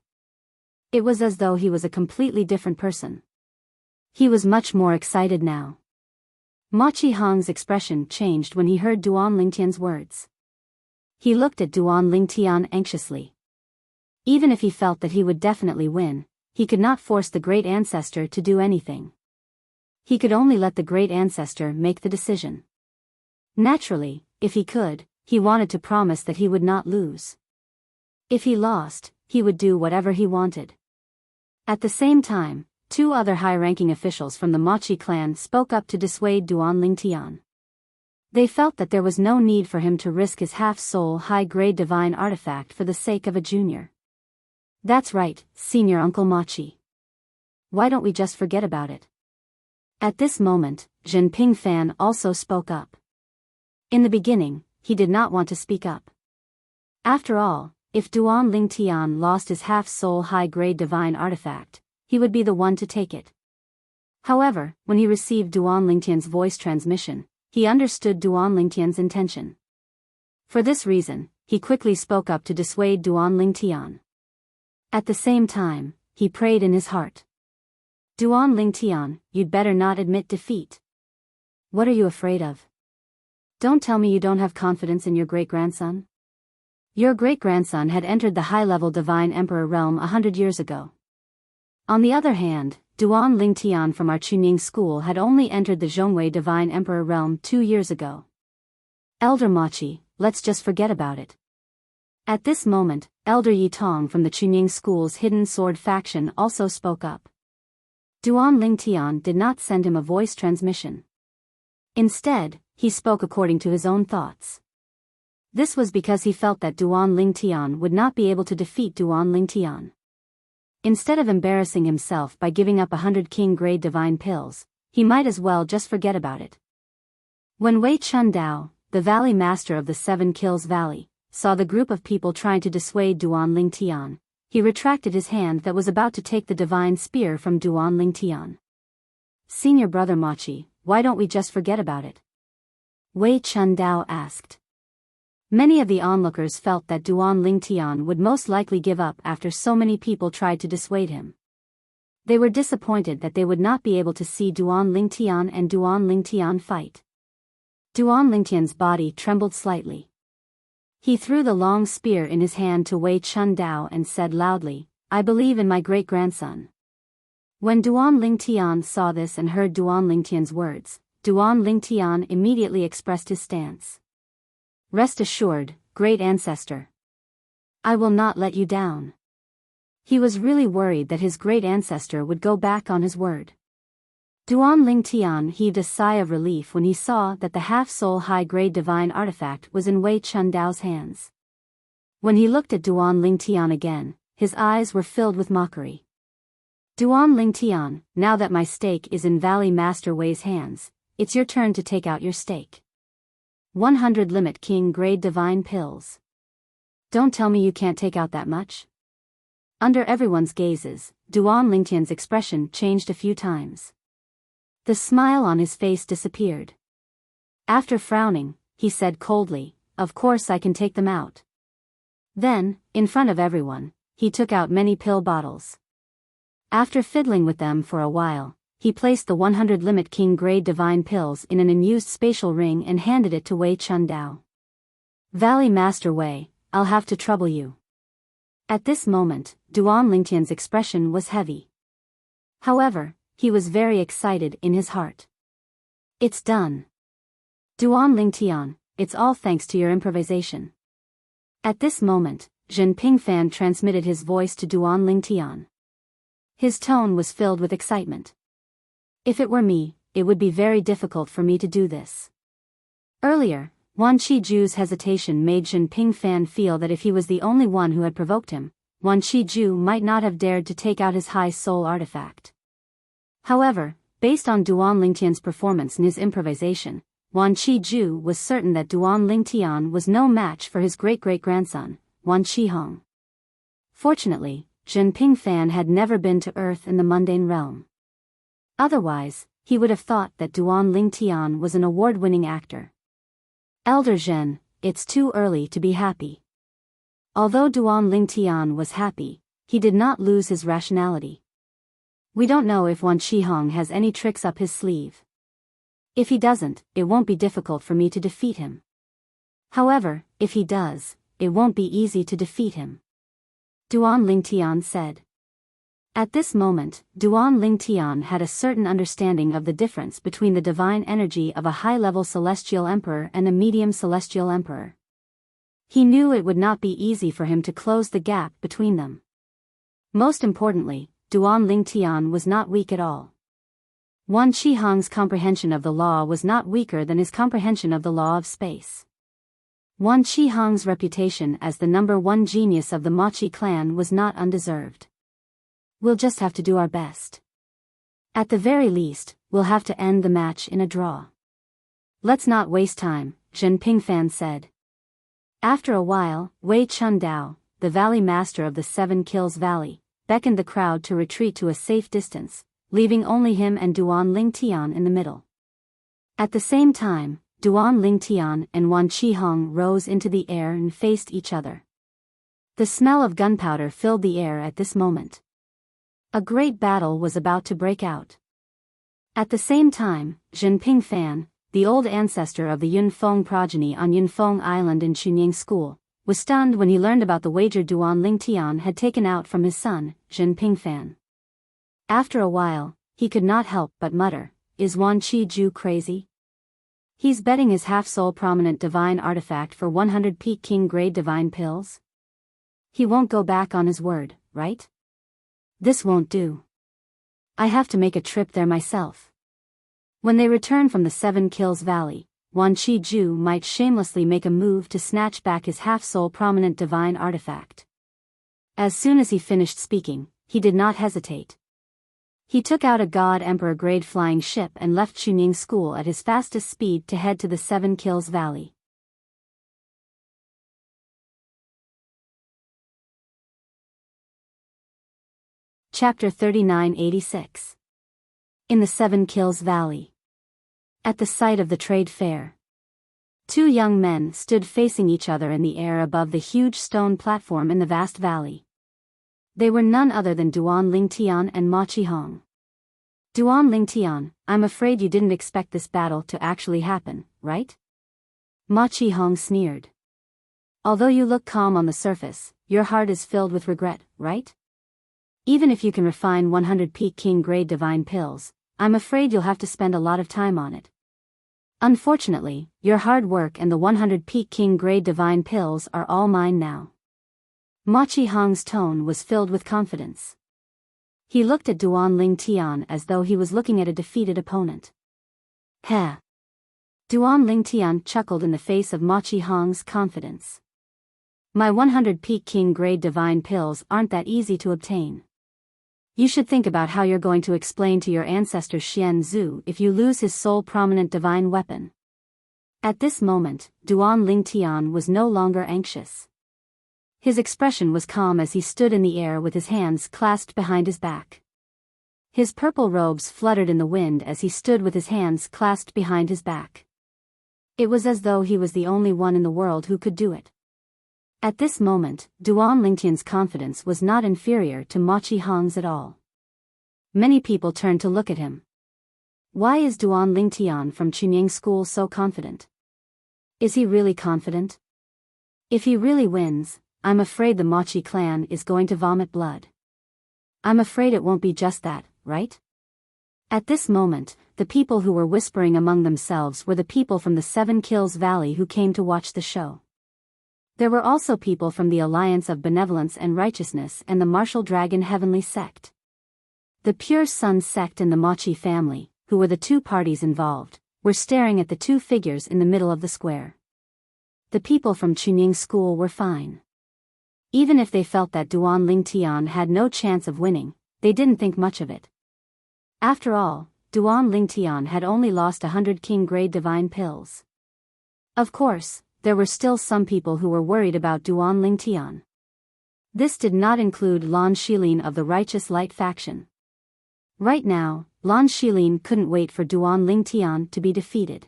It was as though he was a completely different person. He was much more excited now. Ma Qihong's expression changed when he heard Duan Lingtian's words. He looked at Duan Lingtian anxiously. Even if he felt that he would definitely win, he could not force the great ancestor to do anything. He could only let the great ancestor make the decision. Naturally, if he could, he wanted to promise that he would not lose. If he lost, he would do whatever he wanted. At the same time, two other high-ranking officials from the Machi clan spoke up to dissuade Duan Lingtian. They felt that there was no need for him to risk his half-soul high-grade divine artifact for the sake of a junior. That's right, Senior Uncle Machi. Why don't we just forget about it? At this moment, Zhen Pingfan also spoke up. In the beginning, he did not want to speak up. After all, if Duan Lingtian lost his half-soul high-grade divine artifact, he would be the one to take it. However, when he received Duan Lingtian's voice transmission, he understood Duan Lingtian's intention. For this reason, he quickly spoke up to dissuade Duan Lingtian. At the same time, he prayed in his heart. Duan Lingtian, you'd better not admit defeat. What are you afraid of? Don't tell me you don't have confidence in your great-grandson? Your great-grandson had entered the high-level Divine Emperor realm 100 years ago. On the other hand, Duan Lingtian from our Chunying school had only entered the Zhongwei Divine Emperor realm 2 years ago. Elder Machi, let's just forget about it. At this moment, Elder Yitong from the Chunying school's hidden sword faction also spoke up. Duan Lingtian did not send him a voice transmission. Instead, he spoke according to his own thoughts. This was because he felt that Duan Lingtian would not be able to defeat Duan Lingtian. Instead of embarrassing himself by giving up 100 king-grade divine pills, he might as well just forget about it. When Wei Chun Dao, the valley master of the 7 Kills Valley, saw the group of people trying to dissuade Duan Lingtian, he retracted his hand that was about to take the divine spear from Duan Lingtian. Senior brother Machi, why don't we just forget about it? Wei Chun Dao asked. Many of the onlookers felt that Duan Lingtian would most likely give up after so many people tried to dissuade him. They were disappointed that they would not be able to see Duan Lingtian and Duan Lingtian fight. Duan Lingtian's body trembled slightly. He threw the long spear in his hand to Wei Chun Dao and said loudly, I believe in my great-grandson. When Duan Lingtian saw this and heard Duan Lingtian's words, Duan Lingtian immediately expressed his stance. Rest assured, great ancestor. I will not let you down. He was really worried that his great ancestor would go back on his word. Duan Lingtian heaved a sigh of relief when he saw that the half-soul high-grade divine artifact was in Wei Chun Dao's hands. When he looked at Duan Lingtian again, his eyes were filled with mockery. Duan Lingtian, now that my stake is in Valley Master Wei's hands, it's your turn to take out your stake. 100 limit king-grade divine pills. Don't tell me you can't take out that much. Under everyone's gazes, Duan Lingtian's expression changed a few times. The smile on his face disappeared. After frowning, he said coldly, of course I can take them out. Then, in front of everyone, he took out many pill bottles. After fiddling with them for a while, he placed the 100 limit king-grade divine pills in an unused spatial ring and handed it to Wei Chun Dao. Valley Master Wei, I'll have to trouble you. At this moment, Duan Lingtian's expression was heavy. However, he was very excited in his heart. It's done. Duan Lingtian, it's all thanks to your improvisation. At this moment, Zhen Pingfan transmitted his voice to Duan Lingtian. His tone was filled with excitement. If it were me, it would be very difficult for me to do this. Earlier, Wan Qiju's hesitation made Zhen Pingfan feel that if he was the only one who had provoked him, Wan Qiju might not have dared to take out his high soul artifact. However, based on Duan Lingtian's performance in his improvisation, Wan Qiju was certain that Duan Lingtian was no match for his great-great-grandson, Wan Qihong. Fortunately, Zhen Pingfan had never been to Earth in the mundane realm. Otherwise, he would have thought that Duan Lingtian was an award-winning actor. Elder Zhen, it's too early to be happy. Although Duan Lingtian was happy, he did not lose his rationality. We don't know if Wan Qihong has any tricks up his sleeve. If he doesn't, it won't be difficult for me to defeat him. However, if he does, it won't be easy to defeat him. Duan Lingtian said. At this moment, Duan Lingtian had a certain understanding of the difference between the divine energy of a high-level celestial emperor and a medium celestial emperor. He knew it would not be easy for him to close the gap between them. Most importantly, Duan Lingtian was not weak at all. Wan Qihong's comprehension of the law was not weaker than his comprehension of the law of space. Wan Qihong's reputation as the #1 genius of the Machi clan was not undeserved. We'll just have to do our best. At the very least, we'll have to end the match in a draw. Let's not waste time, Zhen Pingfan said. After a while, Wei Chundao, the valley master of the 7 Kills Valley, beckoned the crowd to retreat to a safe distance, leaving only him and Duan Lingtian in the middle. At the same time, Duan Lingtian and Wan Qihong rose into the air and faced each other. The smell of gunpowder filled the air at this moment. A great battle was about to break out. At the same time, Zhen Pingfan, the old ancestor of the Yunfeng progeny on Yunfeng Island in Chunying School, was stunned when he learned about the wager Duan Lingtian had taken out from his son, Zhen Pingfan. After a while, he could not help but mutter, "Is Wan Qiju crazy? He's betting his half-soul prominent divine artifact for 100 peak king grade divine pills? He won't go back on his word, right? This won't do. I have to make a trip there myself." When they return from the 7 Kills Valley, Wan Qiju might shamelessly make a move to snatch back his half-soul prominent divine artifact. As soon as he finished speaking, he did not hesitate. He took out a God Emperor grade flying ship and left Chunying School at his fastest speed to head to the 7 Kills Valley. Chapter 3986. In the 7 Kills Valley. At the site of the trade fair, 2 young men stood facing each other in the air above the huge stone platform in the vast valley. They were none other than Duan Lingtian and Ma Qihong. Duan Lingtian, I'm afraid you didn't expect this battle to actually happen, right? Ma Qihong sneered. Although you look calm on the surface, your heart is filled with regret, right? Even if you can refine 100 peak king grade divine pills, I'm afraid you'll have to spend a lot of time on it. Unfortunately, your hard work and the 100 peak king grade divine pills are all mine now. Ma Qihong's tone was filled with confidence. He looked at Duan Lingtian as though he was looking at a defeated opponent. Heh. Duan Lingtian chuckled in the face of Ma Qihong's confidence. My 100 peak king grade divine pills aren't that easy to obtain. You should think about how you're going to explain to your ancestor Xian Zhu if you lose his sole prominent divine weapon. At this moment, Duan Lingtian was no longer anxious. His expression was calm as he stood in the air with his hands clasped behind his back. His purple robes fluttered in the wind as he stood with his hands clasped behind his back. It was as though he was the only one in the world who could do it. At this moment, Duan Lingtian's confidence was not inferior to Ma Qihong's at all. Many people turned to look at him. Why is Duan Lingtian from Chunying School so confident? Is he really confident? If he really wins, I'm afraid the Machi clan is going to vomit blood. I'm afraid it won't be just that, right? At this moment, the people who were whispering among themselves were the people from the 7 Kills Valley who came to watch the show. There were also people from the Alliance of Benevolence and Righteousness and the Martial Dragon Heavenly Sect. The Pure Sun Sect and the Machi family, who were the 2 parties involved, were staring at the 2 figures in the middle of the square. The people from Chunying School were fine. Even if they felt that Duan Lingtian had no chance of winning, they didn't think much of it. After all, Duan Lingtian had only lost 100 king grade divine pills. Of course, there were still some people who were worried about Duan Lingtian. This did not include Lan Shilin of the Righteous Light faction. Right now, Lan Shilin couldn't wait for Duan Lingtian to be defeated.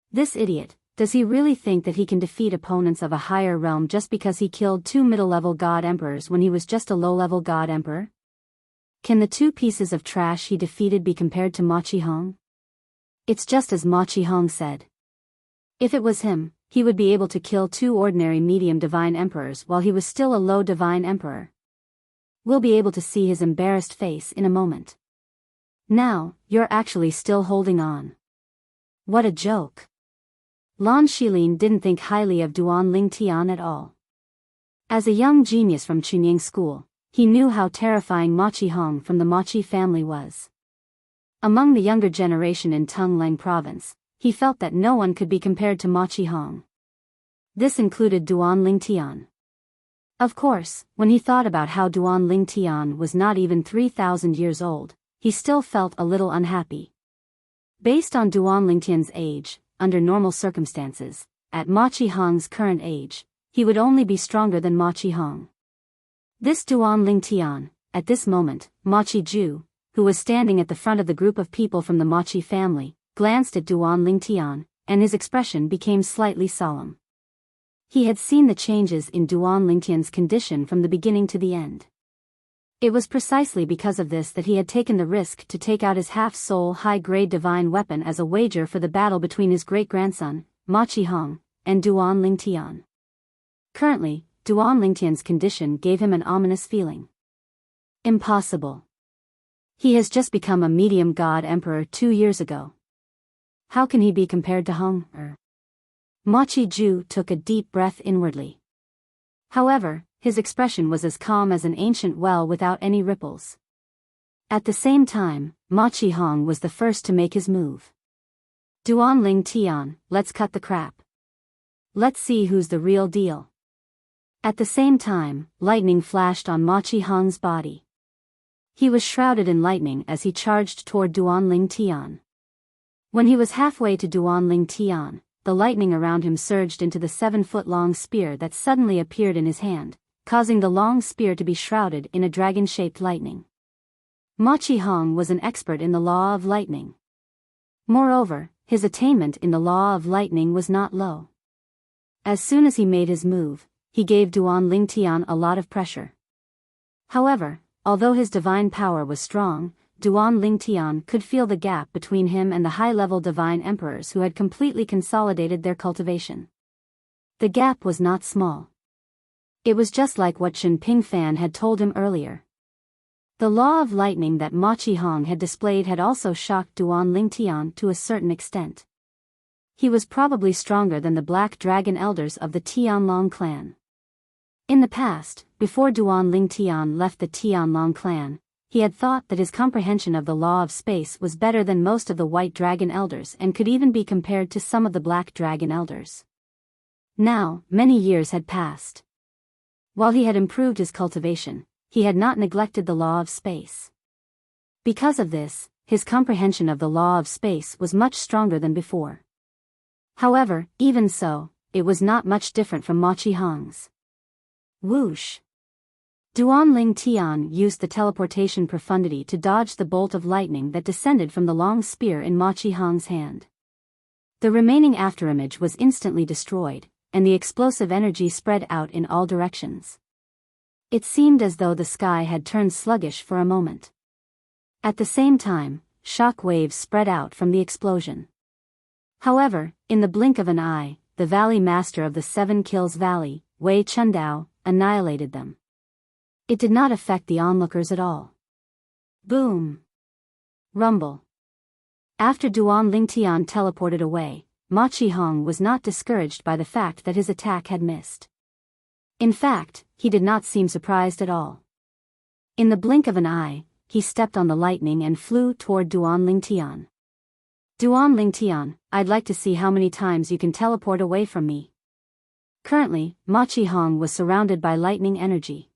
This idiot, does he really think that he can defeat opponents of a higher realm just because he killed 2 middle-level god emperors when he was just a low-level god emperor? Can the 2 pieces of trash he defeated be compared to Ma Qihong? It's just as Ma Qihong said. If it was him, he would be able to kill 2 ordinary medium divine emperors while he was still a low divine emperor. We'll be able to see his embarrassed face in a moment. Now, you're actually still holding on. What a joke. Lan Shilin didn't think highly of Duan Lingtian at all. As a young genius from Chunying School, he knew how terrifying Ma Qihong from the Ma Qi family was. Among the younger generation in Tongleng province, he felt that no one could be compared to Ma Qihong. This included Duan Lingtian. Of course, when he thought about how Duan Lingtian was not even 3,000 years old, he still felt a little unhappy. Based on Duan Lingtian's age, under normal circumstances, at Ma Qihong's current age, he would only be stronger than Ma Qihong. This Duan Lingtian, at this moment, Ma Qiju, who was standing at the front of the group of people from the Ma Qi family, glanced at Duan Lingtian, and his expression became slightly solemn. He had seen the changes in Duan Lingtian's condition from the beginning to the end. It was precisely because of this that he had taken the risk to take out his half-soul high-grade divine weapon as a wager for the battle between his great-grandson, Ma Qihong, and Duan Lingtian. Currently, Duan Lingtian's condition gave him an ominous feeling. Impossible. He has just become a medium god emperor 2 years ago. How can he be compared to Hong? Ma Qiju took a deep breath inwardly. However, his expression was as calm as an ancient well without any ripples. At the same time, Ma Qihong was the first to make his move. Duan Lingtian, let's cut the crap. Let's see who's the real deal. At the same time, lightning flashed on Ma Qihong's body. He was shrouded in lightning as he charged toward Duan Lingtian. When he was halfway to Duan Lingtian, the lightning around him surged into the 7-foot-long spear that suddenly appeared in his hand, causing the long spear to be shrouded in a dragon-shaped lightning. Ma Qihong was an expert in the law of lightning. Moreover, his attainment in the law of lightning was not low. As soon as he made his move, he gave Duan Lingtian a lot of pressure. However, although his divine power was strong, Duan Lingtian could feel the gap between him and the high-level divine emperors who had completely consolidated their cultivation. The gap was not small. It was just like what Shen Pingfan had told him earlier. The law of lightning that Ma Qihong had displayed had also shocked Duan Lingtian to a certain extent. He was probably stronger than the Black Dragon elders of the Tianlong clan. In the past, before Duan Lingtian left the Tianlong clan, he had thought that his comprehension of the law of space was better than most of the White Dragon elders and could even be compared to some of the Black Dragon elders. Now, many years had passed. While he had improved his cultivation, he had not neglected the law of space. Because of this, his comprehension of the law of space was much stronger than before. However, even so, it was not much different from Ma Qihong's. Whoosh! Duan Lingtian used the teleportation profundity to dodge the bolt of lightning that descended from the long spear in Ma Qihong's hand. The remaining afterimage was instantly destroyed, and the explosive energy spread out in all directions. It seemed as though the sky had turned sluggish for a moment. At the same time, shock waves spread out from the explosion. However, in the blink of an eye, the valley master of the 7 Kills Valley, Wei Chundao, annihilated them. It did not affect the onlookers at all. Boom! Rumble. After Duan Lingtian teleported away, Ma Qihong was not discouraged by the fact that his attack had missed. In fact, he did not seem surprised at all. In the blink of an eye, he stepped on the lightning and flew toward Duan Lingtian. Duan Lingtian, I'd like to see how many times you can teleport away from me. Currently, Ma Qihong was surrounded by lightning energy.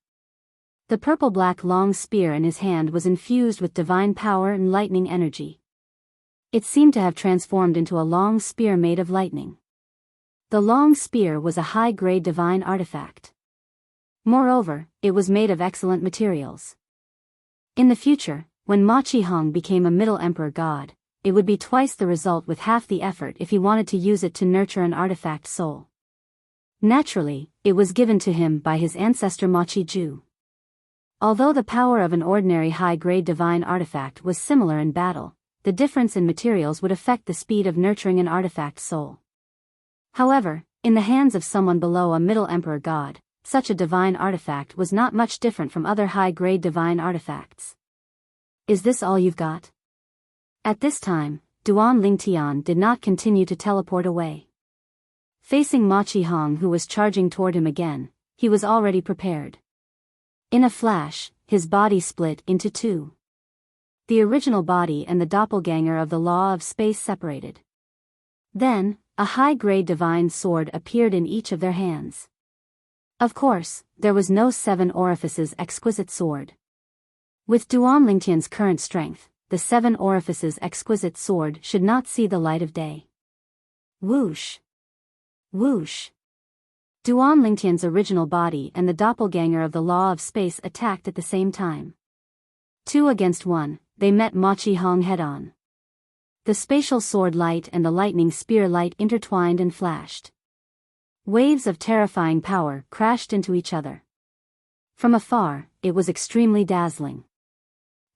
The purple-black long spear in his hand was infused with divine power and lightning energy. It seemed to have transformed into a long spear made of lightning. The long spear was a high-grade divine artifact. Moreover, it was made of excellent materials. In the future, when Ma Qihong became a Middle Emperor god, it would be twice the result with half the effort if he wanted to use it to nurture an artifact soul. Naturally, it was given to him by his ancestor Ma Qiju. Although the power of an ordinary high-grade divine artifact was similar in battle, the difference in materials would affect the speed of nurturing an artifact soul. However, in the hands of someone below a Middle Emperor god, such a divine artifact was not much different from other high-grade divine artifacts. Is this all you've got? At this time, Duan Lingtian did not continue to teleport away. Facing Ma Qihong, who was charging toward him again, he was already prepared. In a flash, his body split into two. The original body and the doppelganger of the law of space separated. Then, a high-grade divine sword appeared in each of their hands. Of course, there was no 7 orifices exquisite sword. With Duan Lingtian's current strength, the 7 orifices exquisite sword should not see the light of day. Whoosh! Whoosh! Duan Lingtian's original body and the doppelganger of the law of space attacked at the same time. 2 against 1, they met Ma Qihong head-on. The spatial sword light and the lightning spear light intertwined and flashed. Waves of terrifying power crashed into each other. From afar, it was extremely dazzling.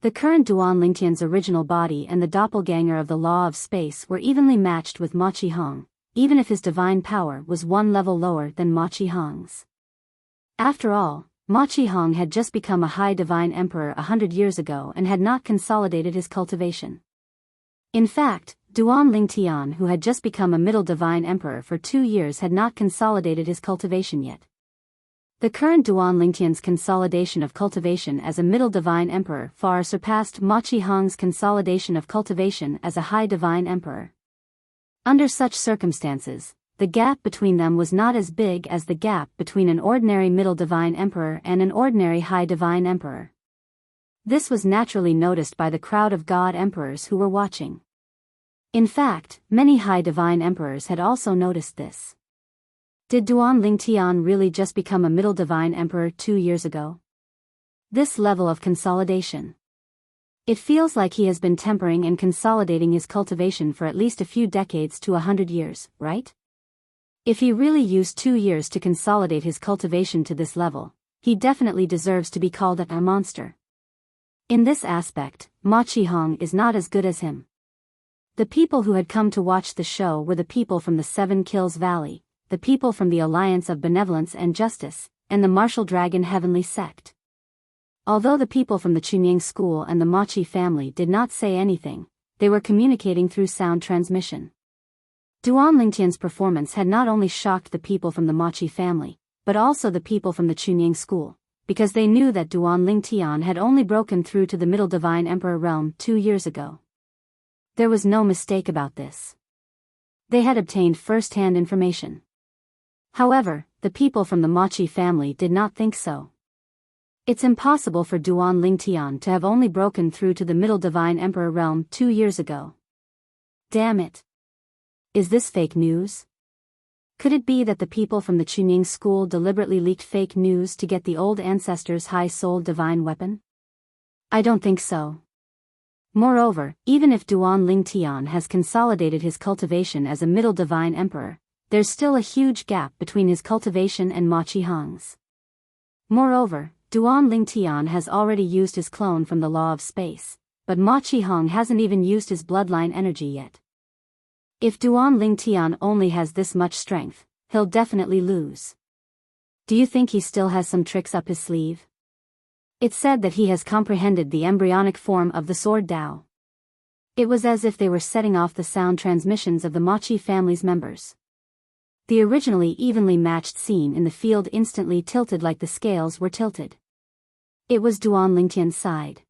The current Duan Lingtian's original body and the doppelganger of the law of space were evenly matched with Ma Qihong, even if his divine power was 1 level lower than Ma Qihong's. After all, Ma Qihong had just become a high divine emperor 100 years ago and had not consolidated his cultivation. In fact, Duan Lingtian, who had just become a middle divine emperor for 2 years, had not consolidated his cultivation yet. The current Duan Lingtian's consolidation of cultivation as a middle divine emperor far surpassed Ma Qihong's consolidation of cultivation as a high divine emperor. Under such circumstances, the gap between them was not as big as the gap between an ordinary middle divine emperor and an ordinary high divine emperor. This was naturally noticed by the crowd of god emperors who were watching. In fact, many high divine emperors had also noticed this. Did Duan Lingtian really just become a middle divine emperor 2 years ago? This level of consolidation. It feels like he has been tempering and consolidating his cultivation for at least a few decades to 100 years, right? If he really used 2 years to consolidate his cultivation to this level, he definitely deserves to be called a monster. In this aspect, Ma Qihong is not as good as him. The people who had come to watch the show were the people from the 7 Kills Valley, the people from the Alliance of Benevolence and Justice, and the Martial Dragon Heavenly Sect. Although the people from the Chunying School and the Machi family did not say anything, they were communicating through sound transmission. Duan Lingtian's performance had not only shocked the people from the Machi family, but also the people from the Chunying School, because they knew that Duan Lingtian had only broken through to the Middle Divine Emperor realm 2 years ago. There was no mistake about this. They had obtained first-hand information. However, the people from the Machi family did not think so. It's impossible for Duan Lingtian to have only broken through to the Middle Divine Emperor realm 2 years ago. Damn it. Is this fake news? Could it be that the people from the Chunying School deliberately leaked fake news to get the old ancestors' high-souled divine weapon? I don't think so. Moreover, even if Duan Lingtian has consolidated his cultivation as a middle divine emperor, there's still a huge gap between his cultivation and Ma Qihong's. Moreover, Duan Lingtian has already used his clone from the law of space, but Ma Qihong hasn't even used his bloodline energy yet. If Duan Lingtian only has this much strength, he'll definitely lose. Do you think he still has some tricks up his sleeve? It's said that he has comprehended the embryonic form of the sword Dao. It was as if they were setting off the sound transmissions of the Machi family's members. The originally evenly matched scene in the field instantly tilted like the scales were tilted. It was Duan Lingtian's side.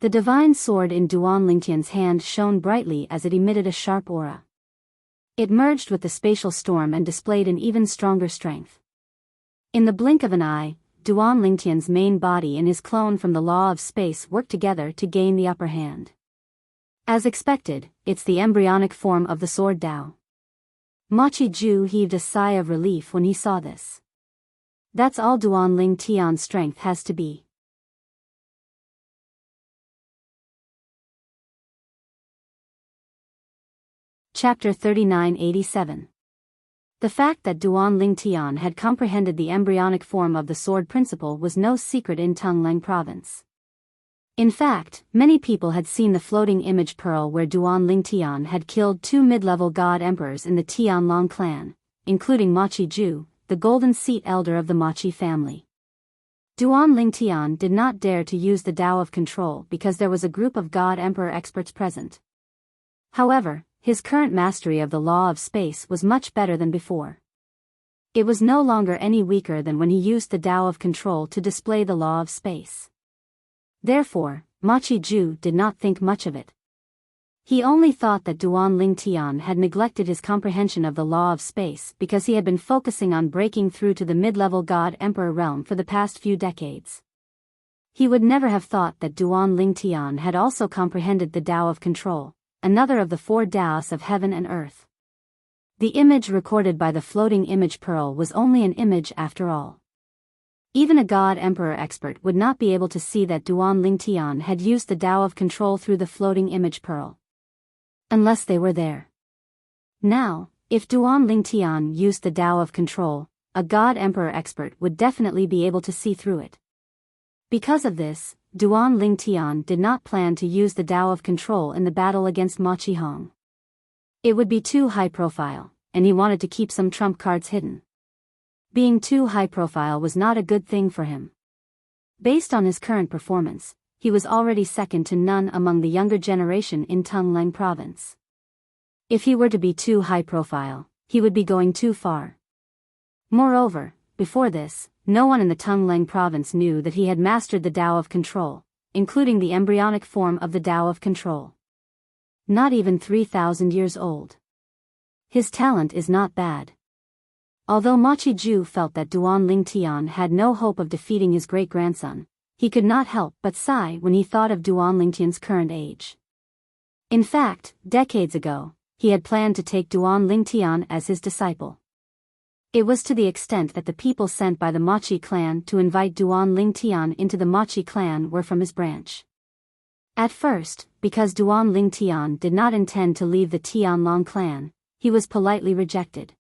The divine sword in Duan Lingtian's hand shone brightly as it emitted a sharp aura. It merged with the spatial storm and displayed an even stronger strength. In the blink of an eye, Duan Lingtian's main body and his clone from the law of space worked together to gain the upper hand. As expected, it's the embryonic form of the sword Dao. Ma Qiju heaved a sigh of relief when he saw this. That's all Duan Lingtian's strength has to be. Chapter 3987. The fact that Duan Lingtian had comprehended the embryonic form of the sword principle was no secret in Tongleng province. In fact, many people had seen the floating image pearl where Duan Lingtian had killed 2 mid-level god emperors in the Tianlong clan, including Ma Qiju, the golden seat elder of the Machi family. Duan Lingtian did not dare to use the Dao of control because there was a group of god emperor experts present. However, his current mastery of the law of space was much better than before. It was no longer any weaker than when he used the Tao of control to display the law of space. Therefore, Ma Qiju did not think much of it. He only thought that Duan Ling Tian had neglected his comprehension of the law of space because he had been focusing on breaking through to the mid-level God-Emperor realm for the past few decades. He would never have thought that Duan Ling Tian had also comprehended the Tao of control, another of the four Taos of heaven and earth. The image recorded by the floating image pearl was only an image after all. Even a God-Emperor expert would not be able to see that Duan Ling Tian had used the Tao of control through the floating image pearl. Unless they were there. Now, if Duan Ling Tian used the Tao of control, a God-Emperor expert would definitely be able to see through it. Because of this, Duan Ling Tian did not plan to use the Tao of control in the battle against Ma Qihong. It would be too high profile, and he wanted to keep some trump cards hidden. Being too high profile was not a good thing for him. Based on his current performance, he was already second to none among the younger generation in Tungleng province. If he were to be too high profile, he would be going too far. Moreover, before this, no one in the Tungleng province knew that he had mastered the Tao of control, including the embryonic form of the Tao of control. Not even 3,000 years old. His talent is not bad. Although Ma Qiju felt that Duan Ling Tian had no hope of defeating his great-grandson, he could not help but sigh when he thought of Duan Ling Tian's current age. In fact, decades ago, he had planned to take Duan Ling Tian as his disciple. It was to the extent that the people sent by the Machi clan to invite Duan Ling Tian into the Machi clan were from his branch. At first, because Duan Ling Tian did not intend to leave the Tianlong clan, he was politely rejected.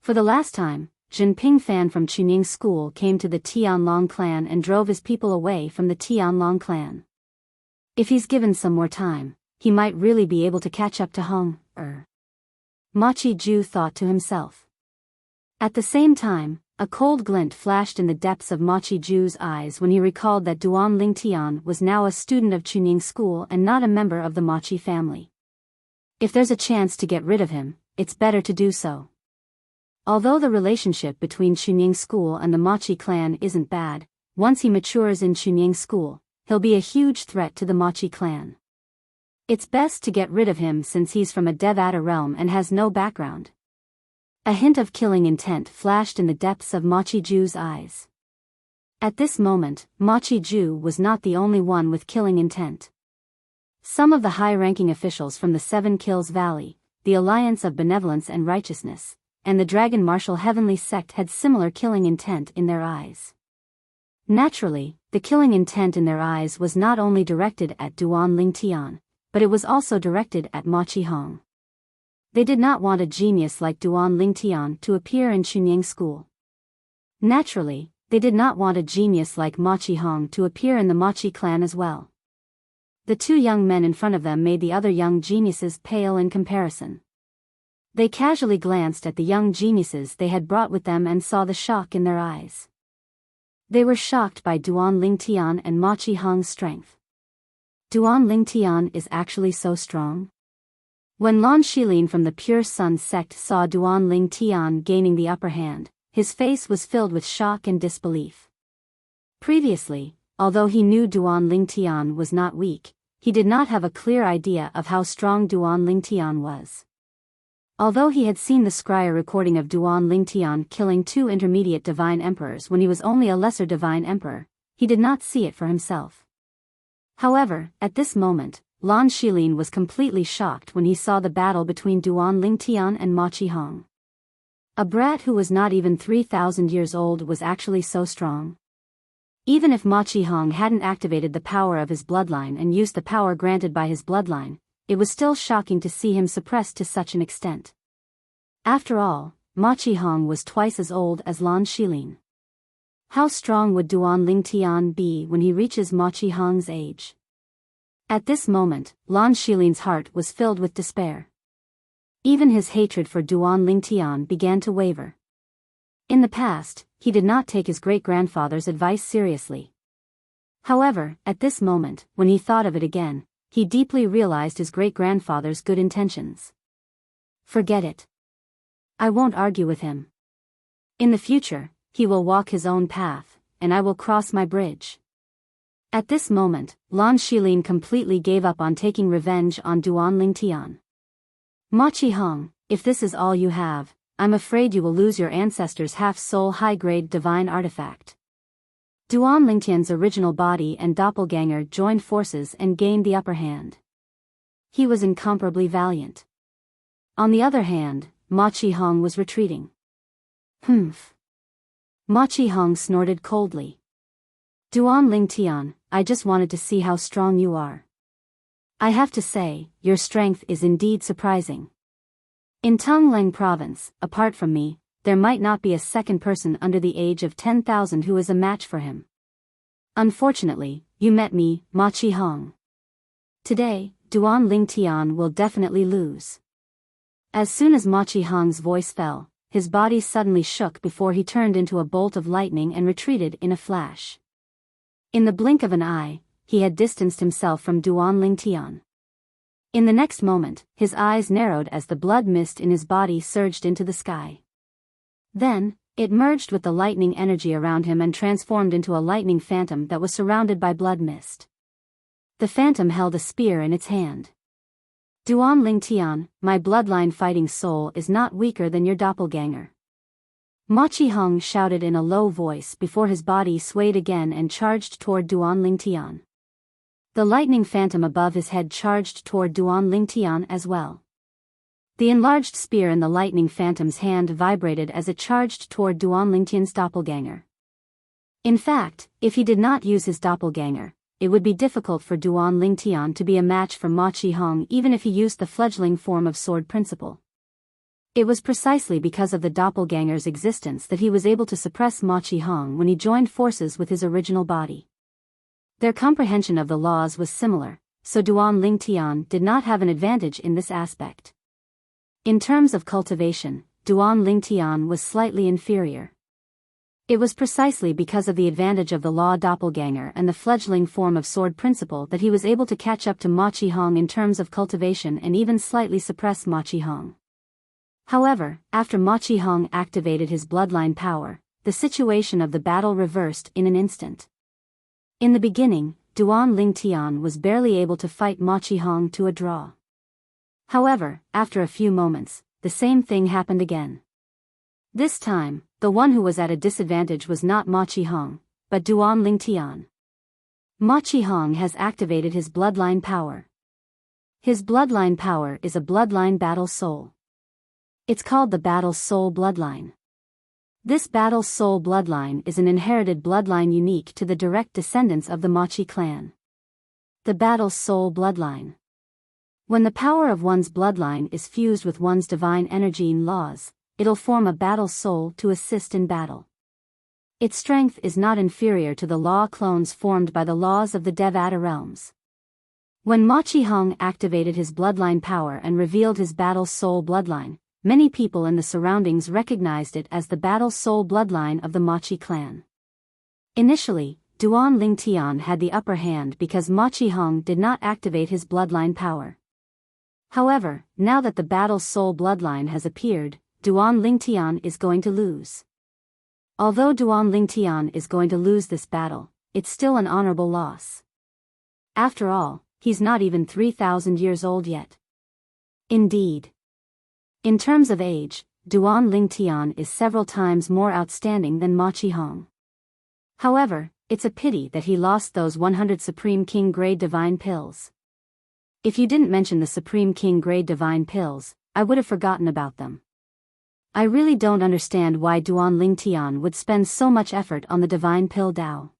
For the last time, Jinping Fan from Chuning School came to the Tianlong clan and drove his people away from the Tianlong clan. If he's given some more time, he might really be able to catch up to Hong Er. Ma Qiju thought to himself. At the same time, a cold glint flashed in the depths of Ma Qiju's eyes when he recalled that Duan Ling Tian was now a student of Chuning School and not a member of the Machi family. If there's a chance to get rid of him, it's better to do so. Although the relationship between Chuning School and the Machi clan isn't bad, once he matures in Chuning School, he'll be a huge threat to the Machi clan. It's best to get rid of him since he's from a Devata realm and has no background. A hint of killing intent flashed in the depths of Ma Qiju's eyes. At this moment, Ma Qiju was not the only one with killing intent. Some of the high-ranking officials from the Seven Kills Valley, the Alliance of Benevolence and Righteousness, and the Dragon Martial Heavenly Sect had similar killing intent in their eyes. Naturally, the killing intent in their eyes was not only directed at Duan Ling Tian, but it was also directed at Ma Qihong. They did not want a genius like Duan Ling Tian to appear in Chuning School. Naturally, they did not want a genius like Ma Qihong to appear in the Machi clan as well. The two young men in front of them made the other young geniuses pale in comparison. They casually glanced at the young geniuses they had brought with them and saw the shock in their eyes. They were shocked by Duan Ling Tian and Ma Qihong's strength. Duan Ling Tian is actually so strong? When Lan Shilin from the Pure Sun sect saw Duan Ling Tian gaining the upper hand, his face was filled with shock and disbelief. Previously, although he knew Duan Ling Tian was not weak, he did not have a clear idea of how strong Duan Ling Tian was. Although he had seen the scryer recording of Duan Ling Tian killing 2 intermediate divine emperors when he was only a lesser divine emperor, he did not see it for himself. However, at this moment, Lan Shilin was completely shocked when he saw the battle between Duan Ling Tian and Ma Qihong. A brat who was not even 3,000 years old was actually so strong. Even if Ma Qihong hadn't activated the power of his bloodline and used the power granted by his bloodline, it was still shocking to see him suppressed to such an extent. After all, Ma Qihong was twice as old as Lan Shilin. How strong would Duan Ling Tian be when he reaches Ma Qihong's age? At this moment, Lan Shilin's heart was filled with despair. Even his hatred for Duan Ling Tian began to waver. In the past, he did not take his great-grandfather's advice seriously. However, at this moment, when he thought of it again, he deeply realized his great-grandfather's good intentions. Forget it. I won't argue with him. In the future, he will walk his own path, and I will cross my bridge. At this moment, Lan Shilin completely gave up on taking revenge on Duan Lingtian. Ma Qihong, if this is all you have, I'm afraid you will lose your ancestors' half-soul high-grade divine artifact. Duan Lingtian's original body and doppelganger joined forces and gained the upper hand. He was incomparably valiant. On the other hand, Ma Qihong was retreating. Humph. Ma Qihong snorted coldly. Duan Lingtian, I just wanted to see how strong you are. I have to say, your strength is indeed surprising. In Tongleng province, apart from me, there might not be a second person under the age of 10,000 who is a match for him. Unfortunately, you met me, Ma Qihong. Today, Duan Lingtian will definitely lose. As soon as Ma Qihong's voice fell, his body suddenly shook before he turned into a bolt of lightning and retreated in a flash. In the blink of an eye, he had distanced himself from Duan Lingtian. In the next moment, his eyes narrowed as the blood mist in his body surged into the sky. Then, it merged with the lightning energy around him and transformed into a lightning phantom that was surrounded by blood mist. The phantom held a spear in its hand. Duan Lingtian, my bloodline fighting soul is not weaker than your doppelganger. Ma Qihong shouted in a low voice before his body swayed again and charged toward Duan Lingtian. The lightning phantom above his head charged toward Duan Lingtian as well. The enlarged spear in the lightning phantom's hand vibrated as it charged toward Duan Lingtian's doppelganger. In fact, if he did not use his doppelganger, it would be difficult for Duan Lingtian to be a match for Ma Qihong even if he used the fledgling form of sword principle. It was precisely because of the doppelganger's existence that he was able to suppress Ma Qihong when he joined forces with his original body. Their comprehension of the laws was similar, so Duan Lingtian did not have an advantage in this aspect. In terms of cultivation, Duan Lingtian was slightly inferior. It was precisely because of the advantage of the law doppelganger and the fledgling form of sword principle that he was able to catch up to Ma Qihong in terms of cultivation and even slightly suppress Ma Qihong. However, after Ma Qihong activated his bloodline power, the situation of the battle reversed in an instant. In the beginning, Duan Lingtian was barely able to fight Ma Qihong to a draw. However, after a few moments, the same thing happened again. This time, the one who was at a disadvantage was not Ma Qihong, but Duan Lingtian. Ma Qihong has activated his bloodline power. His bloodline power is a bloodline battle soul. It's called the Battle Soul Bloodline. This Battle Soul Bloodline is an inherited bloodline unique to the direct descendants of the Machi clan. The Battle Soul Bloodline. When the power of one's bloodline is fused with one's divine energy and laws, it'll form a battle soul to assist in battle. Its strength is not inferior to the law clones formed by the laws of the Devata realms. When Ma Qihong activated his bloodline power and revealed his battle soul bloodline, many people in the surroundings recognized it as the battle soul bloodline of the Machi clan. Initially, Duan Lingtian had the upper hand because Ma Qihong did not activate his bloodline power. However, now that the battle soul bloodline has appeared, Duan Lingtian is going to lose. Although Duan Lingtian is going to lose this battle, it's still an honorable loss. After all, he's not even 3,000 years old yet. Indeed. In terms of age, Duan Lingtian is several times more outstanding than Ma Qihong. However, it's a pity that he lost those 100 Supreme King grade divine pills. If you didn't mention the Supreme King grade divine pills, I would have forgotten about them. I really don't understand why Duan Lingtian would spend so much effort on the divine pill Dao.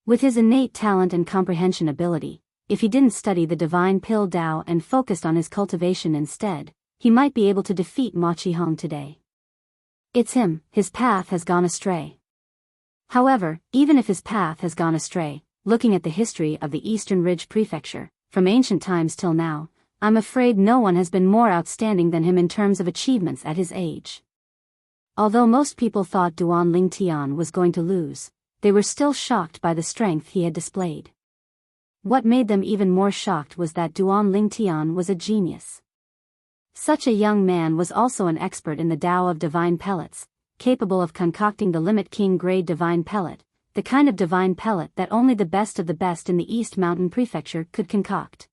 With his innate talent and comprehension ability, if he didn't study the divine pill Dao and focused on his cultivation instead, he might be able to defeat Ma Qihong today. It's him, his path has gone astray. However, even if his path has gone astray, looking at the history of the Eastern Ridge Prefecture, from ancient times till now, I'm afraid no one has been more outstanding than him in terms of achievements at his age. Although most people thought Duan Lingtian was going to lose, they were still shocked by the strength he had displayed. What made them even more shocked was that Duan Lingtian was a genius. Such a young man was also an expert in the Tao of divine pellets, capable of concocting the Limit King grade divine pellet, the kind of divine pellet that only the best of the best in the East Mountain Prefecture could concoct.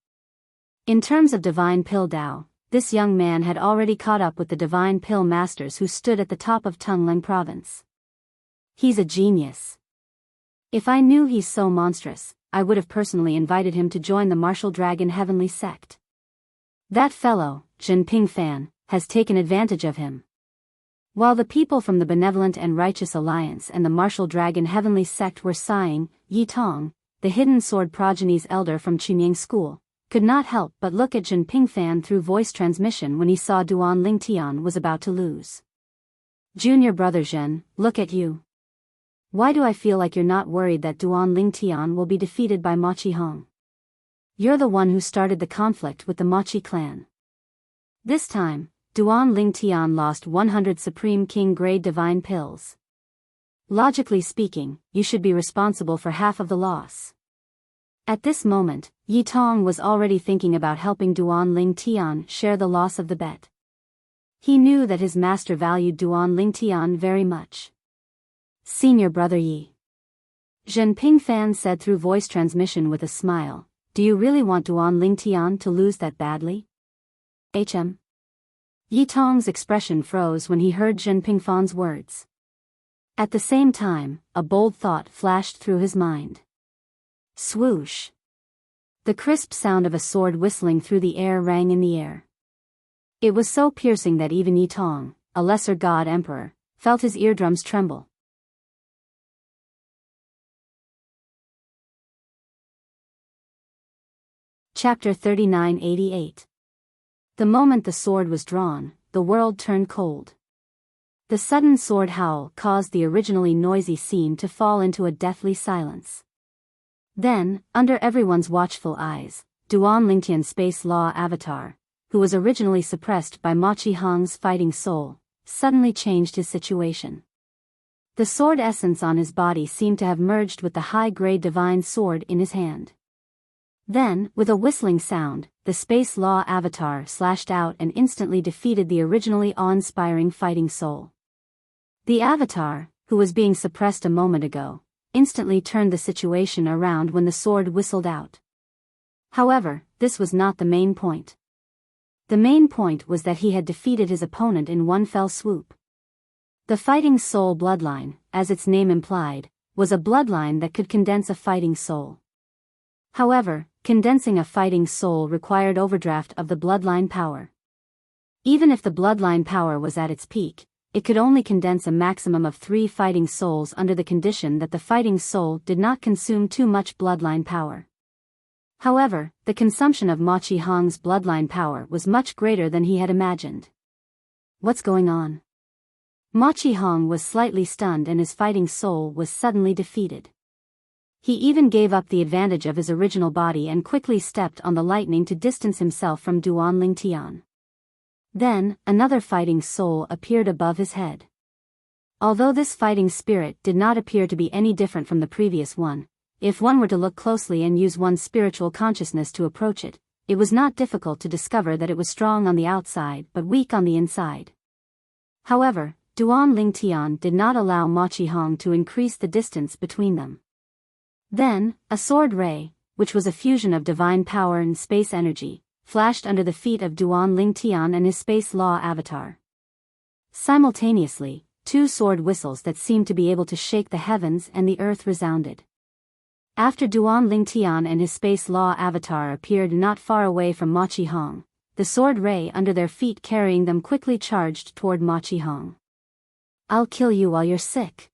In terms of divine pill Tao, this young man had already caught up with the divine pill masters who stood at the top of Tungleng province. He's a genius. If I knew he's so monstrous, I would have personally invited him to join the Martial Dragon Heavenly Sect. That fellow, Jinping Fan, has taken advantage of him. While the people from the Benevolent and Righteous Alliance and the Martial Dragon Heavenly Sect were sighing, Yi Tong, the hidden sword progeny's elder from Qingyang School, could not help but look at Jinping Fan through voice transmission when he saw Duan Lingtian was about to lose. Junior brother Zhen, look at you. Why do I feel like you're not worried that Duan Lingtian will be defeated by Ma Qihong? You're the one who started the conflict with the Ma Qi clan. This time, Duan Lingtian lost 100 Supreme King grade divine pills. Logically speaking, you should be responsible for half of the loss. At this moment, Yi Tong was already thinking about helping Duan Lingtian share the loss of the bet. He knew that his master valued Duan Lingtian very much. Senior brother Yi. Zhenping Fan said through voice transmission with a smile, do you really want Duan Lingtian to lose that badly? Yi Tong's expression froze when he heard Zhenping Fan's words. At the same time, a bold thought flashed through his mind. Swoosh! The crisp sound of a sword whistling through the air rang in the air. It was so piercing that even Yi Tong, a lesser god emperor, felt his eardrums tremble. Chapter 3988. The moment the sword was drawn, the world turned cold. The sudden sword howl caused the originally noisy scene to fall into a deathly silence. Then, under everyone's watchful eyes, Duan Lingtian's space law avatar, who was originally suppressed by Ma Qihong's fighting soul, suddenly changed his situation. The sword essence on his body seemed to have merged with the high-grade divine sword in his hand. Then, with a whistling sound, the space law avatar slashed out and instantly defeated the originally awe-inspiring fighting soul. The avatar, who was being suppressed a moment ago, instantly turned the situation around when the sword whistled out. However, this was not the main point. The main point was that he had defeated his opponent in one fell swoop. The fighting soul bloodline, as its name implied, was a bloodline that could condense a fighting soul. However, condensing a fighting soul required overdraft of the bloodline power. Even if the bloodline power was at its peak, it could only condense a maximum of 3 fighting souls under the condition that the fighting soul did not consume too much bloodline power. However, the consumption of Ma Qihong's bloodline power was much greater than he had imagined. What's going on? Ma Qihong was slightly stunned and his fighting soul was suddenly defeated. He even gave up the advantage of his original body and quickly stepped on the lightning to distance himself from Duan Lingtian. Then, another fighting soul appeared above his head. Although this fighting spirit did not appear to be any different from the previous one, if one were to look closely and use one's spiritual consciousness to approach it, it was not difficult to discover that it was strong on the outside but weak on the inside. However, Duan Lingtian did not allow Ma Qihong to increase the distance between them. Then, a sword ray, which was a fusion of divine power and space energy, flashed under the feet of Duan Lingtian and his space law avatar. Simultaneously, 2 sword whistles that seemed to be able to shake the heavens and the earth resounded. After Duan Lingtian and his space law avatar appeared not far away from Ma Qihong, the sword ray under their feet carrying them quickly charged toward Ma Qihong. I'll kill you while you're sick.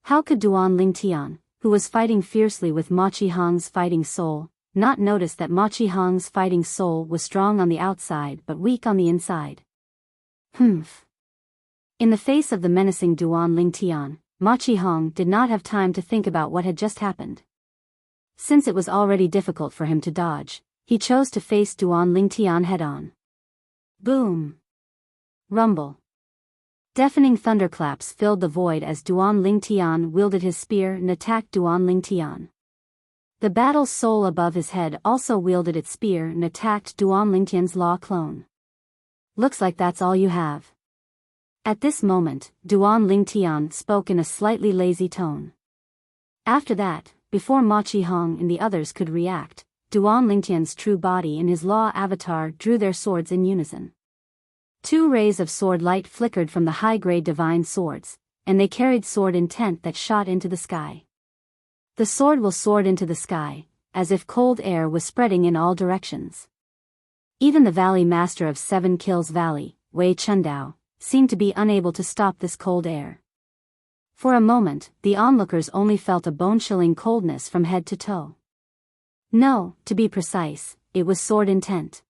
How could Duan Lingtian, who was fighting fiercely with Ma Qihong's fighting soul, not notice that Ma Qihong's fighting soul was strong on the outside but weak on the inside? Humph. In the face of the menacing Duan Lingtian, Ma Qihong did not have time to think about what had just happened. Since it was already difficult for him to dodge, he chose to face Duan Lingtian head-on. Boom! Rumble. Deafening thunderclaps filled the void as Duan Lingtian wielded his spear and attacked Duan Lingtian. The battle soul above his head also wielded its spear and attacked Duan Lingtian's law clone. Looks like that's all you have. At this moment, Duan Lingtian spoke in a slightly lazy tone. After that, before Ma Qihong and the others could react, Duan Lingtian's true body and his law avatar drew their swords in unison. 2 rays of sword light flickered from the high-grade divine swords, and they carried sword intent that shot into the sky. The sword will soared into the sky, as if cold air was spreading in all directions. Even the Valley Master of 7 Kills Valley, Wei Chundao, seemed to be unable to stop this cold air. For a moment, the onlookers only felt a bone-chilling coldness from head to toe. No, to be precise, it was sword intent.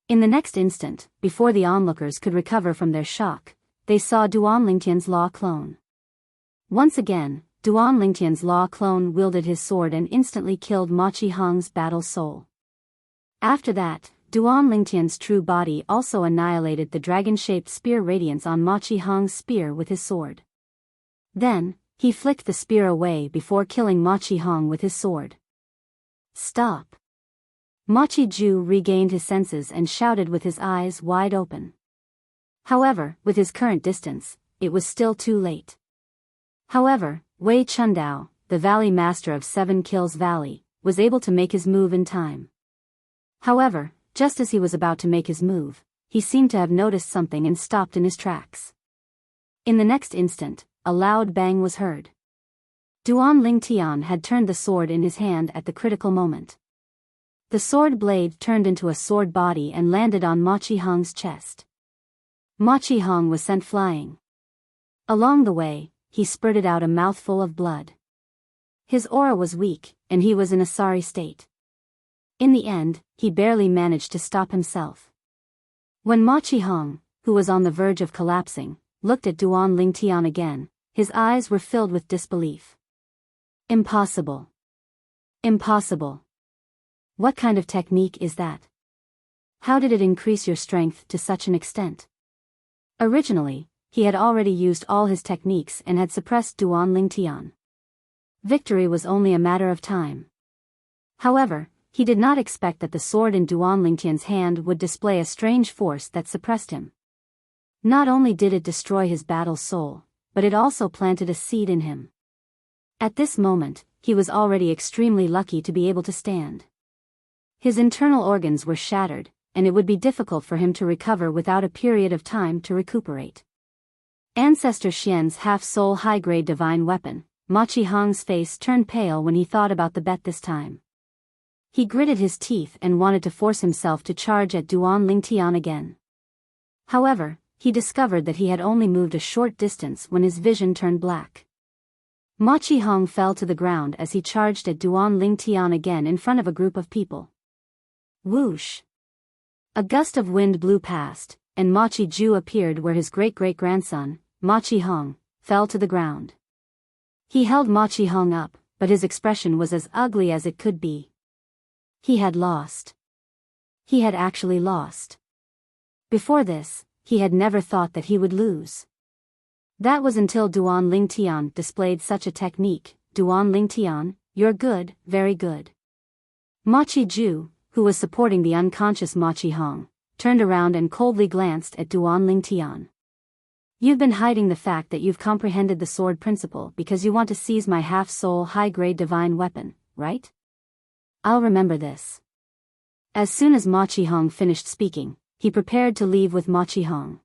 In the next instant, before the onlookers could recover from their shock, they saw Duan Lingtian's law clone. Once again, Duan Lingtian's law clone wielded his sword and instantly killed Ma Qihong's battle soul. After that, Duan Lingtian's true body also annihilated the dragon-shaped spear radiance on Ma Qihong's spear with his sword. Then, he flicked the spear away before killing Ma Qihong with his sword. Stop! Ma Qiju regained his senses and shouted with his eyes wide open. However, with his current distance, it was still too late. However, Wei Chundao, the Valley Master of 7 Kills Valley, was able to make his move in time. However, just as he was about to make his move, he seemed to have noticed something and stopped in his tracks. In the next instant, a loud bang was heard. Duan Lingtian had turned the sword in his hand at the critical moment. The sword blade turned into a sword body and landed on Ma Qihong's chest. Ma Qihong was sent flying. Along the way, he spurted out a mouthful of blood. His aura was weak, and he was in a sorry state. In the end, he barely managed to stop himself. When Ma Qihong, who was on the verge of collapsing, looked at Duan Lingtian again, his eyes were filled with disbelief. Impossible. Impossible. What kind of technique is that? How did it increase your strength to such an extent? Originally, he had already used all his techniques and had suppressed Duan Lingtian. Victory was only a matter of time. However, he did not expect that the sword in Duan Lingtian's hand would display a strange force that suppressed him. Not only did it destroy his battle soul, but it also planted a seed in him. At this moment, he was already extremely lucky to be able to stand. His internal organs were shattered, and it would be difficult for him to recover without a period of time to recuperate. Ancestor Xian's half-soul high-grade divine weapon, Ma Qihong's face turned pale when he thought about the bet this time. He gritted his teeth and wanted to force himself to charge at Duan Lingtian again. However, he discovered that he had only moved a short distance when his vision turned black. Ma Qihong fell to the ground as he charged at Duan Lingtian again in front of a group of people. Whoosh! A gust of wind blew past, and Ma Qiju appeared where his great-great-grandson, Ma Qihong, fell to the ground. He held Ma Qihong up, but his expression was as ugly as it could be. He had lost. He had actually lost. Before this, he had never thought that he would lose. That was until Duan Lingtian displayed such a technique. Duan Lingtian, you're good, very good. Ma Qiju, who was supporting the unconscious Ma Qihong, turned around and coldly glanced at Duan Lingtian. You've been hiding the fact that you've comprehended the sword principle because you want to seize my half-soul high-grade divine weapon, right? I'll remember this. As soon as Ma Qihong finished speaking, he prepared to leave with Ma Qihong.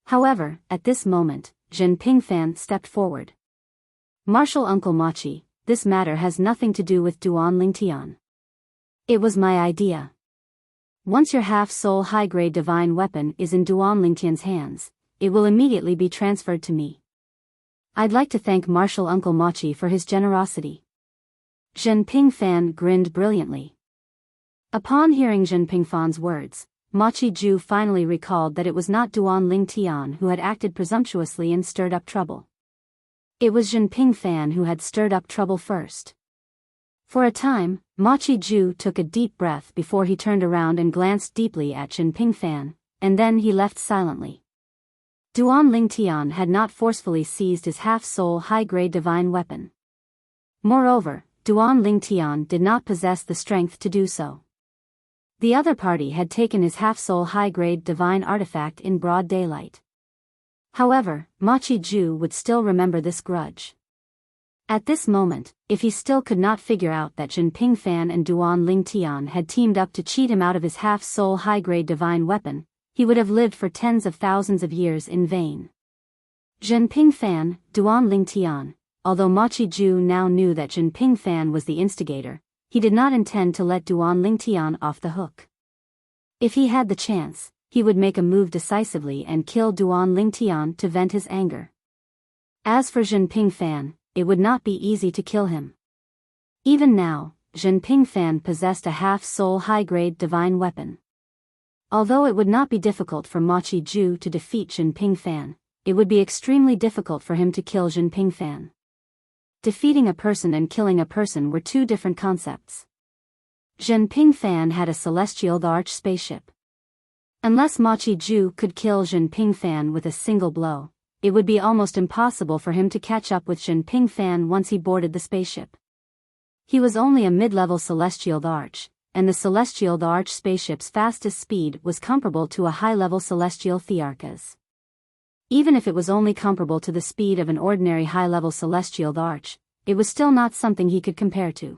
However, at this moment, Zhen Pingfan stepped forward. Martial Uncle Machi, this matter has nothing to do with Duan Lingtian. It was my idea. Once your half-soul high-grade divine weapon is in Duan Lingtian's hands, it will immediately be transferred to me. I'd like to thank Martial Uncle Machi for his generosity. Zhen Pingfan grinned brilliantly. Upon hearing Zhen Pingfan's words, Ma Qiju finally recalled that it was not Duan Lingtian who had acted presumptuously and stirred up trouble. It was Zhen Pingfan who had stirred up trouble first. For a time, Ma Qiju took a deep breath before he turned around and glanced deeply at Zhen Pingfan, and then he left silently. Duan Lingtian had not forcefully seized his half-soul high-grade divine weapon. Moreover, Duan Lingtian did not possess the strength to do so. The other party had taken his half-soul high-grade divine artifact in broad daylight. However, Ma Qiju would still remember this grudge. At this moment, if he still could not figure out that Jinping Fan and Duan Lingtian had teamed up to cheat him out of his half-soul high-grade divine weapon, he would have lived for tens of thousands of years in vain. Jinping Fan, Duan Lingtian. Although Ma Qiju now knew that Jinping Fan was the instigator, he did not intend to let Duan Lingtian off the hook. If he had the chance, he would make a move decisively and kill Duan Lingtian to vent his anger. As for Jinping Fan, it would not be easy to kill him. Even now, Jinping Fan possessed a half-soul high-grade divine weapon. Although it would not be difficult for Ma Qiju to defeat Jinping Fan, it would be extremely difficult for him to kill Jinping Fan. Defeating a person and killing a person were two different concepts. Jinping Fan had a celestial large spaceship. Unless Ma Qiju could kill Jinping Fan with a single blow, it would be almost impossible for him to catch up with Jinping Fan once he boarded the spaceship. He was only a mid-level celestial large, and the celestial large spaceship's fastest speed was comparable to a high-level celestial Thearchus. Even if it was only comparable to the speed of an ordinary high-level celestial large, it was still not something he could compare to.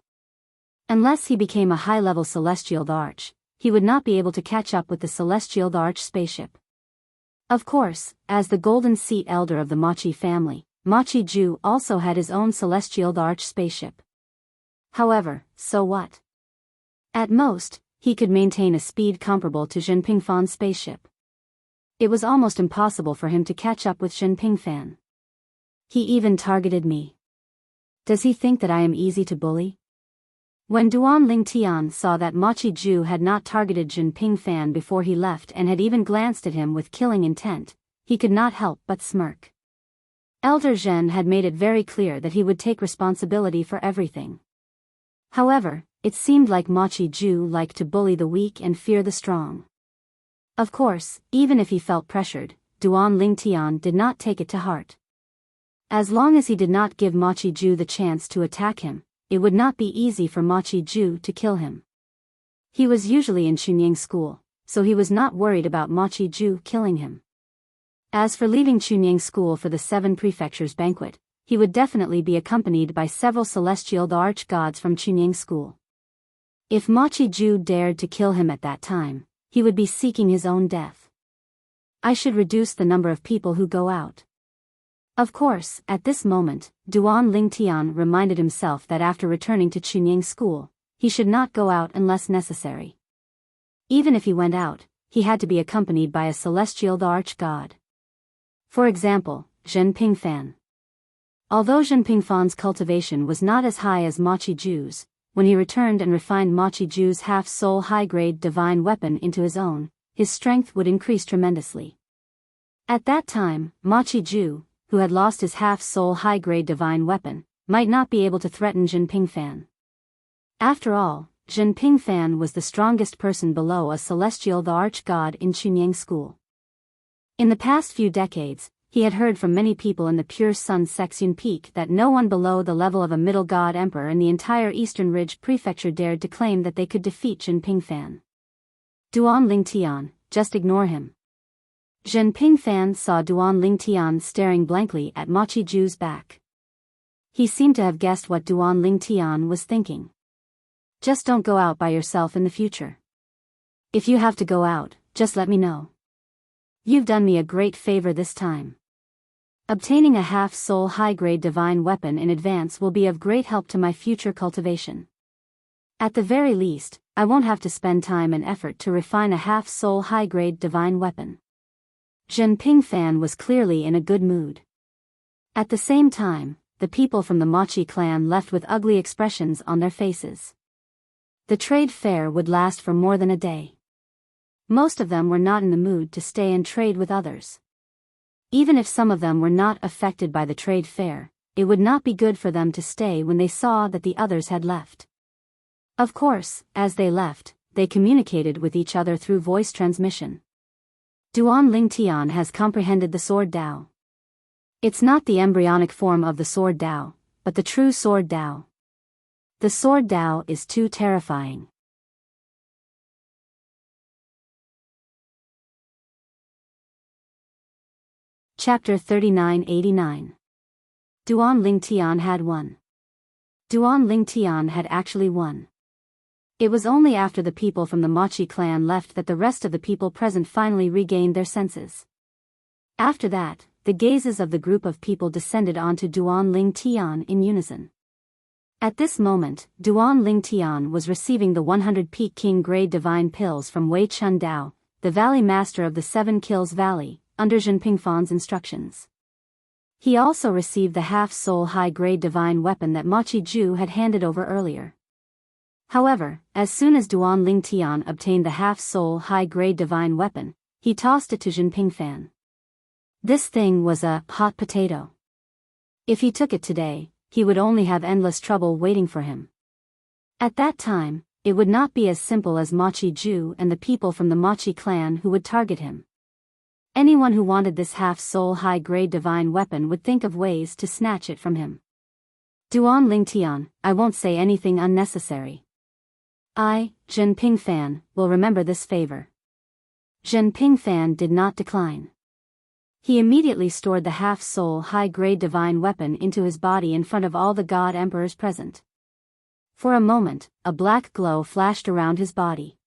Unless he became a high-level celestial large, he would not be able to catch up with the celestial large spaceship. Of course, as the Golden Seat elder of the Machi family, Ma Qiju also had his own celestial large spaceship. However, so what? At most, he could maintain a speed comparable to Jinping Fan's spaceship. It was almost impossible for him to catch up with Jinping Fan. He even targeted me. Does he think that I am easy to bully? When Duan Lingtian saw that Ma Qiju had not targeted Jinping Fan before he left and had even glanced at him with killing intent, he could not help but smirk. Elder Zhen had made it very clear that he would take responsibility for everything. However, it seemed like Ma Qiju liked to bully the weak and fear the strong. Of course, even if he felt pressured, Duan Lingtian did not take it to heart. As long as he did not give Ma Qiju the chance to attack him, it would not be easy for Ma Qiju to kill him. He was usually in Chunying school, so he was not worried about Ma Qiju killing him. As for leaving Chunying school for the 7 prefectures banquet, he would definitely be accompanied by several celestial arch-gods from Chunying school. If Ma Qiju dared to kill him at that time, he would be seeking his own death. I should reduce the number of people who go out. Of course, at this moment, Duan Lingtian reminded himself that after returning to Chunying school, he should not go out unless necessary. Even if he went out, he had to be accompanied by a celestial arch-god. For example, Jinping Fan. Although Jinping Fan's cultivation was not as high as Ma Qiju's, when he returned and refined Ma Qiju's half-soul high-grade divine weapon into his own, his strength would increase tremendously. At that time, Ma Qiju, who had lost his half-soul high-grade divine weapon, might not be able to threaten Jinping Fan. After all, Jinping Fan was the strongest person below a celestial arch-god in Chunying school. In the past few decades, he had heard from many people in the Pure Sun Section Peak that no one below the level of a middle god emperor in the entire Eastern Ridge Prefecture dared to claim that they could defeat Jinping Fan. Duan Lingtian, just ignore him. Jinping Fan saw Duan Lingtian staring blankly at Ma Qiju's back. He seemed to have guessed what Duan Lingtian was thinking. Just don't go out by yourself in the future. If you have to go out, just let me know. You've done me a great favor this time. Obtaining a half-soul high-grade divine weapon in advance will be of great help to my future cultivation. At the very least, I won't have to spend time and effort to refine a half-soul high-grade divine weapon. Jinping Fan was clearly in a good mood. At the same time, the people from the Machi clan left with ugly expressions on their faces. The trade fair would last for more than a day. Most of them were not in the mood to stay and trade with others. Even if some of them were not affected by the trade fair, it would not be good for them to stay when they saw that the others had left. Of course, as they left, they communicated with each other through voice transmission. Duan Lingtian has comprehended the Sword Dao. It's not the embryonic form of the Sword Dao, but the true Sword Dao. The sword Dao is too terrifying. Chapter 3989. Duan Lingtian had won. Duan Lingtian had actually won. It was only after the people from the Machi clan left that the rest of the people present finally regained their senses. After that, the gazes of the group of people descended onto Duan Lingtian in unison. At this moment, Duan Lingtian was receiving the 100 Peak King grade divine pills from Wei Chun Dao, the valley master of the 7 Kills Valley, under Zhen Pingfan's instructions. He also received the half-soul high-grade divine weapon that Machi Ju had handed over earlier. However, as soon as Duan Lingtian obtained the half-soul high-grade divine weapon, he tossed it to Zhen Pingfan. This thing was a hot potato. If he took it today, he would only have endless trouble waiting for him. At that time, it would not be as simple as Machi Ju and the people from the Machi clan who would target him. Anyone who wanted this half-soul high-grade divine weapon would think of ways to snatch it from him. Duan Lingtian, I won't say anything unnecessary. I, Zhen Pingfan, will remember this favor. Zhen Pingfan did not decline. He immediately stored the half-soul high-grade divine weapon into his body in front of all the god emperors present. For a moment, a black glow flashed around his body.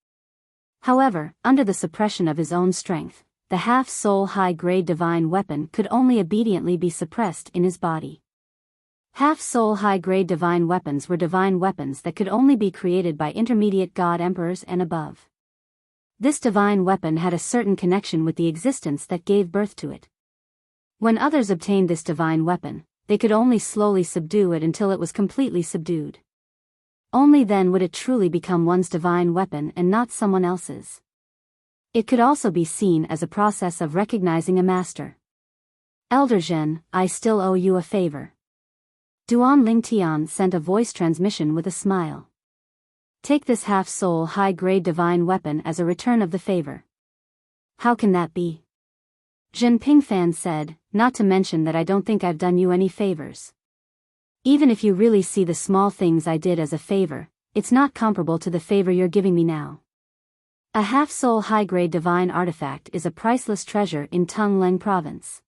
However, under the suppression of his own strength, the half-soul high-grade divine weapon could only obediently be suppressed in his body. Half-soul high-grade divine weapons were divine weapons that could only be created by intermediate god emperors and above. This divine weapon had a certain connection with the existence that gave birth to it. When others obtained this divine weapon, they could only slowly subdue it until it was completely subdued. Only then would it truly become one's divine weapon and not someone else's. It could also be seen as a process of recognizing a master. Elder Zhen, I still owe you a favor. Duan Lingtian sent a voice transmission with a smile. Take this half-soul high-grade divine weapon as a return of the favor. How can that be? Zhen Pingfan said, not to mention that I don't think I've done you any favors. Even if you really see the small things I did as a favor, it's not comparable to the favor you're giving me now. A half-soul high-grade divine artifact is a priceless treasure in Tungleng province.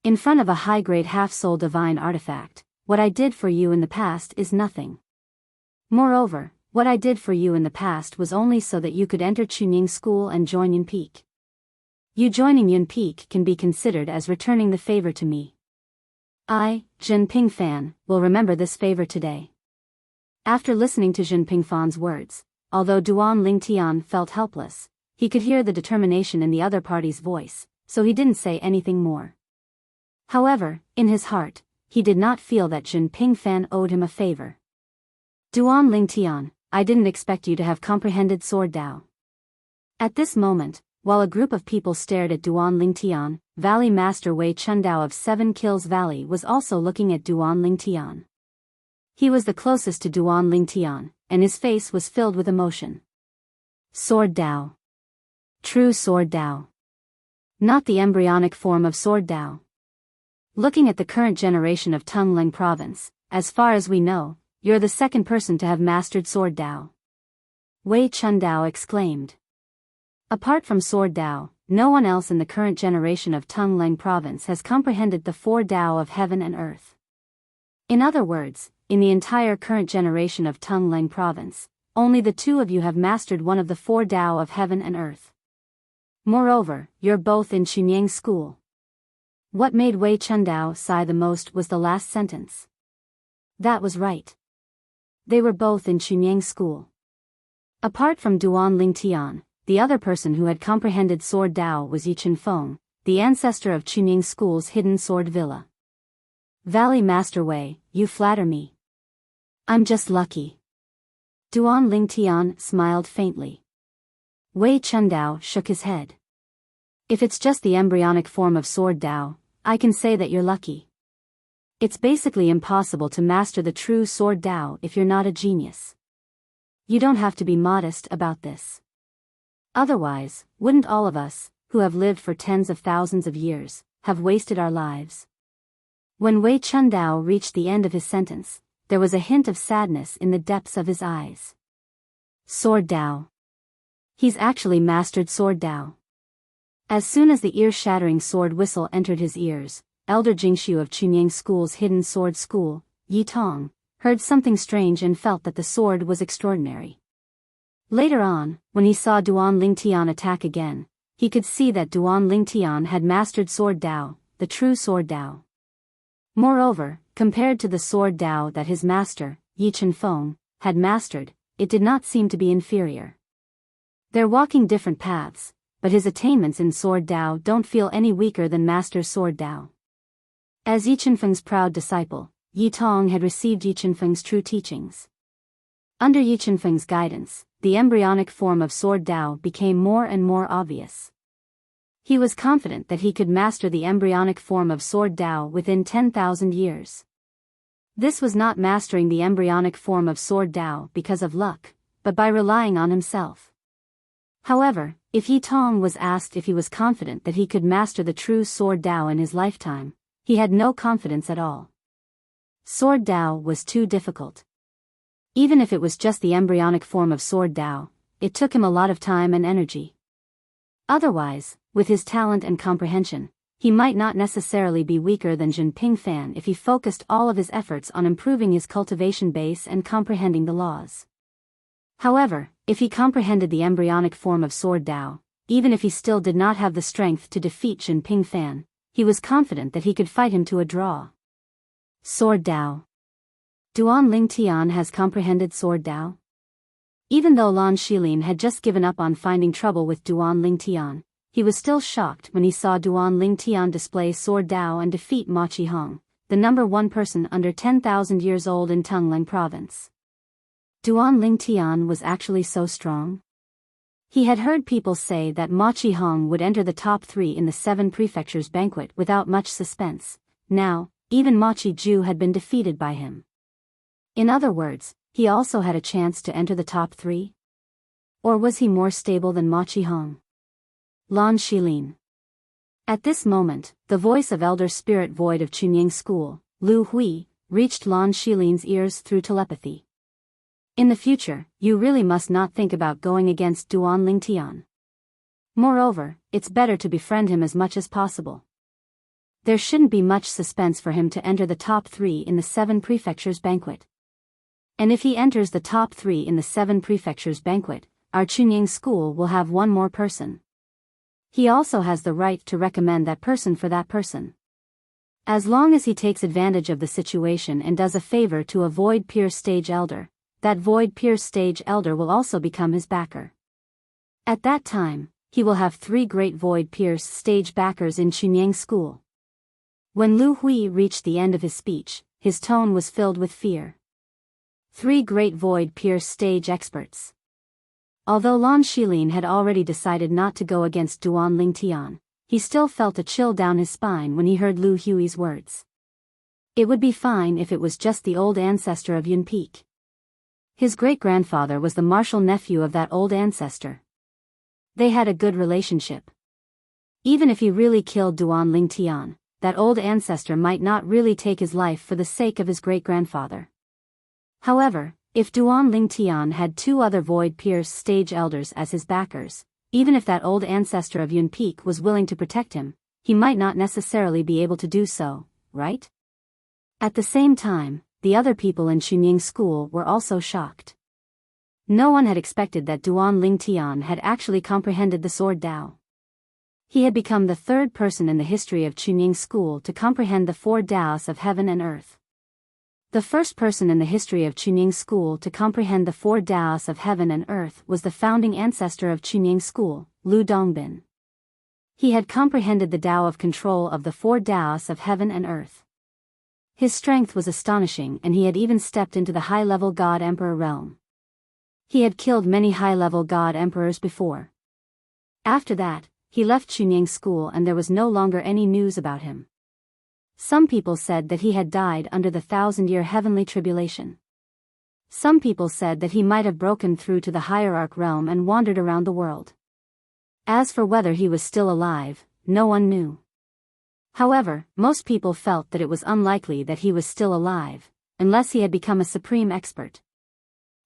In front of a high-grade half-soul divine artifact, what I did for you in the past is nothing. Moreover, what I did for you in the past was only so that you could enter Chunying School and join Yun Peak. You joining Yun Peak can be considered as returning the favor to me. I, Zhen Pingfan, will remember this favor today. After listening to Zhen Pingfan's words, although Duan Lingtian felt helpless, he could hear the determination in the other party's voice, so he didn't say anything more. However, in his heart, he did not feel that Zhen Pingfan owed him a favor. Duan Lingtian, I didn't expect you to have comprehended Sword Dao. At this moment, while a group of people stared at Duan Lingtian, Valley Master Wei Chundao of 7 Kills Valley was also looking at Duan Lingtian. He was the closest to Duan Lingtian, and his face was filled with emotion. Sword Dao. True Sword Dao. Not the embryonic form of Sword Dao. Looking at the current generation of Tungleng province, as far as we know, you're the second person to have mastered Sword Dao. Wei Chundao exclaimed. Apart from Sword Dao, no one else in the current generation of Tungleng province has comprehended the 4 Dao of heaven and earth. In other words, in the entire current generation of Tungleng province, only the 2 of you have mastered one of the 4 Dao of heaven and earth. Moreover, you're both in Chunying School. What made Wei Chundao sigh the most was the last sentence. That was right. They were both in Chunying School. Apart from Duan Lingtian, the other person who had comprehended Sword Dao was Yi Feng, the ancestor of Chunying School's hidden sword villa. Valley Master Wei, you flatter me. I'm just lucky. Duan Lingtian smiled faintly. Wei Chundao shook his head. If it's just the embryonic form of Sword Dao, I can say that you're lucky. It's basically impossible to master the true Sword Dao if you're not a genius. You don't have to be modest about this. Otherwise, wouldn't all of us, who have lived for tens of thousands of years, have wasted our lives? When Wei Chundao reached the end of his sentence, there was a hint of sadness in the depths of his eyes. Sword Dao. He's actually mastered Sword Dao. As soon as the ear-shattering sword whistle entered his ears, Elder Jingxiu of Chunying School's hidden sword school, Yi Tong, heard something strange and felt that the sword was extraordinary. Later on, when he saw Duan Lingtian attack again, he could see that Duan Lingtian had mastered Sword Dao, the true Sword Dao. Moreover, compared to the Sword Dao that his master, Yi Chenfeng, had mastered, it did not seem to be inferior. They're walking different paths, but his attainments in Sword Dao don't feel any weaker than Master Sword Dao. As Yi Chenfeng's proud disciple, Yi Tong had received Yi Chenfeng's true teachings. Under Yi Chenfeng's guidance, the embryonic form of Sword Dao became more and more obvious. He was confident that he could master the embryonic form of Sword Dao within 10,000 years. This was not mastering the embryonic form of Sword Dao because of luck, but by relying on himself. However, if Yi Tong was asked if he was confident that he could master the true Sword Dao in his lifetime, he had no confidence at all. Sword Dao was too difficult. Even if it was just the embryonic form of Sword Dao, it took him a lot of time and energy. Otherwise, with his talent and comprehension, he might not necessarily be weaker than Jinping Fan if he focused all of his efforts on improving his cultivation base and comprehending the laws. However, if he comprehended the embryonic form of Sword Dao, even if he still did not have the strength to defeat Jinping Fan, he was confident that he could fight him to a draw. Sword Dao. Duan Lingtian has comprehended Sword Dao? Even though Lan Shilin had just given up on finding trouble with Duan Lingtian, he was still shocked when he saw Duan Lingtian display Sword Dao and defeat Ma Qihong, the number one person under 10,000 years old in Tonglang province. Duan Lingtian was actually so strong? He had heard people say that Ma Qihong would enter the top 3 in the 7 prefectures banquet without much suspense. Now, even Ma Qiju had been defeated by him. In other words, he also had a chance to enter the top 3? Or was he more stable than Ma Qihong? Lan Shilin. At this moment, the voice of Elder Spirit Void of Chunying School, Lu Hui, reached Lan Shilin's ears through telepathy. In the future, you really must not think about going against Duan Lingtian. Moreover, it's better to befriend him as much as possible. There shouldn't be much suspense for him to enter the top 3 in the 7 prefectures banquet. And if he enters the top 3 in the 7 prefectures banquet, our Chunying School will have one more person. He also has the right to recommend that person for that person. As long as he takes advantage of the situation and does a favor to a Void Pierce Stage Elder, that Void Pierce Stage Elder will also become his backer. At that time, he will have 3 great Void Pierce Stage backers in Chunying School. When Lu Hui reached the end of his speech, his tone was filled with fear. 3 great Void Pierce Stage experts. Although Lan Shilin had already decided not to go against Duan Lingtian, he still felt a chill down his spine when he heard Lu Hui's words. It would be fine if it was just the old ancestor of Yun Peak. His great-grandfather was the martial nephew of that old ancestor. They had a good relationship. Even if he really killed Duan Lingtian, that old ancestor might not really take his life for the sake of his great-grandfather. However, if Duan Lingtian had 2 other Void Pierce Stage Elders as his backers, even if that old ancestor of Yun Peak was willing to protect him, he might not necessarily be able to do so, right? At the same time, the other people in Chunying School were also shocked. No one had expected that Duan Lingtian had actually comprehended the Sword Dao. He had become the 3rd person in the history of Chunying School to comprehend the 4 Daos of heaven and earth. The first person in the history of Chunying School to comprehend the 4 Daos of heaven and earth was the founding ancestor of Chunying School, Lu Dongbin. He had comprehended the Dao of control of the 4 Daos of heaven and earth. His strength was astonishing, and he had even stepped into the high-level God Emperor realm. He had killed many high-level God Emperors before. After that, he left Chunying School and there was no longer any news about him. Some people said that he had died under the 1,000-year heavenly tribulation. Some people said that he might have broken through to the hierarch realm and wandered around the world. As for whether he was still alive, no one knew. However, most people felt that it was unlikely that he was still alive, unless he had become a supreme expert.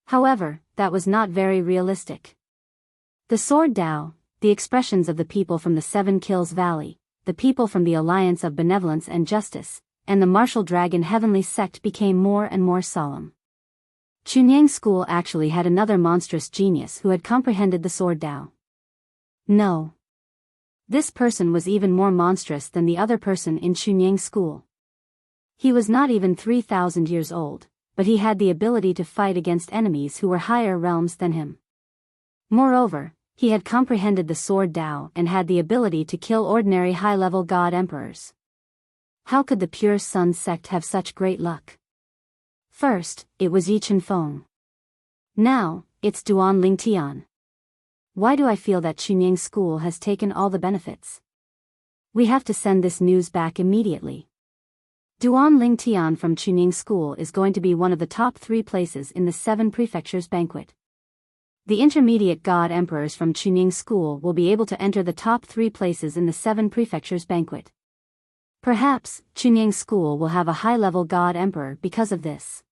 However, that was not very realistic. The Sword Dao, the expressions of the people from the Seven Kills Valley, the people from the Alliance of Benevolence and Justice, and the Martial Dragon Heavenly Sect became more and more solemn. Chunyang School actually had another monstrous genius who had comprehended the Sword Dao. No. This person was even more monstrous than the other person in Chunyang School. He was not even 3,000 years old, but he had the ability to fight against enemies who were higher realms than him. Moreover, he had comprehended the Sword Dao and had the ability to kill ordinary high-level god emperors. How could the Pure Sun sect have such great luck? First, it was Yi Chenfeng. Now, it's Duan Lingtian. Why do I feel that Chunyang School has taken all the benefits? We have to send this news back immediately. Duan Lingtian from Chunyang School is going to be one of the top 3 places in the 7 prefectures banquet. The intermediate god emperors from Chunyang School will be able to enter the top 3 places in the 7 prefectures banquet. Perhaps, Chunyang School will have a high-level god emperor because of this.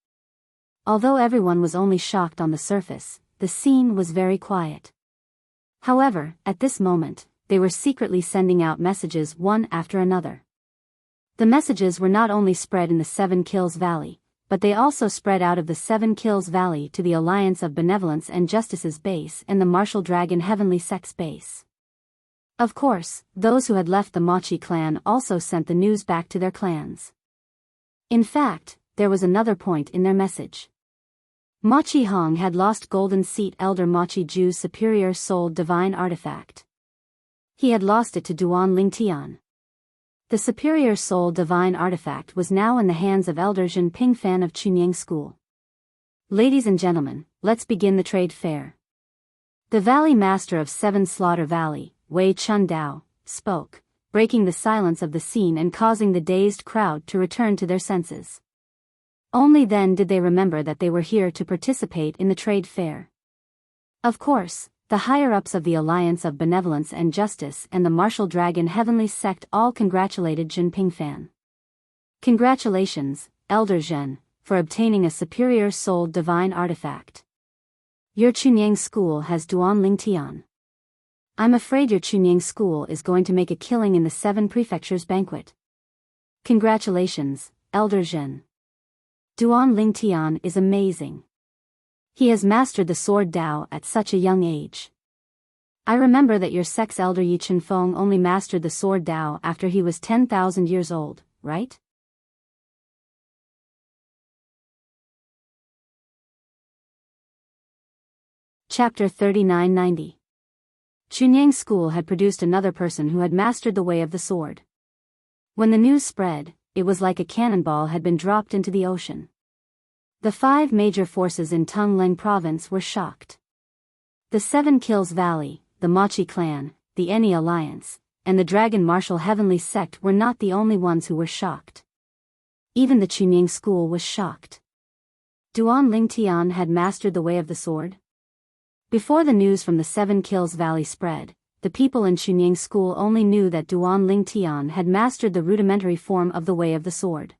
Although everyone was only shocked on the surface, the scene was very quiet. However, at this moment, they were secretly sending out messages one after another. The messages were not only spread in the Seven Kills Valley, but they also spread out of the Seven Kills Valley to the Alliance of Benevolence and Justice's base and the Martial Dragon Heavenly Sect's base. Of course, those who had left the Machi clan also sent the news back to their clans. In fact, there was another point in their message. Machi Hong had lost Golden Seat Elder Machi Ju's superior soul divine artifact. He had lost it to Duan Lingtian. The superior soul divine artifact was now in the hands of Elder Zhen Pingfan of Chunyang School. Ladies and gentlemen, let's begin the trade fair. The Valley Master of 7 Slaughter Valley, Wei Chun Dao, spoke, breaking the silence of the scene and causing the dazed crowd to return to their senses. Only then did they remember that they were here to participate in the trade fair. Of course, the higher-ups of the Alliance of Benevolence and Justice and the Martial Dragon Heavenly Sect all congratulated Zhen Pingfan. Congratulations, Elder Zhen, for obtaining a superior soul divine artifact. Your Chunyang School has Duan Lingtian. I'm afraid your Chunyang School is going to make a killing in the 7 prefectures banquet. Congratulations, Elder Zhen. Duan Lingtian is amazing. He has mastered the Sword Dao at such a young age. I remember that your sect's elder Yi Chenfeng only mastered the Sword Dao after he was 10,000 years old, right? Chapter 3990. Chunyang School had produced another person who had mastered the way of the sword. When the news spread, it was like a cannonball had been dropped into the ocean. The 5 major forces in Tungleng province were shocked. The 7 Kills Valley, the Machi clan, the Eni Alliance, and the Dragon Martial Heavenly Sect were not the only ones who were shocked. Even the Chunyang School was shocked. Duan Lingtian had mastered the way of the sword? Before the news from the 7 Kills Valley spread, the people in Chunyang School only knew that Duan Lingtian had mastered the rudimentary form of the way of the sword.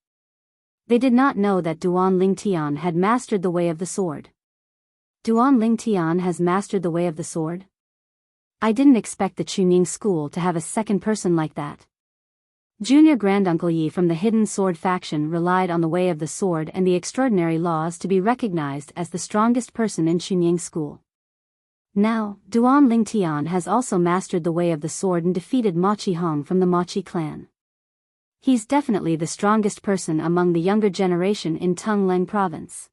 They did not know that Duan Lingtian had mastered the way of the sword. Duan Lingtian has mastered the way of the sword? I didn't expect the Chunyang School to have a second person like that. Junior Granduncle Yi from the Hidden Sword faction relied on the way of the sword and the extraordinary laws to be recognized as the strongest person in Chunyang School. Now, Duan Lingtian has also mastered the way of the sword and defeated Machi Hong from the Machi clan. He's definitely the strongest person among the younger generation in Tungleng province.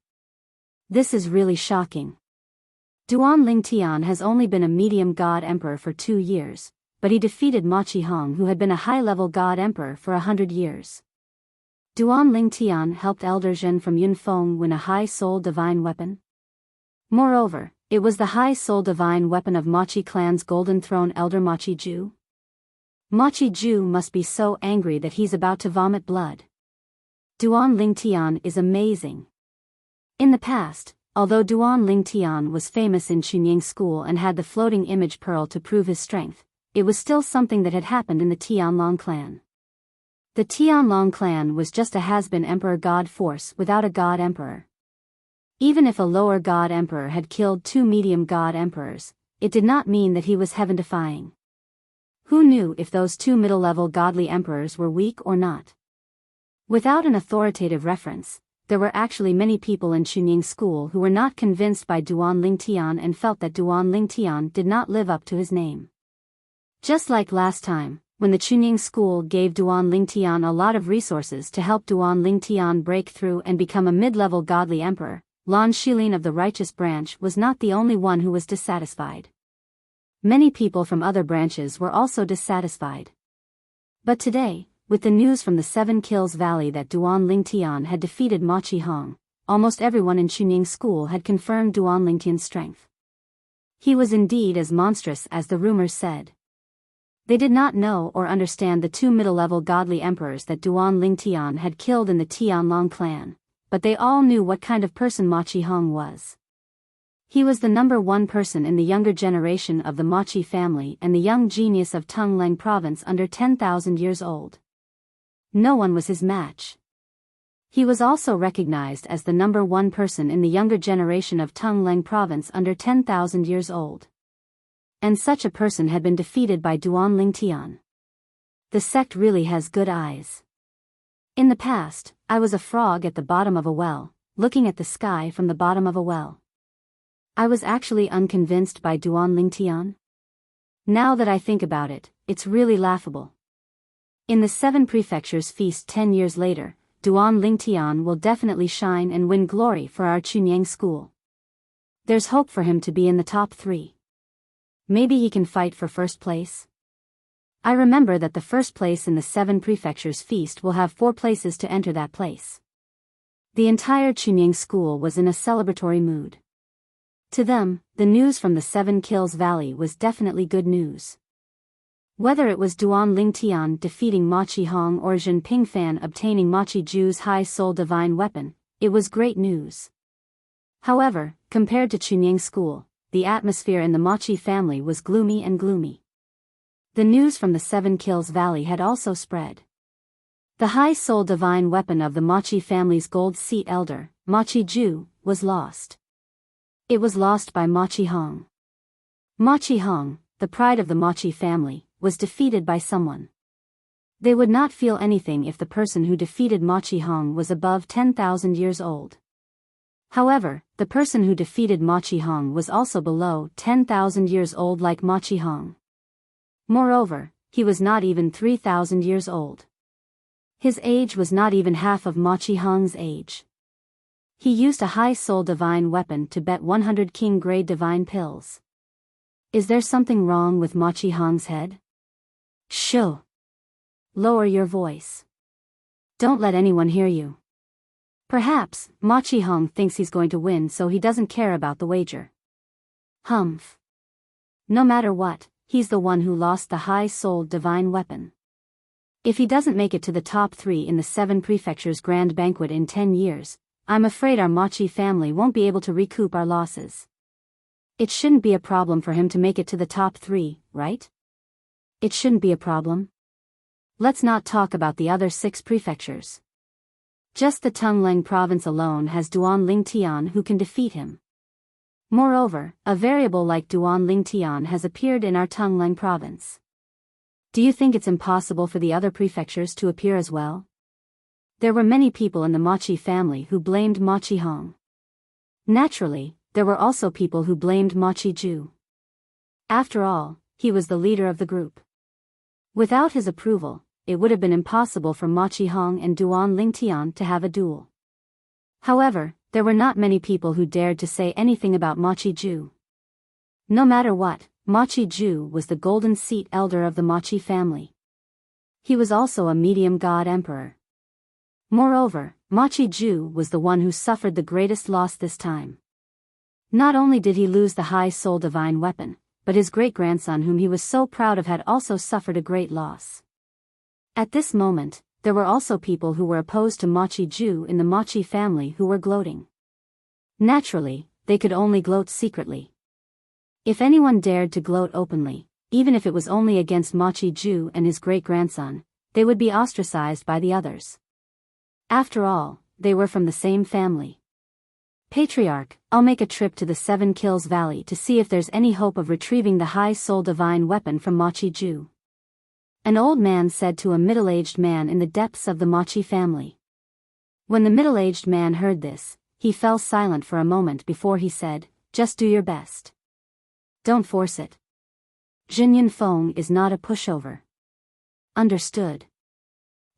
This is really shocking. Duan Lingtian has only been a medium god emperor for 2 years, but he defeated Machi Hong who had been a high-level god emperor for 100 years. Duan Lingtian helped Elder Zhen from Yunfeng win a high soul divine weapon. Moreover, it was the high soul divine weapon of Machi clan's golden throne Elder Machi Ju. Machi Ju must be so angry that he's about to vomit blood. Duan Lingtian is amazing. In the past, although Duan Lingtian was famous in Chunyang School and had the floating image pearl to prove his strength, it was still something that had happened in the Tianlong clan. The Tianlong clan was just a has-been emperor-god force without a god emperor. Even if a lower god emperor had killed 2 medium god emperors, it did not mean that he was heaven-defying. Who knew if those 2 middle-level godly emperors were weak or not? Without an authoritative reference, there were actually many people in Chunying school who were not convinced by Duan Lingtian and felt that Duan Lingtian did not live up to his name. Just like last time, when the Chunying school gave Duan Lingtian a lot of resources to help Duan Lingtian break through and become a mid-level godly emperor, Lan Shilin of the righteous branch was not the only one who was dissatisfied. Many people from other branches were also dissatisfied. But today, with the news from the 7 Kills Valley that Duan Lingtian had defeated Ma Qihong, almost everyone in Chunying school had confirmed Duan Lingtian's strength. He was indeed as monstrous as the rumors said. They did not know or understand the 2 middle-level godly emperors that Duan Lingtian had killed in the Tianlong clan, but they all knew what kind of person Ma Qihong was. He was the number 1 person in the younger generation of the Ma Qi family and the young genius of Tungleng province under 10,000 years old. No one was his match. He was also recognized as the number 1 person in the younger generation of Tungleng province under 10,000 years old. And such a person had been defeated by Duan Lingtian. The sect really has good eyes. In the past, I was a frog at the bottom of a well, looking at the sky from the bottom of a well. I was actually unconvinced by Duan Lingtian. Now that I think about it, it's really laughable. In the 7 prefectures feast 10 years later, Duan Lingtian will definitely shine and win glory for our Chunying school. There's hope for him to be in the top 3. Maybe he can fight for first place. I remember that the first place in the 7 prefectures feast will have 4 places to enter that place. The entire Chunying school was in a celebratory mood. To them, the news from the 7 Kills Valley was definitely good news. Whether it was Duan Lingtian defeating Ma Qihong or Zhen Pingfan obtaining Ma Qiju's high soul divine weapon, it was great news. However, compared to Chunying school, the atmosphere in the Ma Qi family was gloomy and gloomy. The news from the 7 Kills Valley had also spread. The high soul divine weapon of the Ma Qi family's gold seat elder, Ma Qiju, was lost. It was lost by Ma Qihong. Ma Qihong, the pride of the Ma Qi family, was defeated by someone. They would not feel anything if the person who defeated Ma Qihong was above 10,000 years old. However, the person who defeated Ma Qihong was also below 10,000 years old like Ma Qihong. Moreover, he was not even 3,000 years old. His age was not even half of Ma Qihong's age. He used a high soul divine weapon to bet 100 king grade divine pills. Is there something wrong with Ma Qihong's head? Shoo! Lower your voice. Don't let anyone hear you. Perhaps, Ma Qihong thinks he's going to win so he doesn't care about the wager. Humph. No matter what, he's the one who lost the high-souled divine weapon. If he doesn't make it to the top 3 in the 7 prefectures grand banquet in 10 years, I'm afraid our Ma Qi family won't be able to recoup our losses. It shouldn't be a problem for him to make it to the top 3, right? It shouldn't be a problem. Let's not talk about the other 6 prefectures. Just the Tungleng province alone has Duan Lingtian who can defeat him. Moreover, a variable like Duan Lingtian has appeared in our Tungleng province. Do you think it's impossible for the other prefectures to appear as well? There were many people in the Ma Qi family who blamed Ma Qihong. Naturally, there were also people who blamed Ma Qiju. After all, he was the leader of the group. Without his approval, it would have been impossible for Ma Qihong and Duan Lingtian to have a duel. However, there were not many people who dared to say anything about Ma Qiju. No matter what, Ma Qiju was the golden seat elder of the Ma Qi family. He was also a medium god emperor. Moreover, Ma Qiju was the one who suffered the greatest loss this time. Not only did he lose the high soul divine weapon, but his great-grandson whom he was so proud of had also suffered a great loss. At this moment, there were also people who were opposed to Ma Qiju in the Ma Qi family who were gloating. Naturally, they could only gloat secretly. If anyone dared to gloat openly, even if it was only against Ma Qiju and his great-grandson, they would be ostracized by the others. After all, they were from the same family. Patriarch, I'll make a trip to the 7 Kills Valley to see if there's any hope of retrieving the high soul divine weapon from Mochi Ju. An old man said to a middle-aged man in the depths of the Mochi family. When the middle-aged man heard this, he fell silent for a moment before he said, "Just do your best. Don't force it. Jinyan Feng is not a pushover." Understood.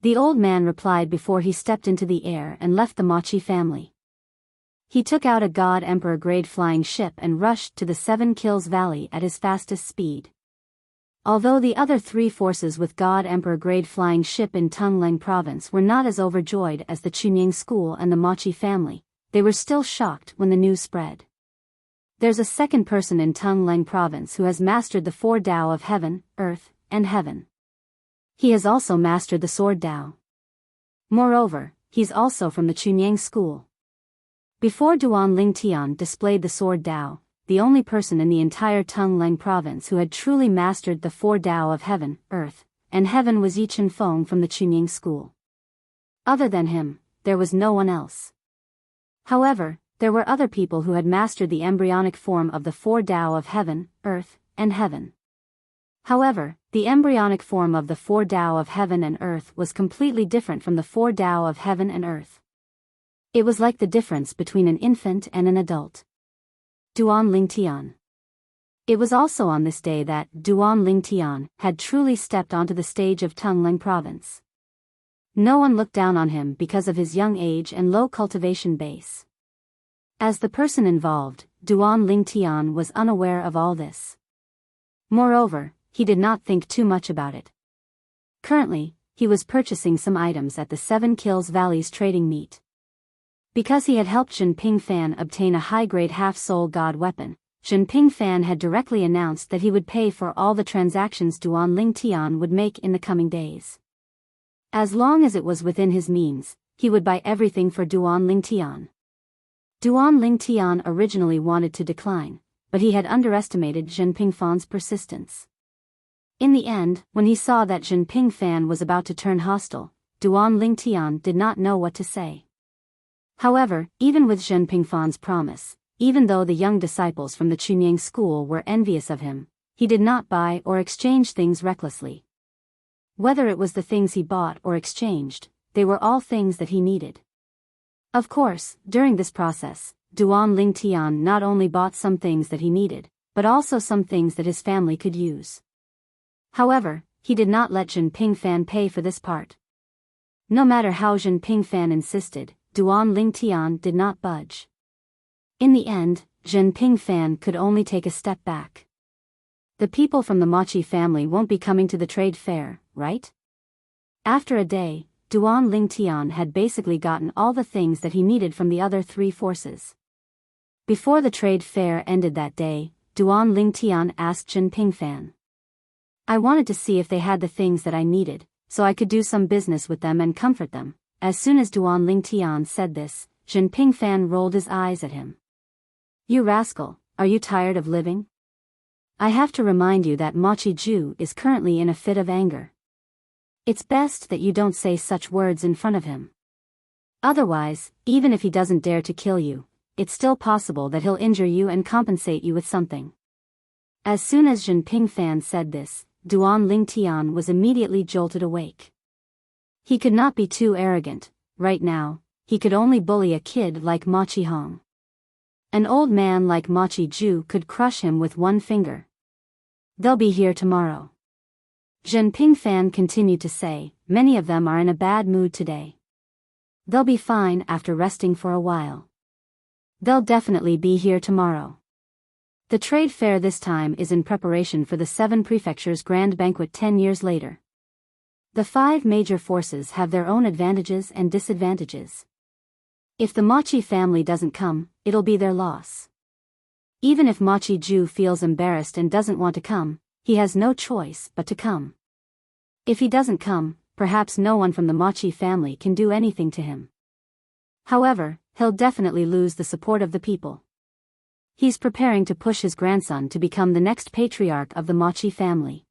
The old man replied before he stepped into the air and left the Mochi family. He took out a God Emperor grade flying ship and rushed to the 7 Kills Valley at his fastest speed. Although the other 3 forces with God Emperor grade flying ship in Tungleng province were not as overjoyed as the Chunying school and the Mochi family, they were still shocked when the news spread. There's a second person in Tungleng province who has mastered the 4 Tao of heaven, earth, and heaven. He has also mastered the sword Tao. Moreover, he's also from the Chunying school. Before Duan Lingtian displayed the sword Tao, the only person in the entire Tungleng province who had truly mastered the 4 Tao of heaven, earth, and heaven was Yichen Feng from the Chunying school. Other than him, there was no one else. However, there were other people who had mastered the embryonic form of the 4 Tao of heaven, earth, and heaven. However, the embryonic form of the 4 Tao of heaven and earth was completely different from the 4 Tao of heaven and earth. It was like the difference between an infant and an adult. Duan Lingtian. It was also on this day that Duan Lingtian had truly stepped onto the stage of Tungleng province. No one looked down on him because of his young age and low cultivation base. As the person involved, Duan Lingtian was unaware of all this. Moreover, he did not think too much about it. Currently, he was purchasing some items at the 7 Kills Valley's trading meet. Because he had helped Jinping Fan obtain a high-grade half-soul god weapon, Jinping Fan had directly announced that he would pay for all the transactions Duan Lingtian would make in the coming days. As long as it was within his means, he would buy everything for Duan Lingtian. Duan Lingtian originally wanted to decline, but he had underestimated Jinping Fan's persistence. In the end, when he saw that Jinping Fan was about to turn hostile, Duan Lingtian did not know what to say. However, even with Jinping Fan's promise, even though the young disciples from the Chunying school were envious of him, he did not buy or exchange things recklessly. Whether it was the things he bought or exchanged, they were all things that he needed. Of course, during this process, Duan Lingtian not only bought some things that he needed, but also some things that his family could use. However, he did not let Jinping Fan pay for this part. No matter how Jinping Fan insisted, Duan Lingtian did not budge. In the end, Jinping Fan could only take a step back. The people from the Mochi family won't be coming to the trade fair, right? After a day, Duan Lingtian had basically gotten all the things that he needed from the other 3 forces. Before the trade fair ended that day, Duan Lingtian asked Jinping Fan. I wanted to see if they had the things that I needed, so I could do some business with them and comfort them. As soon as Duan Lingtian said this, Jinping Fan rolled his eyes at him. You rascal, are you tired of living? I have to remind you that Mochi Ju is currently in a fit of anger. It's best that you don't say such words in front of him. Otherwise, even if he doesn't dare to kill you, it's still possible that he'll injure you and compensate you with something. As soon as Jinping Fan said this, Duan Lingtian was immediately jolted awake. He could not be too arrogant. Right now, he could only bully a kid like Mochi Hong. An old man like Mochi Ju could crush him with one finger. They'll be here tomorrow. Jinping Fan continued to say, many of them are in a bad mood today. They'll be fine after resting for a while. They'll definitely be here tomorrow. The trade fair this time is in preparation for the 7 prefectures' grand banquet 10 years later. The 5 major forces have their own advantages and disadvantages. If the Mochi family doesn't come, it'll be their loss. Even if Mochi Ju feels embarrassed and doesn't want to come, he has no choice but to come. If he doesn't come, perhaps no one from the Mochi family can do anything to him. However, he'll definitely lose the support of the people. He's preparing to push his grandson to become the next patriarch of the Mochi family.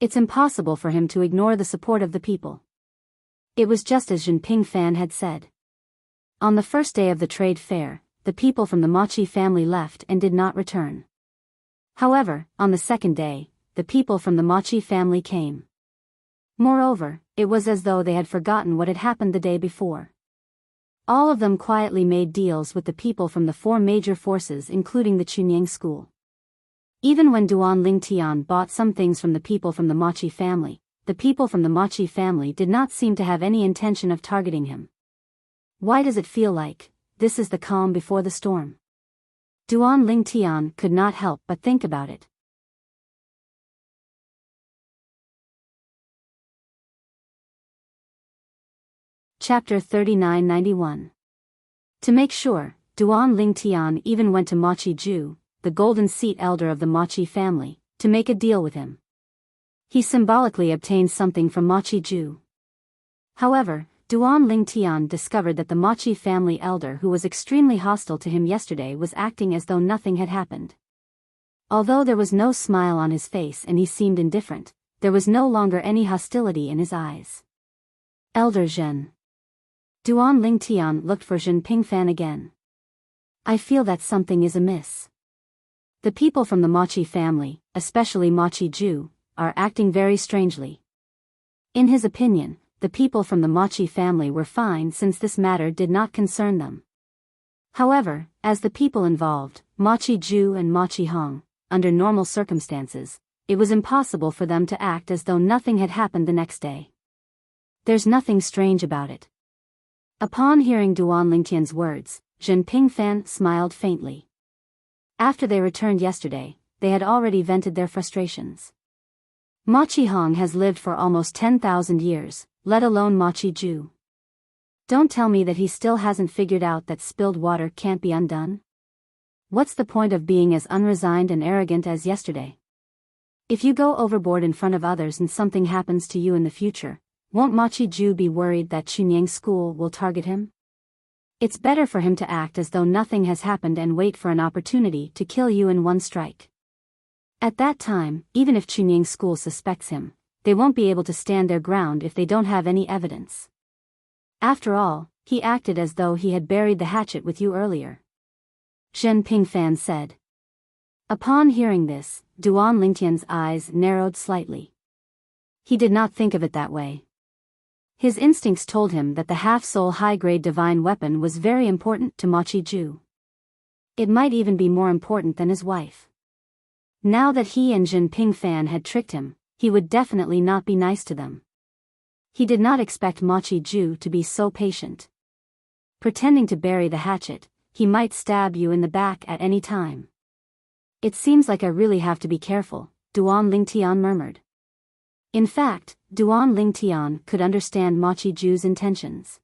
It's impossible for him to ignore the support of the people. It was just as Jinping Fan had said. On the first day of the trade fair, the people from the Mochi family left and did not return. However, on the second day, the people from the Mochi family came. Moreover, it was as though they had forgotten what had happened the day before. All of them quietly made deals with the people from the four major forces, including the Chunyang school. Even when Duan Lingtian bought some things from the people from the Mochi family, the people from the Mochi family did not seem to have any intention of targeting him. Why does it feel like this is the calm before the storm? Duan Lingtian could not help but think about it. Chapter 3991. To make sure, Duan Lingtian even went to Mochi Ju, the golden seat elder of the Mochi family, to make a deal with him. He symbolically obtained something from Mochi Ju. However, Duan Lingtian discovered that the Mochi family elder who was extremely hostile to him yesterday was acting as though nothing had happened. Although there was no smile on his face and he seemed indifferent, there was no longer any hostility in his eyes. Elder Zhen. Duan Lingtian looked for Jinping Fan again. I feel that something is amiss. The people from the Mochi family, especially Mochi Ju, are acting very strangely. In his opinion, the people from the Mochi family were fine since this matter did not concern them. However, as the people involved, Mochi Ju and Mochi Hong, under normal circumstances, it was impossible for them to act as though nothing had happened the next day. There's nothing strange about it. Upon hearing Duan Lingtian's words, Jinping Fan smiled faintly. After they returned yesterday, they had already vented their frustrations. Mochi Hong has lived for almost 10,000 years, let alone Mochi Ju. Don't tell me that he still hasn't figured out that spilled water can't be undone? What's the point of being as unresigned and arrogant as yesterday? If you go overboard in front of others and something happens to you in the future, won't Mochi Ju be worried that Chunyang school will target him? It's better for him to act as though nothing has happened and wait for an opportunity to kill you in one strike. At that time, even if Chunyang school suspects him, they won't be able to stand their ground if they don't have any evidence. After all, he acted as though he had buried the hatchet with you earlier. Jinping Fan said. Upon hearing this, Duan Lingtian's eyes narrowed slightly. He did not think of it that way. His instincts told him that the half-soul high-grade divine weapon was very important to Mochi Ju. It might even be more important than his wife. Now that he and Jinping Fan had tricked him, he would definitely not be nice to them. He did not expect Mochi Ju to be so patient. Pretending to bury the hatchet, he might stab you in the back at any time. It seems like I really have to be careful, Duan Lingtian murmured. In fact, Duan Lingtian could understand Mochi Ju's intentions.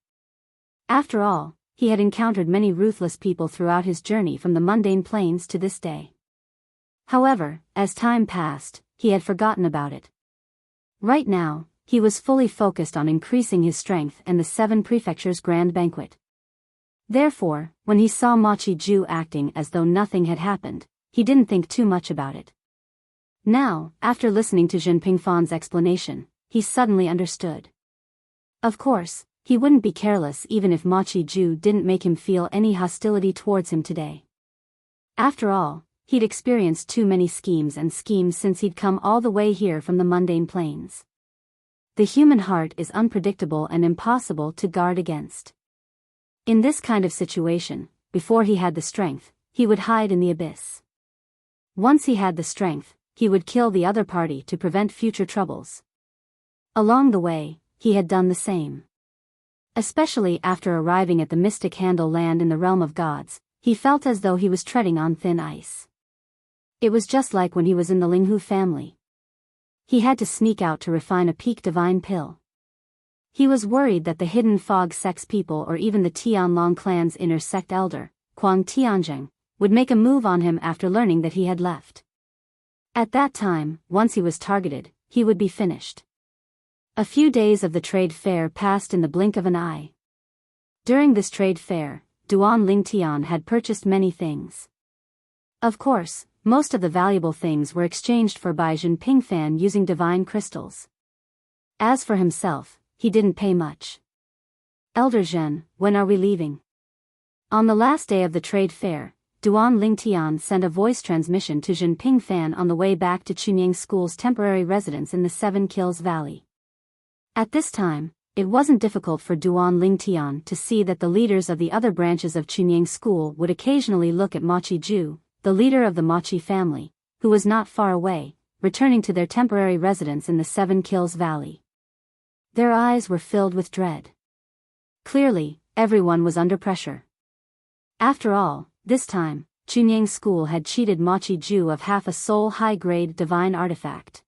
After all, he had encountered many ruthless people throughout his journey from the mundane plains to this day. However, as time passed, he had forgotten about it. Right now, he was fully focused on increasing his strength and the 7 prefectures' grand banquet. Therefore, when he saw Mochi Ju acting as though nothing had happened, he didn't think too much about it. Now, after listening to Jinping Fan's explanation, he suddenly understood. Of course, he wouldn't be careless even if Mochi Ju didn't make him feel any hostility towards him today. After all, he'd experienced too many schemes since he'd come all the way here from the mundane plains. The human heart is unpredictable and impossible to guard against. In this kind of situation, before he had the strength, he would hide in the abyss. Once he had the strength, he would kill the other party to prevent future troubles. Along the way, he had done the same. Especially after arriving at the mystic Handle land in the realm of gods, he felt as though he was treading on thin ice. It was just like when he was in the Linghu family. He had to sneak out to refine a peak divine pill. He was worried that the hidden fog sex people or even the Tianlong clan's inner sect elder, Kuang Tianzheng, would make a move on him after learning that he had left. At that time, once he was targeted, he would be finished. A few days of the trade fair passed in the blink of an eye. During this trade fair, Duan Lingtian had purchased many things. Of course, most of the valuable things were exchanged for by Jinping Fan using divine crystals. As for himself, he didn't pay much. Elder Zhen, when are we leaving? On the last day of the trade fair, Duan Lingtian sent a voice transmission to Jinping Fan on the way back to Chunying School's temporary residence in the Seven Kills Valley. At this time, it wasn't difficult for Duan Lingtian to see that the leaders of the other branches of Chunying School would occasionally look at Machi Ju, the leader of the Machi family, who was not far away, returning to their temporary residence in the Seven Kills Valley. Their eyes were filled with dread. Clearly, everyone was under pressure. After all, this time, Chunying School had cheated Machi Ju of half a soul high-grade divine artifact.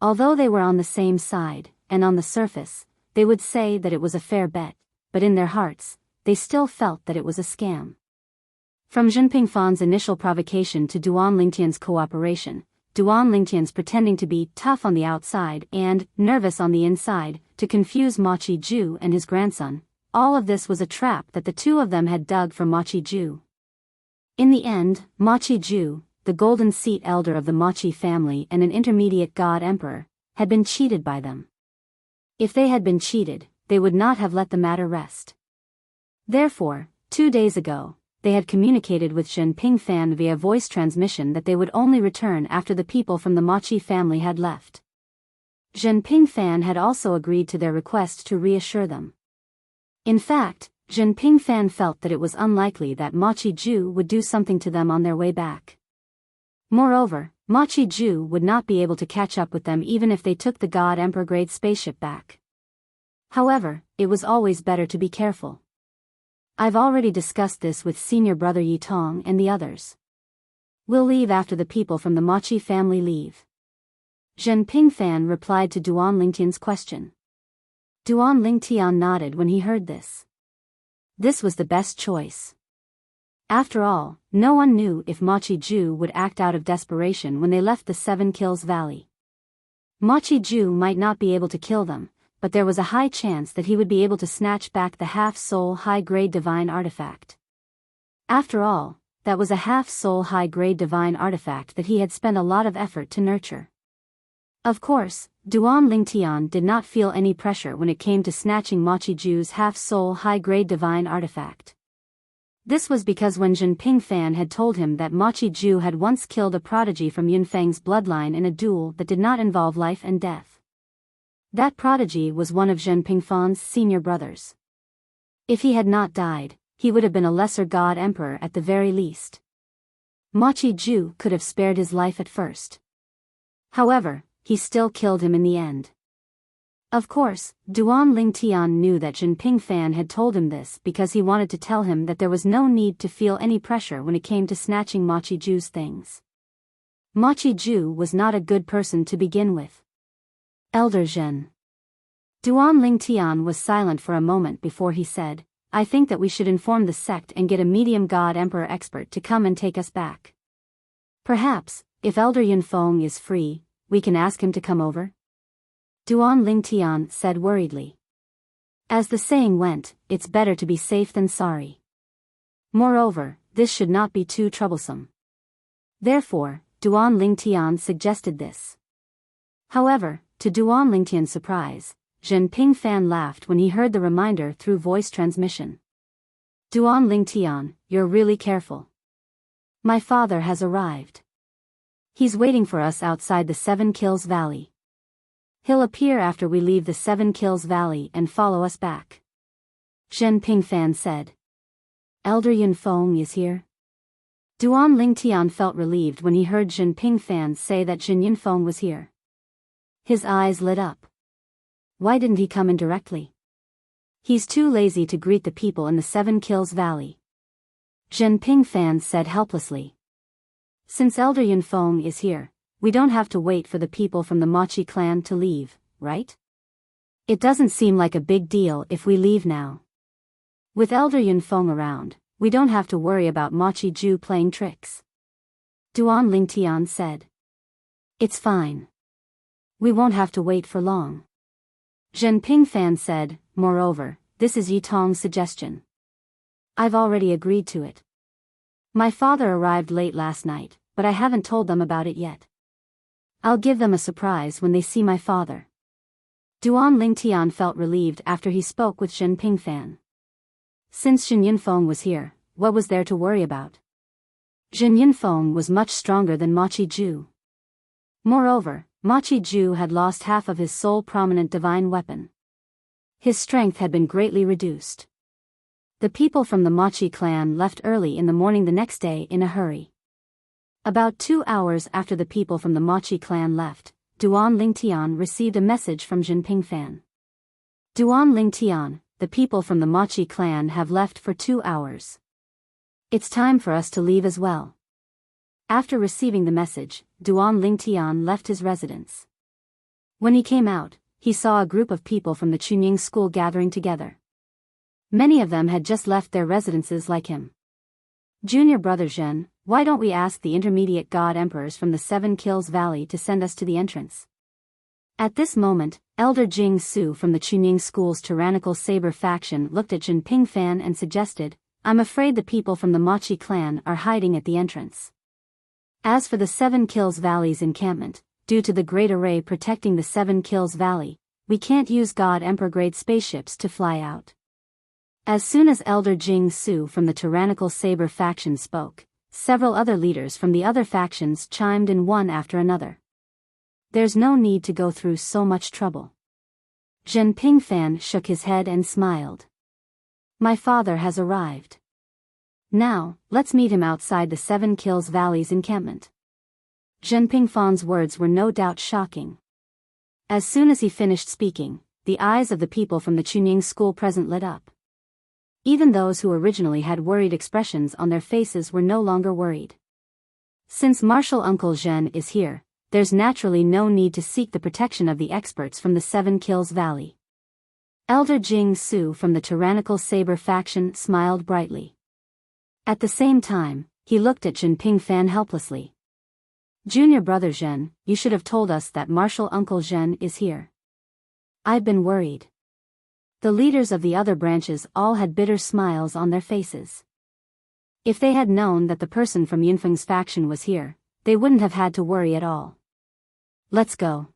Although they were on the same side, and on the surface, they would say that it was a fair bet, but in their hearts, they still felt that it was a scam. From Jinping Fan's initial provocation to Duan Lingtian's cooperation, Duan Lingtian's pretending to be tough on the outside and nervous on the inside, to confuse Machi Ju and his grandson, all of this was a trap that the two of them had dug for Machi Ju. In the end, Machi Ju, the golden seat elder of the Machi family and an intermediate god emperor, had been cheated by them. If they had been cheated, they would not have let the matter rest. Therefore, 2 days ago, they had communicated with Jinping Fan via voice transmission that they would only return after the people from the Machi family had left. Jinping Fan had also agreed to their request to reassure them. In fact, Jinping Fan felt that it was unlikely that Machi Ju would do something to them on their way back. Moreover, Machi Ju would not be able to catch up with them even if they took the God Emperor grade spaceship back. However, it was always better to be careful. I've already discussed this with senior brother Yi Tong and the others. We'll leave after the people from the Machi family leave. Jinping Fan replied to Duan Lingtian's question. Duan Lingtian nodded when he heard this. This was the best choice. After all, no one knew if Machi Ju would act out of desperation when they left the Seven Kills Valley. Machi Ju might not be able to kill them, but there was a high chance that he would be able to snatch back the half-soul high-grade divine artifact. After all, that was a half-soul high-grade divine artifact that he had spent a lot of effort to nurture. Of course, Duan Lingtian did not feel any pressure when it came to snatching Machi Ju's half-soul high-grade divine artifact. This was because when Jinping Fan had told him that Machi Ju had once killed a prodigy from Yunfeng's bloodline in a duel that did not involve life and death. That prodigy was one of Jinping Fan's senior brothers. If he had not died, he would have been a lesser god emperor at the very least. Machi Ju could have spared his life at first. However, he still killed him in the end. Of course, Duan Lingtian knew that Jinping Fan had told him this because he wanted to tell him that there was no need to feel any pressure when it came to snatching Machi Ju's things. Machi Ju was not a good person to begin with. Elder Zhen. Duan Lingtian was silent for a moment before he said, I think that we should inform the sect and get a medium god emperor expert to come and take us back. Perhaps, if Elder Yunfeng is free, we can ask him to come over? Duan Lingtian said worriedly. As the saying went, it's better to be safe than sorry. Moreover, this should not be too troublesome. Therefore, Duan Lingtian suggested this. However, to Duan Lingtian's surprise, Jinping Fan laughed when he heard the reminder through voice transmission. Duan Lingtian, you're really careful. My father has arrived. He's waiting for us outside the Seven Kills Valley. He'll appear after we leave the Seven Kills Valley and follow us back. Jinping Fan said. Elder Yunfeng is here? Duan Lingtian felt relieved when he heard Jinping Fan say that Jin Yunfeng was here. His eyes lit up. Why didn't he come in directly? He's too lazy to greet the people in the Seven Kills Valley. Jinping Fan said helplessly. Since Elder Yunfeng is here, we don't have to wait for the people from the Machi clan to leave, right? It doesn't seem like a big deal if we leave now. With Elder Yunfeng around, we don't have to worry about Machi Ju playing tricks. Duan Lingtian said. It's fine. We won't have to wait for long. Jinping Fan said, moreover, this is Yi Tong's suggestion. I've already agreed to it. My father arrived late last night, but I haven't told them about it yet. I'll give them a surprise when they see my father. Duan Lingtian felt relieved after he spoke with Zhen Pingfan. Since Zhen Yunfeng was here, what was there to worry about? Zhen Yunfeng was much stronger than Ma Qiju. Moreover, Ma Qiju had lost half of his sole prominent divine weapon. His strength had been greatly reduced. The people from the Machi clan left early in the morning the next day in a hurry. About 2 hours after the people from the Machi clan left, Duan Lingtian received a message from Zhen Pingfan. Duan Lingtian, the people from the Machi clan have left for 2 hours. It's time for us to leave as well. After receiving the message, Duan Lingtian left his residence. When he came out, he saw a group of people from the Chunying school gathering together. Many of them had just left their residences like him. Junior brother Zhen, why don't we ask the intermediate god emperors from the 7 Kills Valley to send us to the entrance? At this moment, Elder Jing Su from the Chunying school's tyrannical saber faction looked at Zhen Pingfan and suggested, I'm afraid the people from the Machi clan are hiding at the entrance. As for the 7 Kills Valley's encampment, due to the great array protecting the 7 Kills Valley, we can't use God Emperor grade spaceships to fly out. As soon as Elder Jing Su from the tyrannical saber faction spoke, several other leaders from the other factions chimed in one after another. There's no need to go through so much trouble. Zhen Pingfan shook his head and smiled. My father has arrived. Now, let's meet him outside the 7 Kills Valley's encampment. Zhen Pingfan's words were no doubt shocking. As soon as he finished speaking, the eyes of the people from the Chunying school present lit up. Even those who originally had worried expressions on their faces were no longer worried. Since Martial Uncle Zhen is here, there's naturally no need to seek the protection of the experts from the 7 Kills Valley. Elder Jing Su from the tyrannical saber faction smiled brightly. At the same time, he looked at Zhen Pingfan helplessly. Junior brother Zhen, you should have told us that Martial Uncle Zhen is here. I've been worried. The leaders of the other branches all had bitter smiles on their faces. If they had known that the person from Yunfeng's faction was here, they wouldn't have had to worry at all. Let's go.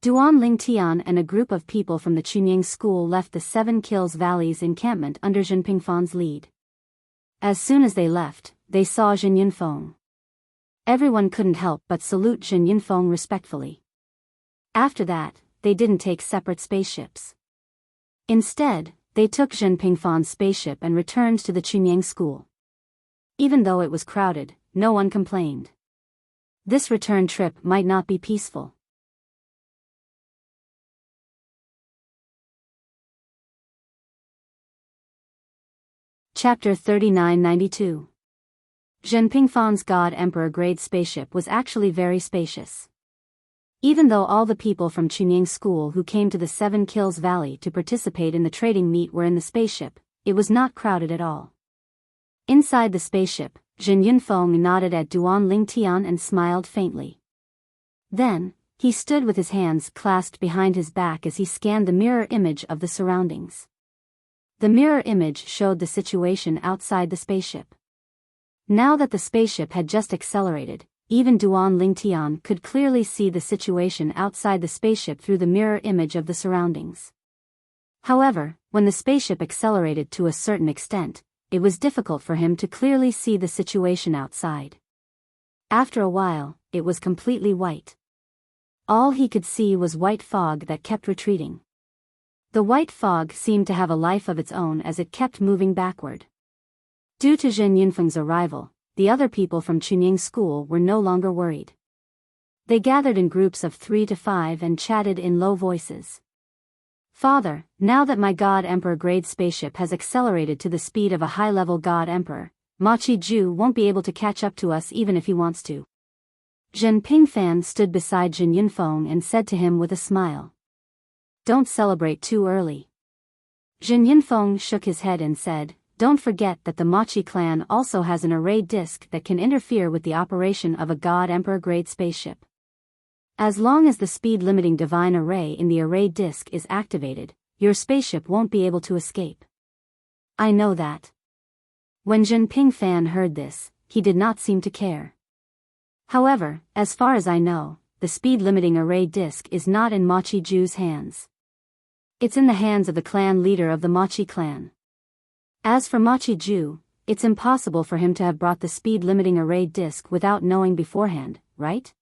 Duan Lingtian and a group of people from the Chunying school left the 7 Kills Valley's encampment under Zhen Pingfan's lead. As soon as they left, they saw Zhen Yunfeng. Everyone couldn't help but salute Zhen Yunfeng respectfully. After that, they didn't take separate spaceships. Instead, they took Zhen Pingfan's spaceship and returned to the Chunying school. Even though it was crowded, no one complained. This return trip might not be peaceful. Chapter 3992. Zhen Pingfan's God Emperor grade spaceship was actually very spacious. Even though all the people from Chunying school who came to the 7 Kills Valley to participate in the trading meet were in the spaceship, it was not crowded at all. Inside the spaceship, Zhen Yunfeng nodded at Duan Lingtian and smiled faintly. Then, he stood with his hands clasped behind his back as he scanned the mirror image of the surroundings. The mirror image showed the situation outside the spaceship. Now that the spaceship had just accelerated, even Duan Lingtian could clearly see the situation outside the spaceship through the mirror image of the surroundings. However, when the spaceship accelerated to a certain extent, it was difficult for him to clearly see the situation outside. After a while, it was completely white. All he could see was white fog that kept retreating. The white fog seemed to have a life of its own as it kept moving backward. Due to Zhen Yunfeng's arrival, the other people from Chunying school were no longer worried. They gathered in groups of 3 to 5 and chatted in low voices. Father, now that my God Emperor grade spaceship has accelerated to the speed of a high-level God Emperor, Ma Qiju won't be able to catch up to us even if he wants to. Zhen Pingfan stood beside Zhen Yunfeng and said to him with a smile. Don't celebrate too early. Zhen Yunfeng shook his head and said, don't forget that the Machi clan also has an array disk that can interfere with the operation of a God Emperor grade spaceship. As long as the speed-limiting divine array in the array disk is activated, your spaceship won't be able to escape. I know that. When Zhen Pingfan heard this, he did not seem to care. However, as far as I know, the speed-limiting array disk is not in Machi Ju's hands. It's in the hands of the clan leader of the Machi clan. As for Machi Ju, it's impossible for him to have brought the speed-limiting array disk without knowing beforehand, right?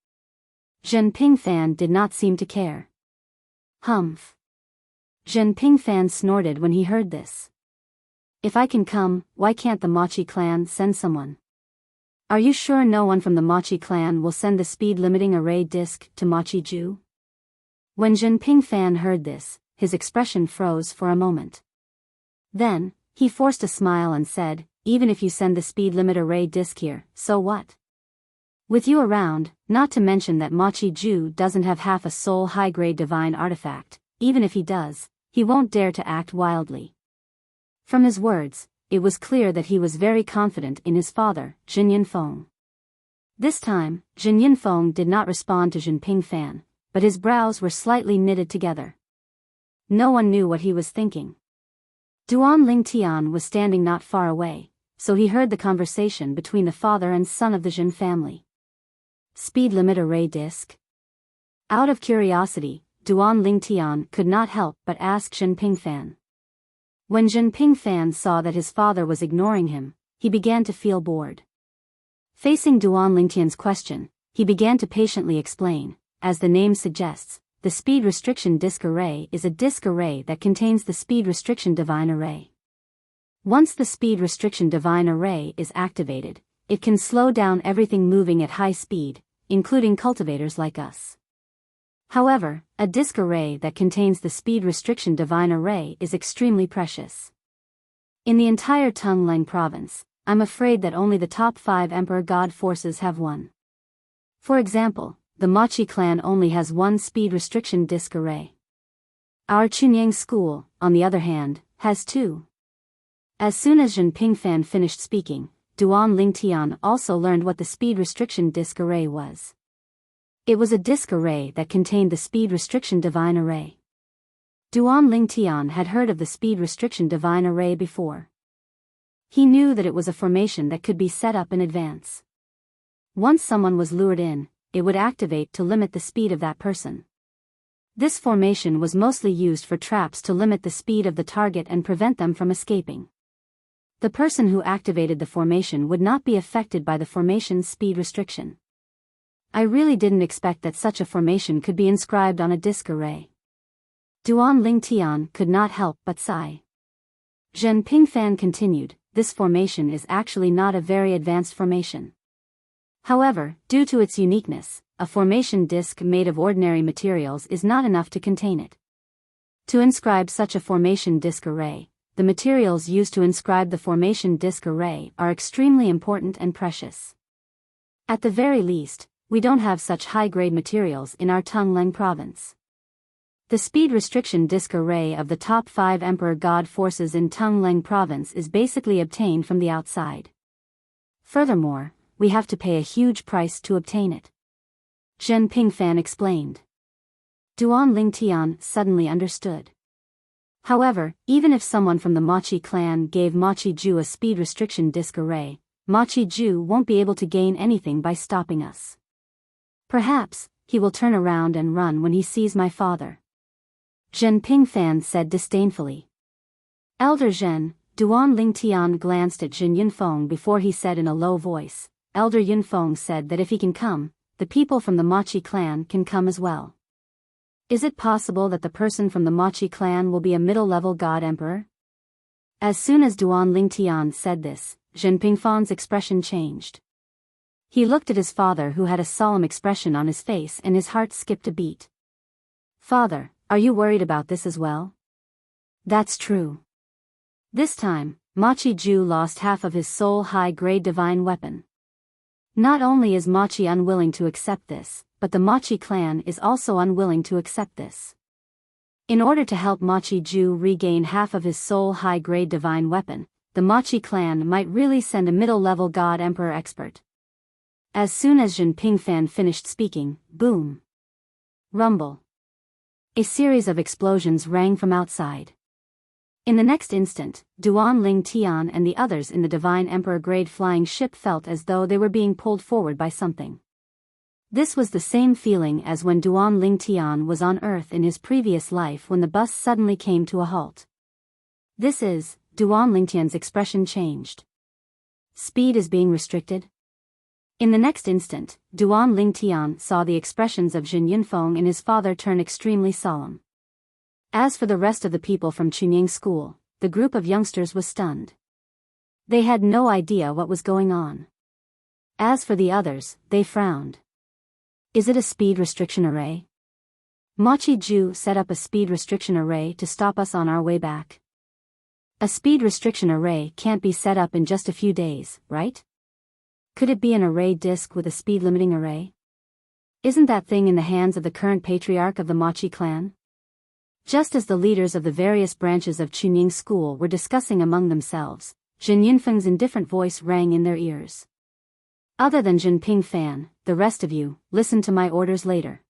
Zhen Pingfan did not seem to care. Humph. Zhen Pingfan snorted when he heard this. If I can come, why can't the Machi clan send someone? Are you sure no one from the Machi clan will send the speed-limiting array disk to Machi Ju? When Zhen Pingfan heard this, his expression froze for a moment. Then, he forced a smile and said, even if you send the speed limit array disk here, so what? With you around, not to mention that Machi Ju doesn't have half a soul high-grade divine artifact, even if he does, he won't dare to act wildly. From his words, it was clear that he was very confident in his father, Jin Yinfeng. This time, Jin Yinfeng did not respond to Zhen Pingfan, but his brows were slightly knitted together. No one knew what he was thinking. Duan Lingtian was standing not far away, so he heard the conversation between the father and son of the Jin family. Speed limit array disk? Out of curiosity, Duan Lingtian could not help but ask Zhen Pingfan. When Zhen Pingfan saw that his father was ignoring him, he began to feel bored. Facing Duan Lingtian's question, he began to patiently explain. As the name suggests, the speed restriction disk array is a disk array that contains the speed restriction divine array. Once the speed restriction divine array is activated, it can slow down everything moving at high speed, including cultivators like us. However, a disk array that contains the speed restriction divine array is extremely precious. In the entire Tongleng province, I'm afraid that only the top 5 Emperor God forces have one. For example, the Machi clan only has one speed restriction disk array. Our Chunyang school, on the other hand, has 2. As soon as Zhen Pingfan finished speaking, Duan Lingtian also learned what the speed restriction disk array was. It was a disk array that contained the speed restriction divine array. Duan Lingtian had heard of the speed restriction divine array before. He knew that it was a formation that could be set up in advance. Once someone was lured in, it would activate to limit the speed of that person. This formation was mostly used for traps to limit the speed of the target and prevent them from escaping. The person who activated the formation would not be affected by the formation's speed restriction. I really didn't expect that such a formation could be inscribed on a disk array. Duan Lingtian could not help but sigh. Zhen Pingfan continued, this formation is actually not a very advanced formation. However, due to its uniqueness, a formation disk made of ordinary materials is not enough to contain it. To inscribe such a formation disk array, the materials used to inscribe the formation disk array are extremely important and precious. At the very least, we don't have such high-grade materials in our Tongleng province. The speed restriction disk array of the top 5 Emperor God forces in Tongleng province is basically obtained from the outside. Furthermore, we have to pay a huge price to obtain it. Zhen Pingfan explained. Duan Lingtian suddenly understood. However, even if someone from the Machi clan gave Machi Ju a speed restriction disk array, Machi Ju won't be able to gain anything by stopping us. Perhaps, he will turn around and run when he sees my father. Zhen Pingfan said disdainfully. Elder Zhen, Duan Lingtian glanced at Jin Yinfeng before he said in a low voice. Elder Yinfeng said that if he can come, the people from the Machi clan can come as well. Is it possible that the person from the Machi clan will be a middle-level god emperor? As soon as Duan Lingtian said this, Zhen Pingfan's expression changed. He looked at his father who had a solemn expression on his face and his heart skipped a beat. Father, are you worried about this as well? That's true. This time, Machi Ju lost half of his soul high-grade divine weapon. Not only is Machi unwilling to accept this, but the Machi clan is also unwilling to accept this. In order to help Machi Ju regain half of his soul high-grade divine weapon, the Machi clan might really send a middle-level god emperor expert. As soon as Zhen Pingfan finished speaking, boom! Rumble! A series of explosions rang from outside. In the next instant, Duan Lingtian and the others in the Divine Emperor grade flying ship felt as though they were being pulled forward by something. This was the same feeling as when Duan Lingtian was on Earth in his previous life when the bus suddenly came to a halt. Duan Lingtian's expression changed. Speed is being restricted? In the next instant, Duan Lingtian saw the expressions of Jin Yunfeng and his father turn extremely solemn. As for the rest of the people from Chunying School, the group of youngsters was stunned. They had no idea what was going on. As for the others, they frowned. Is it a speed restriction array? Machi Ju set up a speed restriction array to stop us on our way back. A speed restriction array can't be set up in just a few days, right? Could it be an array disk with a speed limiting array? Isn't that thing in the hands of the current patriarch of the Machi clan? Just as the leaders of the various branches of Chunying School were discussing among themselves, Jin Yunfeng's indifferent voice rang in their ears. Other than Jin Pingfan, the rest of you, listen to my orders later.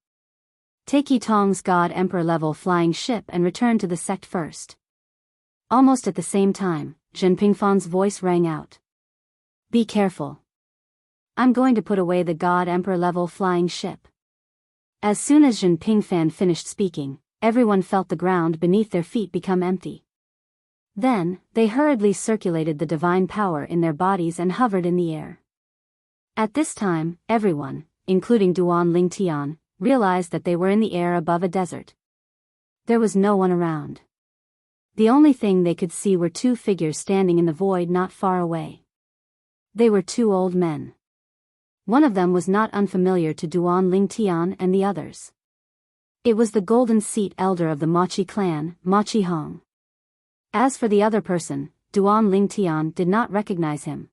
Take Yitong's God Emperor level flying ship and return to the sect first. Almost at the same time, Jin Pingfan's voice rang out. Be careful. I'm going to put away the God Emperor level flying ship. As soon as Jin Pingfan finished speaking, everyone felt the ground beneath their feet become empty. Then, they hurriedly circulated the divine power in their bodies and hovered in the air. At this time, everyone, including Duan Lingtian, realized that they were in the air above a desert. There was no one around. The only thing they could see were two figures standing in the void not far away. They were two old men. One of them was not unfamiliar to Duan Lingtian and the others. It was the golden seat elder of the Machi clan, Machi Hong. As for the other person, Duan Lingtian did not recognize him.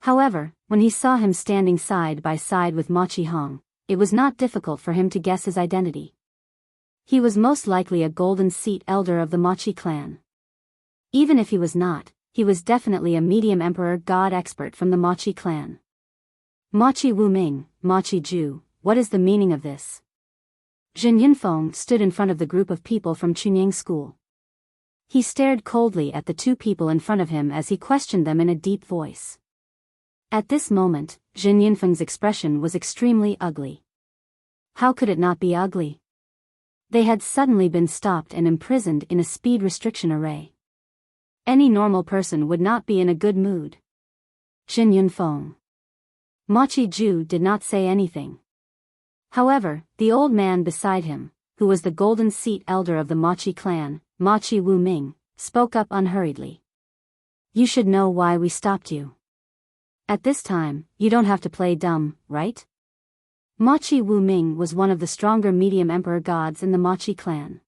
However, when he saw him standing side by side with Machi Hong, it was not difficult for him to guess his identity. He was most likely a golden seat elder of the Machi clan. Even if he was not, he was definitely a medium emperor god expert from the Machi clan. Machi Wuming, Machi Ju, what is the meaning of this? Jin Yunfeng stood in front of the group of people from Chunying School. He stared coldly at the two people in front of him as he questioned them in a deep voice. At this moment, Jin Yunfeng's expression was extremely ugly. How could it not be ugly? They had suddenly been stopped and imprisoned in a speed restriction array. Any normal person would not be in a good mood. Jin Yunfeng. Machi Ju did not say anything. However, the old man beside him, who was the golden seat elder of the Machi clan, Machi Wuming, spoke up unhurriedly. You should know why we stopped you. At this time, you don't have to play dumb, right? Machi Wuming was one of the stronger medium emperor gods in the Machi clan.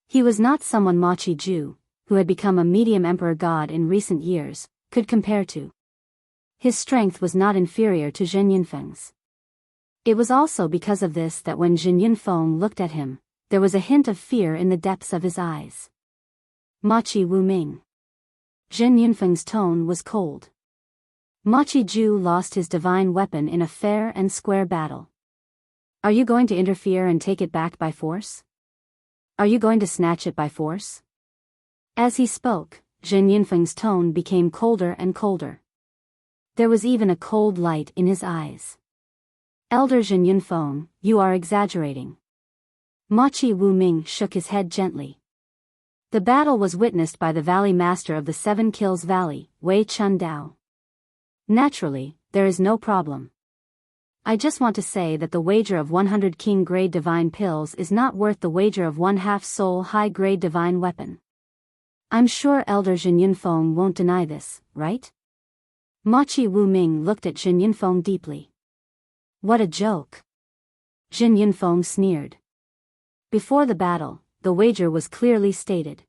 He was not someone Machi Ju, who had become a medium emperor god in recent years, could compare to. His strength was not inferior to Jin Yunfeng's. It was also because of this that when Jin Yunfeng looked at him, there was a hint of fear in the depths of his eyes. Machi Wuming. Jin Yunfeng's tone was cold. Machi Ju lost his divine weapon in a fair and square battle. Are you going to interfere and take it back by force? Are you going to snatch it by force? As he spoke, Jin Yunfeng's tone became colder and colder. There was even a cold light in his eyes. Elder Jin Yunfeng, you are exaggerating. Machi Wuming shook his head gently. The battle was witnessed by the Valley Master of the Seven Kills Valley, Wei Chun Dao. Naturally, there is no problem. I just want to say that the wager of 100 king-grade divine pills is not worth the wager of 1/2 soul high-grade divine weapon. I'm sure Elder Jin Yunfeng won't deny this, right? Machi Wuming looked at Jin Yunfeng deeply. What a joke. Jin Yunfeng sneered. Before the battle, the wager was clearly stated.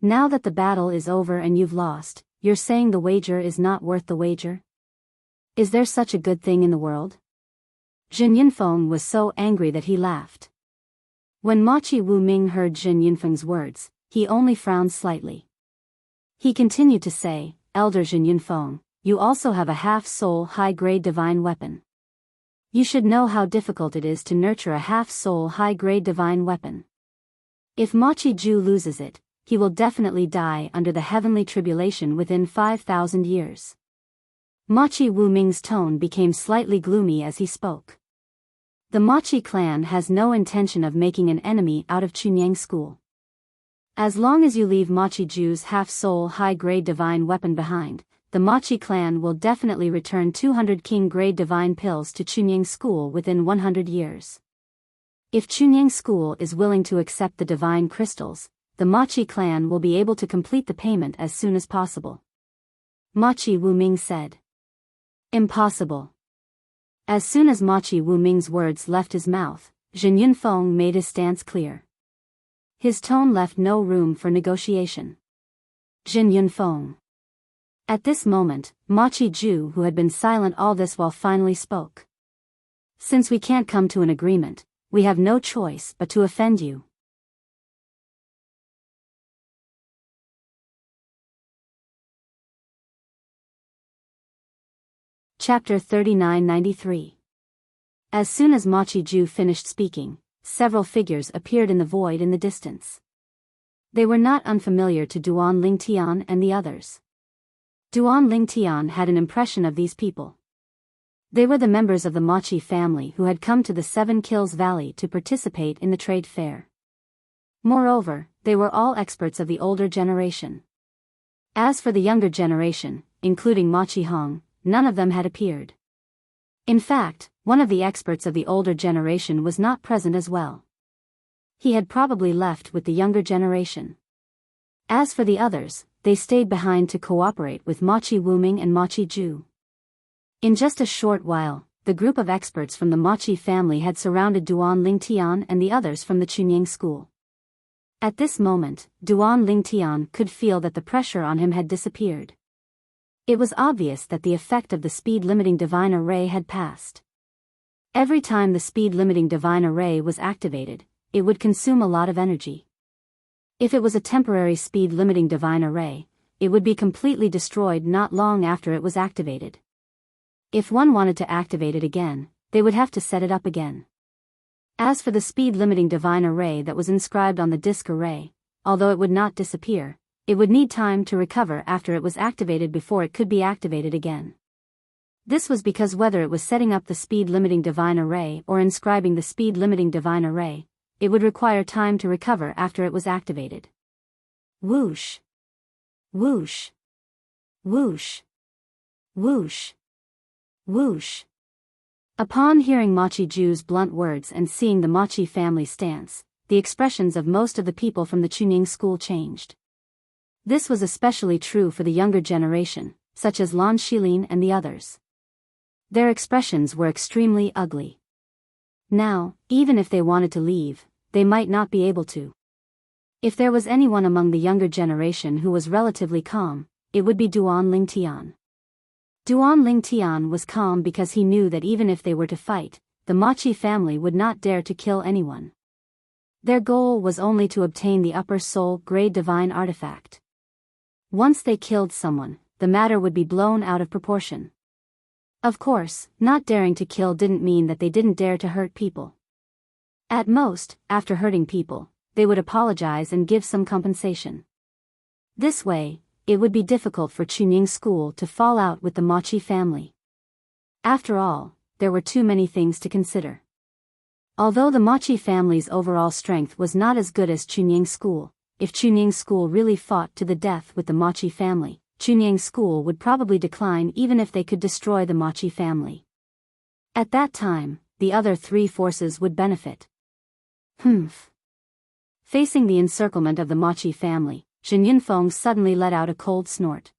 Now that the battle is over and you've lost, you're saying the wager is not worth the wager? Is there such a good thing in the world? Jin Yunfeng was so angry that he laughed. When Machi Wuming heard Jin Yunfeng's words, he only frowned slightly. He continued to say, Elder Jin Yunfeng, you also have a half-soul high-grade divine weapon. You should know how difficult it is to nurture a half-soul high-grade divine weapon. If Machi Ju loses it, he will definitely die under the heavenly tribulation within 5,000 years. Machi Wuming's tone became slightly gloomy as he spoke. The Machi clan has no intention of making an enemy out of Chunyang School. As long as you leave Machi Ju's half-soul high-grade divine weapon behind, the Machi clan will definitely return 200 king-grade divine pills to Chunyang School within 100 years. If Chunyang School is willing to accept the divine crystals, the Machi clan will be able to complete the payment as soon as possible. Machi Wuming said. Impossible. As soon as Machi Wuming's words left his mouth, Zhen Yunfeng made his stance clear. His tone left no room for negotiation. Zhen Yunfeng. At this moment, Machi Ju, who had been silent all this while, finally spoke. Since we can't come to an agreement, we have no choice but to offend you. Chapter 3993. As soon as Machi Ju finished speaking, several figures appeared in the void in the distance. They were not unfamiliar to Duan Lingtian and the others. Duan Lingtian had an impression of these people. They were the members of the Machi family who had come to the Seven Kills Valley to participate in the trade fair. Moreover, they were all experts of the older generation. As for the younger generation, including Machi Hong, none of them had appeared. In fact, one of the experts of the older generation was not present as well. He had probably left with the younger generation. As for the others, they stayed behind to cooperate with Machi Wuming and Machi Ju. In just a short while, the group of experts from the Machi family had surrounded Duan Lingtian and the others from the Chunyang school. At this moment, Duan Lingtian could feel that the pressure on him had disappeared. It was obvious that the effect of the speed-limiting divine array had passed. Every time the speed-limiting divine array was activated, it would consume a lot of energy. If it was a temporary speed-limiting divine array, it would be completely destroyed not long after it was activated. If one wanted to activate it again, they would have to set it up again. As for the speed-limiting divine array that was inscribed on the disk array, although it would not disappear, it would need time to recover after it was activated before it could be activated again. This was because whether it was setting up the speed-limiting divine array or inscribing the speed-limiting divine array, it would require time to recover after it was activated. Whoosh. Whoosh. Whoosh. Whoosh. Whoosh. Upon hearing Machi Ju's blunt words and seeing the Machi family stance, the expressions of most of the people from the Chunying school changed. This was especially true for the younger generation, such as Lan Shilin and the others. Their expressions were extremely ugly. Now, even if they wanted to leave, they might not be able to. If there was anyone among the younger generation who was relatively calm, it would be Duan Lingtian. Duan Lingtian was calm because he knew that even if they were to fight, the Machi family would not dare to kill anyone. Their goal was only to obtain the upper soul grade divine artifact. Once they killed someone, the matter would be blown out of proportion. Of course, not daring to kill didn't mean that they didn't dare to hurt people. At most, after hurting people, they would apologize and give some compensation. This way, it would be difficult for Chunying school to fall out with the Machi family. After all, there were too many things to consider. Although the Machi family's overall strength was not as good as Chunying school, if Chunying school really fought to the death with the Machi family, Chunying school would probably decline even if they could destroy the Machi family. At that time, the other three forces would benefit. Facing the encirclement of the Machi family, Zhen Yunfeng suddenly let out a cold snort.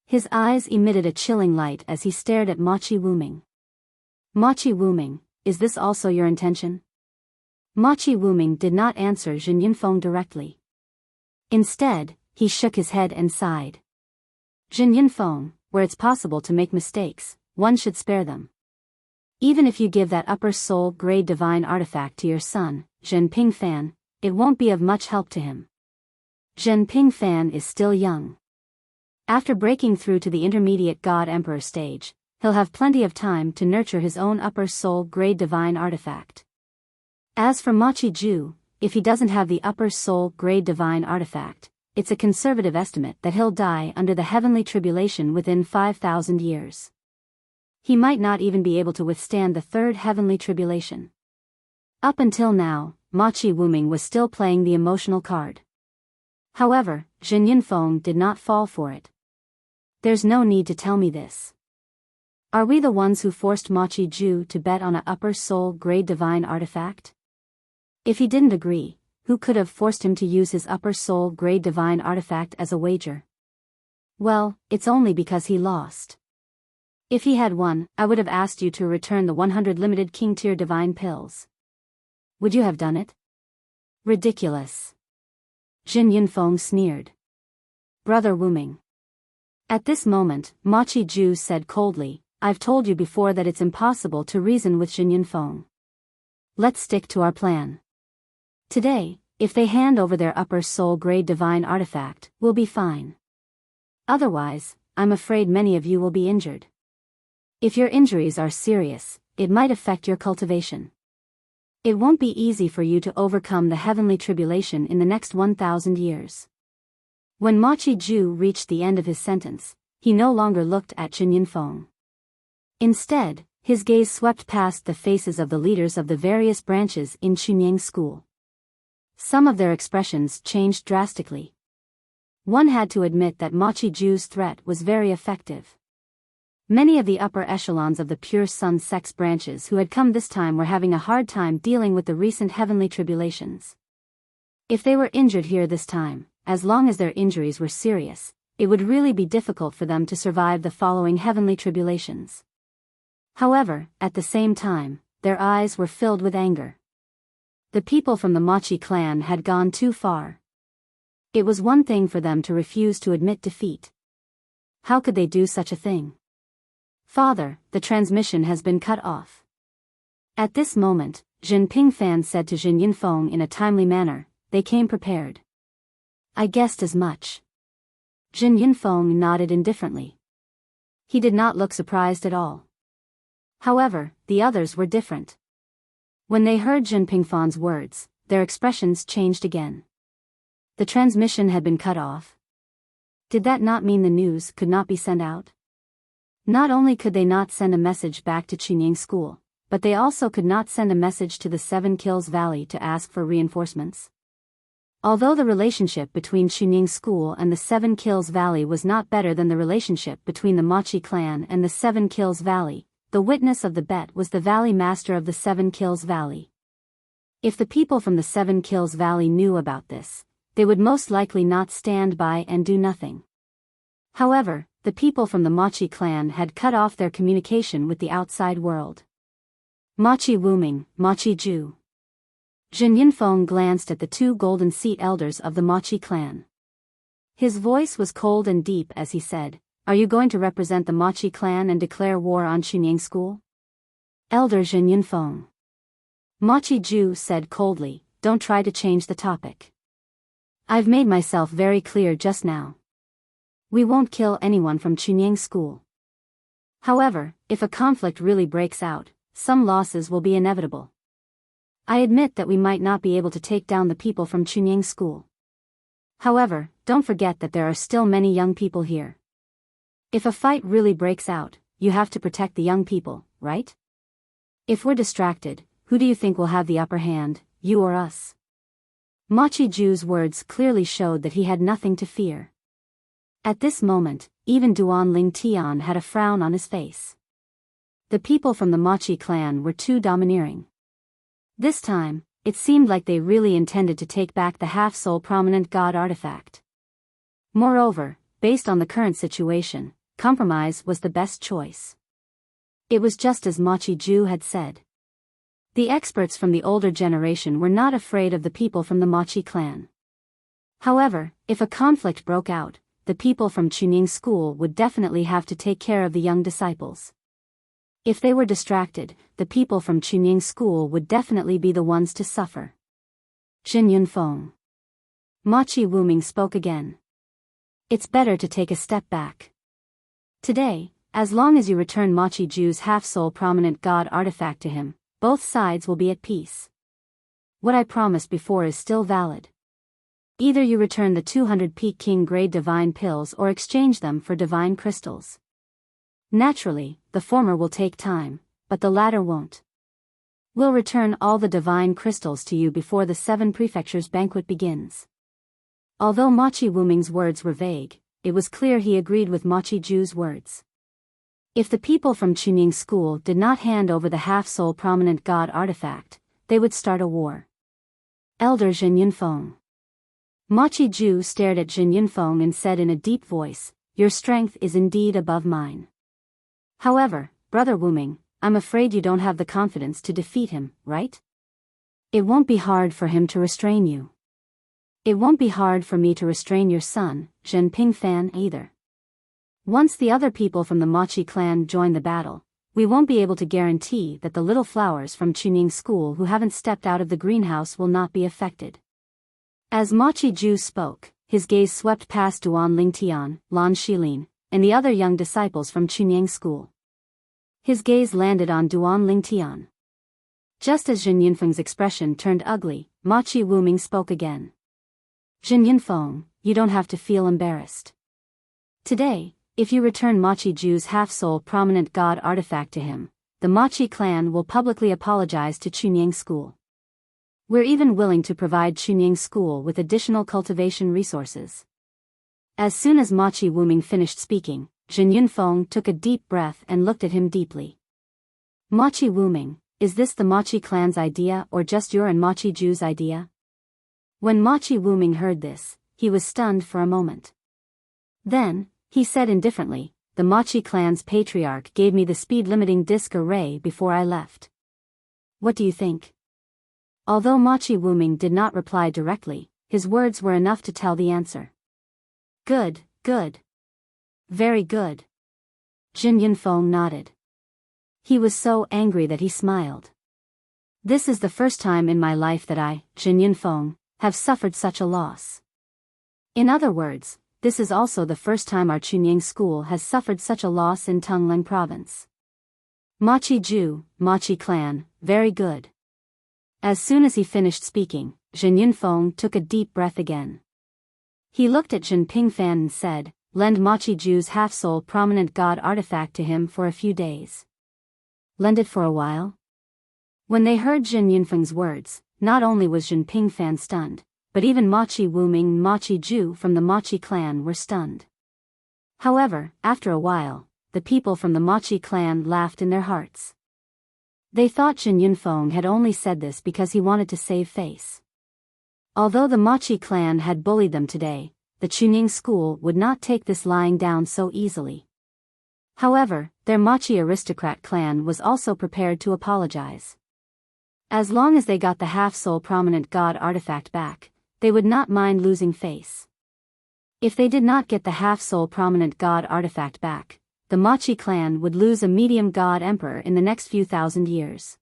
His eyes emitted a chilling light as he stared at Machi Wuming. Machi Wuming, is this also your intention? Machi Wuming did not answer Zhen Yunfeng directly. Instead, he shook his head and sighed. Zhen Yunfeng, where it's possible to make mistakes, one should spare them. Even if you give that upper soul grade divine artifact to your son, Zhen Pingfan, it won't be of much help to him. Zhen Pingfan is still young. After breaking through to the intermediate God Emperor stage, he'll have plenty of time to nurture his own upper soul grade divine artifact. As for Machi Ju, if he doesn't have the upper soul grade divine artifact, it's a conservative estimate that he'll die under the heavenly tribulation within 5,000 years. He might not even be able to withstand the third heavenly tribulation. Up until now, Ma Chi-Wuming was still playing the emotional card. However, Jin Yunfeng did not fall for it. There's no need to tell me this. Are we the ones who forced Ma Chi-Ju to bet on a upper soul grade divine artifact? If he didn't agree, who could have forced him to use his upper soul grade divine artifact as a wager? Well, it's only because he lost. If he had won, I would have asked you to return the 100 limited king tier divine pills. Would you have done it? Ridiculous. Jin Yunfeng sneered. Brother Wuming. At this moment, Ma Chi-Ju said coldly, I've told you before that it's impossible to reason with Jin Yunfeng. Let's stick to our plan. Today, if they hand over their upper soul grade divine artifact, we'll be fine. Otherwise, I'm afraid many of you will be injured. If your injuries are serious, it might affect your cultivation. It won't be easy for you to overcome the heavenly tribulation in the next 1,000 years. When Ma Chi-Ju reached the end of his sentence, he no longer looked at Jin Yunfeng. Instead, his gaze swept past the faces of the leaders of the various branches in Chunyang School. Some of their expressions changed drastically. One had to admit that Ma Chi-Ju's threat was very effective. Many of the upper echelons of the Pure Sun sex branches who had come this time were having a hard time dealing with the recent heavenly tribulations. If they were injured here this time, as long as their injuries were serious, it would really be difficult for them to survive the following heavenly tribulations. However, at the same time, their eyes were filled with anger. The people from the Machi clan had gone too far. It was one thing for them to refuse to admit defeat. How could they do such a thing? Father, the transmission has been cut off. At this moment, Jin Pingfan said to Jin Yunfeng in a timely manner, they came prepared. I guessed as much. Jin Yunfeng nodded indifferently. He did not look surprised at all. However, the others were different. When they heard Jin Pingfan's words, their expressions changed again. The transmission had been cut off. Did that not mean the news could not be sent out? Not only could they not send a message back to Chunyang School, but they also could not send a message to the Seven Kills Valley to ask for reinforcements. Although the relationship between Chunyang School and the Seven Kills Valley was not better than the relationship between the Machi clan and the Seven Kills Valley, the witness of the bet was the Valley Master of the Seven Kills Valley. If the people from the Seven Kills Valley knew about this, they would most likely not stand by and do nothing. However, the people from the Machi clan had cut off their communication with the outside world. Ma Chi-Wuming, Ma Chi-Ju. Jin Yunfeng glanced at the two golden seat elders of the Machi clan. His voice was cold and deep as he said, Are you going to represent the Machi clan and declare war on Chunyang School? Elder Jin Yunfeng. Ma Chi-Ju said coldly, Don't try to change the topic. I've made myself very clear just now. We won't kill anyone from Chunyang School. However, if a conflict really breaks out, some losses will be inevitable. I admit that we might not be able to take down the people from Chunyang School. However, don't forget that there are still many young people here. If a fight really breaks out, you have to protect the young people, right? If we're distracted, who do you think will have the upper hand, you or us? Ma Chi-Ju's words clearly showed that he had nothing to fear. At this moment, even Duan Ling Tian had a frown on his face. The people from the Machi clan were too domineering. This time, it seemed like they really intended to take back the half-soul prominent god artifact. Moreover, based on the current situation, compromise was the best choice. It was just as Ma Chi-Ju had said. The experts from the older generation were not afraid of the people from the Machi clan. However, if a conflict broke out, the people from Chunyang School would definitely have to take care of the young disciples. If they were distracted, the people from Chunyang School would definitely be the ones to suffer. Jin Yunfeng. Ma Chi-Wuming spoke again. It's better to take a step back. Today, as long as you return Ma Chi-Ju's half-soul prominent god artifact to him, both sides will be at peace. What I promised before is still valid. Either you return the 200 peak king grade divine pills or exchange them for divine crystals. Naturally, the former will take time, but the latter won't. We'll return all the divine crystals to you before the 7 prefectures banquet begins. Although Machi Wuming's words were vague, it was clear he agreed with Machi Ju's words. If the people from Chunying School did not hand over the half-soul prominent god artifact, they would start a war. Elder Jin Yunfeng. Machi Ju stared at Jin Yunfeng and said in a deep voice, "Your strength is indeed above mine. However, Brother Wuming, I'm afraid you don't have the confidence to defeat him, right? It won't be hard for him to restrain you. It won't be hard for me to restrain your son, Zhen Pingfan, either. Once the other people from the Machi clan join the battle, we won't be able to guarantee that the little flowers from Chunying School who haven't stepped out of the greenhouse will not be affected." As Machi Ju spoke, his gaze swept past Duan Lingtian, Lan Shilin, and the other young disciples from Chunying School. His gaze landed on Duan Lingtian. Just as Jin Yunfeng's expression turned ugly, Machi Wuming spoke again. "Jin Yunfeng, you don't have to feel embarrassed. Today, if you return Machi Ju's half-soul prominent god artifact to him, the Machi clan will publicly apologize to Chunying School. We're even willing to provide Chunying School with additional cultivation resources." As soon as Machi Wuming finished speaking, Jin Yunfeng took a deep breath and looked at him deeply. "Machi Wuming, is this the Machi clan's idea or just your and Machi Ju's idea?" When Machi Wuming heard this, he was stunned for a moment. Then, he said indifferently, "The Machi clan's patriarch gave me the speed-limiting disc array before I left. What do you think?" Although Machi Wuming did not reply directly, his words were enough to tell the answer. "Good, good. Very good." Jin Yunfeng nodded. He was so angry that he smiled. "This is the first time in my life that I, Jin Yunfeng, have suffered such a loss. In other words, this is also the first time our Chunying School has suffered such a loss in Tongling Province. Machi Ju, Machi clan, very good." As soon as he finished speaking, Jin Yunfeng took a deep breath again. He looked at Zhen Pingfan and said, "Lend Machi Ju's half-soul prominent god artifact to him for a few days." Lend it for a while? When they heard Jin Yunfeng's words, not only was Zhen Pingfan stunned, but even Machi Wuming and Machi Ju from the Machi clan were stunned. However, after a while, the people from the Machi clan laughed in their hearts. They thought Jin Yunfeng had only said this because he wanted to save face. Although the Machi clan had bullied them today, the Chunying School would not take this lying down so easily. However, their Machi aristocrat clan was also prepared to apologize. As long as they got the half-soul prominent god artifact back, they would not mind losing face. If they did not get the half-soul prominent god artifact back, the Machi clan would lose a medium god emperor in the next few thousand years.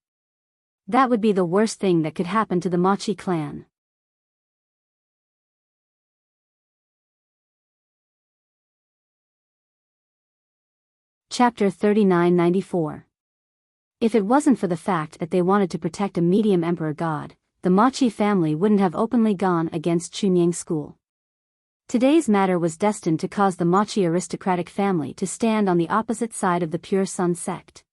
That would be the worst thing that could happen to the Machi clan. Chapter 3994. If it wasn't for the fact that they wanted to protect a medium emperor god, the Machi family wouldn't have openly gone against Chunying School. Today's matter was destined to cause the Machi aristocratic family to stand on the opposite side of the Pure Sun sect.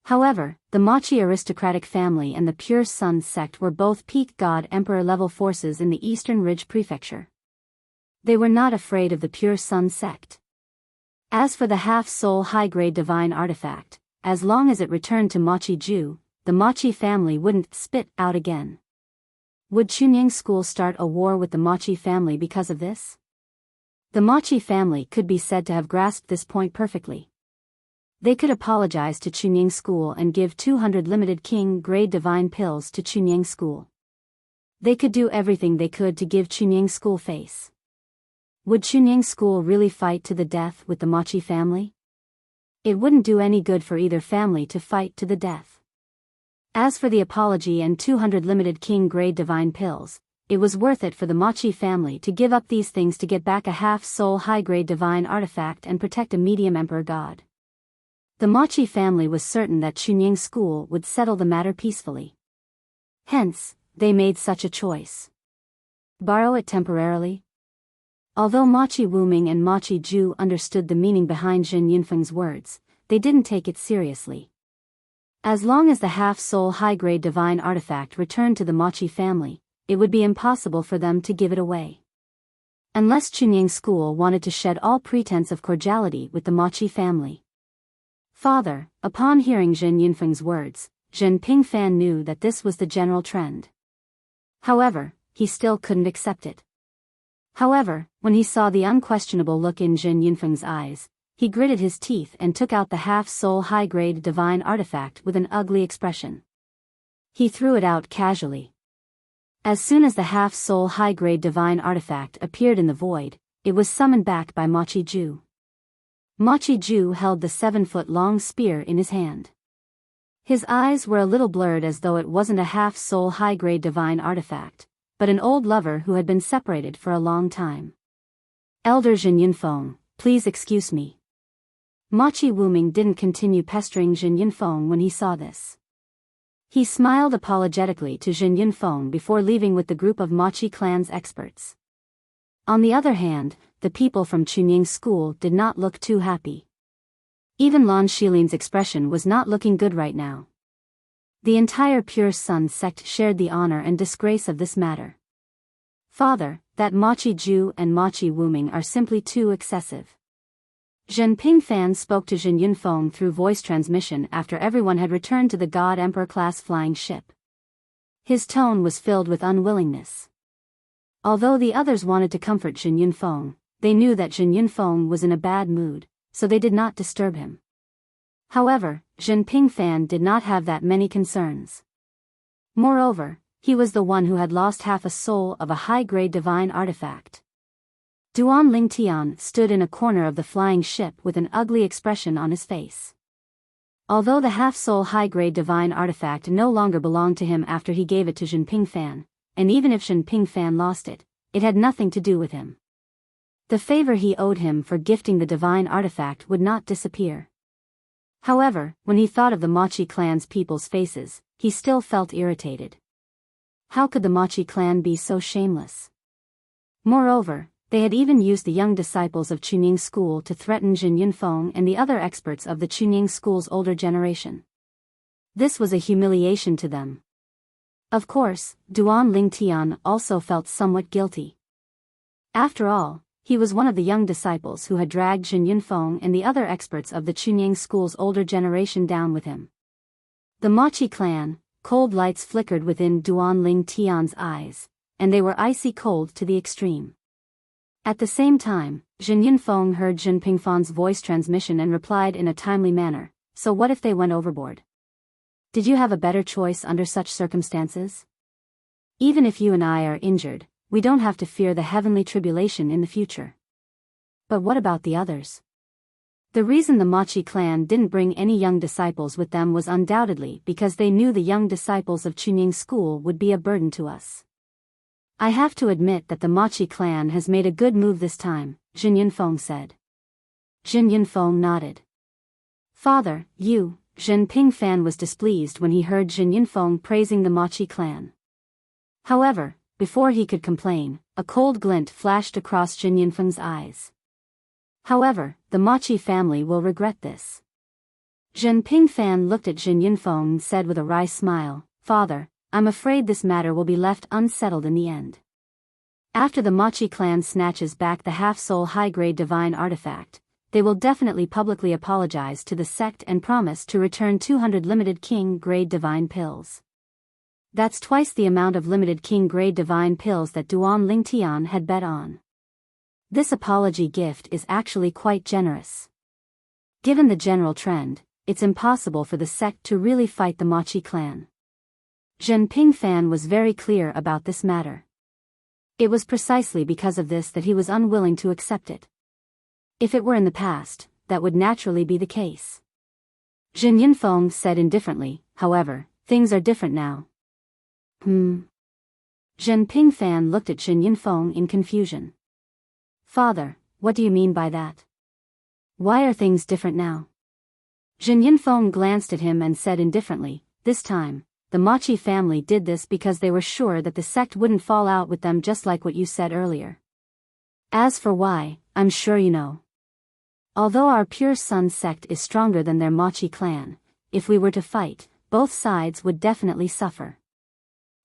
However, the Machi aristocratic family and the Pure Sun sect were both peak god emperor level forces in the Eastern Ridge Prefecture. They were not afraid of the Pure Sun sect. As for the half-soul high-grade divine artifact, as long as it returned to Machi Ju, the Machi family wouldn't spit out again. Would Chunying School start a war with the Machi family because of this? The Machi family could be said to have grasped this point perfectly. They could apologize to Chunying School and give 200 limited king-grade divine pills to Chunying School. They could do everything they could to give Chunying School face. Would Chunying School really fight to the death with the Machi family? It wouldn't do any good for either family to fight to the death. As for the apology and 200 limited king-grade divine pills, it was worth it for the Machi family to give up these things to get back a half-soul high-grade divine artifact and protect a medium emperor god. The Machi family was certain that Chunying School would settle the matter peacefully. Hence, they made such a choice. Borrow it temporarily? Although Machi Wuming and Machi Ju understood the meaning behind Jin Yunfeng's words, they didn't take it seriously. As long as the half-soul high-grade divine artifact returned to the Mochi family, it would be impossible for them to give it away. Unless Chunying School wanted to shed all pretense of cordiality with the Mochi family. Father, upon hearing Zhen Yunfeng's words, Zhen Pingfan knew that this was the general trend. However, he still couldn't accept it. However, when he saw the unquestionable look in Zhen Yunfeng's eyes, he gritted his teeth and took out the half-soul high-grade divine artifact with an ugly expression. He threw it out casually. As soon as the half-soul high-grade divine artifact appeared in the void, it was summoned back by Mochi Ju. Mochi Ju held the 7-foot-long spear in his hand. His eyes were a little blurred as though it wasn't a half-soul high-grade divine artifact, but an old lover who had been separated for a long time. Elder Zhen Yunfeng, please excuse me. Mochi Wuming didn't continue pestering Zhen Yunfeng when he saw this. He smiled apologetically to Zhen Yunfeng before leaving with the group of Mochi clan's experts. On the other hand, the people from Chunying School did not look too happy. Even Lan Shilin's expression was not looking good right now. The entire Pure Sun sect shared the honor and disgrace of this matter. Father, that Mochi Ju and Mochi Wuming are simply too excessive. Zhen Pingfan spoke to Zhen Yunfeng through voice transmission after everyone had returned to the God Emperor-class flying ship. His tone was filled with unwillingness. Although the others wanted to comfort Zhen Yunfeng, they knew that Zhen Yunfeng was in a bad mood, so they did not disturb him. However, Zhen Pingfan did not have that many concerns. Moreover, he was the one who had lost half a soul of a high-grade divine artifact. Duan Lingtian stood in a corner of the flying ship with an ugly expression on his face. Although the half-soul high-grade divine artifact no longer belonged to him after he gave it to Zhen Pingfan, and even if Zhen Pingfan lost it, it had nothing to do with him. The favor he owed him for gifting the divine artifact would not disappear. However, when he thought of the Mochi clan's people's faces, he still felt irritated. How could the Mochi clan be so shameless? Moreover, they had even used the young disciples of Chunying School to threaten Zhen Yunfeng and the other experts of the Chunying School's older generation. This was a humiliation to them. Of course, Duan Lingtian also felt somewhat guilty. After all, he was one of the young disciples who had dragged Zhen Yunfeng and the other experts of the Chunying School's older generation down with him. The Mochi clan, cold lights flickered within Duan Lingtian's eyes, and they were icy cold to the extreme. At the same time, Zhen Yunfeng heard Zhen Pingfan's voice transmission and replied in a timely manner, so what if they went overboard? Did you have a better choice under such circumstances? Even if you and I are injured, we don't have to fear the heavenly tribulation in the future. But what about the others? The reason the Mochi clan didn't bring any young disciples with them was undoubtedly because they knew the young disciples of Chunying School would be a burden to us. I have to admit that the Mochi clan has made a good move this time, Zhen Yunfeng said. Zhen Yunfeng nodded. Father, Zhen Pingfan was displeased when he heard Zhen Yunfeng praising the Mochi clan. However, before he could complain, a cold glint flashed across Zhen Yunfeng's eyes. However, the Mochi family will regret this. Zhen Pingfan looked at Zhen Yunfeng and said with a wry smile, Father, I'm afraid this matter will be left unsettled in the end. After the Mochi clan snatches back the half-soul high-grade divine artifact, they will definitely publicly apologize to the sect and promise to return 200 limited king-grade divine pills. That's twice the amount of limited king-grade divine pills that Duan Lingtian had bet on. This apology gift is actually quite generous. Given the general trend, it's impossible for the sect to really fight the Mochi clan. Zhen Pingfan was very clear about this matter. It was precisely because of this that he was unwilling to accept it. If it were in the past, that would naturally be the case. Zhen Yunfeng said indifferently, however, things are different now. Zhen Pingfan looked at Zhen Yunfeng in confusion. Father, what do you mean by that? Why are things different now? Zhen Yunfeng glanced at him and said indifferently, this time, the Mochi family did this because they were sure that the sect wouldn't fall out with them just like what you said earlier. As for why, I'm sure you know. Although our Pure Sun sect is stronger than their Machi clan, if we were to fight, both sides would definitely suffer.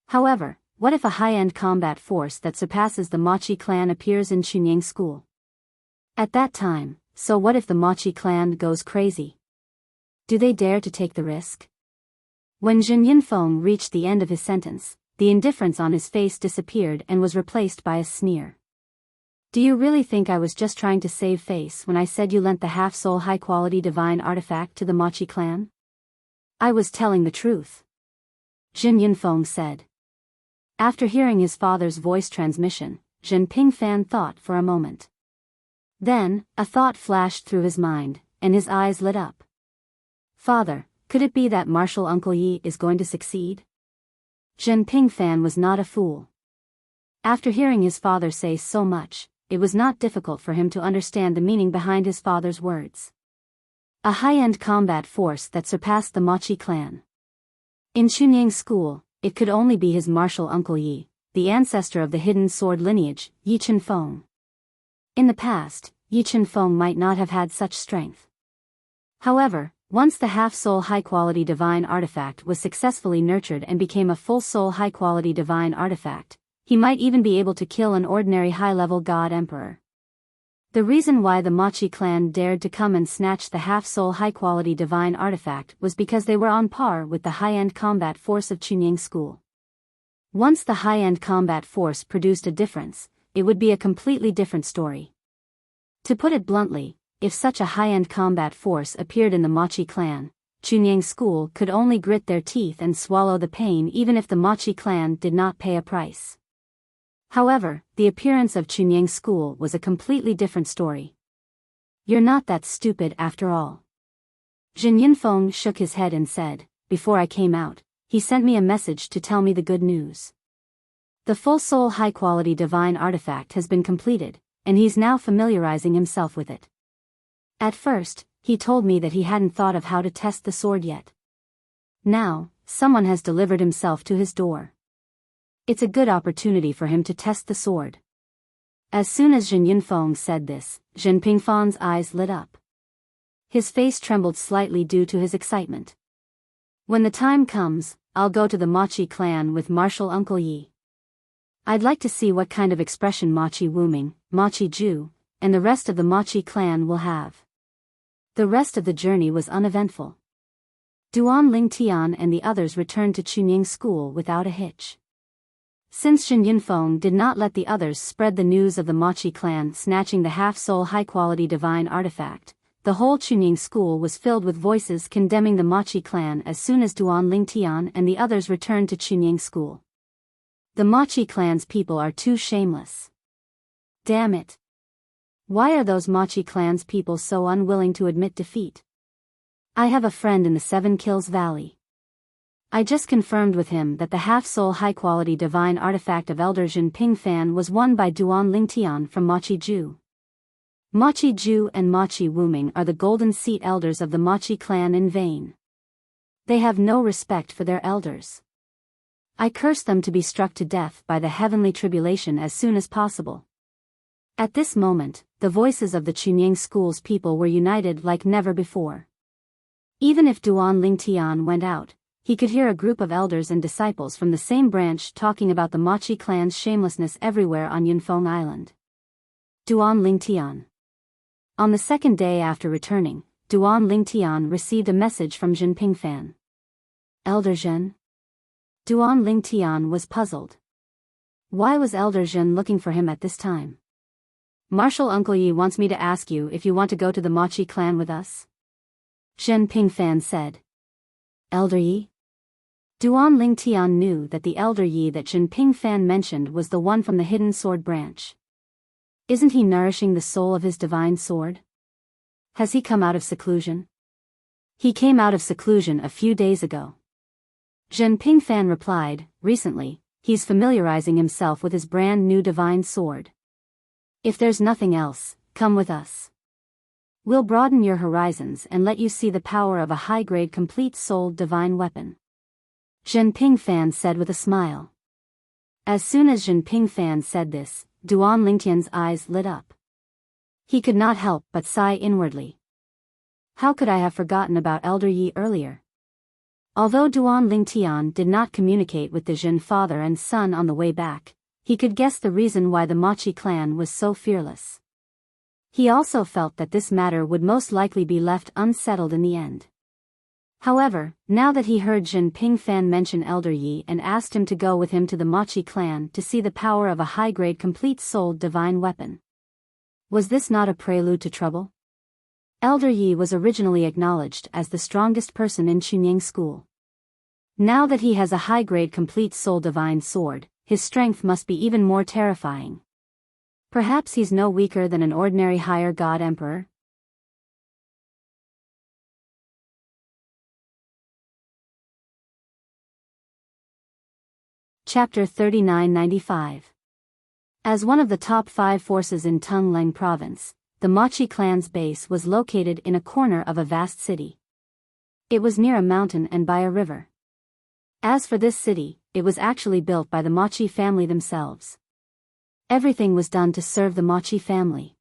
However, what if a high-end combat force that surpasses the Machi clan appears in Chunying School? At that time, so what if the Machi clan goes crazy? Do they dare to take the risk? When Jin Yinfeng reached the end of his sentence, the indifference on his face disappeared and was replaced by a sneer. Do you really think I was just trying to save face when I said you lent the half-soul high-quality divine artifact to the Machi clan? I was telling the truth. Jin Yinfeng said. After hearing his father's voice transmission, Jin Pingfan thought for a moment. Then, a thought flashed through his mind, and his eyes lit up. Father, could it be that Martial Uncle Yi is going to succeed? Jin Pingfan was not a fool. After hearing his father say so much, it was not difficult for him to understand the meaning behind his father's words. A high-end combat force that surpassed the Machi clan. In Chunying School, it could only be his martial uncle Yi, the ancestor of the hidden sword lineage, Yi Chenfeng. In the past, Yi Chenfeng might not have had such strength. However, once the half-soul high-quality divine artifact was successfully nurtured and became a full-soul high-quality divine artifact, he might even be able to kill an ordinary high-level god emperor. The reason why the Machi clan dared to come and snatch the half-soul high-quality divine artifact was because they were on par with the high-end combat force of Chunying School. Once the high-end combat force produced a difference, it would be a completely different story. To put it bluntly, if such a high-end combat force appeared in the Machi clan, Chunying School could only grit their teeth and swallow the pain even if the Machi clan did not pay a price. However, the appearance of Chunying School was a completely different story. You're not that stupid after all. Jin Yinfeng shook his head and said, before I came out, he sent me a message to tell me the good news. The full-soul high-quality divine artifact has been completed, and he's now familiarizing himself with it. At first, he told me that he hadn't thought of how to test the sword yet. Now, someone has delivered himself to his door. It's a good opportunity for him to test the sword. As soon as Jin Yinfeng said this, Jin Pingfan's eyes lit up. His face trembled slightly due to his excitement. When the time comes, I'll go to the Machi clan with martial Uncle Yi. I'd like to see what kind of expression Machi Wuming, Machi Ju, and the rest of the Machi clan will have. The rest of the journey was uneventful. Duan Lingtian and the others returned to Chunying School without a hitch. Since Jin Yinfeng did not let the others spread the news of the Machi clan snatching the half-soul high-quality divine artifact, the whole Chunying School was filled with voices condemning the Machi clan as soon as Duan Lingtian and the others returned to Chunying School. The Machi clan's people are too shameless. Damn it. Why are those Machi clan's people so unwilling to admit defeat? I have a friend in the Seven Kills Valley. I just confirmed with him that the half-soul high-quality divine artifact of Elder Jin Pingfan was won by Duan Lingtian from Machi Ju. Machi Ju and Machi Wuming are the golden seat elders of the Machi clan in vain. They have no respect for their elders. I curse them to be struck to death by the heavenly tribulation as soon as possible. At this moment, the voices of the Chunying School's people were united like never before. Even if Duan Lingtian went out, he could hear a group of elders and disciples from the same branch talking about the Machi clan's shamelessness everywhere on Yunfeng Island. Duan Lingtian. On the second day after returning, Duan Lingtian received a message from Jin Pingfan. Elder Jin? Duan Lingtian was puzzled. Why was Elder Jin looking for him at this time? Martial Uncle Yi wants me to ask you if you want to go to the Machi clan with us. Jin Pingfan said. Elder Yi? Duan Lingtian knew that the Elder Yi that Jin Pingfan mentioned was the one from the hidden sword branch. Isn't he nourishing the soul of his divine sword? Has he come out of seclusion? He came out of seclusion a few days ago. Jin Pingfan replied, recently, he's familiarizing himself with his brand new divine sword. If there's nothing else, come with us. We'll broaden your horizons and let you see the power of a high-grade complete-souled divine weapon. Jin Pingfan said with a smile. As soon as Jin Pingfan said this, Duan Lingtian's eyes lit up. He could not help but sigh inwardly. How could I have forgotten about Elder Yi earlier? Although Duan Lingtian did not communicate with the Jin father and son on the way back, he could guess the reason why the Machi clan was so fearless. He also felt that this matter would most likely be left unsettled in the end. However, now that he heard Jin Pingfan mention Elder Yi and asked him to go with him to the Machi clan to see the power of a high-grade complete-souled divine weapon. Was this not a prelude to trouble? Elder Yi was originally acknowledged as the strongest person in Chunying school. Now that he has a high-grade complete-soul divine sword, his strength must be even more terrifying. Perhaps he's no weaker than an ordinary higher god emperor? Chapter 3995. As one of the top 5 forces in Tungleng province, the Machi clan's base was located in a corner of a vast city. It was near a mountain and by a river. As for this city, it was actually built by the Machi family themselves. Everything was done to serve the Machi family.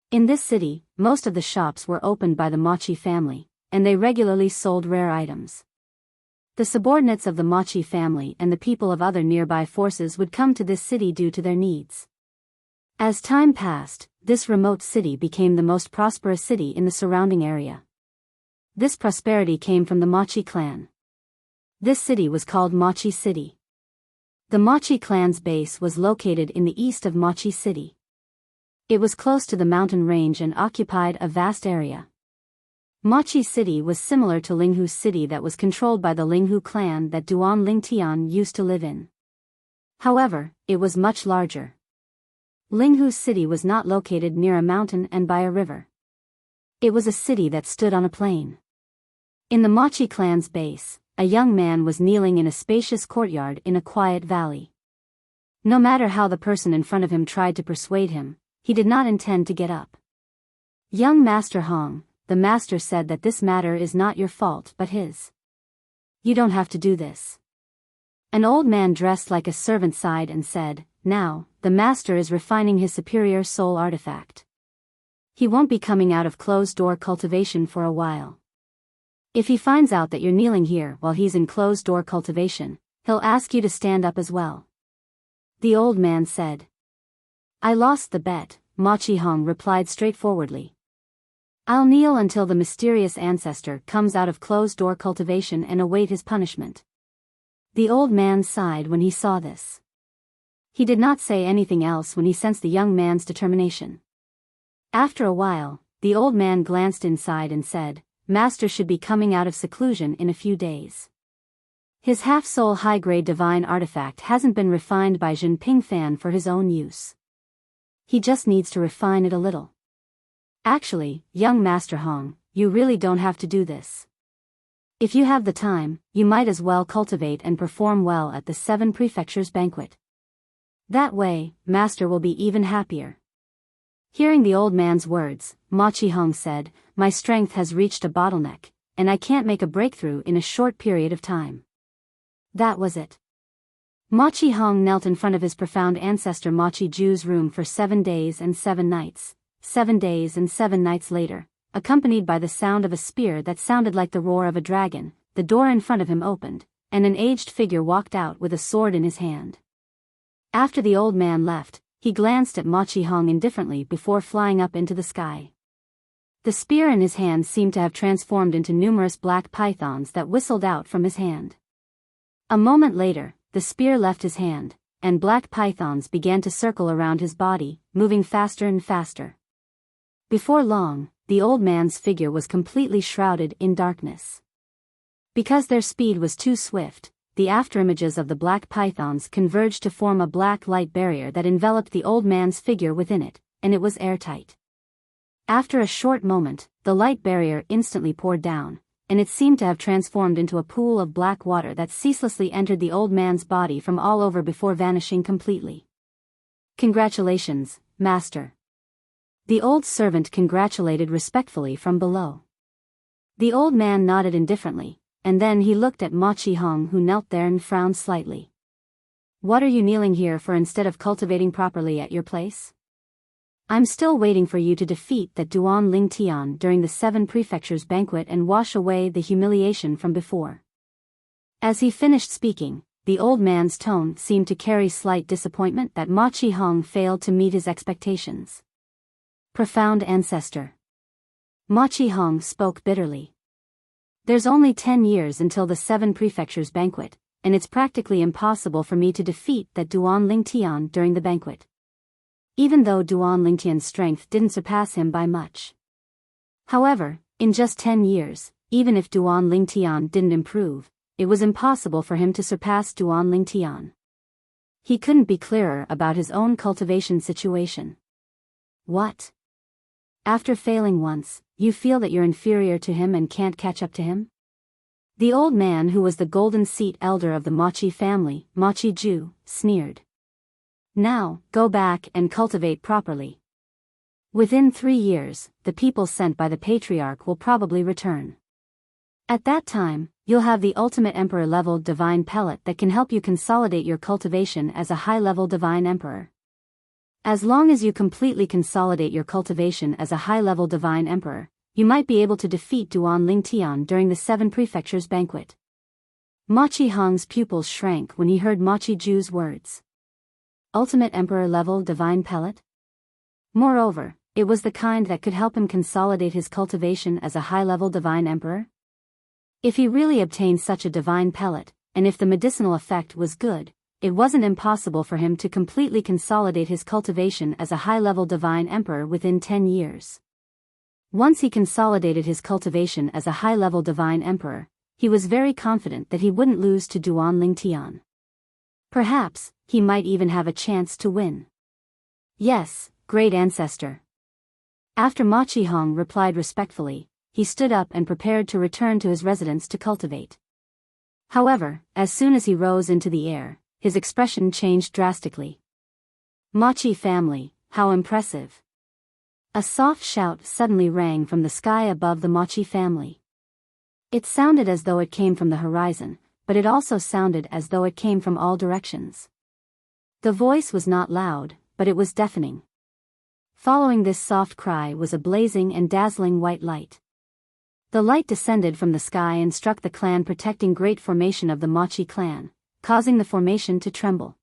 In this city, most of the shops were opened by the Machi family, and they regularly sold rare items. The subordinates of the Machi family and the people of other nearby forces would come to this city due to their needs. As time passed, this remote city became the most prosperous city in the surrounding area. This prosperity came from the Machi clan. This city was called Machi City. The Machi clan's base was located in the east of Machi City. It was close to the mountain range and occupied a vast area. Machi City was similar to Linghu City that was controlled by the Linghu clan that Duan Lingtian used to live in. However, it was much larger. Linghu City was not located near a mountain and by a river. It was a city that stood on a plain. In the Machi clan's base, a young man was kneeling in a spacious courtyard in a quiet valley. No matter how the person in front of him tried to persuade him, he did not intend to get up. Young Master Hong, the master said that this matter is not your fault but his. You don't have to do this. An old man dressed like a servant sighed and said, now, the master is refining his superior soul artifact. He won't be coming out of closed-door cultivation for a while. If he finds out that you're kneeling here while he's in closed-door cultivation, he'll ask you to stand up as well. The old man said. I lost the bet, Machi Hong replied straightforwardly. I'll kneel until the mysterious ancestor comes out of closed-door cultivation and await his punishment. The old man sighed when he saw this. He did not say anything else when he sensed the young man's determination. After a while, the old man glanced inside and said, Master should be coming out of seclusion in a few days. His half-soul high-grade divine artifact hasn't been refined by Jin Pingfan for his own use. He just needs to refine it a little. Actually, young Master Hong, you really don't have to do this. If you have the time, you might as well cultivate and perform well at the 7 prefectures banquet. That way, Master will be even happier. Hearing the old man's words, Machi Hong said, my strength has reached a bottleneck, and I can't make a breakthrough in a short period of time. That was it. Machi Hong knelt in front of his profound ancestor Machi Ju's room for 7 days and 7 nights. 7 days and 7 nights later, accompanied by the sound of a spear that sounded like the roar of a dragon, the door in front of him opened, and an aged figure walked out with a sword in his hand. After the old man left, he glanced at Machi Hong indifferently before flying up into the sky. The spear in his hand seemed to have transformed into numerous black pythons that whistled out from his hand. A moment later, the spear left his hand, and black pythons began to circle around his body, moving faster and faster. Before long, the old man's figure was completely shrouded in darkness. Because their speed was too swift, the afterimages of the black pythons converged to form a black light barrier that enveloped the old man's figure within it, and it was airtight. After a short moment, the light barrier instantly poured down, and it seemed to have transformed into a pool of black water that ceaselessly entered the old man's body from all over before vanishing completely. Congratulations, Master. The old servant congratulated respectfully from below. The old man nodded indifferently, and then he looked at Machi Hong who knelt there and frowned slightly. What are you kneeling here for instead of cultivating properly at your place? I'm still waiting for you to defeat that Duan Ling Tian during the 7 Prefectures banquet and wash away the humiliation from before. As he finished speaking, the old man's tone seemed to carry slight disappointment that Ma Qihong failed to meet his expectations. Profound ancestor. Ma Qihong spoke bitterly. There's only 10 years until the 7 Prefectures banquet, and it's practically impossible for me to defeat that Duan Ling Tian during the banquet. Even though Duan Ling Tian's strength didn't surpass him by much. However, in just 10 years, even if Duan Ling Tian didn't improve, it was impossible for him to surpass Duan Ling Tian. He couldn't be clearer about his own cultivation situation. What? After failing once, you feel that you're inferior to him and can't catch up to him? The old man who was the golden seat elder of the Machi family, Machi Ju, sneered. Now, go back and cultivate properly. Within 3 years, the people sent by the patriarch will probably return. At that time, you'll have the ultimate emperor-level divine pellet that can help you consolidate your cultivation as a high-level divine emperor. As long as you completely consolidate your cultivation as a high-level divine emperor, you might be able to defeat Duan Ling Tian during the 7 Prefectures banquet. Ma Qihong's pupils shrank when he heard Ma Qiju's words. Ultimate emperor-level divine pellet? Moreover, it was the kind that could help him consolidate his cultivation as a high-level divine emperor? If he really obtained such a divine pellet, and if the medicinal effect was good, it wasn't impossible for him to completely consolidate his cultivation as a high-level divine emperor within 10 years. Once he consolidated his cultivation as a high-level divine emperor, he was very confident that he wouldn't lose to Duan Ling Tian. Perhaps, he might even have a chance to win. Yes, great ancestor. After Ma Qihong replied respectfully, he stood up and prepared to return to his residence to cultivate. However, as soon as he rose into the air, his expression changed drastically. Machi family, how impressive. A soft shout suddenly rang from the sky above the Machi family. It sounded as though it came from the horizon, but it also sounded as though it came from all directions. The voice was not loud, but it was deafening. Following this soft cry was a blazing and dazzling white light. The light descended from the sky and struck the clan protecting great formation of the Machi clan, causing the formation to tremble.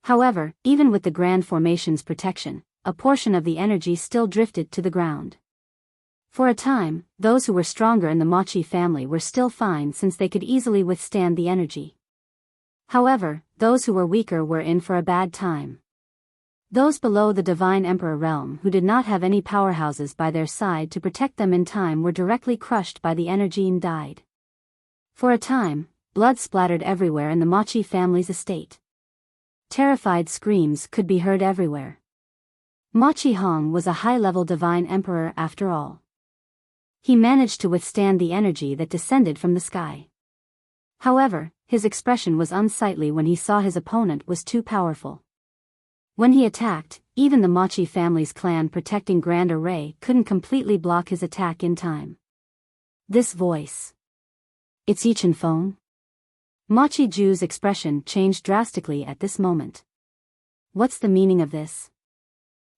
However, even with the grand formation's protection, a portion of the energy still drifted to the ground. For a time, those who were stronger in the Machi family were still fine since they could easily withstand the energy. However, those who were weaker were in for a bad time. Those below the Divine Emperor realm who did not have any powerhouses by their side to protect them in time were directly crushed by the energy and died. For a time, blood splattered everywhere in the Machi family's estate. Terrified screams could be heard everywhere. Ma Qihong was a high-level divine emperor after all. He managed to withstand the energy that descended from the sky. However, his expression was unsightly when he saw his opponent was too powerful. When he attacked, even the Machi family's clan protecting Grand Array couldn't completely block his attack in time. This voice. It's Yi Feng. Machi Ju's expression changed drastically at this moment. What's the meaning of this?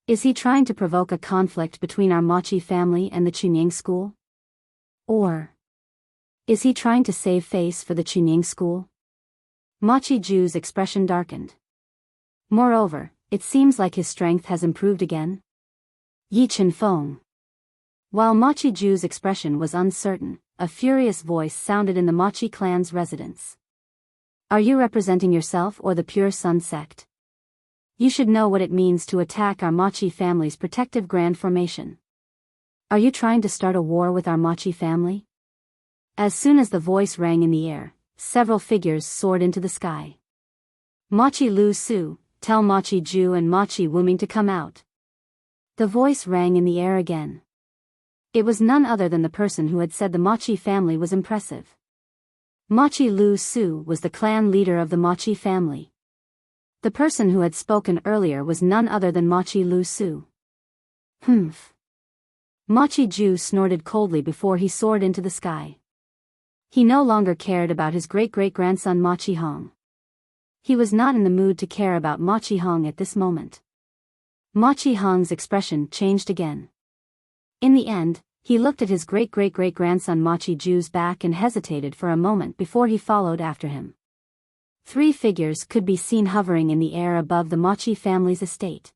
Is he trying to provoke a conflict between our Machi family and the Chunying school? Or is he trying to save face for the Chunying school? Machi Ju's expression darkened. Moreover, it seems like his strength has improved again. Yi Feng. While Machi Ju's expression was uncertain, a furious voice sounded in the Machi clan's residence. Are you representing yourself or the Pure Sun sect? You should know what it means to attack our Machi family's protective grand formation. Are you trying to start a war with our Machi family? As soon as the voice rang in the air, several figures soared into the sky. Machi Lu Su, tell Machi Ju and Machi Wuming to come out. The voice rang in the air again. It was none other than the person who had said the Machi family was impressive. Machi Lu Su was the clan leader of the Machi family. The person who had spoken earlier was none other than Machi Lu Su. Humph. Machi Ju snorted coldly before he soared into the sky. He no longer cared about his great-great-grandson Ma Qihong. He was not in the mood to care about Ma Qihong at this moment. Ma Qihong's expression changed again. In the end, he looked at his great-great-great-grandson Ma Qiju's back and hesitated for a moment before he followed after him. 3 figures could be seen hovering in the air above the Ma Qi family's estate.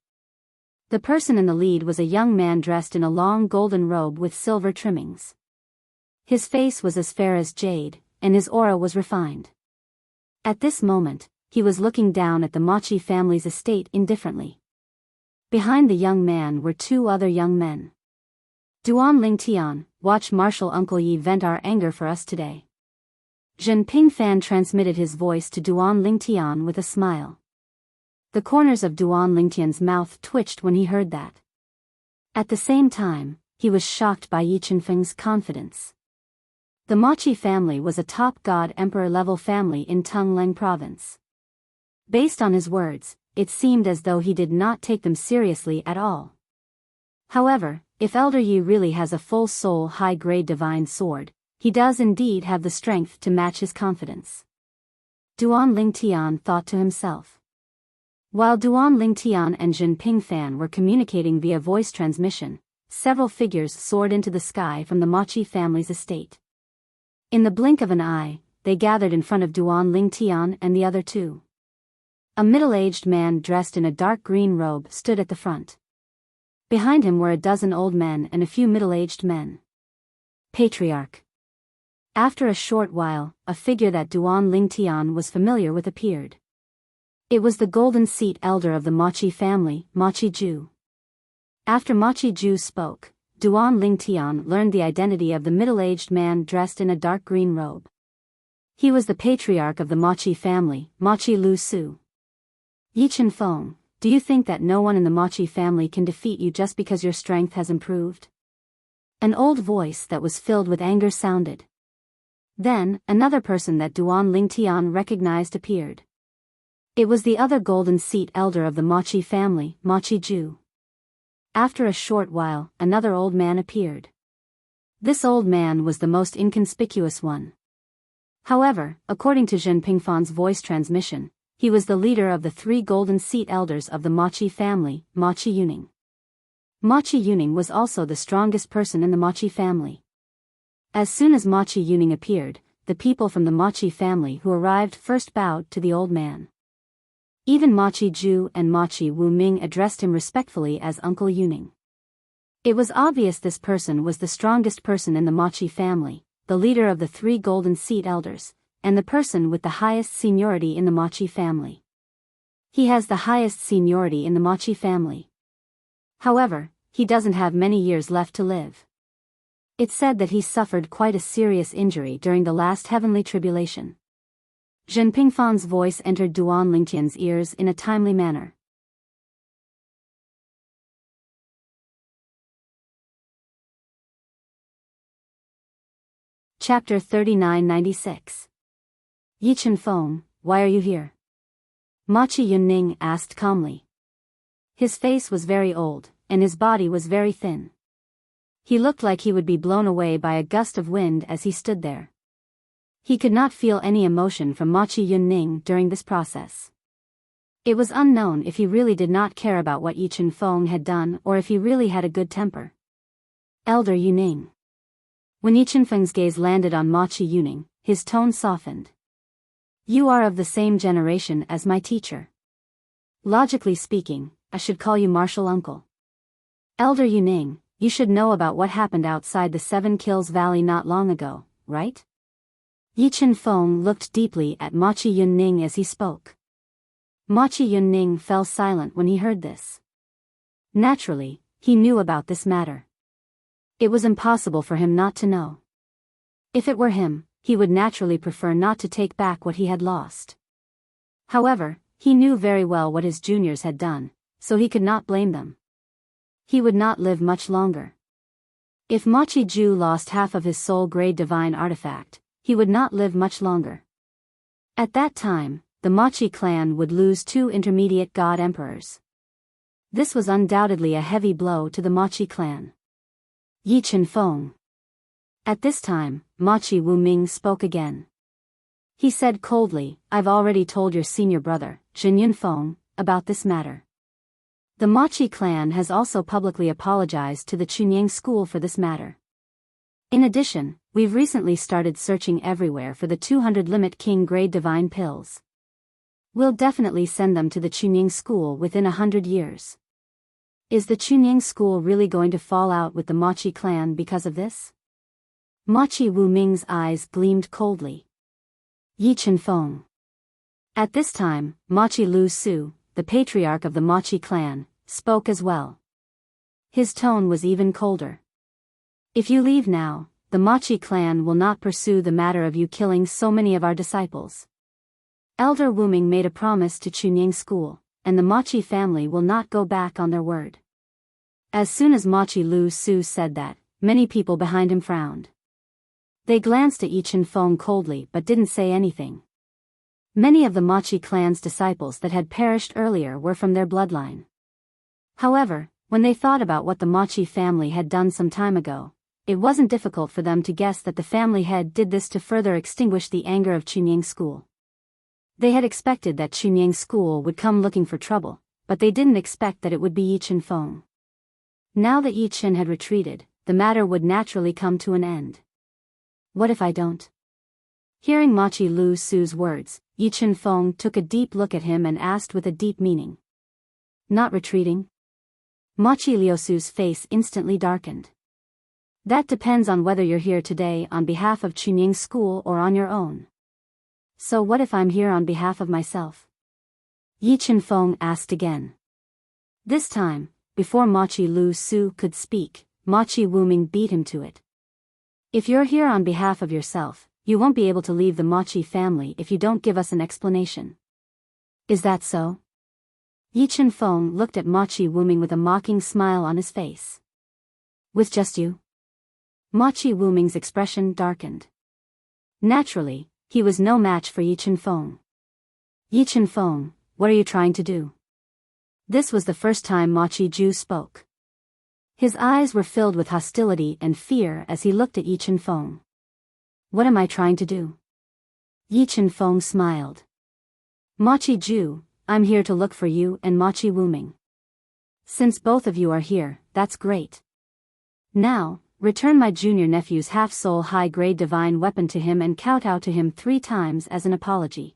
The person in the lead was a young man dressed in a long golden robe with silver trimmings. His face was as fair as jade, and his aura was refined. At this moment, he was looking down at the Ma Qi family's estate indifferently. Behind the young man were 2 other young men. Duan Lingtian, watch Martial Uncle Yi vent our anger for us today. Zhen Pingfan transmitted his voice to Duan Lingtian with a smile. The corners of Duan Lingtian's mouth twitched when he heard that. At the same time, he was shocked by Yi Qinfeng's confidence. The Ma Qi family was a top god emperor level family in Tongleng province. Based on his words, it seemed as though he did not take them seriously at all. However, if Elder Yi really has a full soul high-grade divine sword, he does indeed have the strength to match his confidence. Duan Lingtian thought to himself. While Duan Lingtian and Zhen Pingfan were communicating via voice transmission, several figures soared into the sky from the Ma Qi family's estate. In the blink of an eye, they gathered in front of Duan Lingtian and the other 2. A middle-aged man dressed in a dark green robe stood at the front. Behind him were a dozen old men and a few middle-aged men. Patriarch. After a short while, a figure that Duan Lingtian was familiar with appeared. It was the golden seat elder of the Ma Qi family, Ma Qiju. After Ma Qiju spoke, Duan Lingtian learned the identity of the middle-aged man dressed in a dark green robe. He was the patriarch of the Ma Qi family, Ma Qi Lu Su. Yi Qinfeng, do you think that no one in the Ma Qi family can defeat you just because your strength has improved? An old voice that was filled with anger sounded. Then, another person that Duan Lingtian recognized appeared. It was the other golden seat elder of the Ma Qi family, Ma Qiju. After a short while, another old man appeared. This old man was the most inconspicuous one. However, according to Zhen Pingfan's voice transmission, he was the leader of the 3 golden seat elders of the Ma Qi family, Ma Qi Yuning. Ma Qi Yuning was also the strongest person in the Ma Qi family. As soon as Ma Qi Yuning appeared, the people from the Ma Qi family who arrived first bowed to the old man. Even Ma Qiju and Ma Qi Wuming addressed him respectfully as Uncle Yuning. It was obvious this person was the strongest person in the Ma Qi family, the leader of the 3 golden seat elders, and the person with the highest seniority in the Ma Qi family. He has the highest seniority in the Ma Qi family. However, he doesn't have many years left to live. It's said that he suffered quite a serious injury during the last heavenly tribulation. Zhen Pingfan's voice entered Duan Lingtian's ears in a timely manner. Chapter 3996. Yi Qinfeng, why are you here? Ma Qi Yunning asked calmly. His face was very old, and his body was very thin. He looked like he would be blown away by a gust of wind as he stood there. He could not feel any emotion from Ma Qi Yunning during this process. It was unknown if he really did not care about what Yi Qinfeng had done or if he really had a good temper. Elder Yuning. When Yi Qinfeng's gaze landed on Ma Qi Yuning, his tone softened. You are of the same generation as my teacher. Logically speaking, I should call you Martial Uncle. Elder Yuning, you should know about what happened outside the 7 Kills Valley not long ago, right? Yi Qinfeng looked deeply at Ma Qi Yunning as he spoke. Ma Qi Yunning fell silent when he heard this. Naturally, he knew about this matter. It was impossible for him not to know. If it were him, he would naturally prefer not to take back what he had lost. However, he knew very well what his juniors had done, so he could not blame them. He would not live much longer. If Ma Qiju lost half of his soul-grade divine artifact, he would not live much longer. At that time, the Ma Qi clan would lose 2 intermediate god emperors. This was undoubtedly a heavy blow to the Ma Qi clan. Yi Qinfeng. At this time, Ma Qi Wuming spoke again. He said coldly, I've already told your senior brother, Jin Yunfeng, about this matter. The Machi clan has also publicly apologized to the Chunying school for this matter. In addition, we've recently started searching everywhere for the 200 limit king grade divine pills. We'll definitely send them to the Chunying school within 100 years. Is the Chunying school really going to fall out with the Machi clan because of this? Machi Wu Ming's eyes gleamed coldly. Yi Chenfeng. At this time, Machi Lu Su, the patriarch of the Machi clan, spoke as well. His tone was even colder. If you leave now, the Machi clan will not pursue the matter of you killing so many of our disciples. Elder Wu Ming made a promise to Chunying school, and the Machi family will not go back on their word. As soon as Machi Lu Su said that, many people behind him frowned. They glanced at Yi Chenfeng coldly but didn't say anything. Many of the Machi clan's disciples that had perished earlier were from their bloodline. However, when they thought about what the Machi family had done some time ago, it wasn't difficult for them to guess that the family head did this to further extinguish the anger of Chunying school. They had expected that Chunying school would come looking for trouble, but they didn't expect that it would be Yi Chenfeng. Now that Yi Chen had retreated, the matter would naturally come to an end. What if I don't? Hearing Machi Lu Su's words, Yi Chenfeng took a deep look at him and asked with a deep meaning. Not retreating? Machi Liu Su's face instantly darkened. That depends on whether you're here today on behalf of Chunying school or on your own. So what if I'm here on behalf of myself? Yi Chenfeng asked again. This time, before Machi Lu Su could speak, Machi Wu Ming beat him to it. If you're here on behalf of yourself, you won't be able to leave the Machi family if you don't give us an explanation. Is that so? Yi Chenfeng looked at Machi Wu Ming with a mocking smile on his face. With just you? Machi Wu Ming's expression darkened. Naturally, he was no match for Yi Chenfeng. Yi Chenfeng, what are you trying to do? This was the first time Machi Ju spoke. His eyes were filled with hostility and fear as he looked at Yi Chenfeng. What am I trying to do? Yi Chenfeng smiled. Machi Ju, I'm here to look for you and Machi Wu Ming. Since both of you are here, that's great. Now, return my junior nephew's half-soul high-grade divine weapon to him and kowtow to him 3 times as an apology.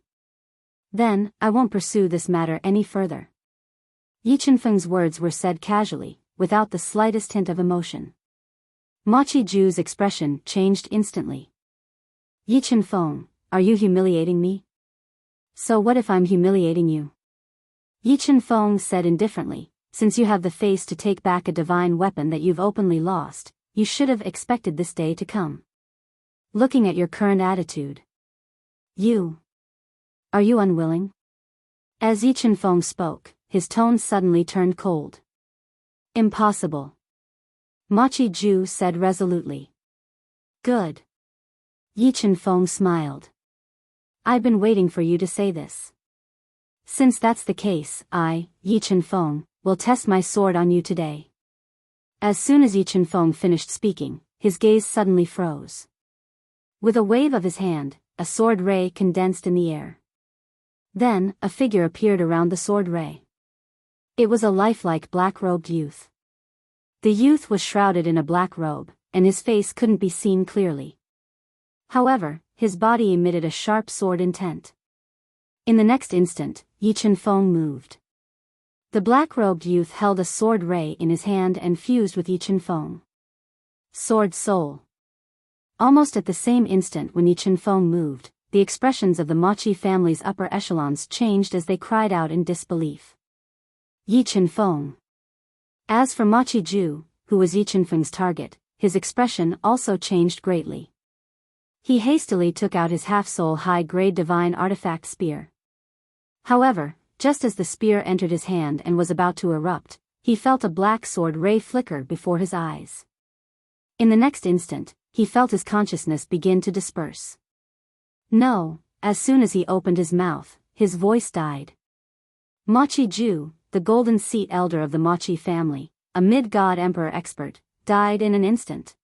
Then, I won't pursue this matter any further. Yi Chenfeng's words were said casually, without the slightest hint of emotion. Machi Ju's expression changed instantly. Yi Chenfeng, are you humiliating me? So what if I'm humiliating you? Yi Chenfeng said indifferently, since you have the face to take back a divine weapon that you've openly lost, you should have expected this day to come. Looking at your current attitude. Are you unwilling? As Yi Chenfeng spoke, his tone suddenly turned cold. Impossible. Machi Ju said resolutely. Good. Yi Chenfeng smiled. I've been waiting for you to say this. Since that's the case, I, Yi Chenfeng, will test my sword on you today. As soon as Yi Chenfeng finished speaking, his gaze suddenly froze. With a wave of his hand, a sword ray condensed in the air. Then, a figure appeared around the sword ray. It was a lifelike black-robed youth. The youth was shrouded in a black robe, and his face couldn't be seen clearly. However, his body emitted a sharp sword intent. In the next instant, Yi Chenfeng moved. The black-robed youth held a sword ray in his hand and fused with Yi Chenfeng. Sword soul. Almost at the same instant when Yi Chenfeng moved, the expressions of the Machi family's upper echelons changed as they cried out in disbelief. Yi Chenfeng. As for Machi Ju, who was Yi Chenfeng's target, his expression also changed greatly. He hastily took out his half-soul high-grade divine artifact spear. However, just as the spear entered his hand and was about to erupt, he felt a black sword ray flicker before his eyes. In the next instant, he felt his consciousness begin to disperse. No, as soon as he opened his mouth, his voice died. Machi Ju, the golden seat elder of the Machi family, a mid-god emperor expert, died in an instant.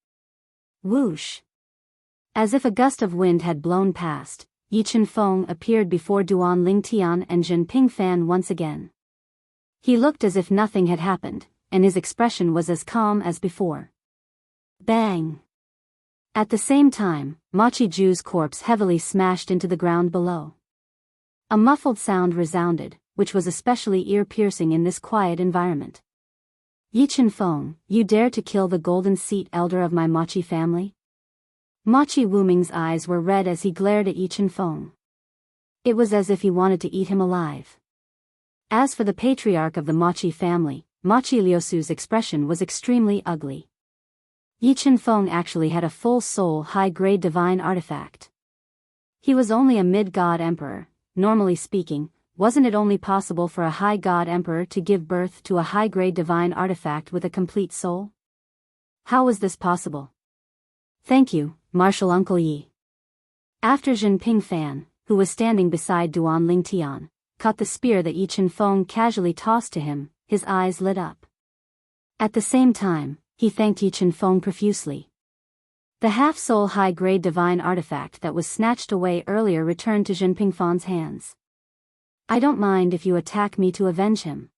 Whoosh! As if a gust of wind had blown past, Yi Chenfeng appeared before Duan Lingtian and Zhen Pingfan once again. He looked as if nothing had happened, and his expression was as calm as before. Bang! At the same time, Machi Ju's corpse heavily smashed into the ground below. A muffled sound resounded, which was especially ear-piercing in this quiet environment. Yi Chen-feng, you dare to kill the golden seat elder of my Machi family? Machi Wuming's eyes were red as he glared at Yi Chen-feng. It was as if he wanted to eat him alive. As for the patriarch of the Machi family, Machi Liusu's expression was extremely ugly. Yi Chen-feng actually had a full soul high-grade divine artifact. He was only a mid-god emperor. Normally speaking, wasn't it only possible for a high god emperor to give birth to a high-grade divine artifact with a complete soul? How was this possible? Thank you, Marshal Uncle Yi. After Jinping Fan, who was standing beside Duan Lingtian, caught the spear that Yi Chen-feng casually tossed to him, his eyes lit up. At the same time, he thanked Yi Chen-feng profusely. The half-soul high-grade divine artifact that was snatched away earlier returned to Jinping Fan's hands. I don't mind if you attack me to avenge him.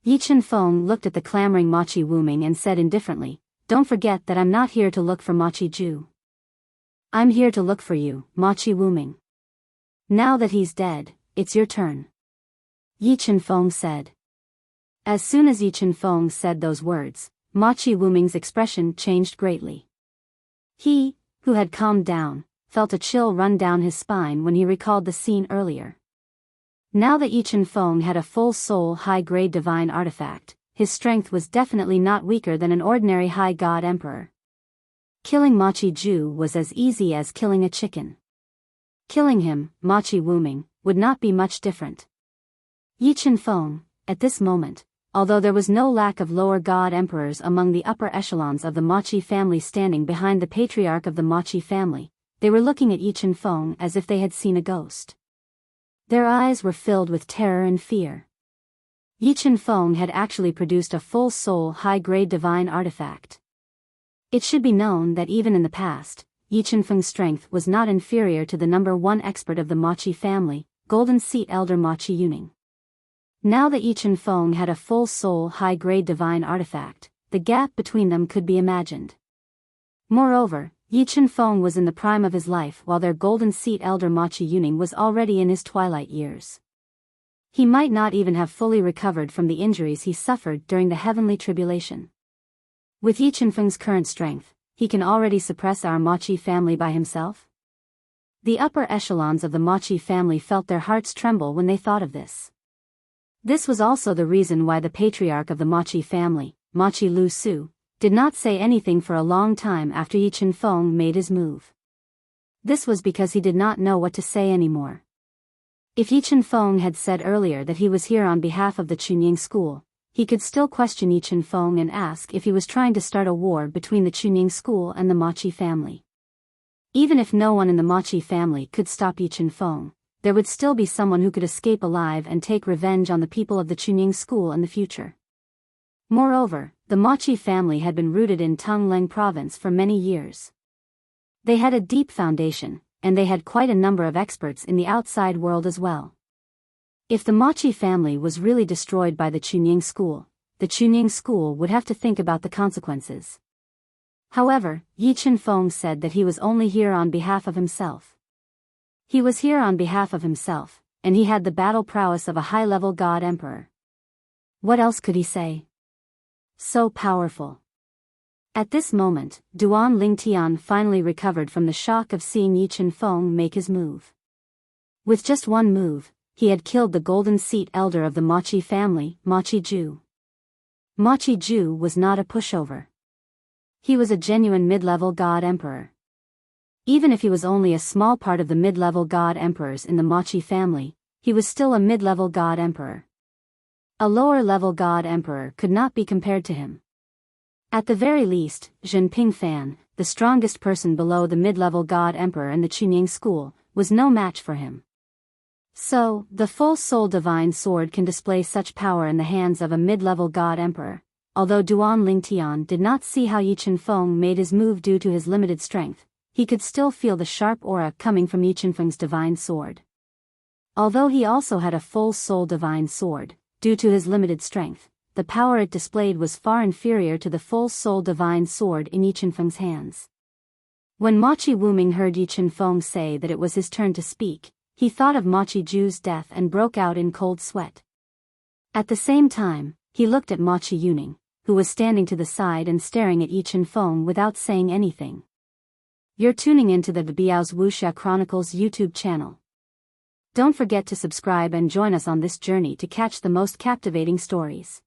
Yi Chen-feng looked at the clamoring Machi Wuming and said indifferently, don't forget that I'm not here to look for Machi Ju. I'm here to look for you, Machi Wuming. Now that he's dead, it's your turn. Yi Chen-feng said. As soon as Yi Chen-feng said those words, Machi Wuming's expression changed greatly. He, who had calmed down, felt a chill run down his spine when he recalled the scene earlier. Now that Yi Chen-feng had a full soul high-grade divine artifact, his strength was definitely not weaker than an ordinary high god emperor. Killing Machi Ju was as easy as killing a chicken. Killing him, Machi Wuming, would not be much different. Yi Chen-feng, at this moment, although there was no lack of lower god emperors among the upper echelons of the Machi family standing behind the patriarch of the Machi family, they were looking at Yi Chen-feng as if they had seen a ghost. Their eyes were filled with terror and fear. Yi Chen-feng had actually produced a full soul high-grade divine artifact. It should be known that even in the past, Yi Chen-feng's strength was not inferior to the number one expert of the Machi family, Golden Seat Elder Machi Yuning. Now that Yi Chen-feng had a full soul high-grade divine artifact, the gap between them could be imagined. Moreover, Yi Chen-feng was in the prime of his life while their Golden Seat Elder Machi Yuning was already in his twilight years. He might not even have fully recovered from the injuries he suffered during the heavenly tribulation. With Yi Chen-feng's current strength, he can already suppress our Machi family by himself? The upper echelons of the Machi family felt their hearts tremble when they thought of this. This was also the reason why the patriarch of the Machi family, Machi Lu Su, did not say anything for a long time after Yi Chen-feng made his move. This was because he did not know what to say anymore. If Yi Chen-feng had said earlier that he was here on behalf of the Chunying school, he could still question Yi Chen-feng and ask if he was trying to start a war between the Chunying school and the Machi family. Even if no one in the Machi family could stop Yi Chen-feng, there would still be someone who could escape alive and take revenge on the people of the Chunying school in the future. Moreover, the Machi family had been rooted in Tongleng province for many years. They had a deep foundation, and they had quite a number of experts in the outside world as well. If the Machi family was really destroyed by the Chunying school, the Chunying school would have to think about the consequences. However, Yi Chen-feng said that he was only here on behalf of himself. He was here on behalf of himself, and he had the battle prowess of a high-level god emperor. What else could he say? So powerful. At this moment, Duan Lingtian finally recovered from the shock of seeing Yi Chen-feng make his move. With just one move, he had killed the Golden Seat Elder of the Machi family, Machi Ju. Machi Ju was not a pushover. He was a genuine mid-level god emperor. Even if he was only a small part of the mid-level god emperors in the Machi family, he was still a mid-level god emperor. A lower-level god emperor could not be compared to him. At the very least, Jinping Fan, the strongest person below the mid-level god emperor in the Chunying school, was no match for him. So, the full soul divine sword can display such power in the hands of a mid-level god emperor. Although Duan Lingtian did not see how Yi Chen-feng made his move due to his limited strength, he could still feel the sharp aura coming from Yi Chen-feng's divine sword. Although he also had a full soul divine sword, Due to his limited strength, the power it displayed was far inferior to the full soul divine sword in Yi Chenfeng's hands. When Ma Chi-Wuming heard Yi Chenfeng say that it was his turn to speak, he thought of Ma Chi-Ju's death and broke out in cold sweat. At the same time, he looked at Ma Chi-Yuning, who was standing to the side and staring at Yi Chenfeng without saying anything. You're tuning into the Biyao's Wuxia Chronicles YouTube channel. Don't forget to subscribe and join us on this journey to catch the most captivating stories.